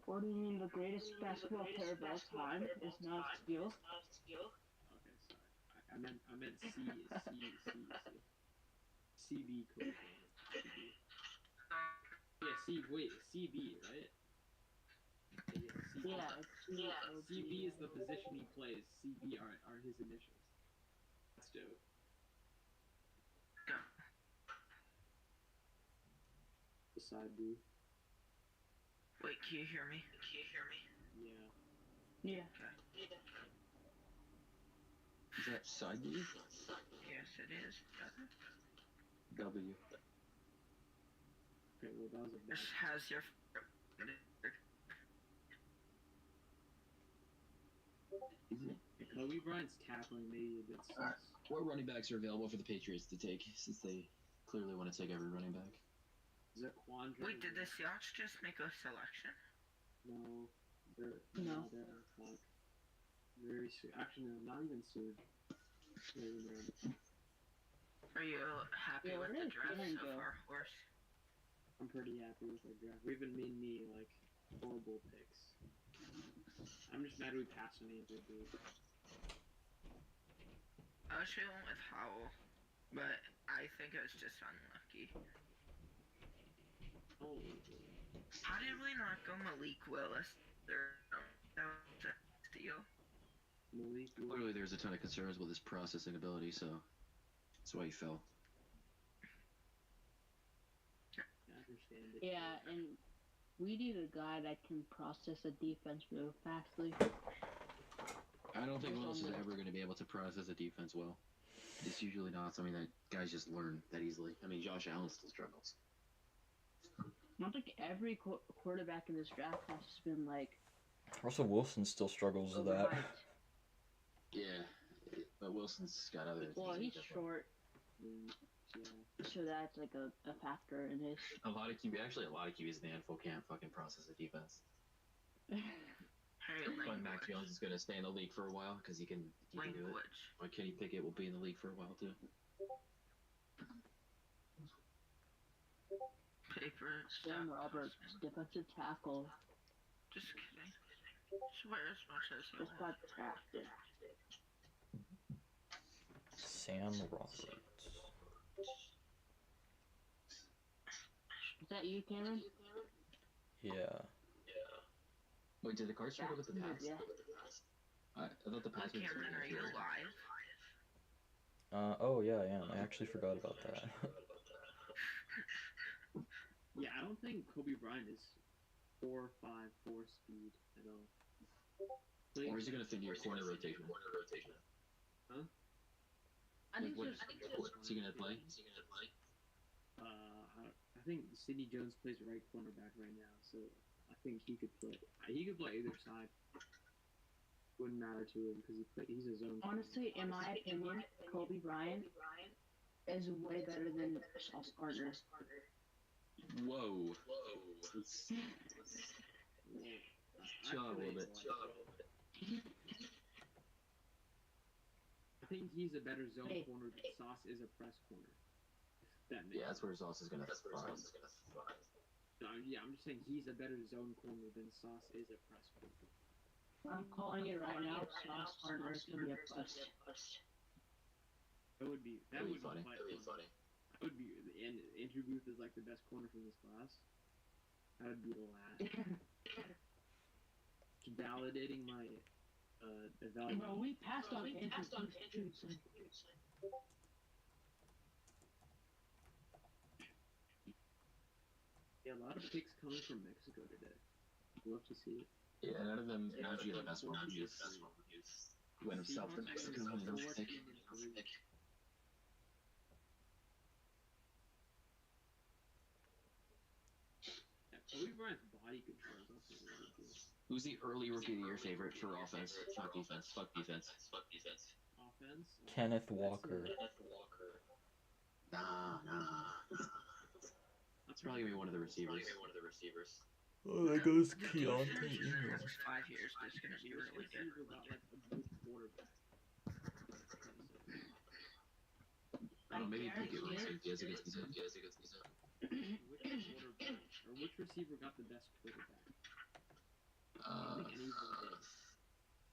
Speaker 2: What do you mean the greatest basketball player of all time is not a steal?
Speaker 20: Okay, sorry. I meant CB Kobe Bryant. CB. Yeah, CB, right? CB is the position he plays. CB are his initials. That's dope. The side B.
Speaker 4: Wait, can you hear me?
Speaker 20: Yeah.
Speaker 3: Is that side B?
Speaker 4: Yes, it is.
Speaker 3: W.
Speaker 20: Okay, well that was a bad.
Speaker 4: This has your.
Speaker 20: Kobe Bryant's tackling maybe a bit sus.
Speaker 3: What running backs are available for the Patriots to take, since they clearly want to take every running back?
Speaker 20: Zaquandre.
Speaker 4: Wait, did the Seahawks just make a selection?
Speaker 20: No, they're
Speaker 2: No.
Speaker 20: They're on clock. Very soon. Actually, no, not even soon.
Speaker 4: Are you happy with the draft so far, Horse?
Speaker 20: I'm pretty happy with our draft. We've been made like horrible picks. I'm just mad we passed on Andrew Booth.
Speaker 4: I was feeling with Howell, but I think it was just unlucky.
Speaker 20: Oh.
Speaker 4: How did we not go Malik Willis? That was a steal.
Speaker 3: Clearly, there's a ton of concerns with his processing ability, so that's why he fell.
Speaker 20: I understand it.
Speaker 2: Yeah, and we need a guy that can process a defense real fastly.
Speaker 3: I don't think Willis is ever going to be able to process a defense well. It's usually not something that guys just learn that easily. I mean, Josh Allen still struggles.
Speaker 2: I don't think every quarterback in this draft has been like.
Speaker 7: Russell Wilson still struggles with that.
Speaker 3: Yeah, but Wilson's got other.
Speaker 2: Well, he's short,
Speaker 20: Yeah.
Speaker 2: so that's like a factor in his.
Speaker 3: A lot of QBs in the NFL can't fucking process a defense. But Mac Jones is going to stay in the league for a while because he can do it. Or Kenny Pickett will be in the league for a while too.
Speaker 4: Paper.
Speaker 2: Sam Roberts, defensive tackle.
Speaker 4: Just kidding. Swear as much as you
Speaker 2: Just got drafted.
Speaker 7: Sam Roberts.
Speaker 2: Is that you, Cameron?
Speaker 7: Yeah.
Speaker 3: Wait, did the Cards struggle with the pass?
Speaker 2: Yeah.
Speaker 3: I thought the pass was.
Speaker 4: Cameron, are you alive?
Speaker 7: Oh yeah, I am. I actually forgot about that.
Speaker 20: Yeah, I don't think Kobe Bryant is 4.54 speed at all.
Speaker 3: Or is he going to fit into your corner rotation?
Speaker 20: Huh?
Speaker 2: I think
Speaker 3: Is he going to play?
Speaker 20: I think Sidney Jones plays right cornerback right now, so I think he could play. He could play either side. Wouldn't matter to him because he's a zone.
Speaker 2: Honestly, in my opinion, Kobe Bryant is way better than Sauce Gardner.
Speaker 3: Whoa. Chill out a little bit.
Speaker 20: I think he's a better zone corner than Sauce is a press corner.
Speaker 3: Yeah, that's where Sauce is going to thrive.
Speaker 20: No, yeah, I'm just saying he's a better zone corner than Sauce is a press corner.
Speaker 2: I'm calling it right now. Sauce Gardner is going to be a bust.
Speaker 20: That would be funny. That would be, and Andrew Booth is like the best corner from this class. That would be the last. Validating my evaluation.
Speaker 2: Bro, we passed on Andrew.
Speaker 20: Yeah, a lot of picks coming from Mexico today. I'd love to see it.
Speaker 3: Yeah, none of them actually the best one. Went himself to Mexico and the first pick.
Speaker 20: Yeah, Kobe Bryant's body control is also really good.
Speaker 3: Who's the early rookie of the year favorite for offense? Not defense. Fuck defense.
Speaker 20: Offense?
Speaker 7: Kenneth Walker.
Speaker 3: Nah. That's probably gonna be one of the receivers.
Speaker 7: Oh, there goes Keontae Ingram.
Speaker 4: 5 years, it's gonna be really good.
Speaker 3: I don't know, maybe Pickett runs it. He has a good season.
Speaker 20: Which receiver got the best quarterback? I don't think any of them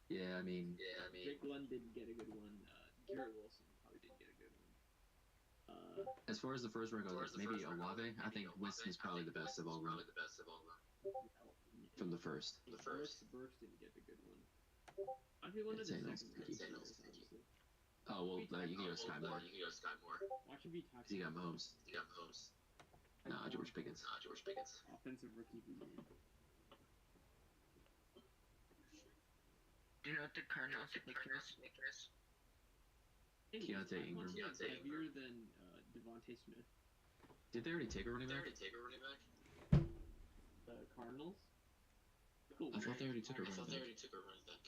Speaker 20: did.
Speaker 3: Yeah, I mean.
Speaker 20: Jake Lund didn't get a good one. Garrett Wilson probably didn't get a good one.
Speaker 3: As far as the first round goes, maybe Olave. I think Winston's probably the best of all round. From the first.
Speaker 20: Burks didn't get a good one. I feel one of the second best, honestly.
Speaker 3: Oh, well, you can go Sky Moore.
Speaker 20: Watch him be toxic.
Speaker 3: He got Mahomes. Nah, George Pickens.
Speaker 20: Offensive rookie of the year.
Speaker 4: Do you know what the Cardinals pick is?
Speaker 3: Keontae Ingram.
Speaker 20: Heavier than Devontae Smith.
Speaker 3: Did they already take a running back?
Speaker 20: The Cardinals?
Speaker 3: I thought they already took a running back.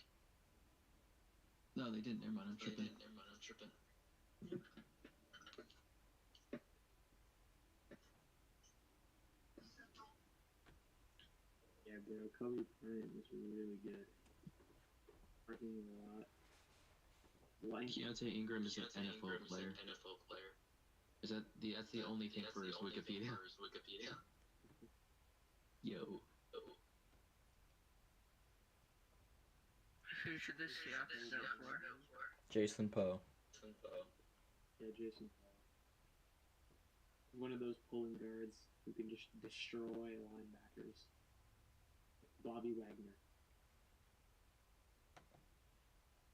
Speaker 3: No, they didn't. Never mind. I'm tripping.
Speaker 20: Yeah, bro. Kobe Bryant was really good. Working a lot.
Speaker 3: Keontae Ingram is an NFL player. That's the only thing for his Wikipedia? Yo.
Speaker 4: Who should the Seahawks go for?
Speaker 7: Jason Poe.
Speaker 20: Yeah, Jason Paul. One of those pulling guards who can just destroy linebackers. Bobby Wagner.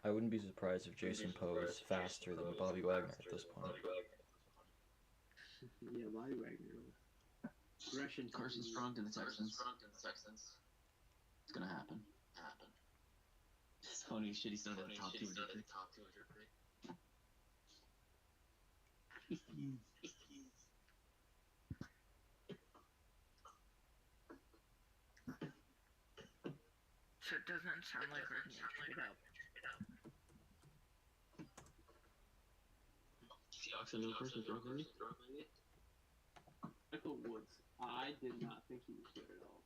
Speaker 7: I wouldn't be surprised if Jason Poe is faster than Bobby Wagner at this point.
Speaker 20: Yeah, Bobby Wagner. Russian
Speaker 3: Carson Strong to the Texans. It's gonna happen. It's funny shit. He's not at the top 200 pick.
Speaker 4: So it doesn't sound like we're gonna trade up.
Speaker 3: Seahawks and no person throw me.
Speaker 20: Michael Woods. I did not think he was good at all.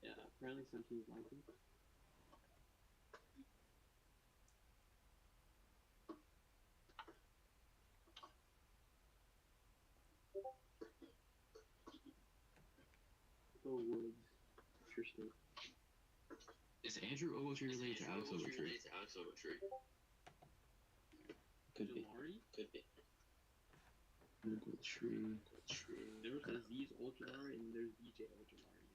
Speaker 20: Yeah, apparently some teams like him. Michael Woods. Interesting.
Speaker 3: Is Andrew Ogletree related to Alex Ogletree? Could be.
Speaker 20: There was Aziz Ojulari and there's DJ Ojulari.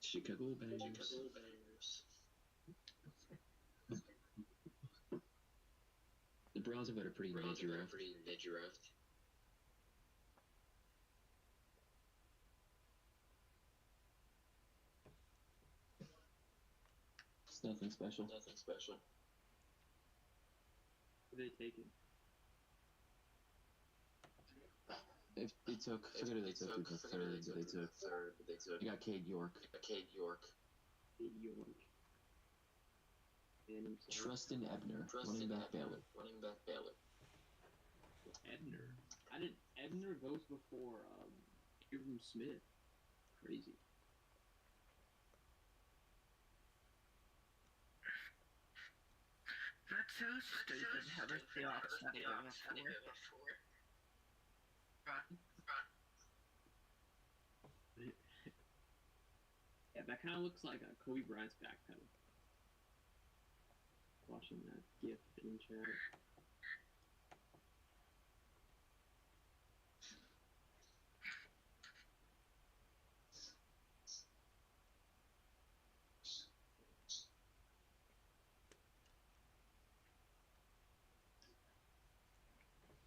Speaker 3: Chicago Bears. The Browns have had a pretty mid-draft. It's nothing special.
Speaker 20: Who they taking?
Speaker 3: If they took, forget who they took. They got Cade York.
Speaker 20: Cade York.
Speaker 3: Trustin Ebner, running back Baylor.
Speaker 20: Ebner. Ebner goes before Abram Smith. Crazy.
Speaker 4: That's so stupid how the Seahawks had to go before.
Speaker 20: Yeah, that kind of looks like a Kobe Bryant's backpedal. Watching that GIF in chat.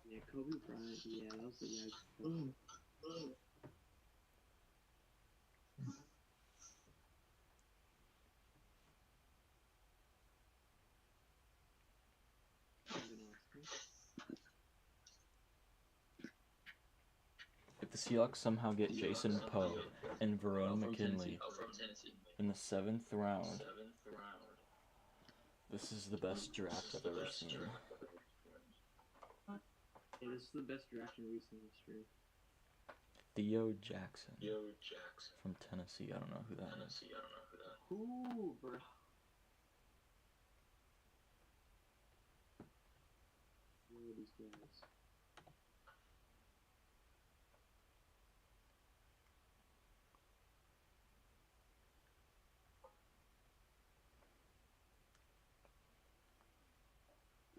Speaker 20: Yeah, Kobe Bryant. Yeah, that was the guy.
Speaker 7: If the Seahawks somehow get Jason Poe and Verone McKinley in the 7th round, this is the best draft I've ever seen.
Speaker 20: Yeah, this is the best draft in recent history.
Speaker 7: Theo Jackson from Tennessee. I don't know who that is.
Speaker 20: Ooh, bro. Where are these guys?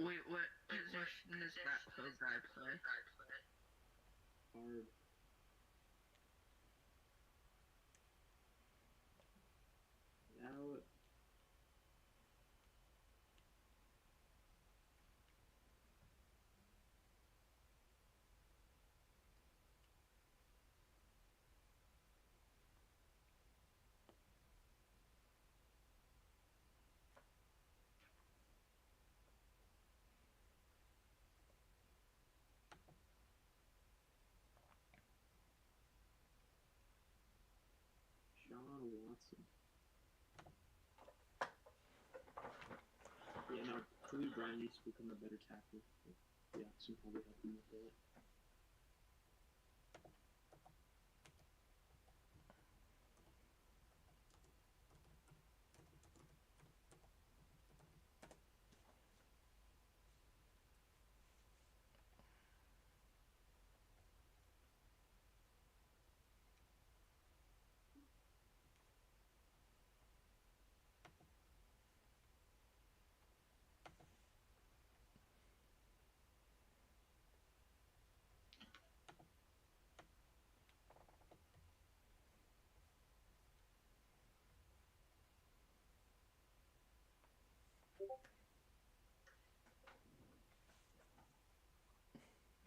Speaker 4: Wait, what position does that Poe guy play?
Speaker 20: Hard. Now. Sean Watson. Yeah, no, Kobe Bryant needs to become a better tackler. Yeah, some probably help him with that.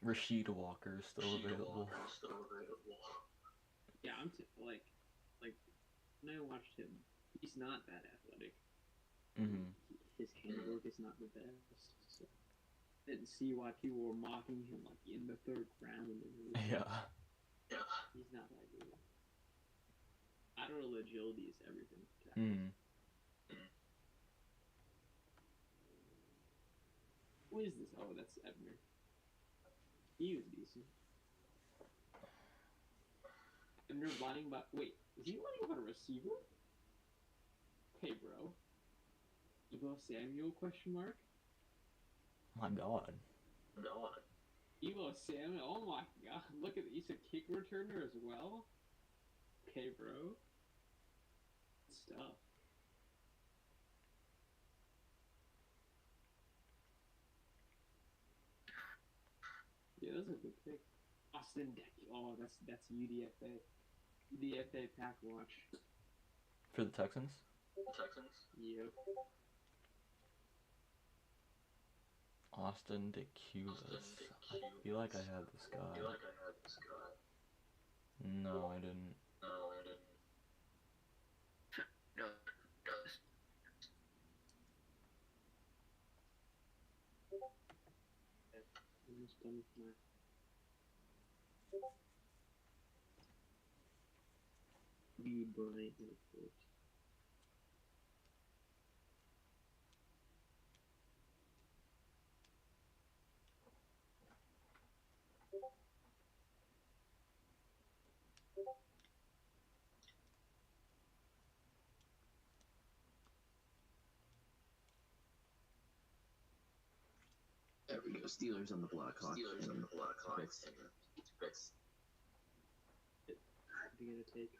Speaker 7: Rashid Walker is still available.
Speaker 20: Yeah, like when I watched him, he's not that athletic.
Speaker 7: Mm-hmm.
Speaker 20: His handwork is not the best. So didn't see why people were mocking him like in the third round. And
Speaker 7: Yeah.
Speaker 20: He's not that good. Lateral agility is everything.
Speaker 7: Mm.
Speaker 20: Who is this? Oh, that's Ebner. He was decent. Ebner lining by. Wait, is he lining about a receiver? Hey, bro. Evo Samuel? Question mark.
Speaker 7: My God.
Speaker 20: Evo Samuel. Oh my God! Look at he's a kick returner as well. Okay, bro. Good stuff. Yeah, that's a good pick. Austin Deck. Oh, that's UDFA. UDFA pack watch.
Speaker 7: For the Texans?
Speaker 20: Yep.
Speaker 7: Austin DeCulis. I feel like I had this guy. No, I didn't.
Speaker 20: Almost done with my. B. Bryant, of course.
Speaker 17: There we go. Steelers on the Blackhawks. Picks.
Speaker 20: What are you gonna take?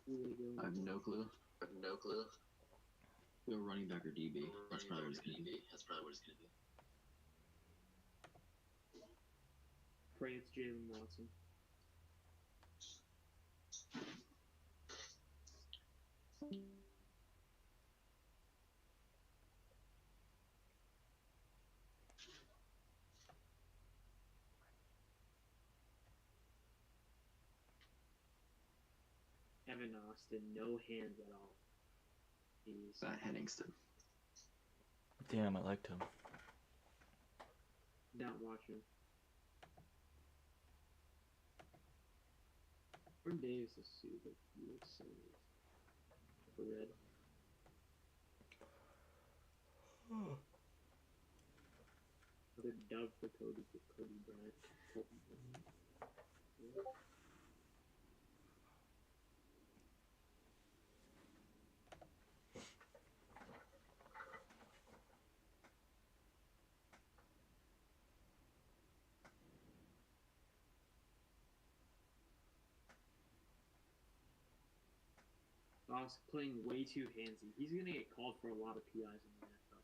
Speaker 20: Who are you going?
Speaker 17: I have no clue. Go running back or DB. That's probably what it's gonna be.
Speaker 20: Pray it's Jalen Watson. Evan Austin, no hands at all. He's
Speaker 17: Henningston.
Speaker 7: Damn, I liked him.
Speaker 20: not watching. Jordan Davis is super. He looks so nice. For red. Another dub for Cody Bryant. Yeah. Sauce playing way too handsy. He's gonna get called for a lot of PIs in the NFL.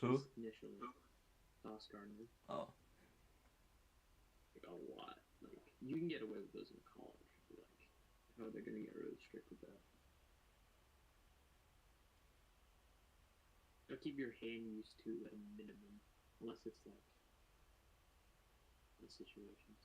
Speaker 7: Who?
Speaker 20: Just initially. Sauce Gardner.
Speaker 7: Oh.
Speaker 20: Like a lot. Like you can get away with those in college. But like, how they're gonna get really strict with that. Gotta keep your hand used to at a minimum, unless it's like the situations.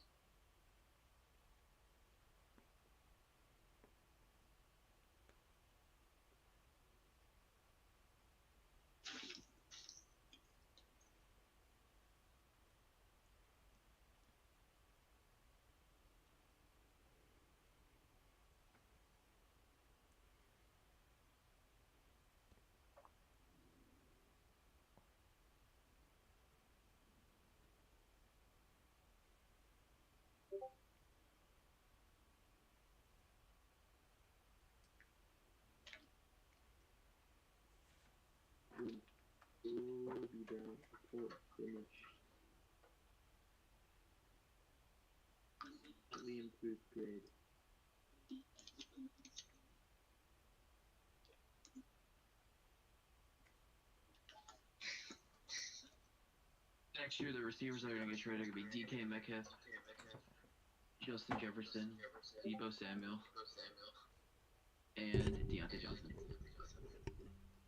Speaker 20: Ooh, be down. Report finished. Slightly improved grade.
Speaker 3: Next year, the receivers that are going to get traded are going to be DK Metcalf, Justin Jefferson, Deebo Samuel, and Deontay Johnson.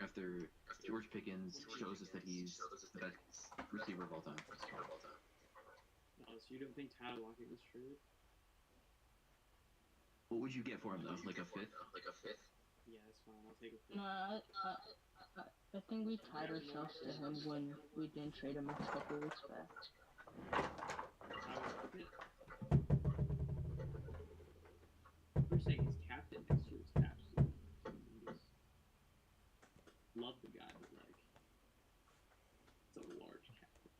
Speaker 3: After George Pickens shows us that he's the best receiver of all time.
Speaker 20: Oh, so you don't think Tyler Lockett was traded?
Speaker 3: What would you get for him though? Like a fifth?
Speaker 20: Yeah, that's fine. I'll take it.
Speaker 2: No, I think we tied ourselves to him when we didn't trade him a couple weeks back.
Speaker 20: We're saying he's captain next year's Caps. Love the guy, but like, it's a large captain.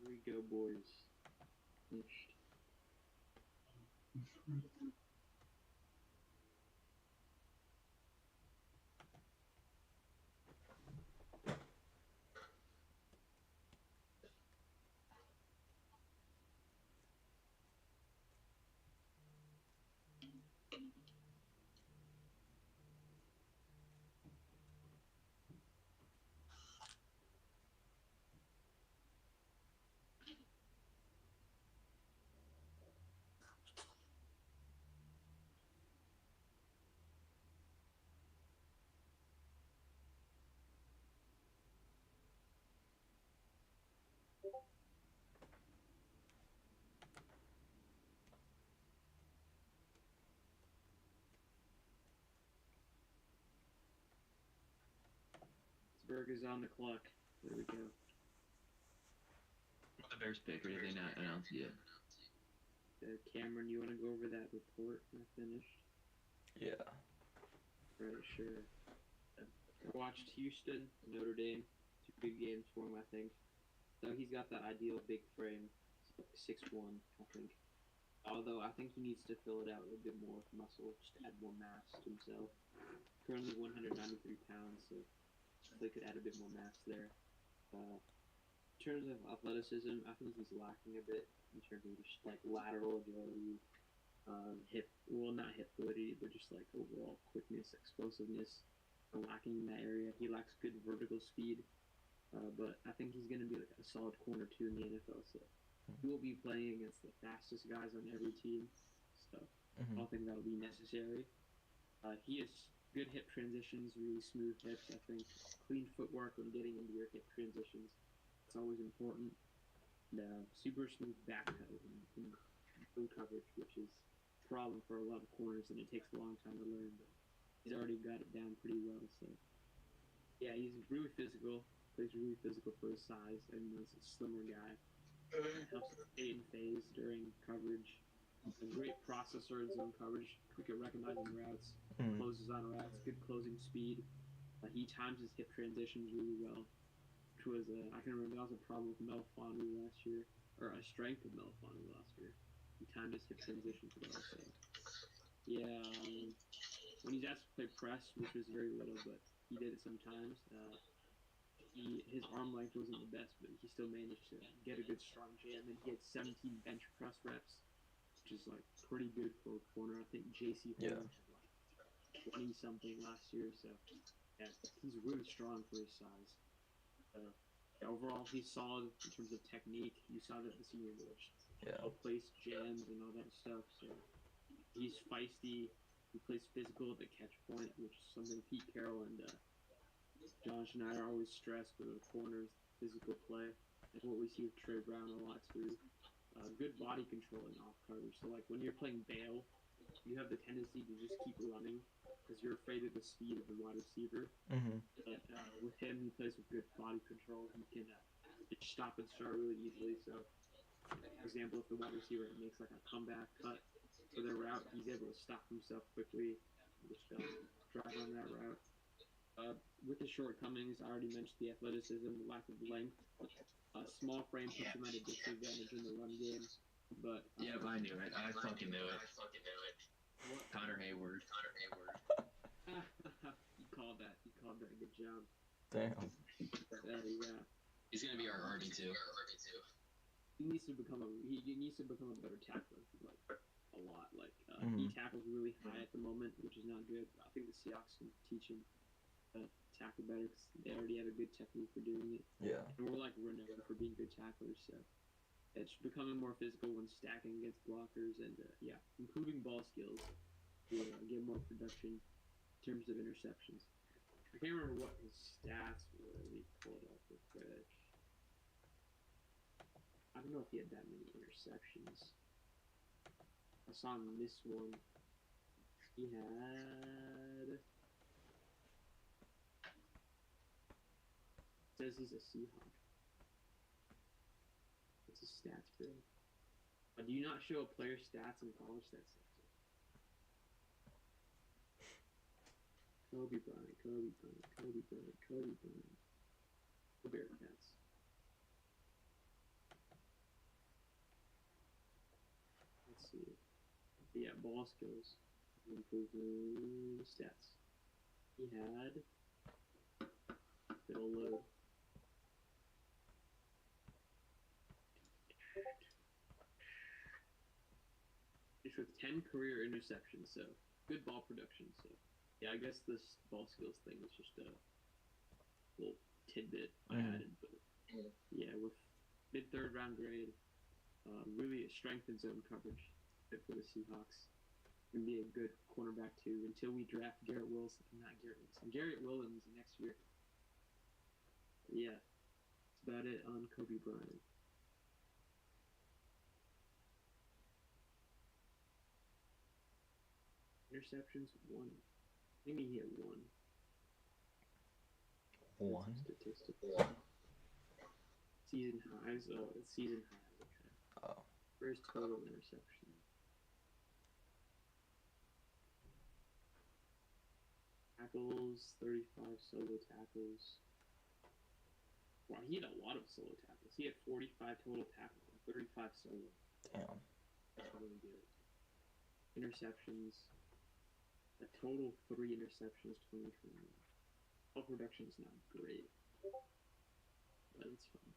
Speaker 20: Here we go, boys. Finished. Pittsburgh is on the clock. There we go.
Speaker 3: The Bears pick, or did they not announce it yet?
Speaker 20: Cameron, you want to go over that report I finished?
Speaker 7: Yeah.
Speaker 20: Right, sure. I watched Houston, Notre Dame. 2 big games for him, I think. So he's got the ideal big frame. 6'1", I think. Although I think he needs to fill it out a bit more with muscle, just to add more mass to himself. Currently 193 pounds, so they could add a bit more mass there. In terms of athleticism, I think he's lacking a bit in terms of just like lateral agility, not hip fluidity, but just like overall quickness, explosiveness. Lacking in that area. He lacks good vertical speed, but I think he's going to be like a solid corner two in the NFL. So he will be playing against the fastest guys on every team. So I don't think that'll be necessary. He has good hip transitions, really smooth hips. I think clean footwork when getting into your hip transitions. It's always important. And super smooth back pedal in zone coverage, which is a problem for a lot of corners, and it takes a long time to learn. But he's already got it down pretty well. So yeah, he's really physical. Plays really physical for his size, and he's a slimmer guy. Helps stay in phase during coverage. A great processor in zone coverage, quick at recognizing routes, closes on routes, good closing speed. He times his hip transitions really well, which was, I can remember that was a problem with Melifonwu last year, or a strength of Melifonwu last year. He timed his hip transitions well, so yeah. When he's asked to play press, which was very little, but he did it sometimes. His arm length wasn't the best, but he still managed to get a good strong jam, and he had 17 bench press reps, which is like pretty good for a corner. I think J.C. Horn had like 20 something last year, so yeah, he's really strong for his size. Yeah, overall, he's solid in terms of technique. You saw that the Senior Bowl. Place jams and all that stuff. So he's feisty. He plays physical at the catch point, which is something Pete Carroll and John Schneider always stress for the corners, physical play. That's what we see with Trey Brown a lot too. Good body control and off coverage. So like when you're playing bail, you have the tendency to just keep running because you're afraid of the speed of the wide receiver. But with him, he plays with good body control. He can just stop and start really easily. So, for example, if the wide receiver makes like a comeback cut for their route, he's able to stop himself quickly and just drive on that route. With the shortcomings, I already mentioned the athleticism, the lack of length. Small frame puts him at a disadvantage in the run game. But
Speaker 3: yeah, I knew it. I fucking knew it. Connor Hayward.
Speaker 20: You called that. Good job.
Speaker 7: Damn.
Speaker 20: Yeah.
Speaker 3: He's gonna be our RB2.
Speaker 20: He needs to become a better tackler, like a lot. Like he tackles really high at the moment, which is not good. I think the Seahawks can teach him
Speaker 18: tackle better because they already have a good technique for doing it.
Speaker 7: Yeah.
Speaker 18: And we're like renowned for being good tacklers, so it's becoming more physical when stacking against blockers and yeah, improving ball skills to get more production in terms of interceptions. I can't remember what his stats were. Let me pull it up real quick. I don't know if he had that many interceptions. I saw him miss one. He had. It says he's a Seahawk. What's his stats, bro? Do you not show a player's stats in college? That's it. Kobe Bryant, Kobe Bryant, Kobe Bryant, Kobe Bryant. The Bearcats. Let's see. Yeah, ball skills. Improved the stats. He had Bill Lowe. Finished with 10 career interceptions, so good ball production. So yeah, I guess this ball skills thing was just a little tidbit I added, but yeah, with mid-third round grade, really a strength in zone coverage fit for the Seahawks. Gonna be a good cornerback too until we draft Garrett Wilson. Garrett Williams next year. But yeah, that's about it on Kobe Bryant. Interceptions, 1. I think he hit 1.
Speaker 7: One?
Speaker 18: Statistic. Season highs? Oh, it's season highs. Okay.
Speaker 7: Oh.
Speaker 18: Where's total interception? Tackles, 35 solo tackles. Wow, he had a lot of solo tackles. He had 45 total tackles and 35 solo.
Speaker 7: Damn.
Speaker 18: That's really good. Interceptions. A total 3 interceptions, 2021. Ball production is not great, but it's fine.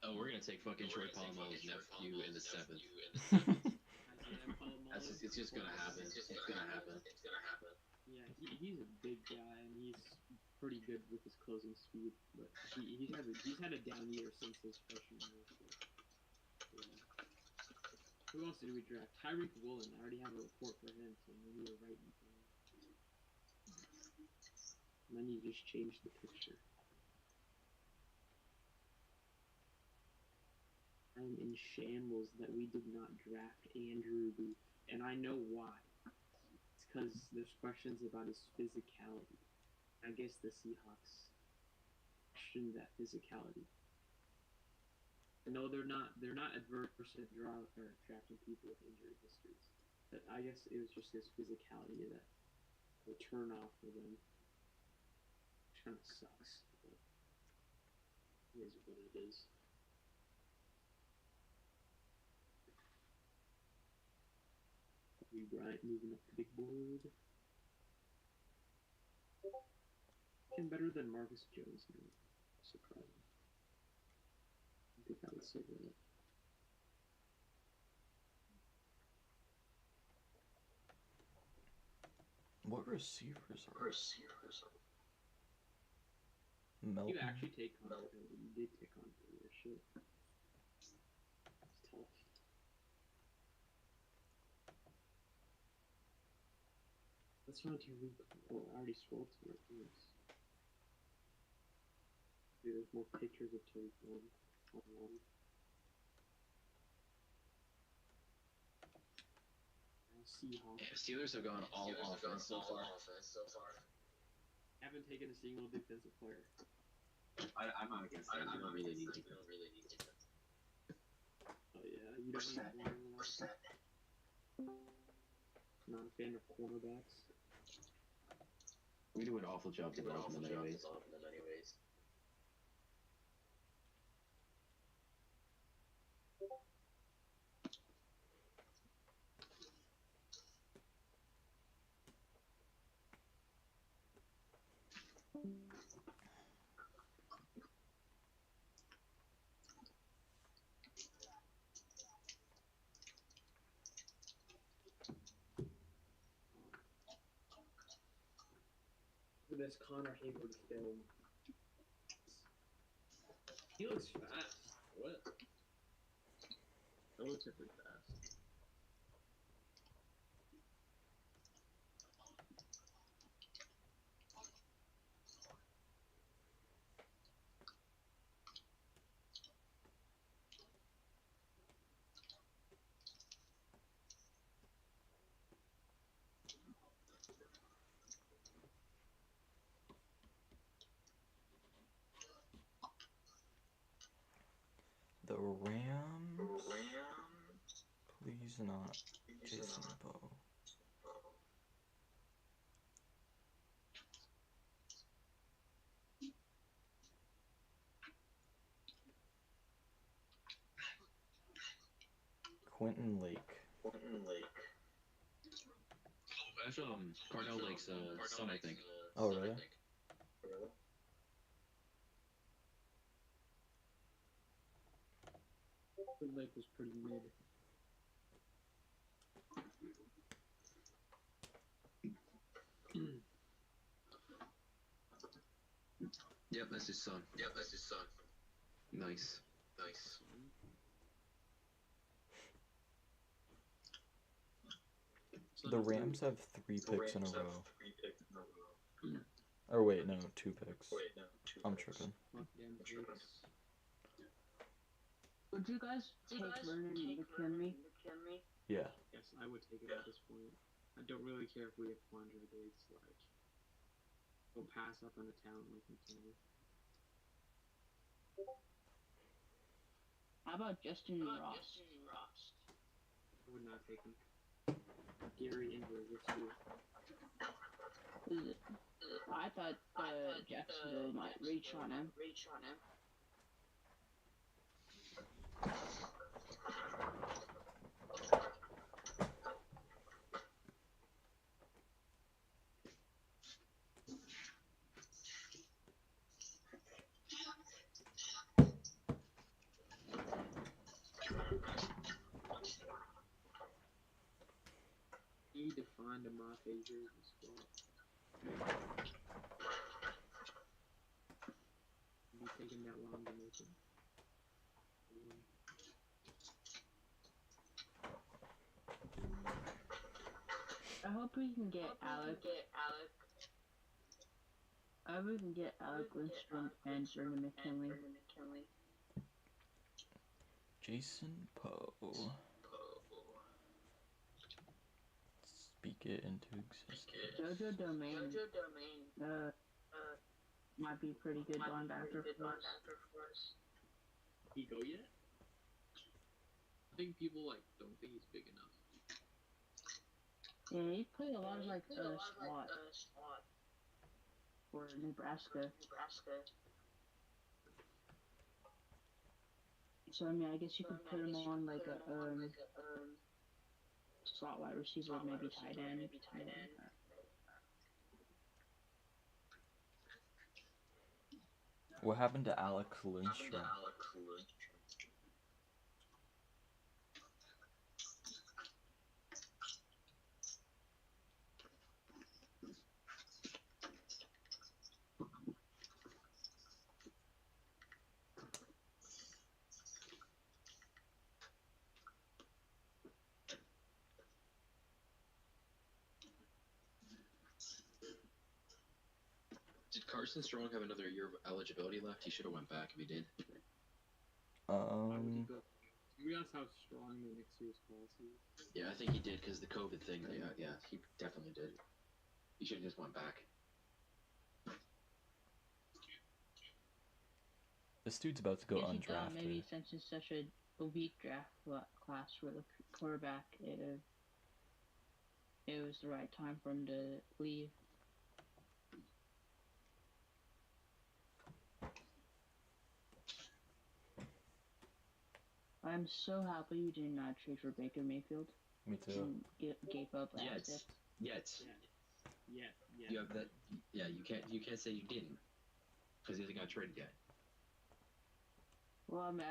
Speaker 3: Oh, we're gonna take fucking Troy Polamalu's nephew in the 7th. It's just gonna happen. It's gonna happen.
Speaker 18: Yeah, he's a big guy and he's pretty good with his closing speed, but he's had a down year since his freshman year. So, yeah. Who else did we draft? Tyreek Woolen. I already have a report for him, so maybe you're right. And then you just changed the picture. I'm in shambles that we did not draft Andrew Booth, and I know why. It's because there's questions about his physicality. I guess the Seahawks question that physicality. No, they're not adverse to drafting people with injury histories, but I guess it was just his physicality that the turn off for them, which kind of sucks. But it is what it is. Bryant moving up the big board. Looking better than Marcus Jones now. Surprising. I think I would say that.
Speaker 7: What receivers are? Melton.
Speaker 18: You actually take on You did take on shit. It's tough. Let's run to Reap. Oh, I already scrolled to it. Yes. Dude, there's more pictures of Terry Ford online. Seahawks.
Speaker 3: Yeah, Steelers have gone all offense so far.
Speaker 18: Haven't taken a single defensive player.
Speaker 3: I'm not against that. You don't really need to.
Speaker 18: Oh yeah, you don't need one. Not a fan of cornerbacks.
Speaker 3: We do an awful job developing them anyways.
Speaker 18: This Connor Hayward film. He looks fast. What? Relatively fast.
Speaker 7: The Rams. Please not Jason Bow. Quentin Lake.
Speaker 3: That's Cardell Lake's son, I think.
Speaker 7: Oh, really?
Speaker 18: Quentin Lake was pretty mid.
Speaker 3: Yep, that's his son. Nice.
Speaker 7: The Rams have 3 picks in a row. Or wait, no, 2 picks. I'm tripping.
Speaker 2: Would you guys take Vernon McKinley?
Speaker 7: Yeah.
Speaker 20: Yes, I would take it at this point. I don't really care if we have Quandre Diggs. Like, we'll pass up on a talent like McKinley.
Speaker 2: How about Justin Ross?
Speaker 20: I would not take him. Gary Ingram, what's you?
Speaker 2: I thought Jacksonville might reach on him.
Speaker 20: Need to find a Mafia jersey spot. It'd be taking that long to make it.
Speaker 2: I hope we can get Alec. I hope we can get Alec Lindstrom and Vernon McKinley.
Speaker 7: Jason Poe. Speak it into existence.
Speaker 2: Jojo Domain. Might be a pretty good linebacker for us.
Speaker 20: He go yet? I think people don't think he's big enough.
Speaker 2: Yeah, he played a lot of slot for Nebraska. So I mean, I guess you could put him on like a slot wide receiver, maybe tight end.
Speaker 7: What happened to Alex Lindstrom?
Speaker 3: Did Carson Strong have another year of eligibility left? He should have went back if he did.
Speaker 20: We asked how strong the next year's policy is.
Speaker 3: Yeah, I think he did because the COVID thing. Yeah, he definitely did. He should have just went back.
Speaker 7: This dude's about to go
Speaker 2: Maybe
Speaker 7: undrafted.
Speaker 2: since it's such a weak draft class for the quarterback, it was the right time for him to leave. I'm so happy you did not trade for Baker Mayfield.
Speaker 7: Me too.
Speaker 2: And gave up assets.
Speaker 3: Yet.
Speaker 18: Yeah.
Speaker 3: You have that. Yeah, you can't say you didn't because he hasn't got traded yet.
Speaker 2: Well, I mean,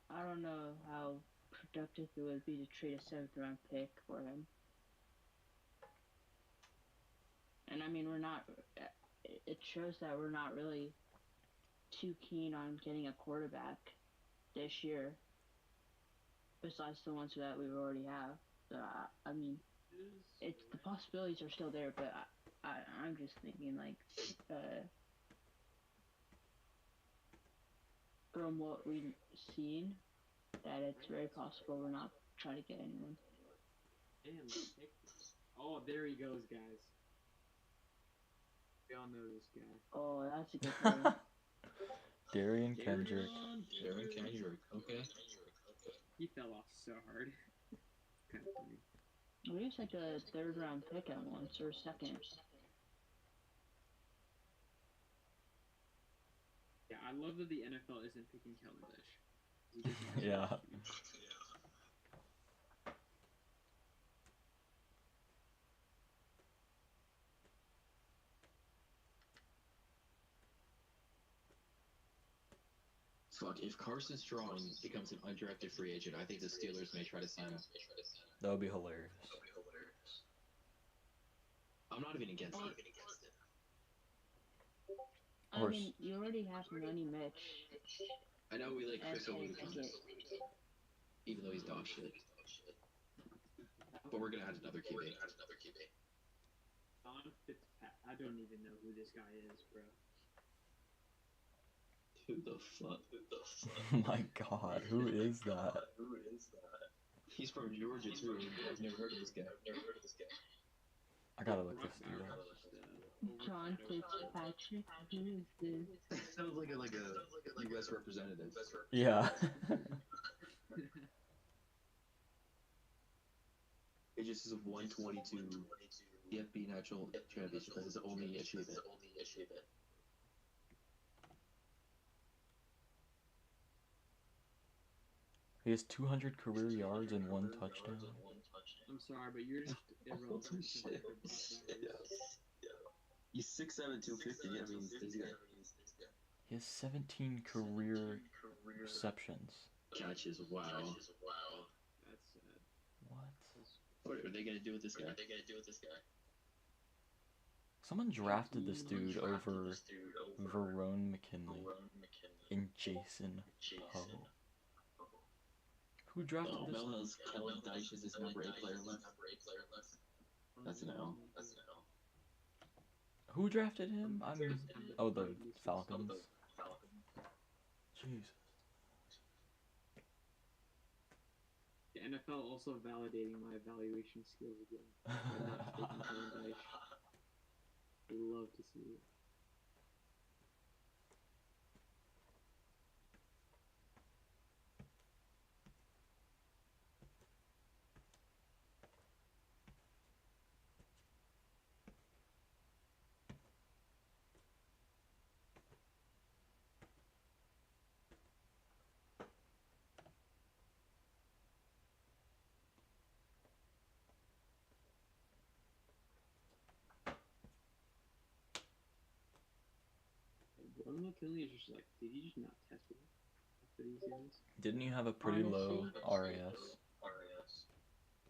Speaker 2: I don't know how productive it would be to trade a 7th-round pick for him. And I mean, we're not. It shows that we're not really too keen on getting a quarterback this year. Besides the ones that we already have. So I mean, it's the possibilities are still there, but I'm just thinking like, from what we've seen, that it's very possible we're not trying to get anyone.
Speaker 18: Damn. Oh, there he goes, guys. We all know this guy.
Speaker 2: Oh, that's a good one.
Speaker 7: Darian Kendrick.
Speaker 3: Darian Kendrick. Okay.
Speaker 18: He fell off so hard. Kind of funny.
Speaker 2: Well, he was like a 3rd-round pick at once, or 2nd.
Speaker 18: Yeah, I love that the NFL isn't picking Kellen Dish.
Speaker 7: Yeah.
Speaker 3: Fuck, if Carson Strong becomes an undrafted free agent, I think the Steelers may try to sign him.
Speaker 7: That would be hilarious.
Speaker 3: I'm not even against it.
Speaker 2: I mean, you already have Money Mitch.
Speaker 3: I know we like Chris
Speaker 2: and
Speaker 3: Olave, even though he's dog shit. But we're gonna add another QB.
Speaker 18: Don Fitzpatrick. I don't even know who this guy is, bro.
Speaker 3: Who the fuck?
Speaker 7: Oh my god, who is that?
Speaker 3: He's from Georgia too. I've never heard of this guy.
Speaker 7: I gotta look this dude up.
Speaker 2: John Fitzpatrick. Who is this?
Speaker 3: Sounds like a U.S. representative.
Speaker 7: Yeah.
Speaker 3: It just is 122. The FB National Championship. That's his only achievement.
Speaker 7: He has 200 career yards and 1 touchdown.
Speaker 18: I'm sorry, but you're just irrelevant.
Speaker 3: Holy shit. He's 6'7", 250. I mean, this guy.
Speaker 7: He has 17 career receptions.
Speaker 3: Catches. Wow.
Speaker 18: That's sad.
Speaker 7: What?
Speaker 3: What are they gonna do with this guy?
Speaker 7: Someone drafted this dude over Verone McKinley and Jason Poe. Who drafted this?
Speaker 3: Mel's Kellen Dyche is his number 8 player left. That's an L.
Speaker 7: Who drafted him? I mean, oh, the Falcons. Jesus.
Speaker 18: The NFL also validating my evaluation skills again. I'm not taking Kellen Dyche. I love to see it. Verone McKinley is just like, did you just not test me after these guys?
Speaker 7: Didn't you have a pretty low RAS?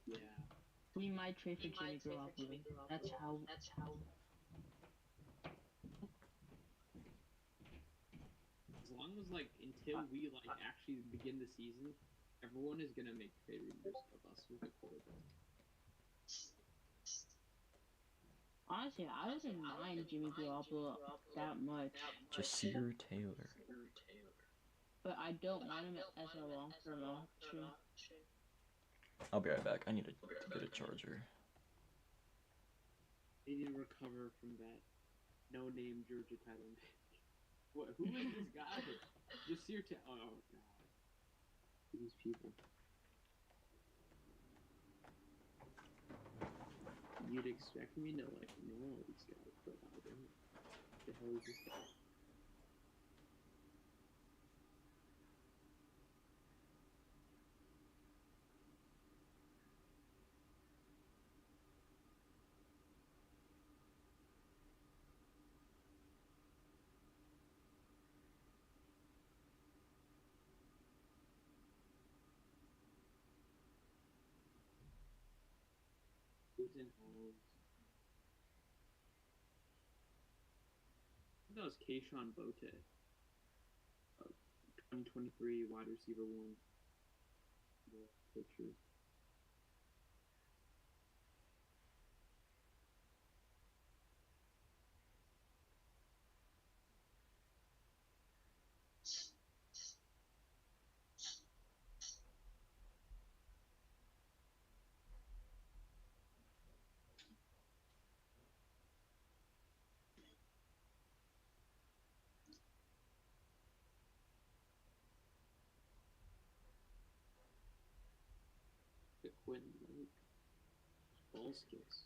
Speaker 18: Yeah.
Speaker 2: We might trade for Jimmy Garoppolo. That's how.
Speaker 18: As long as like until we like actually begin the season, everyone is gonna make trade rumors of us with a quarterback.
Speaker 2: Honestly, I wouldn't mind Jimmy Garoppolo that much.
Speaker 7: Jasir Taylor.
Speaker 2: But I don't want him as a long-term option.
Speaker 7: I'll be right back. I need to get a charger.
Speaker 18: They need to recover from that no-name Georgia tight end. What? Who is this guy? Jasir Taylor. Oh god. These people. You'd expect me to like know all these guys, but I don't. What the hell is this guy?
Speaker 20: Newton Holmes. That was Keishon Bote. 2023 wide receiver one. The picture. The Quinn Lake. Ball skills.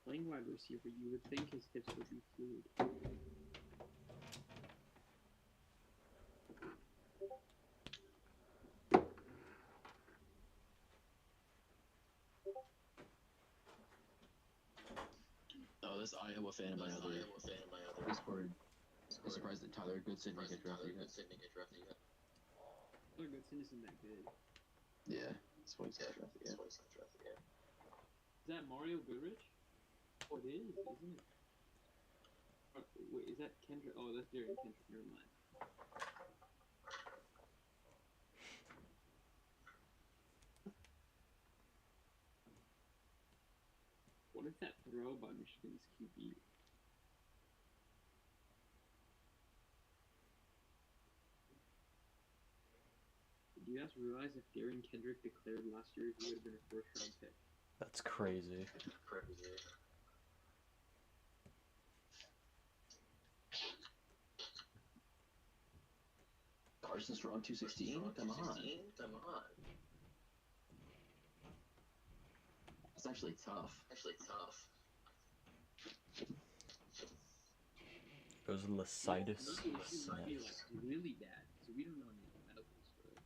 Speaker 20: Playing wide receiver, you would think his hips would be fluid.
Speaker 3: Oh, this Iowa fan of my other Discord. I'm surprised that Tyler Goodson didn't get drafted yet.
Speaker 20: Tyler Goodson isn't that good.
Speaker 3: Yeah, that's why he's not drafted yet.
Speaker 20: Is that Mario Goodrich? Oh, it is, isn't it? Oh, wait, is that Kendrick? Oh, that's Darian Kendrick. Never mind. What is that throw by Michigan's QB? Do you guys realize if Darian Kendrick declared last year, he would have been a first-round pick?
Speaker 7: That's crazy.
Speaker 3: Carson Strong 216? Come on. It's actually tough.
Speaker 7: Goes Lasitis
Speaker 20: It would be
Speaker 7: Smith.
Speaker 20: like really bad, so we don't know any medicals for it.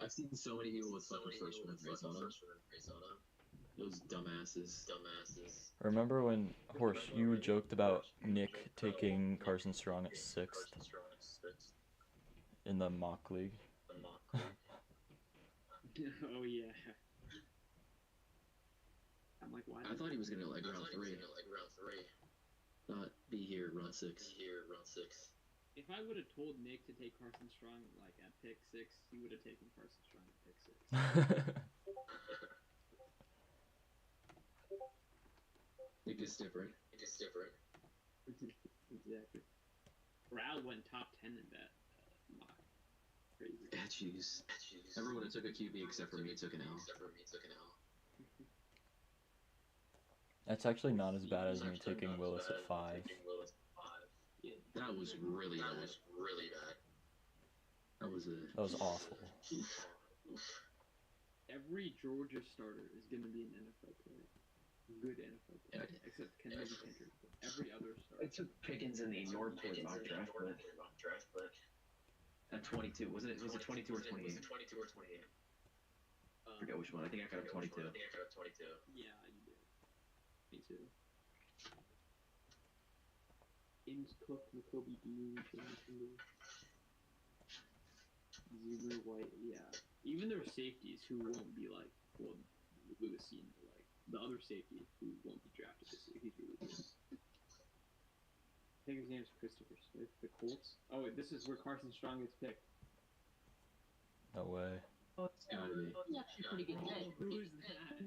Speaker 3: I've seen so many people with fucking first round grades on them. Those dumbasses.
Speaker 7: Remember when, Horse, you joked about Nick taking Carson Strong at 6th in the mock league?
Speaker 20: Oh yeah. I'm like, why?
Speaker 3: I thought he was gonna like round 3. Not be here round 6.
Speaker 20: If I would have told Nick to take Carson Strong like at pick 6, he would have taken Carson Strong at pick 6.
Speaker 3: Nick is different.
Speaker 20: Exactly. Brown went top 10 in that mock. Crazy.
Speaker 3: Jeez. Everyone that took a QB except for me took an L.
Speaker 7: That's actually not as bad as me taking Willis at 5.
Speaker 20: Yeah.
Speaker 3: That was really bad. That was
Speaker 7: awful.
Speaker 20: Every Georgia starter is going to be an NFL player. Good NFL player. Except Kendrick. Every other starter.
Speaker 3: I took Pickens in the Northwood mock draft, but at 22. Was it 22 or 28? I forget which one. I think I got him 22.
Speaker 20: Yeah, you did. Me too. James Cook, N'Kobe Dean, Ziegler, White, yeah. Even their safeties who won't be like, well, Lewis Sean, like, the other safety who won't be drafted this year, he's really good. I think his name's Christopher Smith, the Colts. Oh, wait, this is where Carson Strong gets picked.
Speaker 7: No way.
Speaker 20: Oh, it's actually pretty good. Who is that?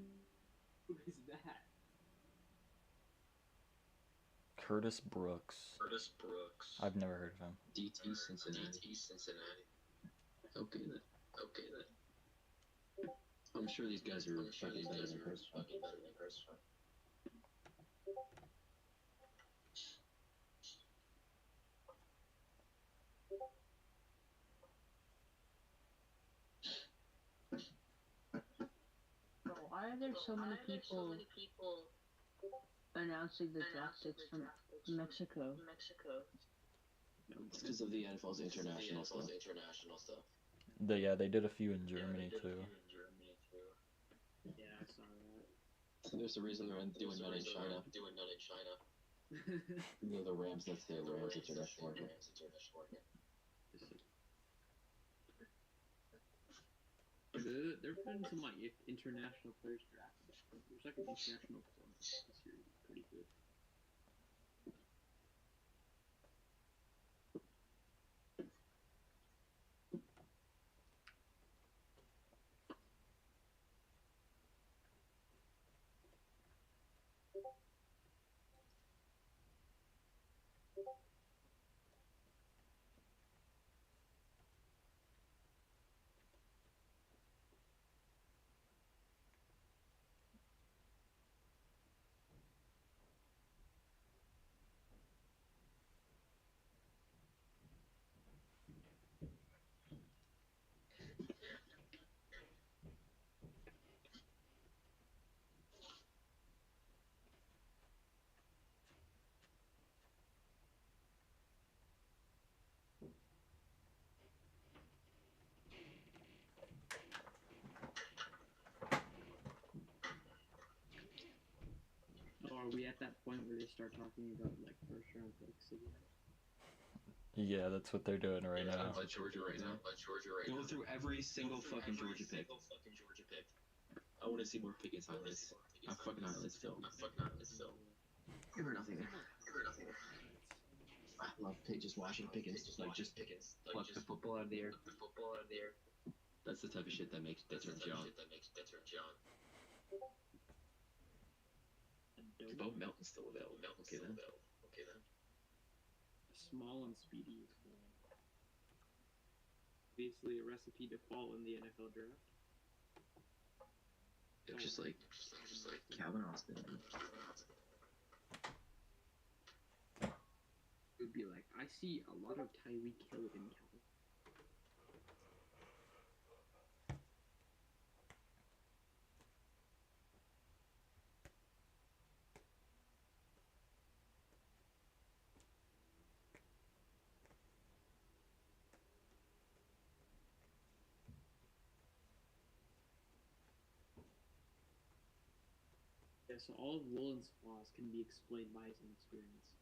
Speaker 20: Who is that?
Speaker 7: Curtis Brooks. I've never heard of him.
Speaker 3: DT Cincinnati. Okay then. I'm sure these guys are fucking better than Chris.
Speaker 2: Bro, I why are there so many people announcing the draft picks from Mexico?
Speaker 17: It's because of the NFL's international stuff.
Speaker 7: They did a few in Germany too.
Speaker 18: Yeah, I saw that.
Speaker 17: So there's a reason they're doing none in China. The Rams, let's say the Rams international market.
Speaker 18: They're putting some like international players drafted. There's like an international club this year, pretty good. Are we at that point where they start talking about like first round picks again?
Speaker 7: Yeah, that's what they're doing right now.
Speaker 17: About Georgia right now. Go through every single fucking Georgia pick. I want to see more Pickens highlights. I'm fucking highlights film. Give her nothing there. I love just watching Pickens. Just pluck the football out of the air. That's the type of shit that turns you on. Bo Melton's still available. Okay then.
Speaker 18: Small and speedy is obviously a recipe to fall in the NFL draft.
Speaker 17: It's just like Calvin Austin.
Speaker 18: It would be like, I see a lot of Tyreek Hill in Calvin. Yeah, so all of Woolen's flaws can be explained by his inexperience.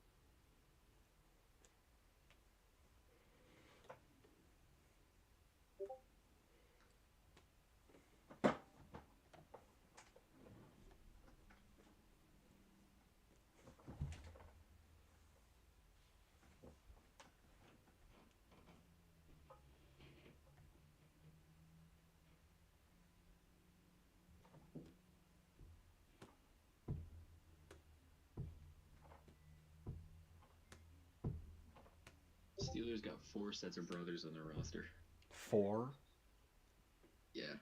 Speaker 17: Steelers got 4 sets of brothers on their roster.
Speaker 7: 4?
Speaker 17: Yeah.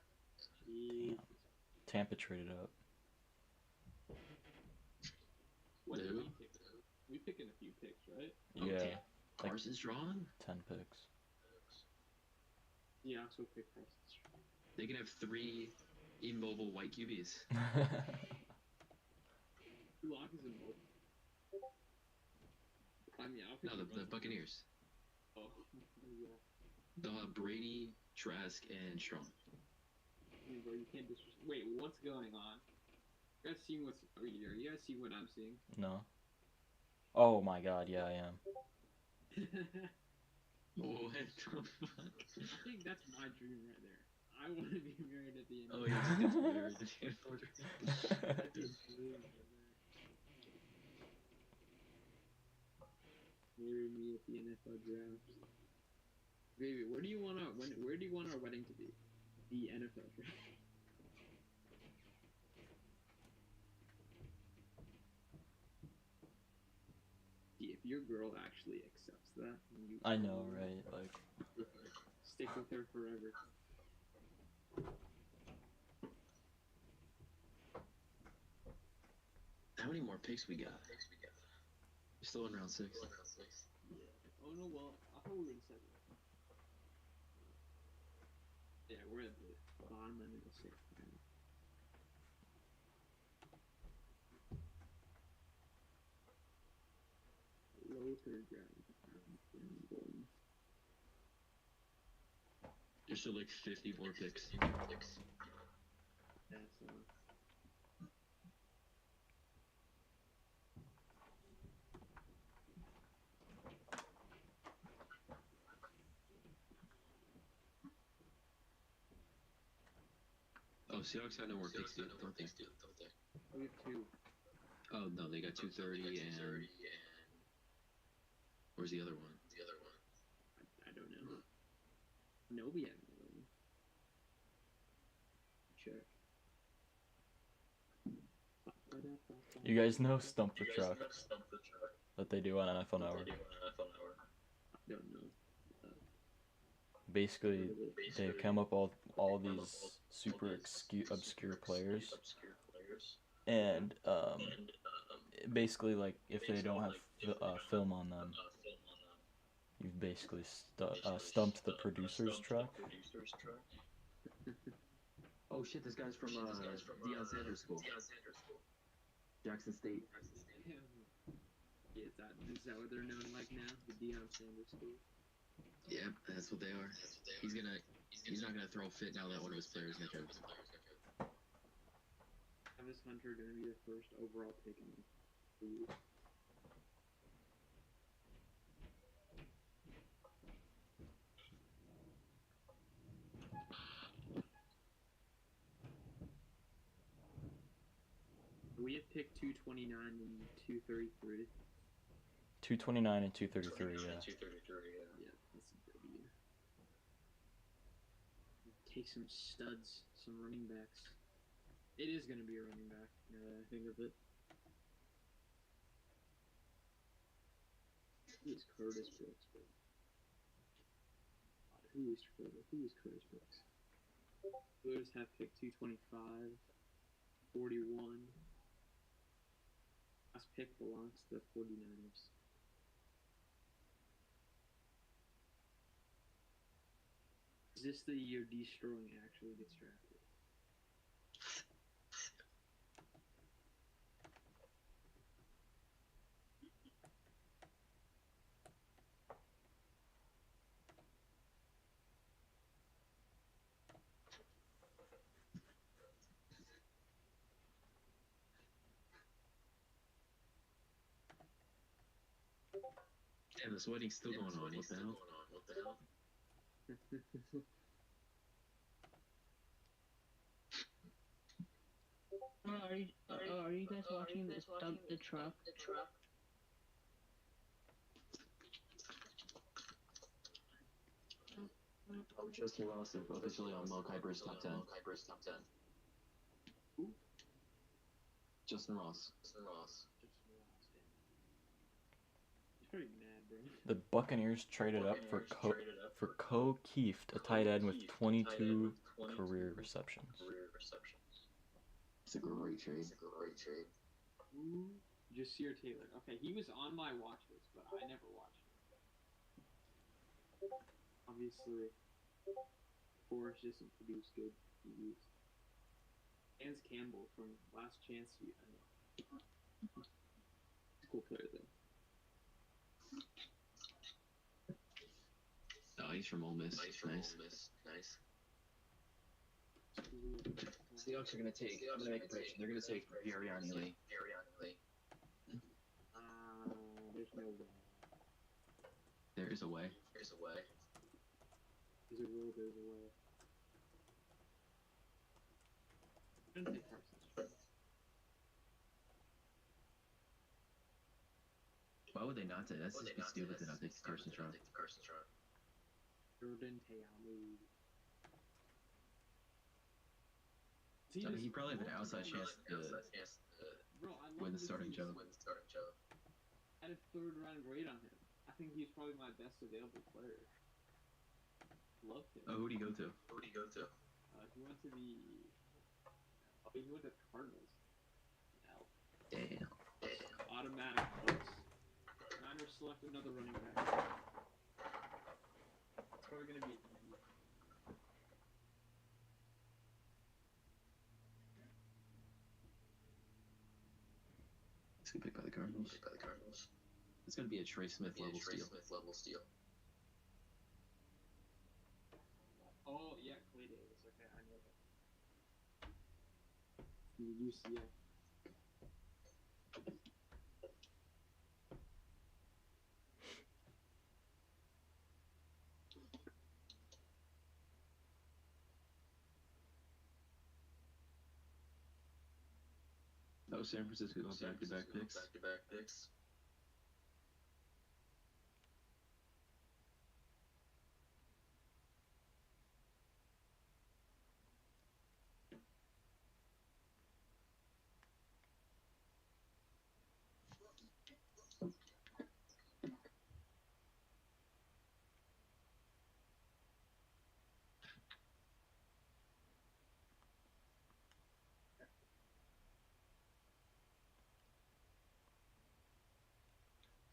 Speaker 18: Jeez.
Speaker 7: Tampa traded up.
Speaker 18: What did we pick? We picking a few picks, right?
Speaker 7: Yeah.
Speaker 17: Carson's drawn?
Speaker 7: 10 picks.
Speaker 18: Yeah, so pick Carson's.
Speaker 17: They can have 3 immobile white QBs.
Speaker 18: Who lock is immobile? I mean, I'll pick
Speaker 17: the Buccaneers.
Speaker 18: Oh, yeah.
Speaker 17: They'll have Brady, Trask, and Strong.
Speaker 18: I mean, bro, you can't wait, what's going on? You guys seeing are you guys seeing what I'm seeing?
Speaker 7: No. Oh my god, yeah, I am.
Speaker 17: What the fuck?
Speaker 18: I think that's my dream right there. I want to be married at the end.
Speaker 17: Oh, yeah, just get married at the end of the
Speaker 18: Marry me at the NFL draft. Baby, where do you want our wedding to be? The NFL draft. See, if your girl actually accepts that,
Speaker 7: I know, right? Like,
Speaker 18: stick with her forever.
Speaker 17: How many more picks we got? We're still in round 6.
Speaker 18: Yeah. Oh no, well, I thought we were in 7. Yeah, we're at the bottom end of the 6th.
Speaker 20: third round.
Speaker 3: There's still like 50 more picks.
Speaker 20: That's
Speaker 3: Oh, Seahawks have no more picks, don't they?
Speaker 20: we have two.
Speaker 3: Oh no, they got 230 and where's the other one?
Speaker 20: I don't know. No, we have another one. Check.
Speaker 7: You guys know Stump the Truck that they do on NFL Network.
Speaker 20: I don't know.
Speaker 7: Basically, they come up all these super obscure players, and basically, like, if they don't have film on them, you've basically stumped the producer's truck.
Speaker 17: Oh shit, this guy's from Deion Sanders School. Jackson State.
Speaker 20: Yeah, is that what they're known like now? The Deion Sanders School?
Speaker 3: Yep, that's what they are. He's not gonna throw a fit now that one of his players got hurt.
Speaker 20: Travis Hunter gonna be the first overall pick in the league. We have picked 229 and 233.
Speaker 7: 229 and 233, yeah.
Speaker 20: Yeah, that's a W. Take some studs, some running backs. It is going to be a running back, now that I think of it. Who is Curtis Brooks, bro? Who is Curtis Brooks? Steelers have picked 225, 41. Last pick belongs to the 49ers. Is this the year D. Strong actually gets drafted?
Speaker 3: Damn, this wedding's still going on. What the hell?
Speaker 2: Are you guys watching this Dump the Truck?
Speaker 17: Oh, Justin Ross is officially on Mo Kiper's top 10.
Speaker 20: Who?
Speaker 17: Justin Ross.
Speaker 20: He's pretty mad, bro.
Speaker 7: The Buccaneers traded up for Ko Kieft, a tight end with 22 career receptions.
Speaker 17: It's a great trade.
Speaker 20: Who? Jasir Taylor. Okay, he was on my watch list, but I never watched him. Obviously, Forrest doesn't produce good TVs. Hans Campbell from Last Chance U. I know. He's a cool player, though.
Speaker 3: Oh, he's from Ole Miss. Nice.
Speaker 17: Seahawks are gonna take. I'm gonna make a prediction. They're gonna take Biariani Lee.
Speaker 20: There's no way.
Speaker 3: There is a way.
Speaker 20: There's a will, there's a way. I'm gonna take Carson Strong.
Speaker 3: Why would they not take? That's just stupid to not take Carson Strong.
Speaker 20: Jordan Teamu.
Speaker 3: I mean, he probably have an outside chance to win the starting job.
Speaker 20: I had a third round grade on him. I think he's probably my best available player. Loved him.
Speaker 3: Oh, who'd he go to?
Speaker 20: He went to the. Oh, he went to the Cardinals. No.
Speaker 3: Damn.
Speaker 20: Automatic votes. Niners select another running back. It's probably gonna be.
Speaker 3: Good pick by the Cardinals. It's gonna be a Trey Smith level steal.
Speaker 18: Oh yeah, Clay Davis. Okay, I know that. From UCF.
Speaker 3: Oh, San Francisco back-to-back picks.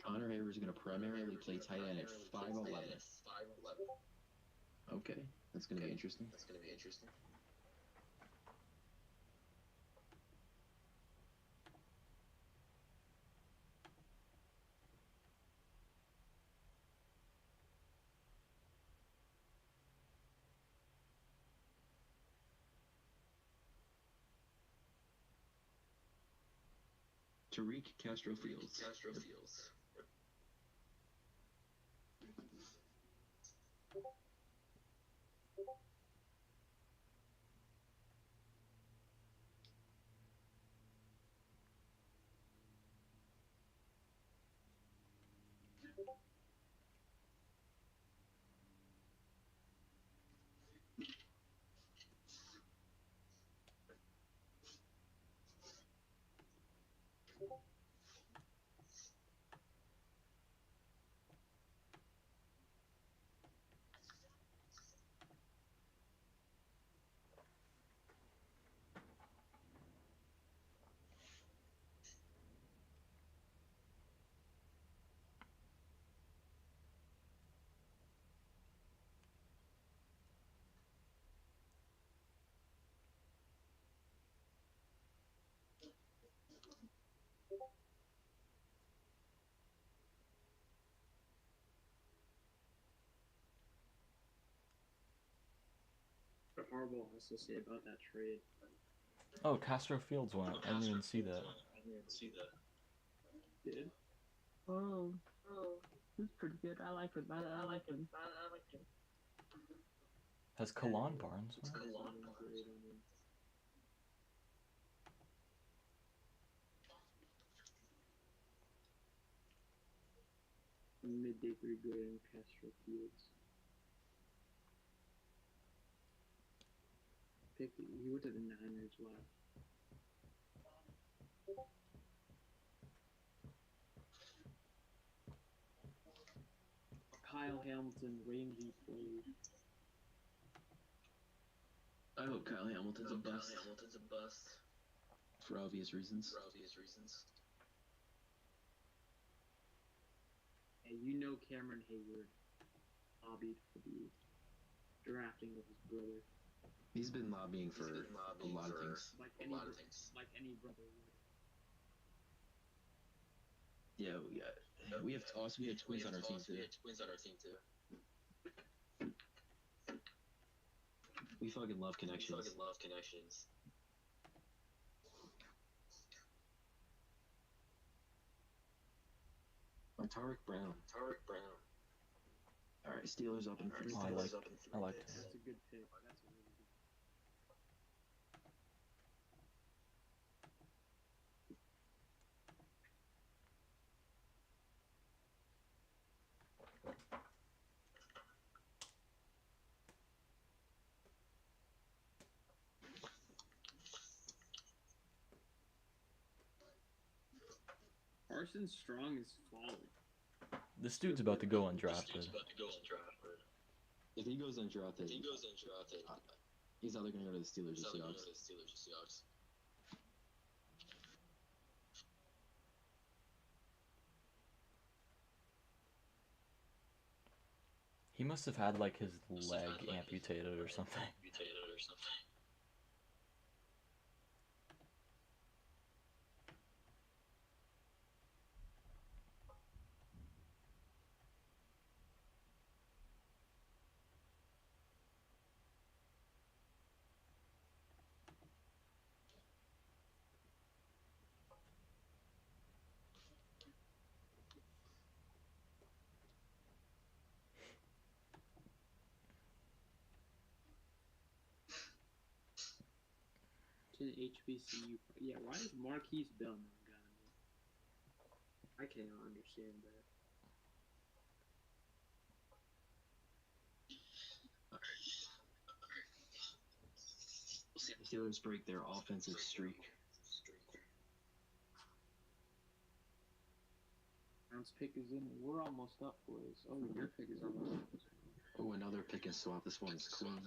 Speaker 3: Connor Hayward is going to primarily play tight end at 5'11". Okay, that's going to be interesting. Tariq Castro Fields.
Speaker 18: What Harbaugh has to say about that trade.
Speaker 7: Oh, Castro Fields went. I didn't even see that.
Speaker 18: Did?
Speaker 2: Oh, he's pretty good. I like him. I like him.
Speaker 7: Has Kalon Barnes went?
Speaker 18: Midday pretty good in Castro Fields. He went to the Niners last. Kyle Hamilton, rangy played.
Speaker 3: I hope Kyle Hamilton's a bust. For obvious reasons.
Speaker 18: And you know Cameron Hayward lobbied for the drafting of his brother.
Speaker 3: He's been lobbying for a lot of things.
Speaker 18: Like any brother would.
Speaker 3: Yeah, we have twins on our team too. We fucking love connections. Tariq Brown. All right, Steelers up in three.
Speaker 7: Oh, I like that.
Speaker 18: That's a good pick. That's a really good. Carson Strong is falling.
Speaker 7: This dude's about to go undrafted.
Speaker 3: If he goes undrafted, he's either going to go to the Steelers or Seahawks.
Speaker 7: He must have had like his leg amputated or something.
Speaker 20: watching HBCU. Yeah, why is Marquise Bell not got him? I can't understand that.
Speaker 3: Steelers break their offensive streak.
Speaker 20: Brown's pick is in. We're almost up, boys. Oh, your pick is almost up.
Speaker 3: Oh, another pick and swap. This one is clean.
Speaker 20: Oh,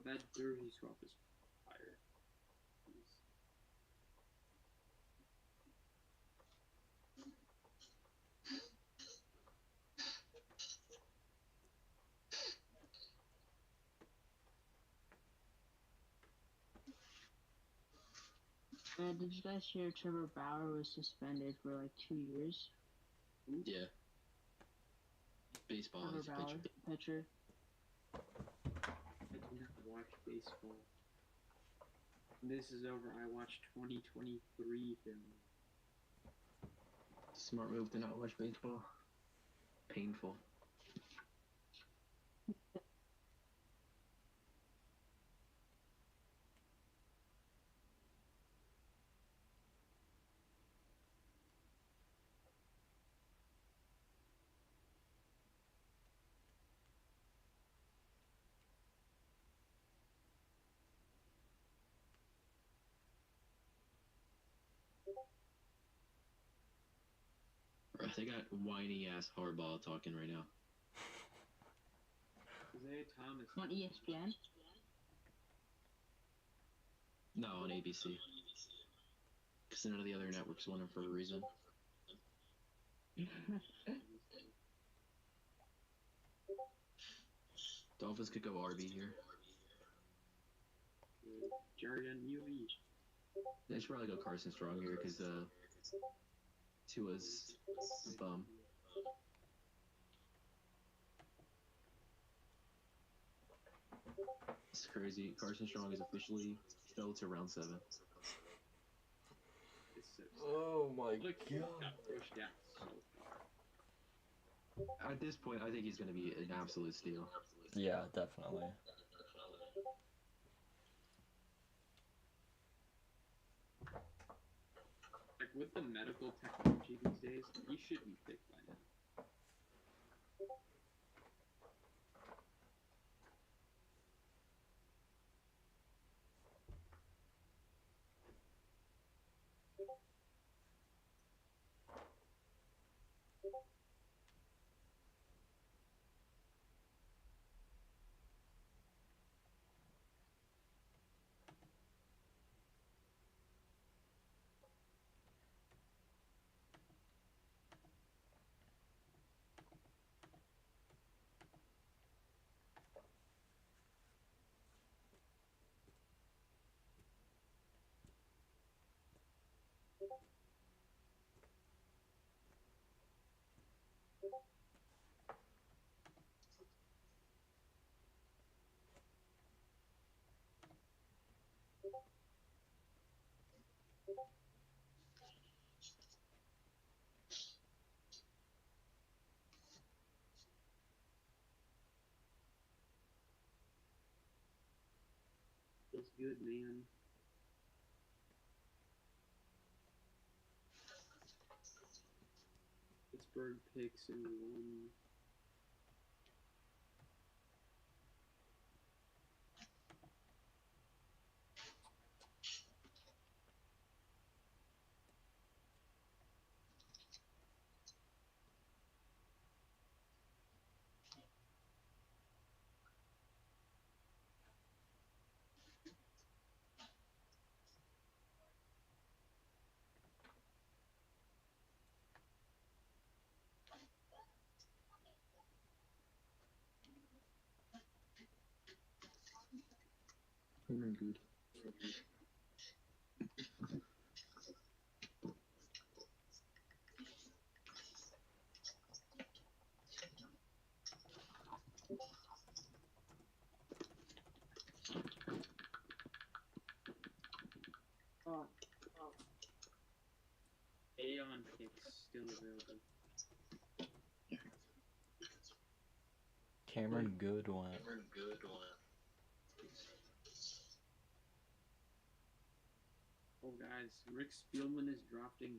Speaker 20: that jersey swap is fire.
Speaker 2: Did you guys hear Trevor Bauer was suspended for like 2 years?
Speaker 3: Yeah. Baseball.
Speaker 2: Trevor
Speaker 3: He's a
Speaker 2: Bauer,
Speaker 3: pitcher.
Speaker 2: pitcher.
Speaker 20: I do not watch baseball. When this is over, I watch 2023 film.
Speaker 3: Smart move to not watch baseball. Painful. They got whiny ass Harbaugh talking right now.
Speaker 20: Isaiah Thomas.
Speaker 2: On ESPN?
Speaker 3: No, on ABC. Because none of the other networks want him for a reason. Dolphins could go RB here.
Speaker 20: Jordan UV.
Speaker 3: They should probably go Carson Strong here because Tua's a bum. It's crazy. Carson Strong is officially fell to round 7.
Speaker 7: Oh my god.
Speaker 20: Pushed out so far.
Speaker 3: At this point, I think he's going to be an absolute steal.
Speaker 7: Yeah, definitely.
Speaker 20: Like with the medical technology these days, he should be picked by now. Feels good, man. Pittsburgh picks in 1.
Speaker 3: Good.
Speaker 18: kicks still available.
Speaker 7: Cameron Goodwin.
Speaker 18: Oh, guys, Rick Spielman is dropping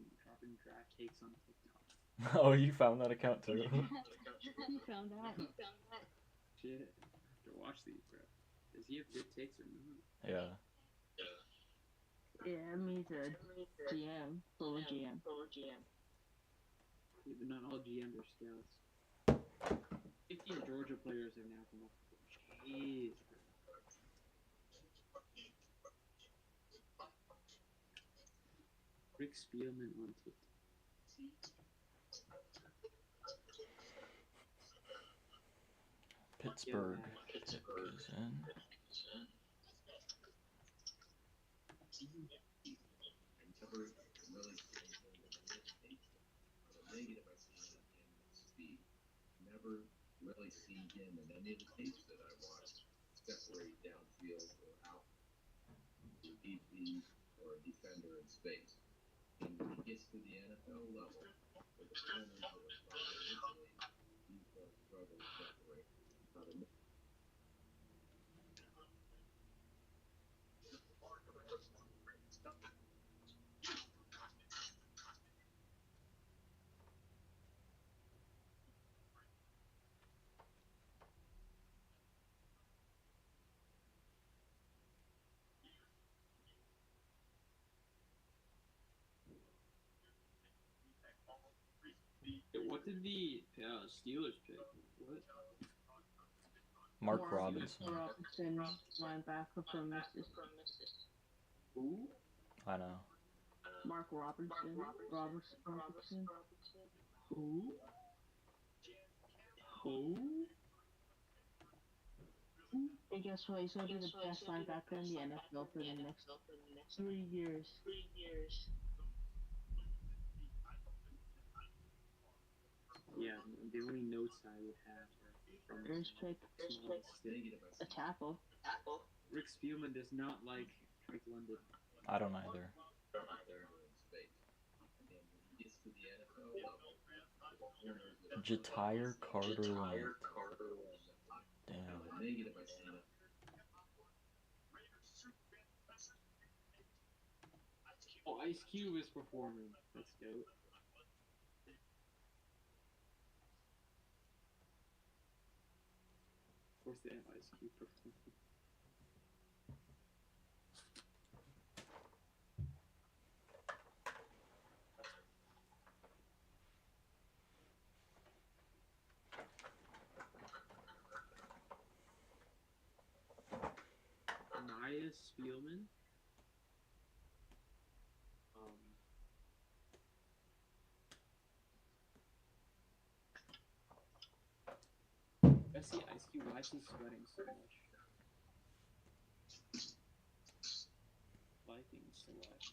Speaker 18: draft takes on TikTok.
Speaker 7: Oh, you found that account too?
Speaker 2: You found out.
Speaker 18: Shit, I have to watch these, bro. Does he have good takes or not?
Speaker 7: Yeah.
Speaker 2: Yeah, I mean, he's a GM, full GM.
Speaker 18: Yeah, but not all GMs are scouts. 15 Georgia players have now come up. Jeez, bro. Rick Spielman on TikTok.
Speaker 7: Pittsburgh is in.
Speaker 15: Never really seen him in any of the tapes that I watched separate downfield or out to DB or a defender in space. And when he gets to the NFL level, with the corners that are starting initially, he's going to struggle to separate how to make.
Speaker 18: What did the Steelers pick? What?
Speaker 7: Mark Robinson.
Speaker 2: Robinson, linebacker from Mississippi.
Speaker 18: Who?
Speaker 7: I know.
Speaker 2: Mark Robertson. Robertson.
Speaker 18: Who? Who?
Speaker 2: And guess what? He's going to be the best linebacker in the NFL for the next 3 years.
Speaker 18: Yeah, the only notes I would have are from
Speaker 2: First pick, a tackle.
Speaker 18: Rick Spielman does not like Drake London.
Speaker 7: I don't either. Jatire Carter Wentz. Damn.
Speaker 18: Oh, Ice Cube is performing. That's dope. Of course they have Ice Cube performing. Anaya Spielman. I see Ice Cube. Why is he sweating so much? Vikings select.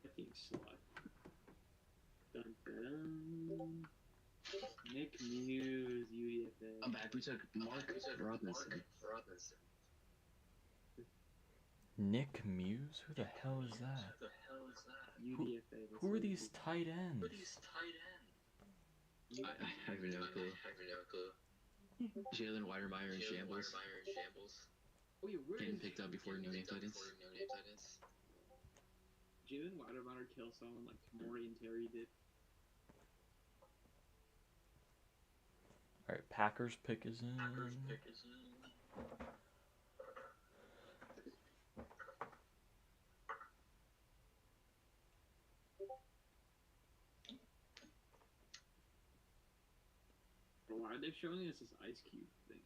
Speaker 18: Vikings select. Dun, dun. Nick Muse, UDFA.
Speaker 3: I'm back. We took Mark Robinson.
Speaker 7: Nick Muse? Who the hell is that? Who are these tight ends?
Speaker 3: I have no clue. Jalen Weidermeyer in shambles.
Speaker 18: Oh, yeah,
Speaker 3: Getting picked up before no name Titans.
Speaker 18: Jalen Weidermeyer kill someone like Tamori and Terry did.
Speaker 7: Alright, Packers pick is in.
Speaker 18: Why are they showing us this Ice Cube thing?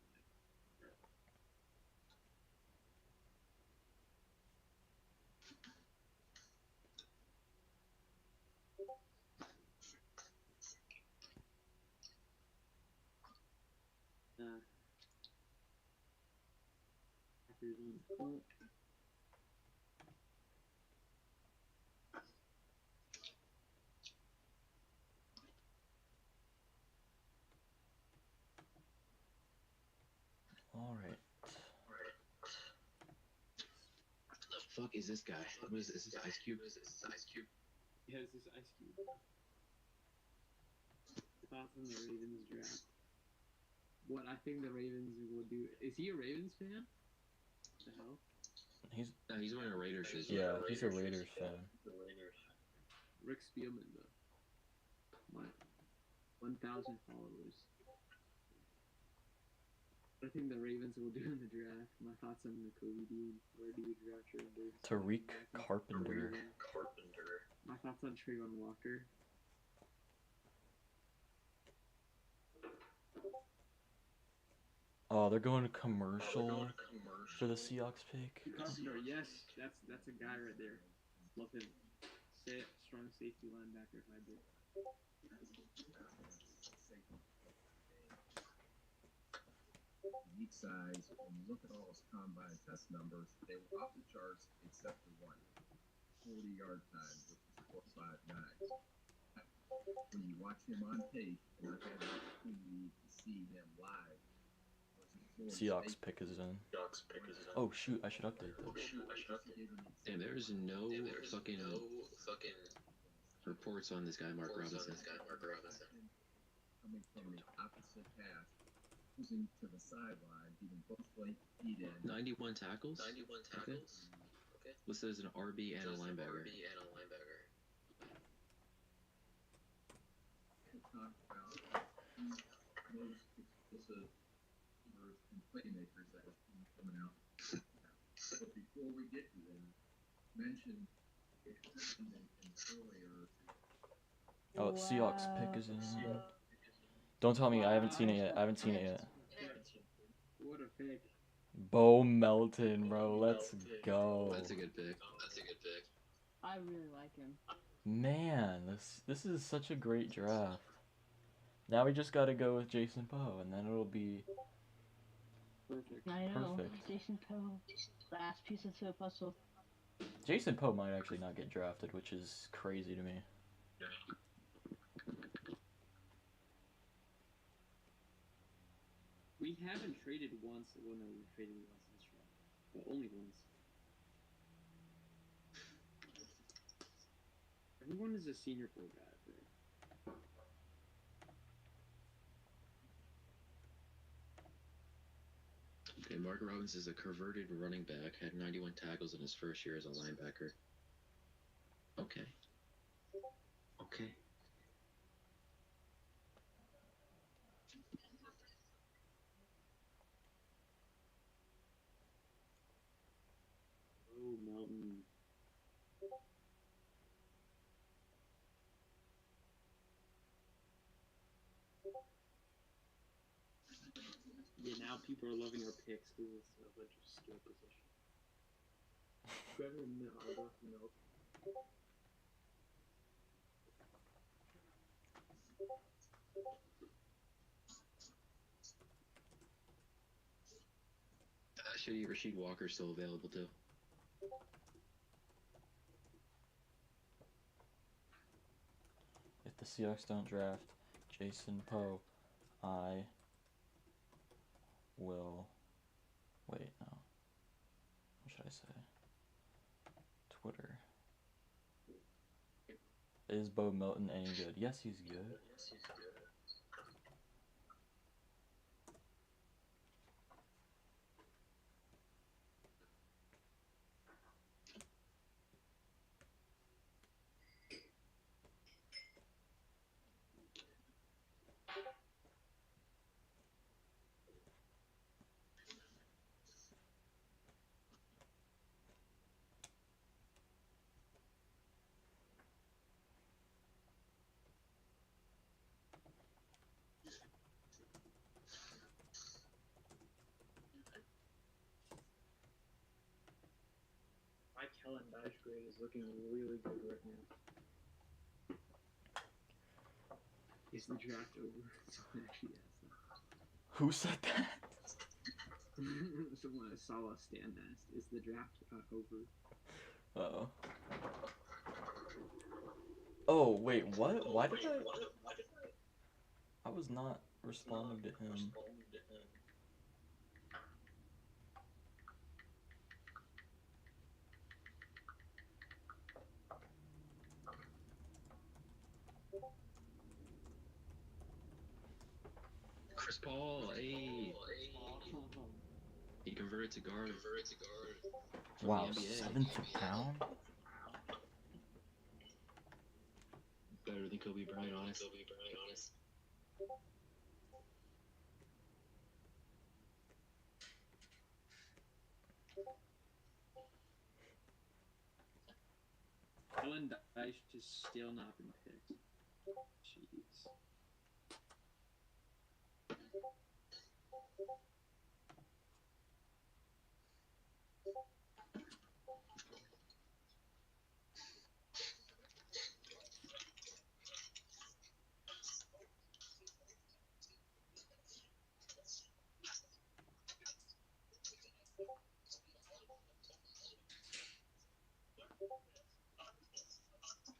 Speaker 3: fuck is this guy? What is this? Is this Ice Cube?
Speaker 20: Yeah, this is Ice Cube. Thoughts on the Ravens draft? What I think the Ravens will do. Is he a Ravens fan? What the hell?
Speaker 3: He's wearing a Raiders shirt.
Speaker 7: Yeah, he's a Raiders fan.
Speaker 20: Rick Spielman, though. My 1,000 followers. What I think the Ravens will do in the draft. My thoughts on Nakobe Dean. Where do you draft your
Speaker 7: Tariq Carpenter.
Speaker 20: My thoughts on Trayvon Walker.
Speaker 7: Oh, they're going to commercial for the Seahawks pick.
Speaker 20: Carpenter, yes, that's a guy right there. Love him. Strong safety linebacker hybrid.
Speaker 15: Unique size. When you look at all his combine test numbers, they were off the charts except for one. 40-yard time, which is 4.59. When you watch him on tape, and I've had the opportunity to see him live.
Speaker 7: Seahawks pick is in. Oh shoot, I should update this.
Speaker 3: Damn, there's no fucking reports on this guy, Mark Robinson.
Speaker 15: Coming from the opposite half, losing to the sideline, beating both feet in.
Speaker 3: 91 tackles? Okay. Listed as an RB and a linebacker.
Speaker 15: Talk about most explosive playmakers that are coming out. But before we get to them, mention earlier.
Speaker 7: Oh, Seahawks pick is in. Don't tell me I haven't seen it yet.
Speaker 20: What a pick.
Speaker 7: Bo Melton, bro. Let's go.
Speaker 3: That's a good pick.
Speaker 2: I really like him.
Speaker 7: Man, this is such a great draft. Now we just gotta go with Jason Poe, and then it'll be
Speaker 20: perfect.
Speaker 2: I know.
Speaker 7: Perfect.
Speaker 2: Jason Poe, last piece of the puzzle.
Speaker 7: Jason Poe might actually not get drafted, which is crazy to me.
Speaker 20: We haven't traded once. Well, no, we traded once in this draft, but only once. Everyone is a Senior Bowl guy up there.
Speaker 3: Okay, Mark Robinson is a converted running back, had 91 tackles in his first year as a linebacker. Okay.
Speaker 20: Oh, Melton. Yeah, now people are loving our picks because it's a bunch of skill position. Trevor Milk.
Speaker 3: Rasheed Walker's still available too.
Speaker 7: If the Seahawks don't draft Jason Poe, I will. Wait, no. What should I say? Twitter. Is Bo Melton any good? Yes, he's good.
Speaker 20: Mike Helen Dash grade is looking really good right now. Is the draft over? Someone actually asked that.
Speaker 7: Who said that?
Speaker 20: Someone I saw a stand asked, is the draft over?
Speaker 7: Uh-oh. Oh, wait, what? Why did I was not responding to him.
Speaker 3: Paul, hey. He converted to guard. From
Speaker 7: Wow,
Speaker 3: the NBA.
Speaker 7: 7th round?
Speaker 3: Better than Kobe Bryant, honest.
Speaker 18: Ellen Dice has still not been picked. Jeez.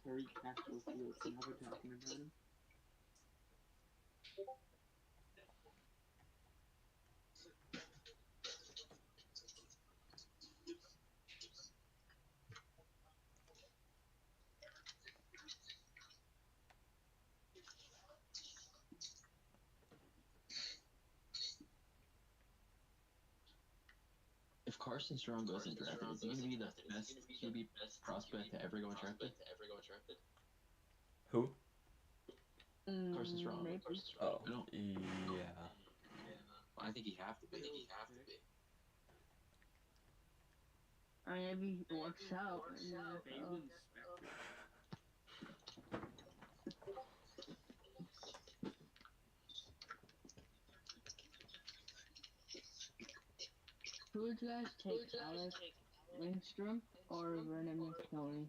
Speaker 18: Terry Castro Fields, now we're talking about him.
Speaker 3: If Carson Strong goes undrafted, is he going to be the best QB prospect to ever go undrafted?
Speaker 7: Who?
Speaker 3: Carson Strong.
Speaker 2: Maybe.
Speaker 7: Oh,
Speaker 3: No.
Speaker 7: yeah.
Speaker 3: I think he'd have to be.
Speaker 2: I mean, if he works out.
Speaker 18: Balin Spector.
Speaker 2: Who would you guys take, Alex Lindstrom or Vernon McKelvey?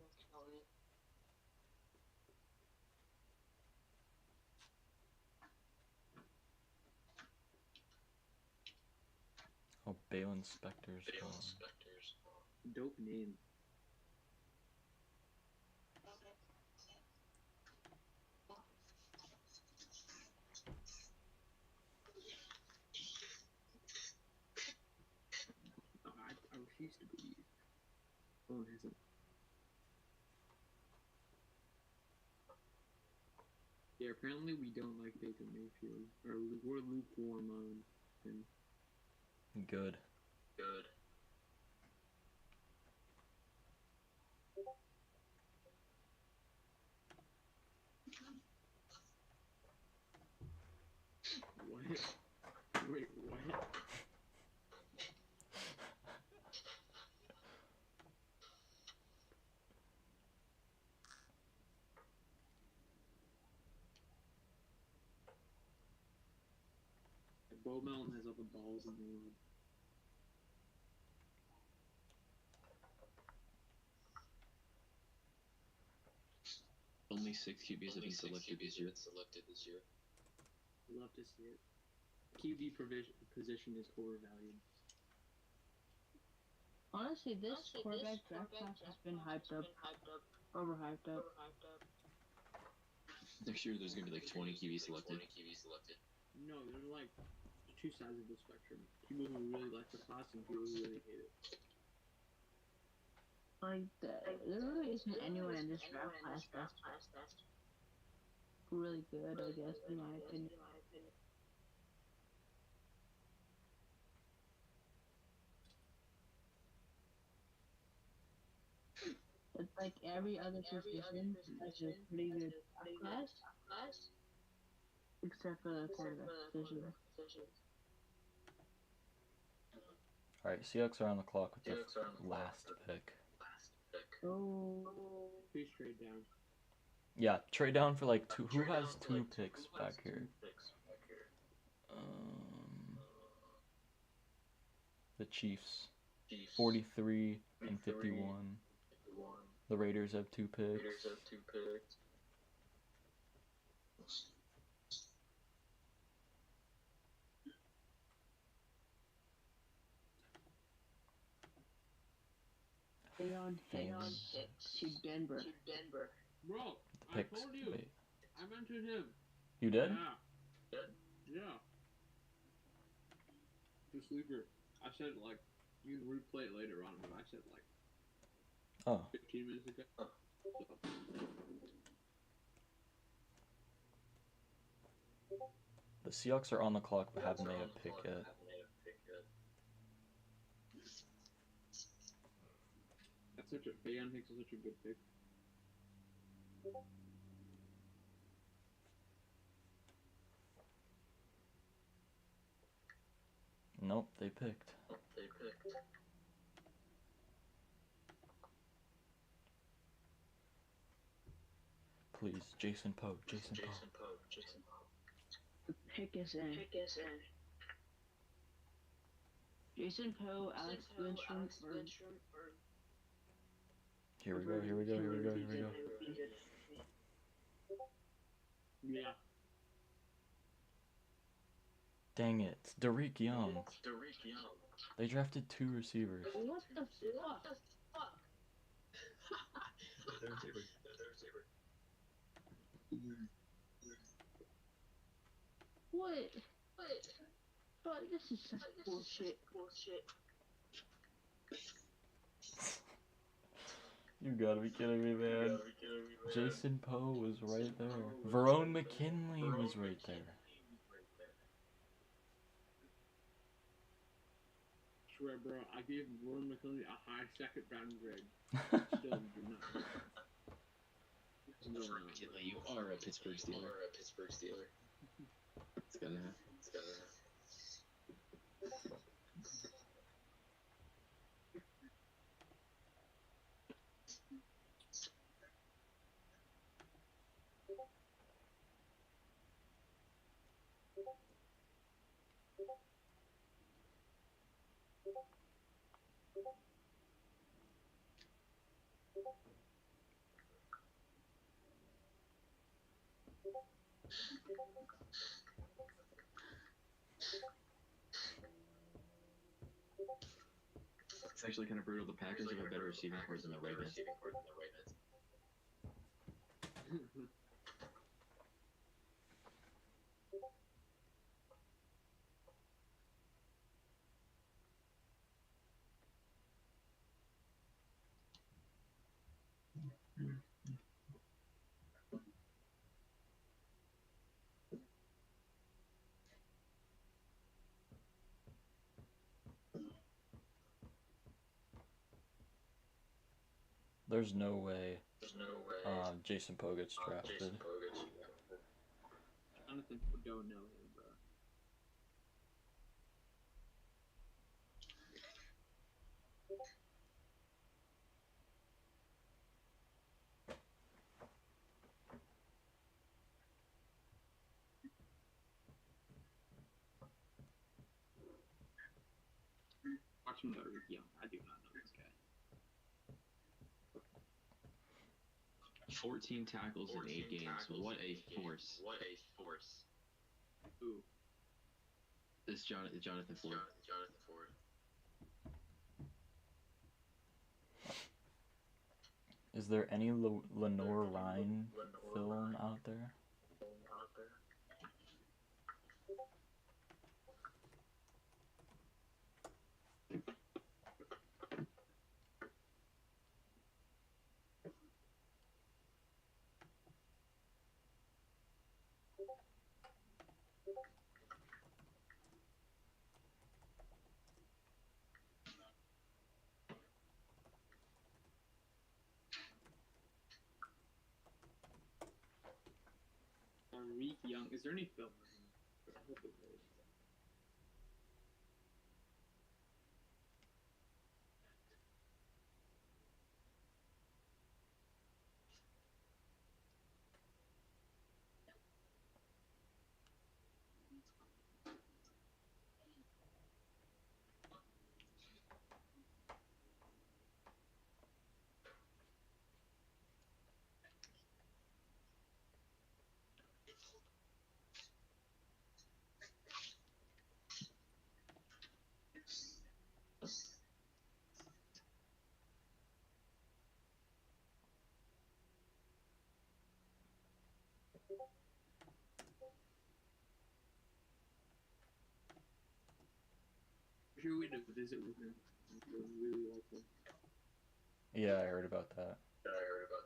Speaker 7: Oh, Balin Spector's gone.
Speaker 18: Dope name. I refuse to believe. Phone hasn't. Yeah, apparently we don't like Baker Mayfield. Or we're lukewarm on him.
Speaker 7: Good.
Speaker 18: What? Wait, what? Bo Melton has all the balls in the world.
Speaker 3: Only 6 QBs have been selected this year.
Speaker 18: Love to see it. QB position is overvalued.
Speaker 2: Honestly, this quarterback draft class has been overhyped up.
Speaker 3: Next year, there's going to be like 20 QBs selected.
Speaker 18: No, there's like two sides of the spectrum. People who really like the class and people who really hate it.
Speaker 2: Like, there really isn't anyone in this draft class that's really good, I guess, in my opinion. It's like every other position is a pretty good draft class, except for the quarterback position.
Speaker 7: Alright, Seahawks are on the clock with the last pick.
Speaker 2: Oh.
Speaker 18: Please trade down.
Speaker 7: Yeah, trade down for like two. Who has 2 picks back here? The Chiefs. 43 and 51. The Raiders have 2 picks.
Speaker 2: Deion Hicks to Denver.
Speaker 18: Bro,
Speaker 7: The picks.
Speaker 18: I told you.
Speaker 7: Wait.
Speaker 18: I mentioned him.
Speaker 7: You did?
Speaker 18: Yeah. The sleeper. I said like, you can replay it later on, but I said like,
Speaker 7: Oh.
Speaker 18: 15 minutes ago. So.
Speaker 7: The Seahawks are on the clock but haven't made a pick yet.
Speaker 20: That's such a Bayon Hicks is such a good pick.
Speaker 7: Nope, they picked. Please, Jason Poe, Jason Poe.
Speaker 2: The pick is in. Jason Poe, Alex Lindstrom, or...
Speaker 7: Here we go.
Speaker 20: Yeah.
Speaker 7: Dang it, it's Derek Young. They drafted 2 receivers.
Speaker 2: What the fuck? What? But this is such bullshit.
Speaker 7: You gotta be kidding me, man. Jason Poe was right there. Verone McKinley was right there.
Speaker 20: Swear, bro, I gave Warren McClellan a high second round grade. Still did not.
Speaker 17: Unfortunately, you are a Pittsburgh Steeler. It's gonna happen. It's actually kind of brutal. The Packers have a better receiving corps than the Ravens.
Speaker 7: There's no way Jason Poe gets drafted.
Speaker 20: Jonathan don't know him, bro. Watch him go to Rick Young. I do not know this guy.
Speaker 17: 14 tackles in 8 games. What a force.
Speaker 20: Ooh.
Speaker 17: This Jonathan Ford.
Speaker 7: Is there any Lenore Ryan film out there?
Speaker 20: Reek Young. Is there any film of him? I hope it is. Sure, we had to visit with him. I really like him.
Speaker 7: Yeah, I heard about that.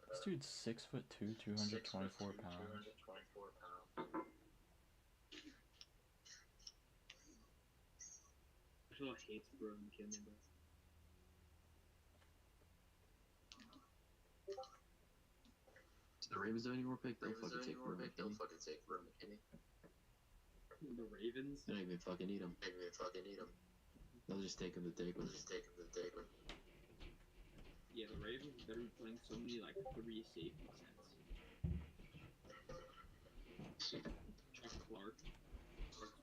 Speaker 7: This dude's 6'2", 224 pounds.
Speaker 20: NFL hates Burrow and McKinley, bro.
Speaker 17: The Ravens don't anymore pick. They'll fucking take Burrow McKinney.
Speaker 20: The Ravens?
Speaker 17: They don't even fucking need him. They'll just take him to take him.
Speaker 20: Yeah, the Ravens better be playing so many like 3 safety sets. Chuck Clark,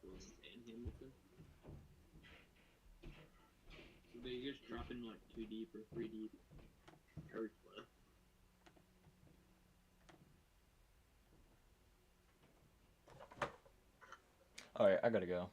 Speaker 20: Williams, and Hamilton. So they just drop in like 2 deep or 3 deep every play.
Speaker 7: Alright, I gotta go.